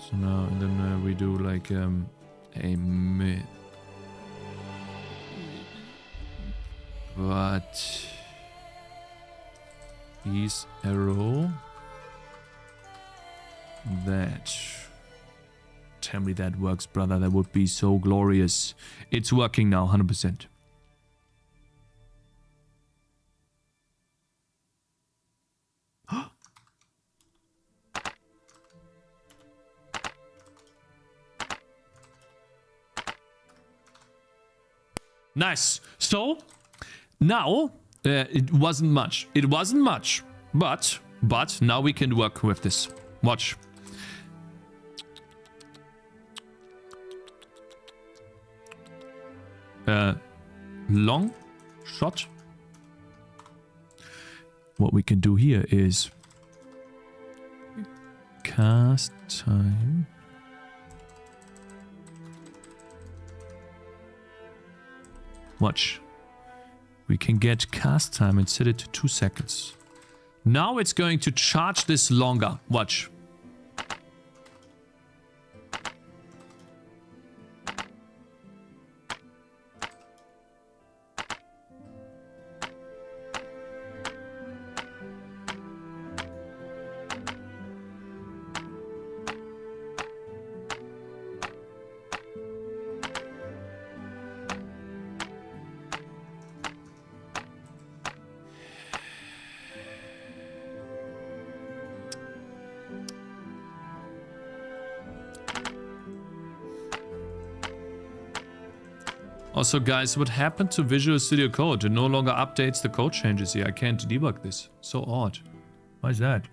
So now, and then we do like a mid. But east arrow. That. Tell me that works, brother. That would be so glorious. It's working now, 100%. Nice. So now it wasn't much. It wasn't much, but now we can work with this. Watch. Long shot. What we can do here is cast time. Watch. We can get cast time and set it to 2 seconds. Now it's going to charge this longer. Watch. Also, guys, what happened to Visual Studio Code? It no longer updates the code changes here. I can't debug this. So odd. Why is that?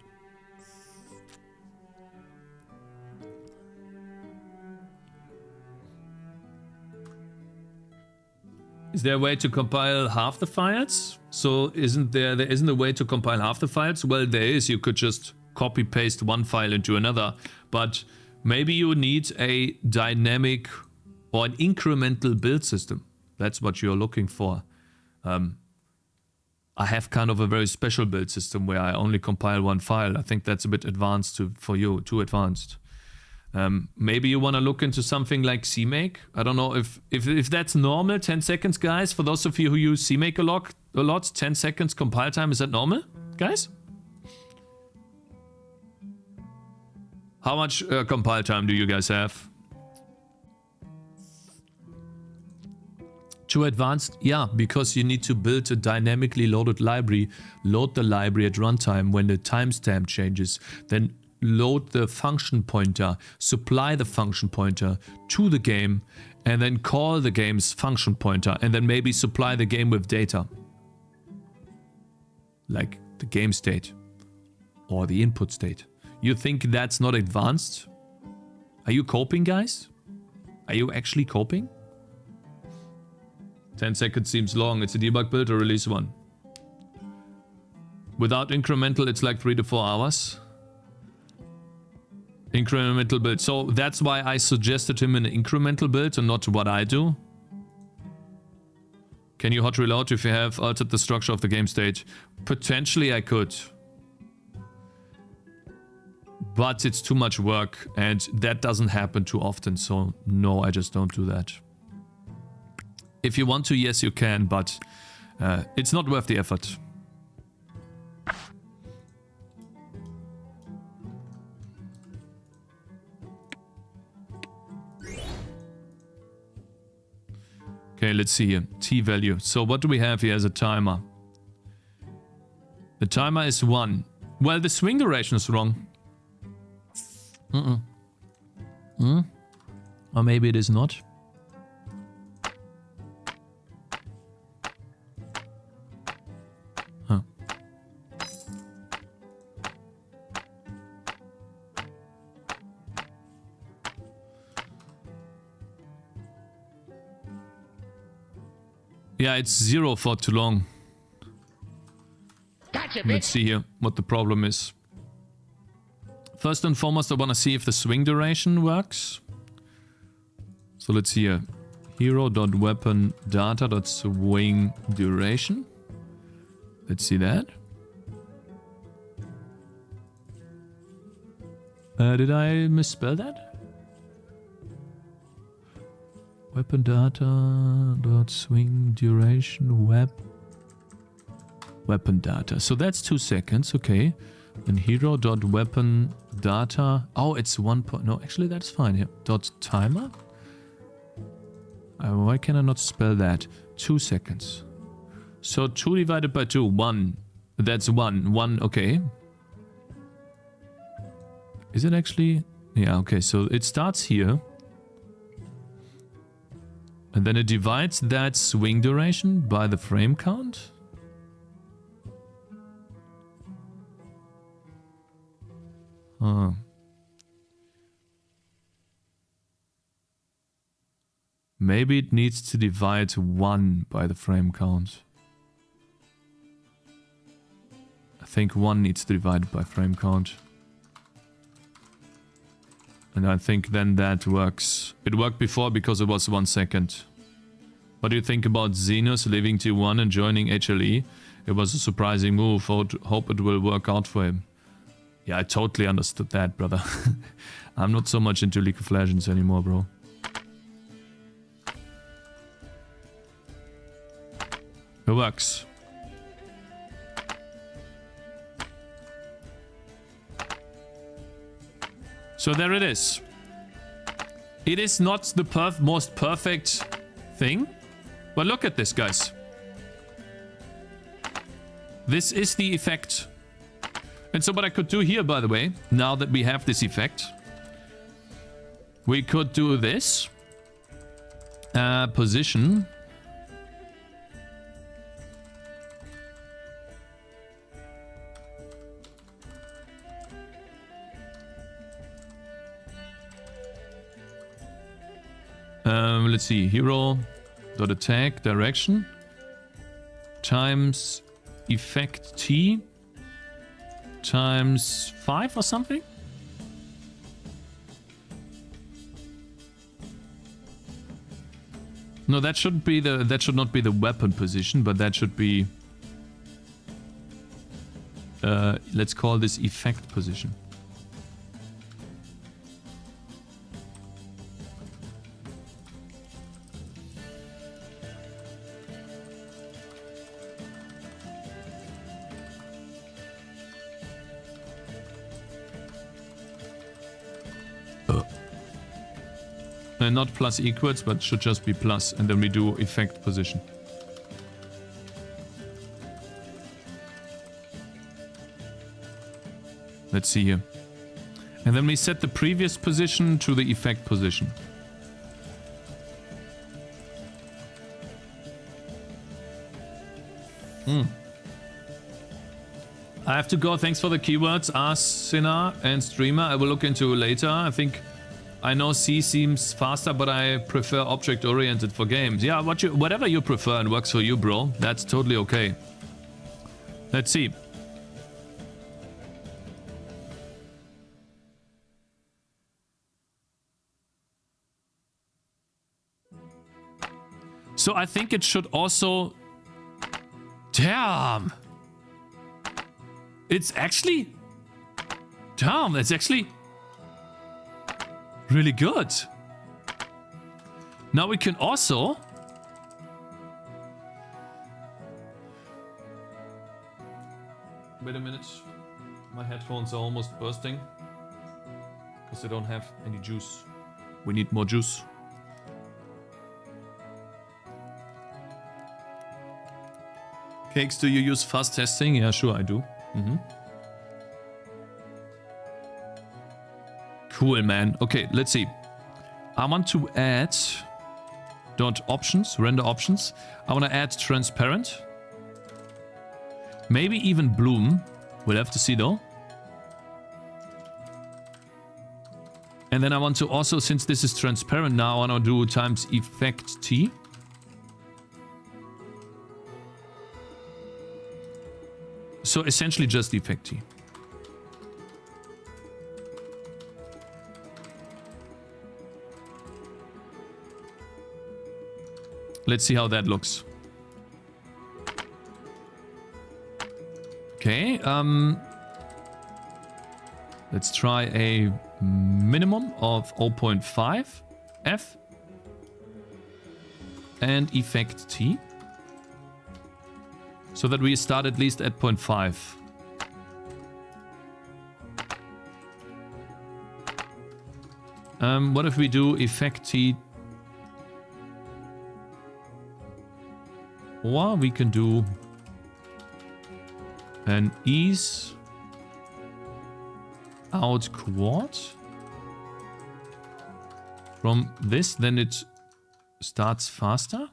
Is there a way to compile half the files? So there isn't a way to compile half the files? Well, there is. You could just copy paste one file into another. But maybe you need a dynamic or an incremental build system. That's what you're looking for. I have kind of a very special build system where I only compile one file. I think that's a bit advanced for you, too advanced. Maybe you want to look into something like CMake. I don't know if that's normal. 10 seconds, guys. For those of you who use CMake a lot, 10 seconds compile time. Is that normal, guys? How much compile time do you guys have? Too advanced? Yeah, because you need to build a dynamically loaded library, load the library at runtime when the timestamp changes, then load the function pointer, supply the function pointer to the game, and then call the game's function pointer, and then maybe supply the game with data. Like the game state or the input state. You think that's not advanced? Are you coping, guys? Are you actually coping? 10 seconds seems long. It's a debug build or release one. Without incremental, it's like 3 to 4 hours. Incremental build. So that's why I suggested him an incremental build and not what I do. Can you hot reload if you have altered the structure of the game state? Potentially I could. But it's too much work and that doesn't happen too often. So no, I just don't do that. If you want to, yes, you can, but it's not worth the effort. Okay, let's see here. T value. So what do we have here as a timer? The timer is 1. Well, the swing duration is wrong. Or maybe it is not. Huh. Yeah, it's 0 for too long.
Gotcha,
Let's see here what the problem is. First and foremost, I want to see if the swing duration works. So let's see here. Hero.weapon data.swing duration. Let's see that. Did I misspell that? Weapon data.swing duration weapon data. So that's 2 seconds, okay. And hero.weapon data. Oh, it's 1. No, actually that's fine here. Dot timer. Why can I not spell that? 2 seconds. So 2 divided by 2, 1. That's 1. 1, okay. Is it actually? Yeah, okay. So it starts here. And then it divides that swing duration by the frame count. Maybe it needs to divide 1 by the frame count. I think 1 needs to divide by frame count. And I think then that works. It worked before because it was 1 second. What do you think about Xenos leaving T1 and joining HLE? It was a surprising move. Hope it will work out for him. Yeah, I totally understood that, brother. I'm not so much into League of Legends anymore, bro. It works. So there it is. It is not the most perfect thing, but look at this, guys. This is the effect. And so what I could do here, by the way, now that we have this effect, we could do this. Position. Let's see. Hero dot attack direction times effect T times 5 or something. No, that should be the not be the weapon position, but that should be let's call this effect position. Not plus equals, but should just be plus, and then we do effect position. Let's see here. And then we set the previous position to the effect position. I have to go. Thanks for the keywords, Arsena and Streamer. I will look into it later. I think I know C seems faster, but I prefer object-oriented for games. Yeah, whatever you prefer and works for you, bro. That's totally okay. Let's see. So I think it should also... Damn! It's actually... Damn, that's actually... really good. Now we can also... Wait a minute. My headphones are almost bursting. Because I don't have any juice. We need more juice. Cakes, do you use fast testing? Yeah, sure I do. Cool, man. Okay, let's see. I want to add dot options, render options. I want to add transparent. Maybe even bloom. We'll have to see though. And then I want to also, since this is transparent now, I want to do times effect T. So essentially just effect T. Let's see how that looks. Okay, let's try a minimum of 0.5 F and effect T. So that we start at least at 0.5. What if we do effect T? Or we can do an ease out quad from this, then it starts faster.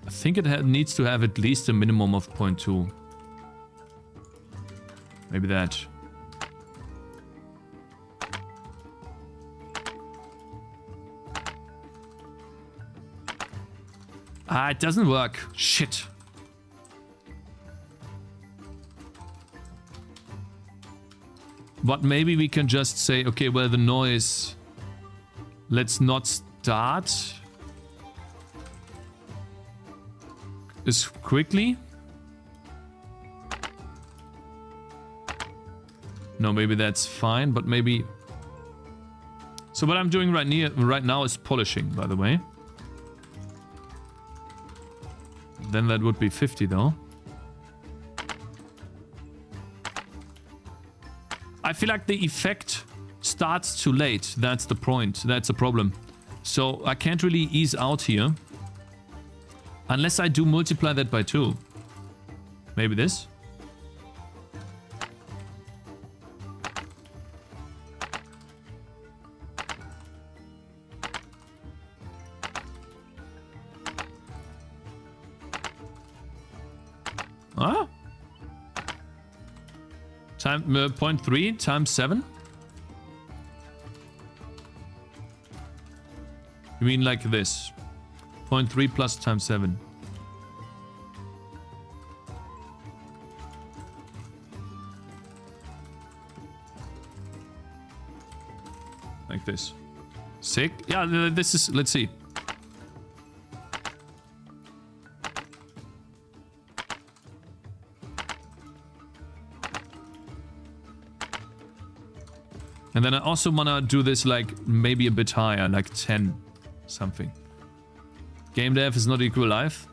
I think it needs to have at least a minimum of 0.2. Maybe that. Ah, it doesn't work. Shit. But maybe we can just say, okay, well, the noise, let's not start as quickly. No, maybe that's fine, but maybe... So what I'm doing right now is polishing, by the way. Then that would be 50 though. I feel like the effect starts too late. That's the point. That's a problem. So I can't really ease out here. Unless I do multiply that by 2. Maybe this. Ah? Time 0.3 times 7? You mean like this? 0.3 plus times 7. Like this. Sick? Yeah, this is... Let's see. And then I also wanna do this like maybe a bit higher, like 10 something. Game dev is not equal life.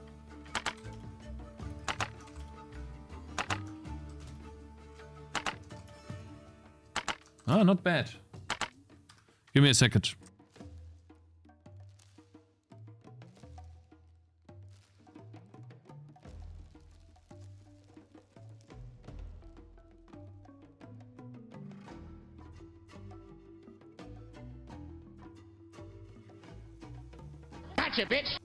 Ah, not bad. Give me a second.
Gotcha, bitch.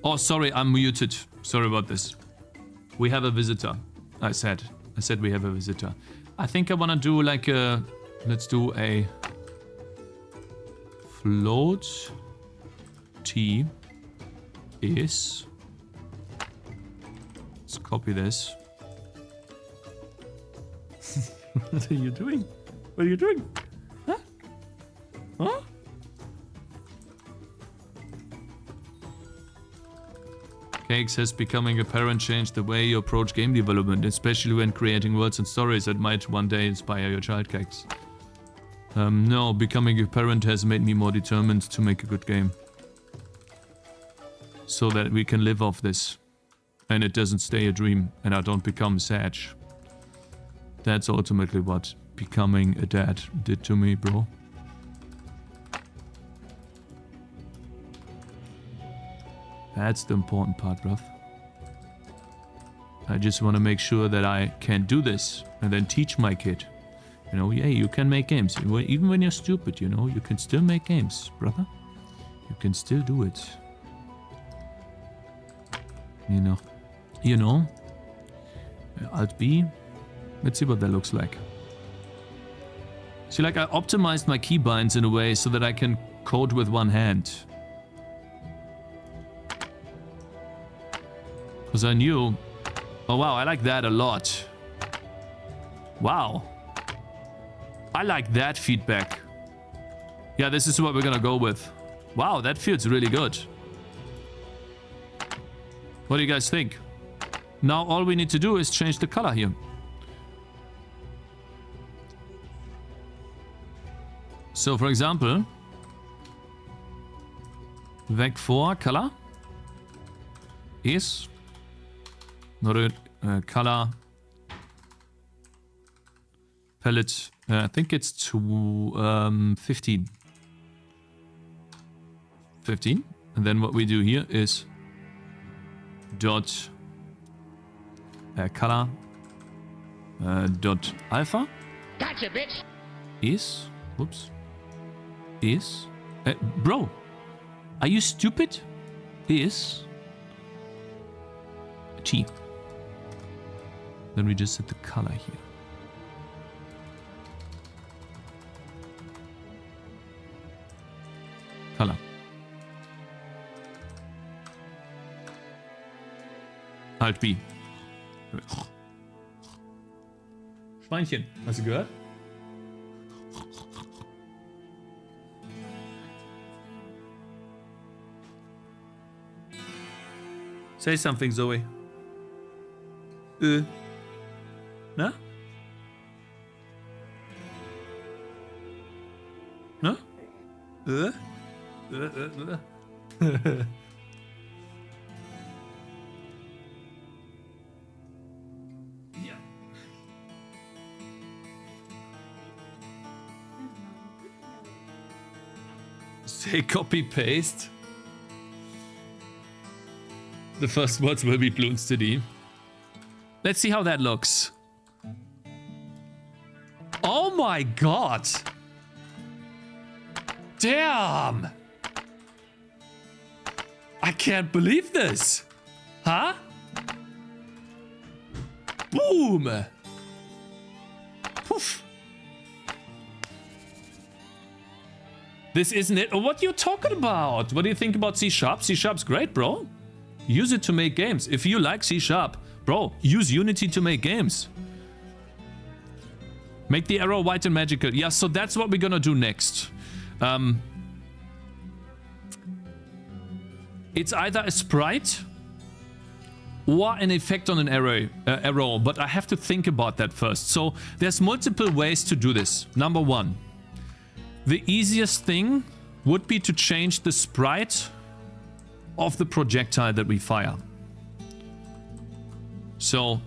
Oh, sorry, I'm muted. Sorry about this. We have a visitor. I said we have a visitor. I think I want to do like a... Let's do a... Float T is... Let's copy this. What are you doing? What are you doing? Huh? Huh? Cakez says becoming a parent changed the way you approach game development, especially when creating worlds and stories that might one day inspire your child, Cakez. No, becoming a parent has made me more determined to make a good game. So that we can live off this. And it doesn't stay a dream, and I don't become sad. That's ultimately what becoming a dad did to me, bro. That's the important part, bruv. I just want to make sure that I can do this and then teach my kid. You know, yeah, you can make games. Even when you're stupid, you know, you can still make games, brother. You can still do it. You know. Alt B. Let's see what that looks like. See, like I optimized my keybinds in a way so that I can code with one hand. Because I knew... Oh wow, I like that a lot. Wow. I like that feedback. Yeah, this is what we're gonna go with. Wow, that feels really good. What do you guys think? Now all we need to do is change the color here. So for example... Vec 4 color is... Not a color palette. I think it's to 15. 15. And then what we do here is dot color dot alpha.
Gotcha, bitch.
Is whoops is bro, are you stupid? Is T. Then we just set the color here. Color. Alt B. Schweinchen, hast du gehört?
Say something, Zoe. No? No? Yeah. Say copy paste. The first words will be Bloons TD. Let's see how that looks. Oh my god! Damn! I can't believe this! Huh? Boom! Poof! This isn't it. What are you talking about? What do you think about C#? C#'s great, bro. Use it to make games. If you like C#, bro, use Unity to make games. Make the arrow white and magical. Yeah, so that's what we're gonna do next. It's either a sprite or an effect on an arrow, but I have to think about that first. So there's multiple ways to do this. Number one, the easiest thing would be to change the sprite of the projectile that we fire. So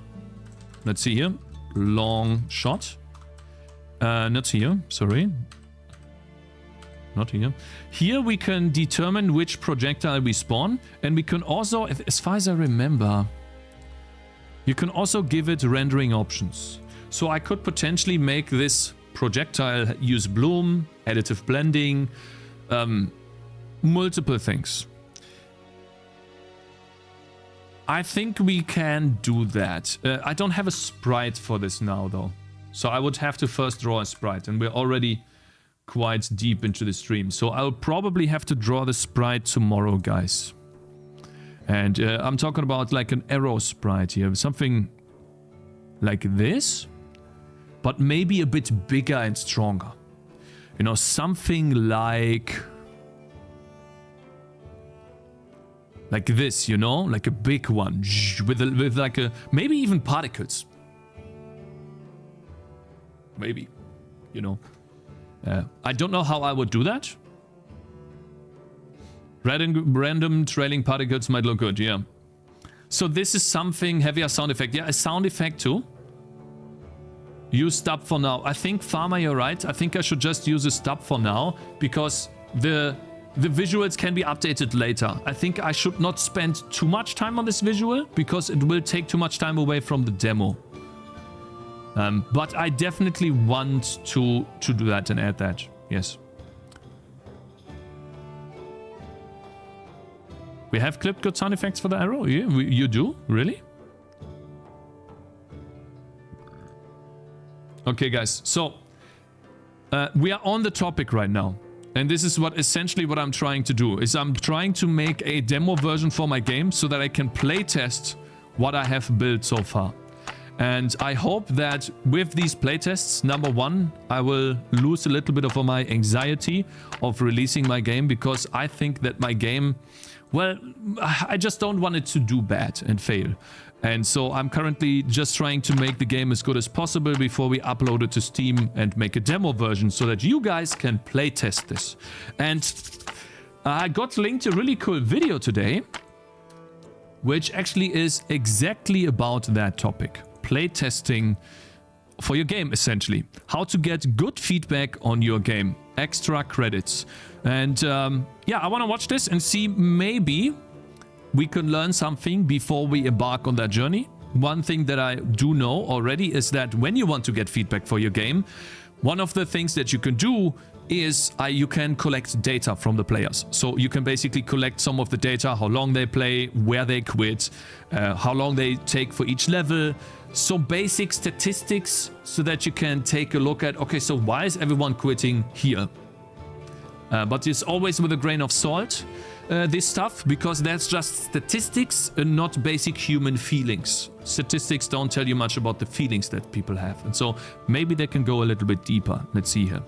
let's see here. Long shot. Not here, sorry. Not here. Here we can determine which projectile we spawn, and we can also, as far as I remember, you can also give it rendering options. So I could potentially make this projectile use bloom, additive blending, multiple things. I think we can do that. I don't have a sprite for this now though. So I would have to first draw a sprite, and we're already quite deep into the stream. So I'll probably have to draw the sprite tomorrow, guys. And I'm talking about like an arrow sprite here. Something like this, but maybe a bit bigger and stronger. You know, something like this, you know? Like a big one. With like a... Maybe even particles. Maybe. You know? I don't know how I would do that. Random trailing particles might look good, yeah. So this is something heavier sound effect. Yeah, a sound effect too. Use stub for now. I think, Farmer, you're right. I think I should just use a stub for now, because the visuals can be updated later. I think I should not spend too much time on this visual, because it will take too much time away from the demo. But I definitely want to do that and add that. Yes. We have clipped good sound effects for the arrow? Yeah, you do? Really? Okay, guys. So, we are on the topic right now. And this is essentially what I'm trying to do. Is I'm trying to make a demo version for my game so that I can playtest what I have built so far. And I hope that with these playtests, number one, I will lose a little bit of my anxiety of releasing my game, because I think that my game, well, I just don't want it to do bad and fail. And so I'm currently just trying to make the game as good as possible before we upload it to Steam and make a demo version so that you guys can playtest this. And I got linked a really cool video today, which actually is exactly about that topic. Playtesting for your game, essentially. How to get good feedback on your game. Extra credits. And yeah, I want to watch this and see, maybe we can learn something before we embark on that journey. One thing that I do know already is that when you want to get feedback for your game, one of the things that you can do is you can collect data from the players. So you can basically collect some of the data, how long they play, where they quit, how long they take for each level. So basic statistics, so that you can take a look at, okay, so why is everyone quitting here? But it's always with a grain of salt, this stuff, because that's just statistics and not basic human feelings. Statistics don't tell you much about the feelings that people have. And so maybe they can go a little bit deeper. Let's see here.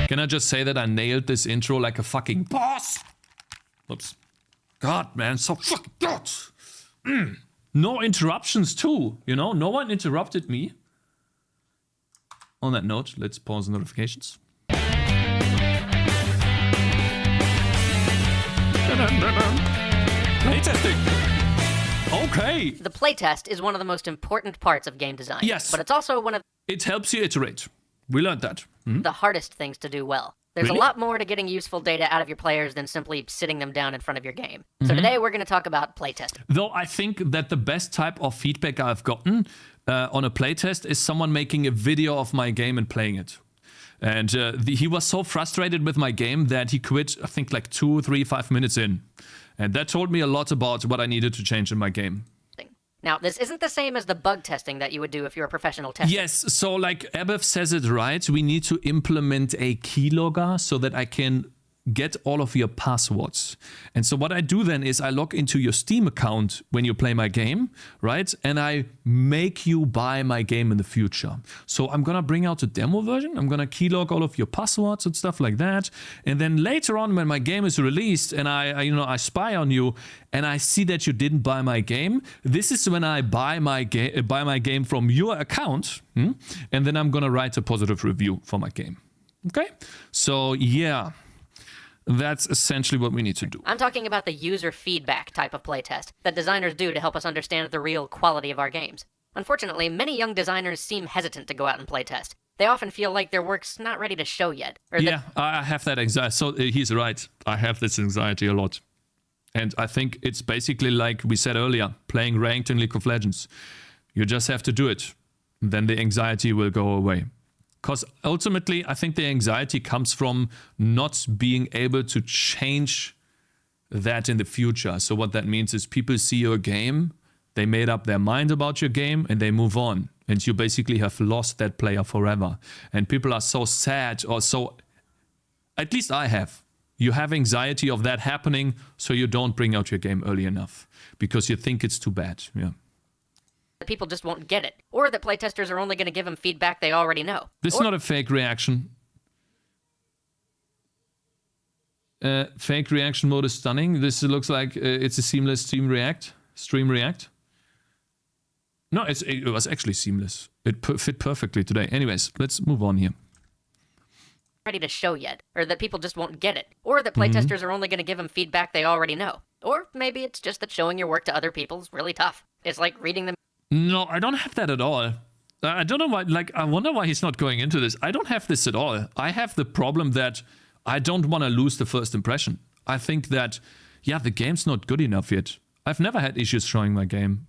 Can I just say that I nailed this intro like a fucking boss?
Oops. God, man, so fucking God. No interruptions too, you know? No one interrupted me. On that note, let's pause the notifications. Playtesting. Okay.
The playtest is one of the most important parts of game design.
Yes.
But it's also one of
It helps you iterate. We learned that.
the hardest things to do well. There's
Really?
a lot more to getting useful data out of your players than simply sitting them down in front of your game. So today we're going to talk about playtesting.
Though I think that the best type of feedback I've gotten on a playtest is someone making a video of my game and playing it. And he was so frustrated with my game that he quit, I think, like 2, 3, 5 minutes in. And that told me a lot about what I needed to change in my game.
Now, this isn't the same as the bug testing that you would do if you're a professional tester.
Yes, so like Abev says it right, we need to implement a keylogger so that I can get all of your passwords. And so what I do then is I log into your Steam account when you play my game, right? And I make you buy my game in the future. So I'm gonna bring out a demo version. I'm gonna keylog all of your passwords and stuff like that. And then later on when my game is released and I spy on you and I see that you didn't buy my game, this is when I buy my game from your account. And then I'm gonna write a positive review for my game. Okay? So yeah. That's essentially what we need to do.
I'm talking about the user feedback type of playtest that designers do to help us understand the real quality of our games. Unfortunately, many young designers seem hesitant to go out and playtest. They often feel like their work's not ready to show yet.
Yeah, I have that anxiety. So he's right. I have this anxiety a lot. And I think it's basically like we said earlier, playing ranked in League of Legends. You just have to do it. Then the anxiety will go away. Because ultimately, I think the anxiety comes from not being able to change that in the future. So what that means is people see your game, they made up their mind about your game, and they move on. And you basically have lost that player forever. And people are so sad, or so, at least I have. You have anxiety of that happening, so you don't bring out your game early enough. Because you think it's too bad, yeah.
People just won't get it, or that playtesters are only going to give them feedback they already know.
This is not a fake reaction. Fake reaction mode is stunning. This looks like it's a seamless stream react. No, it was actually seamless. It fit perfectly today. Anyways, let's move on here.
Ready to show yet, or that people just won't get it, or that playtesters are only going to give them feedback they already know. Or maybe it's just that showing your work to other people is really tough. It's like reading them.
No, I don't have that at all. I don't know why, like, I wonder why he's not going into this. I don't have this at all. I have the problem that I don't want to lose the first impression. I think that, yeah, the game's not good enough yet. I've never had issues showing my game.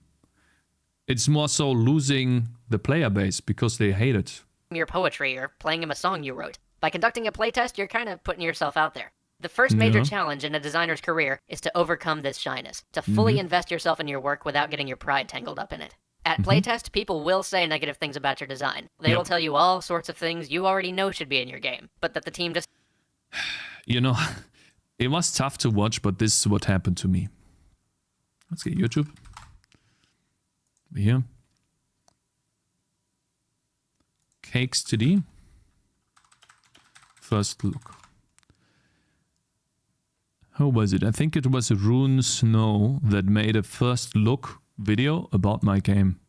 It's more so losing the player base because they hate it.
Your poetry or playing them a song you wrote. By conducting a playtest, you're kind of putting yourself out there. The first major challenge in a designer's career is to overcome this shyness, to fully invest yourself in your work without getting your pride tangled up in it. At playtest, people will say negative things about your design. They will tell you all sorts of things you already know should be in your game, but that the team just...
You know, it was tough to watch, but this is what happened to me. Let's get YouTube. Here. Cakez 2D. First look. How was it? I think it was Rune Snow that made a first look video about my game.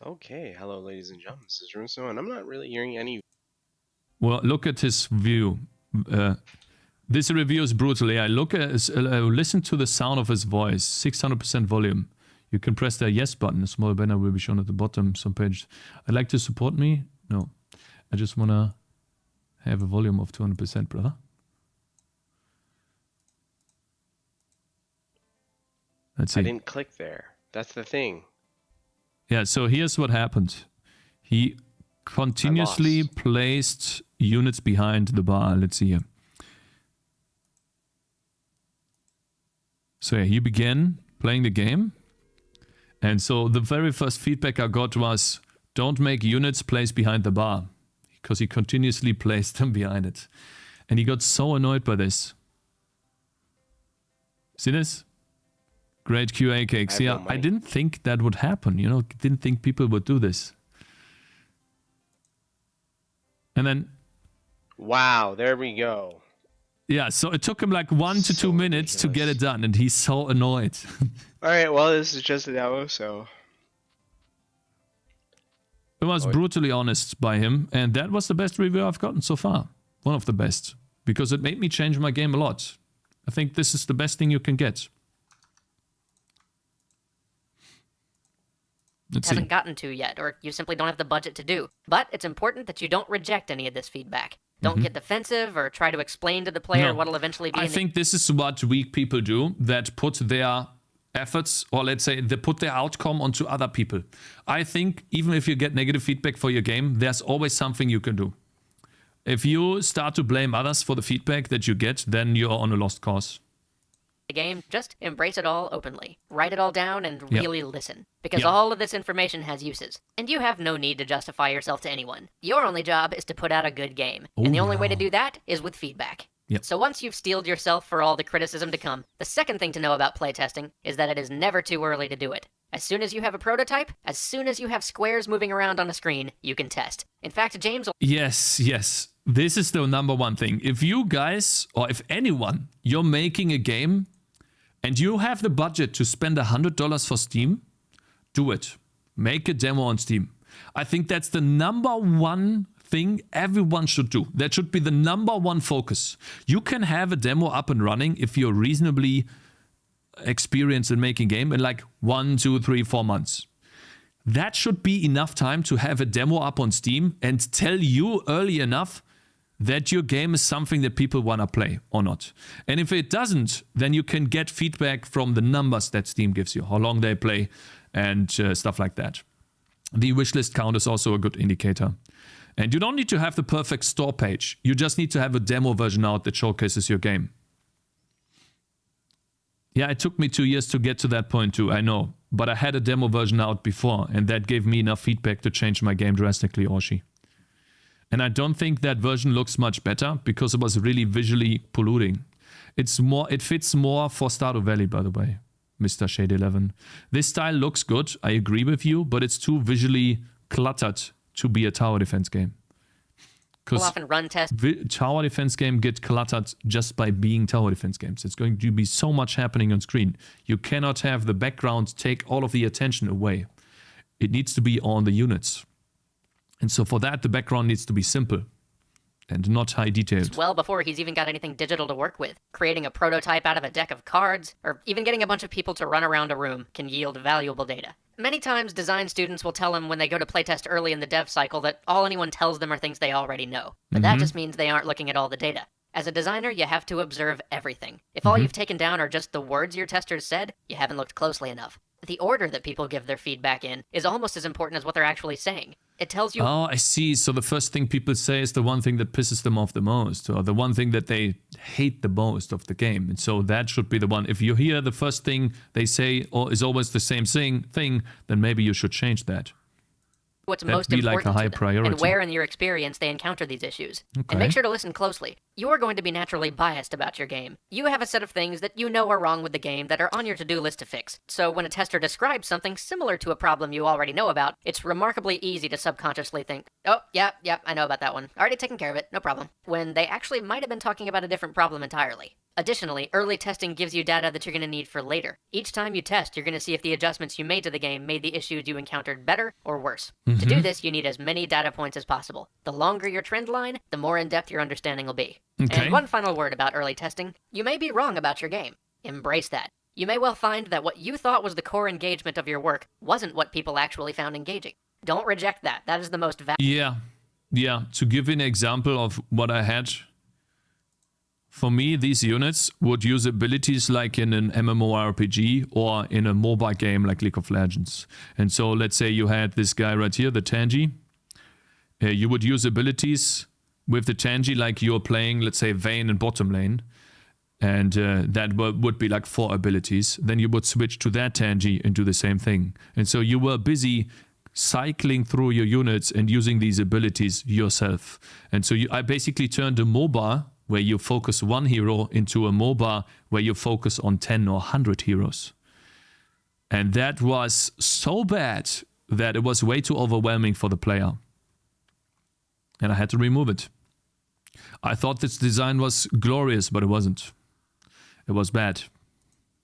Okay, hello ladies and gentlemen, this is Rune Snow, and I'm not really hearing any...
Well, look at his view. This review is brutal. I listen to the sound of his voice, 600% volume. You can press the yes button. A small banner will be shown at the bottom, some page. I'd like to support me? No. I just want to have a volume of 200%, brother. Let's see.
I didn't click there. That's the thing.
Yeah, so here's what happened. He continuously placed units behind the bar. Let's see here. So yeah, he began playing the game. And so the very first feedback I got was, don't make units place behind the bar. Because he continuously placed them behind it. And he got so annoyed by this. See this? Great QA Cakez. Yeah, I didn't think that would happen. You know, didn't think people would do this. And then...
Wow, there we go.
Yeah, so it took him like 1 to 2 minutes to get it done, and he's so annoyed.
Alright, well, this is just a demo, so...
It was brutally honest by him, and that was the best review I've gotten so far. One of the best. Because it made me change my game a lot. I think this is the best thing you can get.
Hasn't gotten to yet, or you simply don't have the budget to do. But it's important that you don't reject any of this feedback. Don't get defensive or try to explain to the player what'll eventually be.
I think this is what weak people do, that put their efforts, or let's say they put their outcome onto other people. I think even if you get negative feedback for your game, there's always something you can do. If you start to blame others for the feedback that you get, then you're on a lost cause.
The game, just embrace it all openly. Write it all down and really listen. Because all of this information has uses. And you have no need to justify yourself to anyone. Your only job is to put out a good game. And the only way to do that is with feedback. So once you've steeled yourself for all the criticism to come, the second thing to know about playtesting is that it is never too early to do it. As soon as you have a prototype, as soon as you have squares moving around on a screen, you can test. In fact, James will...
Yes. This is the number one thing. If you guys, or if anyone, you're making a game and you have the budget to spend $100 for Steam, do it. Make a demo on Steam. I think that's the number one thing everyone should do. That should be the number one focus. You can have a demo up and running if you're reasonably experienced in making game in like 1, 2, 3, 4 months. That should be enough time to have a demo up on Steam and tell you early enough that your game is something that people want to play or not. And if it doesn't, then you can get feedback from the numbers that Steam gives you, how long they play and stuff like that. The wishlist count is also a good indicator. And you don't need to have the perfect store page. You just need to have a demo version out that showcases your game. Yeah, it took me 2 years to get to that point too, I know. But I had a demo version out before, and that gave me enough feedback to change my game drastically, Oshi. And I don't think that version looks much better because it was really visually polluting. It fits more for Stardew Valley, by the way, Mr. Shade 11. This style looks good, I agree with you, but it's too visually cluttered to be a tower defense game.
We'll often run tests.
Tower defense game get cluttered just by being tower defense games. It's going to be so much happening on screen. You cannot have the background take all of the attention away. It needs to be on the units. And so for that, the background needs to be simple and not high detailed.
Well before he's even got anything digital to work with. Creating a prototype out of a deck of cards, or even getting a bunch of people to run around a room can yield valuable data. Many times, design students will tell them when they go to playtest early in the dev cycle that all anyone tells them are things they already know. But that just means they aren't looking at all the data. As a designer, you have to observe everything. If all you've taken down are just the words your testers said, you haven't looked closely enough. The order that people give their feedback in is almost as important as what they're actually saying. It tells you...
Oh, I see. So the first thing people say is the one thing that pisses them off the most, or the one thing that they hate the most of the game. And so that should be the one. If you hear the first thing they say or is always the same thing, then maybe you should change that.
What's most important
like a high
to them,
priority.
And where in your experience they encounter these issues. And make sure to listen closely. You are going to be naturally biased about your game. You have a set of things that you know are wrong with the game that are on your to-do list to fix. So when a tester describes something similar to a problem you already know about, it's remarkably easy to subconsciously think, oh, yeah, I know about that one. Already taken care of it, no problem. When they actually might have been talking about a different problem entirely. Additionally, early testing gives you data that you're going to need for later. Each time you test, you're going to see if the adjustments you made to the game made the issues you encountered better or worse. To do this, you need as many data points as possible. The longer your trend line, the more in-depth your understanding will be. And one final word about early testing. You may be wrong about your game. Embrace that. You may well find that what you thought was the core engagement of your work wasn't what people actually found engaging. Don't reject that. That is the most valuable.
Yeah. To give you an example of what I had... For me, these units would use abilities like in an MMORPG or in a mobile game like League of Legends. And so let's say you had this guy right here, the Tangy. You would use abilities with the Tangy like you're playing, let's say, Vayne in bottom lane. And that would be like 4 abilities. Then you would switch to that Tangy and do the same thing. And so you were busy cycling through your units and using these abilities yourself. And so I basically turned a MOBA where you focus one hero into a MOBA where you focus on 10 or 100 heroes. And that was so bad that it was way too overwhelming for the player. And I had to remove it. I thought this design was glorious, but it wasn't. It was bad.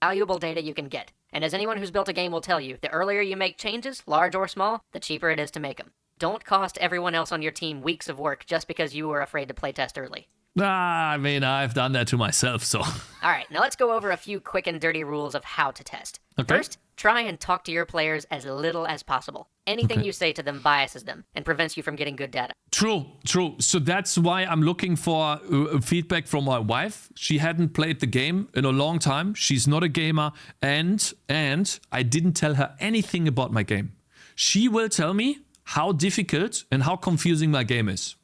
Valuable data you can get. And as anyone who's built a game will tell you, the earlier you make changes, large or small, the cheaper it is to make them. Don't cost everyone else on your team weeks of work just because you were afraid to playtest early.
I mean, I've done that to myself, so...
Alright, now let's go over a few quick and dirty rules of how to test.
Okay.
First, try and talk to your players as little as possible. Anything you say to them biases them and prevents you from getting good data.
True. So that's why I'm looking for feedback from my wife. She hadn't played the game in a long time. She's not a gamer, and I didn't tell her anything about my game. She will tell me how difficult and how confusing my game is.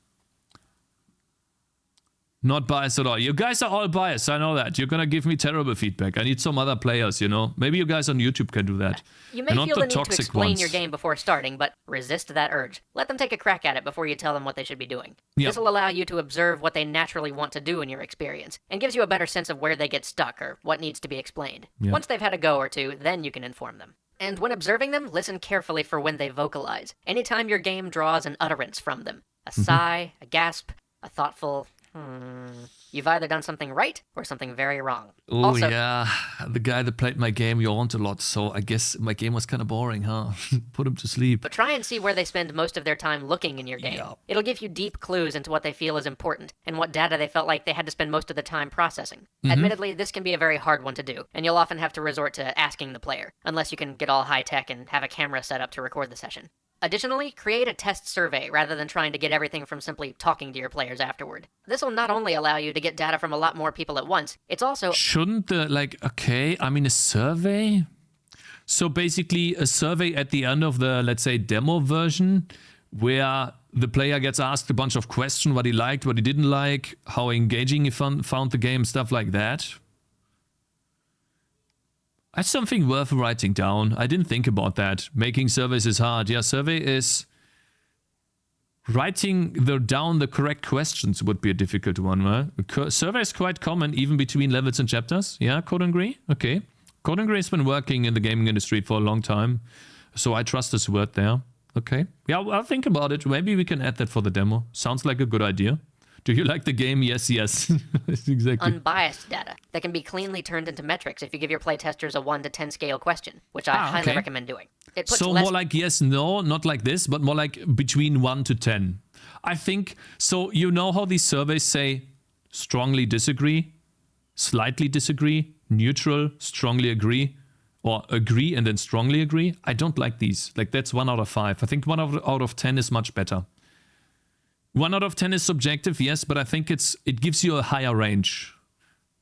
Not biased at all. You guys are all biased, I know that. You're gonna give me terrible feedback. I need some other players, you know? Maybe you guys on YouTube can do that.
You may feel the need to explain your game before starting, but resist that urge. Let them take a crack at it before you tell them what they should be doing.
Yep.
This will allow you to observe what they naturally want to do in your experience, and gives you a better sense of where they get stuck or what needs to be explained.
Yep.
Once they've had a go or two, then you can inform them. And when observing them, listen carefully for when they vocalize. Anytime your game draws an utterance from them. A sigh, a gasp, a thoughtful... You've either done something right or something very wrong.
Oh,
also,
yeah. The guy that played my game yawned a lot, so I guess my game was kind of boring, huh? Put him to sleep.
But try and see where they spend most of their time looking in your game.
Yeah.
It'll give you deep clues into what they feel is important and what data they felt like they had to spend most of the time processing. Admittedly, this can be a very hard one to do, and you'll often have to resort to asking the player, unless you can get all high-tech and have a camera set up to record the session. Additionally, create a test survey rather than trying to get everything from simply talking to your players afterward. This will not only allow you to get data from a lot more people at once, it's also...
Shouldn't the, a survey? So basically a survey at the end of the, let's say, demo version, where the player gets asked a bunch of questions, what he liked, what he didn't like, how engaging he found the game, stuff like that. That's something worth writing down. I didn't think about that. Making surveys is hard. Yeah, survey is... Writing down the correct questions would be a difficult one, right? Survey is quite common, even between levels and chapters. Yeah, Code and Agree? Okay. Code and Agree has been working in the gaming industry for a long time, so I trust this word there. Okay. Yeah, I'll think about it. Maybe we can add that for the demo. Sounds like a good idea. Do you like the game? Yes, yes. Exactly.
Unbiased data that can be cleanly turned into metrics if you give your playtesters a 1 to 10 scale question, which I highly recommend doing. It puts
so more like yes, no, not like this, but more like between 1 to 10. I think, so you know how these surveys say strongly disagree, slightly disagree, neutral, strongly agree, or agree and then strongly agree? I don't like these. Like that's 1 out of 5. I think 1 out of 10 is much better. 1 out of 10 is subjective, yes, but I think it gives you a higher range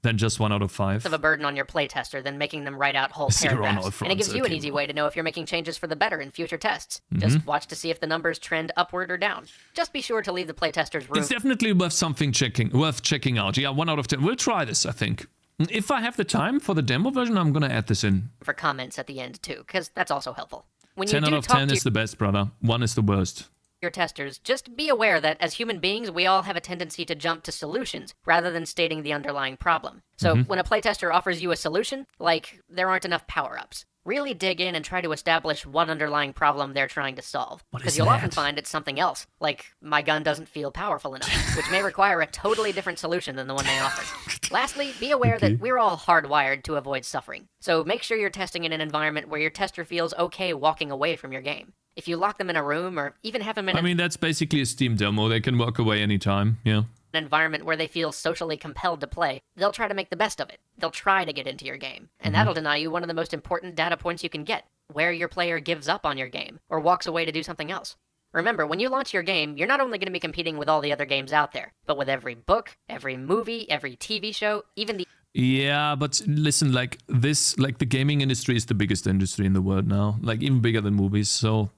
than just 1 out of 5.
Of a burden on your playtester than making them write out whole paragraphs. And it gives you an easy way to know if you're making changes for the better in future tests. Just watch to see if the numbers trend upward or down. Just be sure to leave the playtesters room.
It's definitely worth checking out. Yeah, 1 out of 10. We'll try this, I think. If I have the time for the demo version, I'm gonna add this in.
For comments at the end too, because that's also helpful. When
10 out of 10 is the best, brother. 1 is the worst.
Your testers, just be aware that as human beings, we all have a tendency to jump to solutions rather than stating the underlying problem. So when a playtester offers you a solution, like there aren't enough power-ups, really dig in and try to establish what underlying problem they're trying to solve. Because you'll often find it's something else, like my gun doesn't feel powerful enough, which may require a totally different solution than the one they offer. Lastly, be aware that we're all hardwired to avoid suffering. So make sure you're testing in an environment where your tester feels okay walking away from your game. If you lock them in a room or even have them in
that's basically a Steam demo. They can walk away anytime, yeah.
An environment where they feel socially compelled to play, they'll try to make the best of it. They'll try to get into your game. And that'll deny you one of the most important data points you can get, where your player gives up on your game or walks away to do something else. Remember, when you launch your game, you're not only going to be competing with all the other games out there, but with every book, every movie, every TV show, even the...
Yeah, but listen, the gaming industry is the biggest industry in the world now. Like, even bigger than movies, so...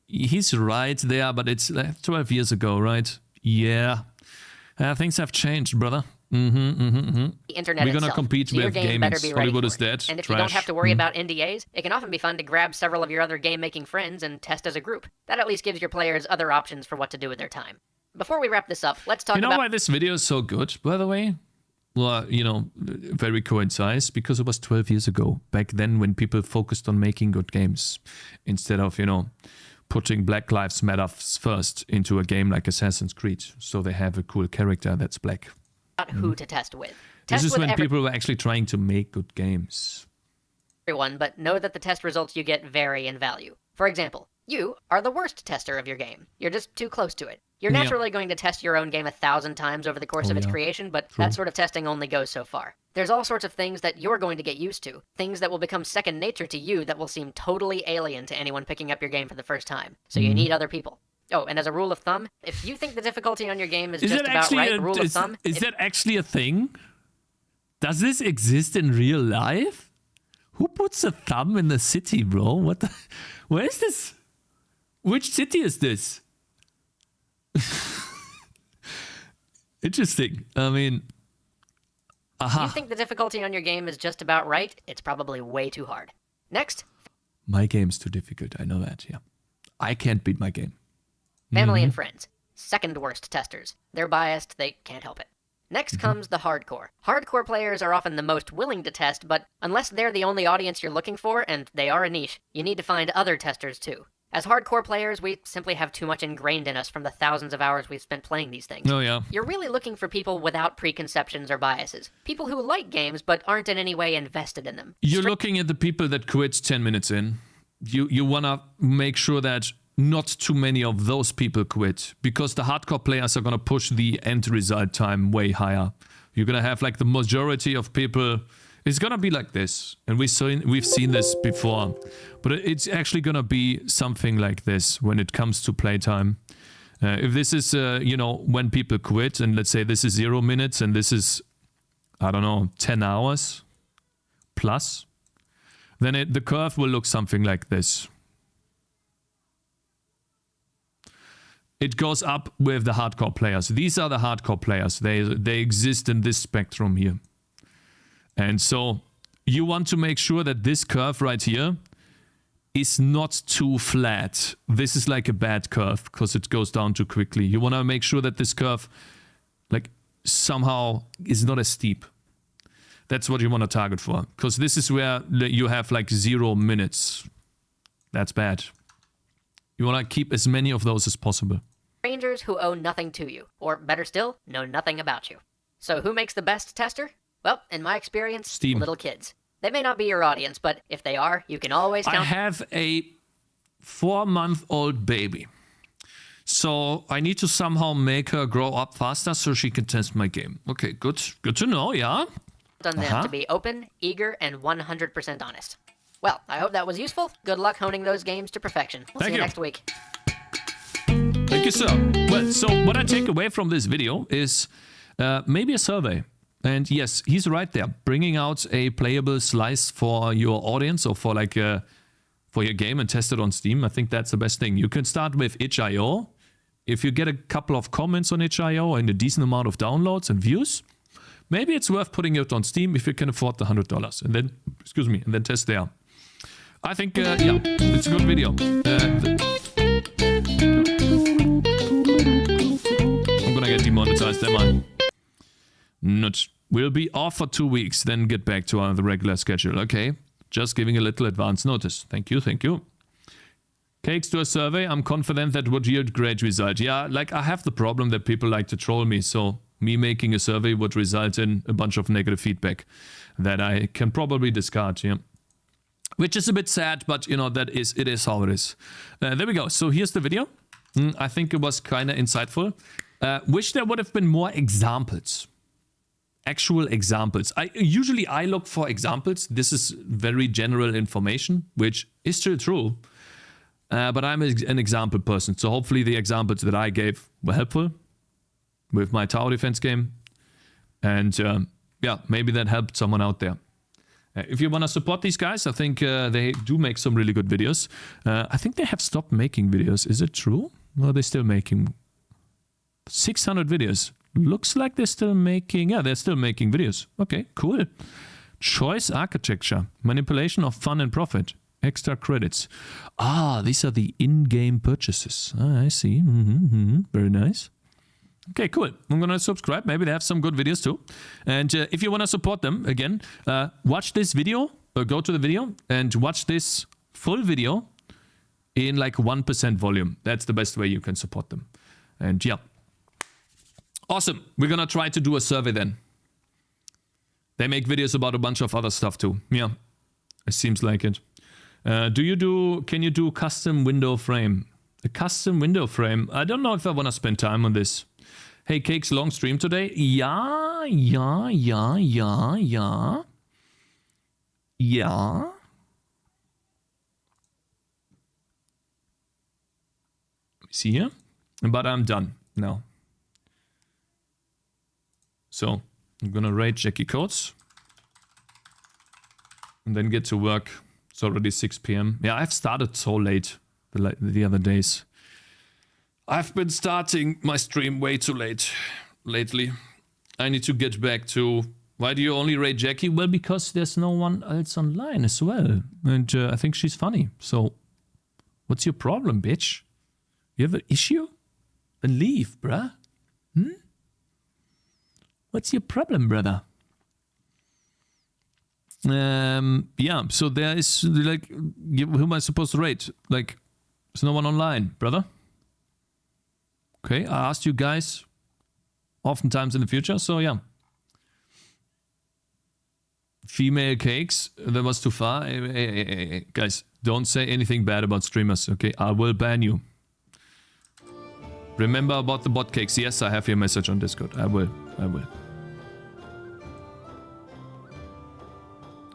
He's right there, but it's 12 years ago, right? Yeah. Things have changed, brother.
The internet
We're gonna
itself.
compete
So your
with
game
gaming.
better be ready
Hollywood
for
is
it.
dead.
And if
Trash.
you don't have to worry about NDAs, it can often be fun to grab several of your other game-making friends and test as a group. That at least gives your players other options for what to do with their time. Before we wrap this up, let's talk about...
You know why this video is so good, by the way? Well, very coincides, because it was 12 years ago. Back then when people focused on making good games. Instead of, putting Black Lives Matter first into a game like Assassin's Creed, so they have a cool character that's black.
Not who to test with.
This is when people were actually trying to make good games.
Everyone, but know that the test results you get vary in value. For example, you are the worst tester of your game. You're just too close to it. You're naturally going to test your own game 1,000 times over the course of its creation, but that sort of testing only goes so far. There's all sorts of things that you're going to get used to, things that will become second nature to you that will seem totally alien to anyone picking up your game for the first time. So you need other people. Oh, and as a rule of thumb, if you think the difficulty on your game is just about right, rule of thumb...
Is that actually a thing? Does this exist in real life? Who puts a thumb in the city, bro? What the... Where is this? Which city is this? Interesting. I mean...
If you think the difficulty on your game is just about right, it's probably way too hard. Next.
My game's too difficult, I know that, yeah. I can't beat my game.
Family and friends. Second worst testers. They're biased, they can't help it. Next comes the hardcore. Hardcore players are often the most willing to test, but unless they're the only audience you're looking for, and they are a niche, you need to find other testers too. As hardcore players, we simply have too much ingrained in us from the thousands of hours we've spent playing these things.
Oh, yeah.
You're really looking for people without preconceptions or biases. People who like games but aren't in any way invested in them.
You're looking at the people that quit 10 minutes in. You want to make sure that not too many of those people quit, because the hardcore players are going to push the end result time way higher. You're going to have like the majority of people... It's going to be like this, and we've seen this before, but it's actually going to be something like this when it comes to playtime. If this is, you know, when people quit, and let's say this is 0 minutes, and this is, I don't know, 10 hours plus, then the curve will look something like this. It goes up with the hardcore players. These are the hardcore players. They exist in this spectrum here. And so you want to make sure that this curve right here is not too flat. This is like a bad curve because it goes down too quickly. You want to make sure that this curve like somehow is not as steep. That's what you want to target for, because this is where you have like 0 minutes. That's bad. You want to keep as many of those as possible.
Strangers who owe nothing to you, or better still, know nothing about you. So who makes the best tester? Well, in my experience,
Steam.
Little kids. They may not be your audience, but if they are, you can always count...
I have a 4-month-old baby. So I need to somehow make her grow up faster so she can test my game. Okay, good. Good to know, yeah?
...on them to be open, eager, and 100% honest. Well, I hope that was useful. Good luck honing those games to perfection. We'll see you next week.
Thank you, sir. Well, so what I take away from this video is maybe a survey. And yes, he's right there, bringing out a playable slice for your audience or for like for your game and test it on Steam. I think that's the best thing. You can start with itch.io. If you get a couple of comments on itch.io and a decent amount of downloads and views, maybe it's worth putting it on Steam if you can afford the $100. And then, excuse me, and then test there. I think, yeah, it's a good video. I'm gonna get demonetized, am I? Not. We'll be off for 2 weeks, then get back to the regular schedule. Okay, just giving a little advance notice. Thank you, thank you. Cakez, do a survey. I'm confident that would yield great result. Yeah, like I have the problem that people like to troll me, so me making a survey would result in a bunch of negative feedback that I can probably discard, yeah. Which is a bit sad, but you know, it is how it is. There we go. So here's the video. I think it was kind of insightful. Wish there would have been more examples. Actual examples. Usually I look for examples. This is very general information, which is still true. But I'm an example person. So hopefully the examples that I gave were helpful with my tower defense game. And yeah, maybe that helped someone out there. If you want to support these guys, I think they do make some really good videos. I think they have stopped making videos. Is it true? Or are they still making 600 videos? Looks like they're still making... Yeah, they're still making videos. Okay, cool. Choice architecture. Manipulation of fun and profit. Extra credits. Ah, these are the in-game purchases. Ah, I see. Very nice. Okay, cool. I'm going to subscribe. Maybe they have some good videos too. And if you want to support them, again, watch this video. Go to the video and watch this full video in like 1% volume. That's the best way you can support them. And yeah. Awesome. We're gonna try to do a survey then. They make videos about a bunch of other stuff too. Yeah. It seems like it. Can you do custom window frame? A custom window frame? I don't know if I want to spend time on this. Hey, Cakez, long stream today? Yeah. See here? But I'm done now. So, I'm gonna raid Jackie Codes. And then get to work. It's already 6 p.m. Yeah, I've started so late the other days. I've been starting my stream way too late lately. I need to get back to... Why do you only raid Jackie? Well, because there's no one else online as well. And I think she's funny. So, what's your problem, bitch? You have an issue? Then leave, bruh. What's your problem, brother? Yeah, so there is, like, who am I supposed to rate? Like, there's no one online, brother. Okay, I asked you guys oftentimes in the future, so yeah. Female Cakez, that was too far. Hey, guys, don't say anything bad about streamers, okay? I will ban you. Remember about the bot Cakez. Yes, I have your message on Discord. I will.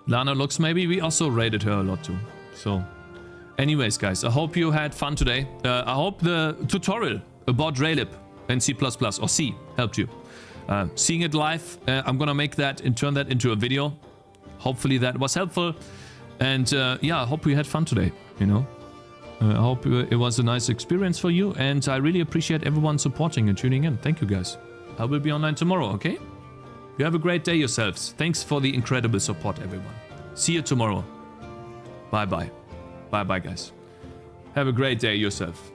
Lana Lux, maybe we also rated her a lot too. So, anyways, guys, I hope you had fun today. I hope the tutorial about Raylib and C++ or C helped you. Seeing it live, I'm gonna make that and turn that into a video. Hopefully that was helpful. And yeah, I hope you had fun today, you know. I hope it was a nice experience for you. And I really appreciate everyone supporting and tuning in. Thank you, guys. I will be online tomorrow, okay? You have a great day yourselves. Thanks for the incredible support, everyone. See you tomorrow. Bye-bye. Bye-bye, guys. Have a great day yourself.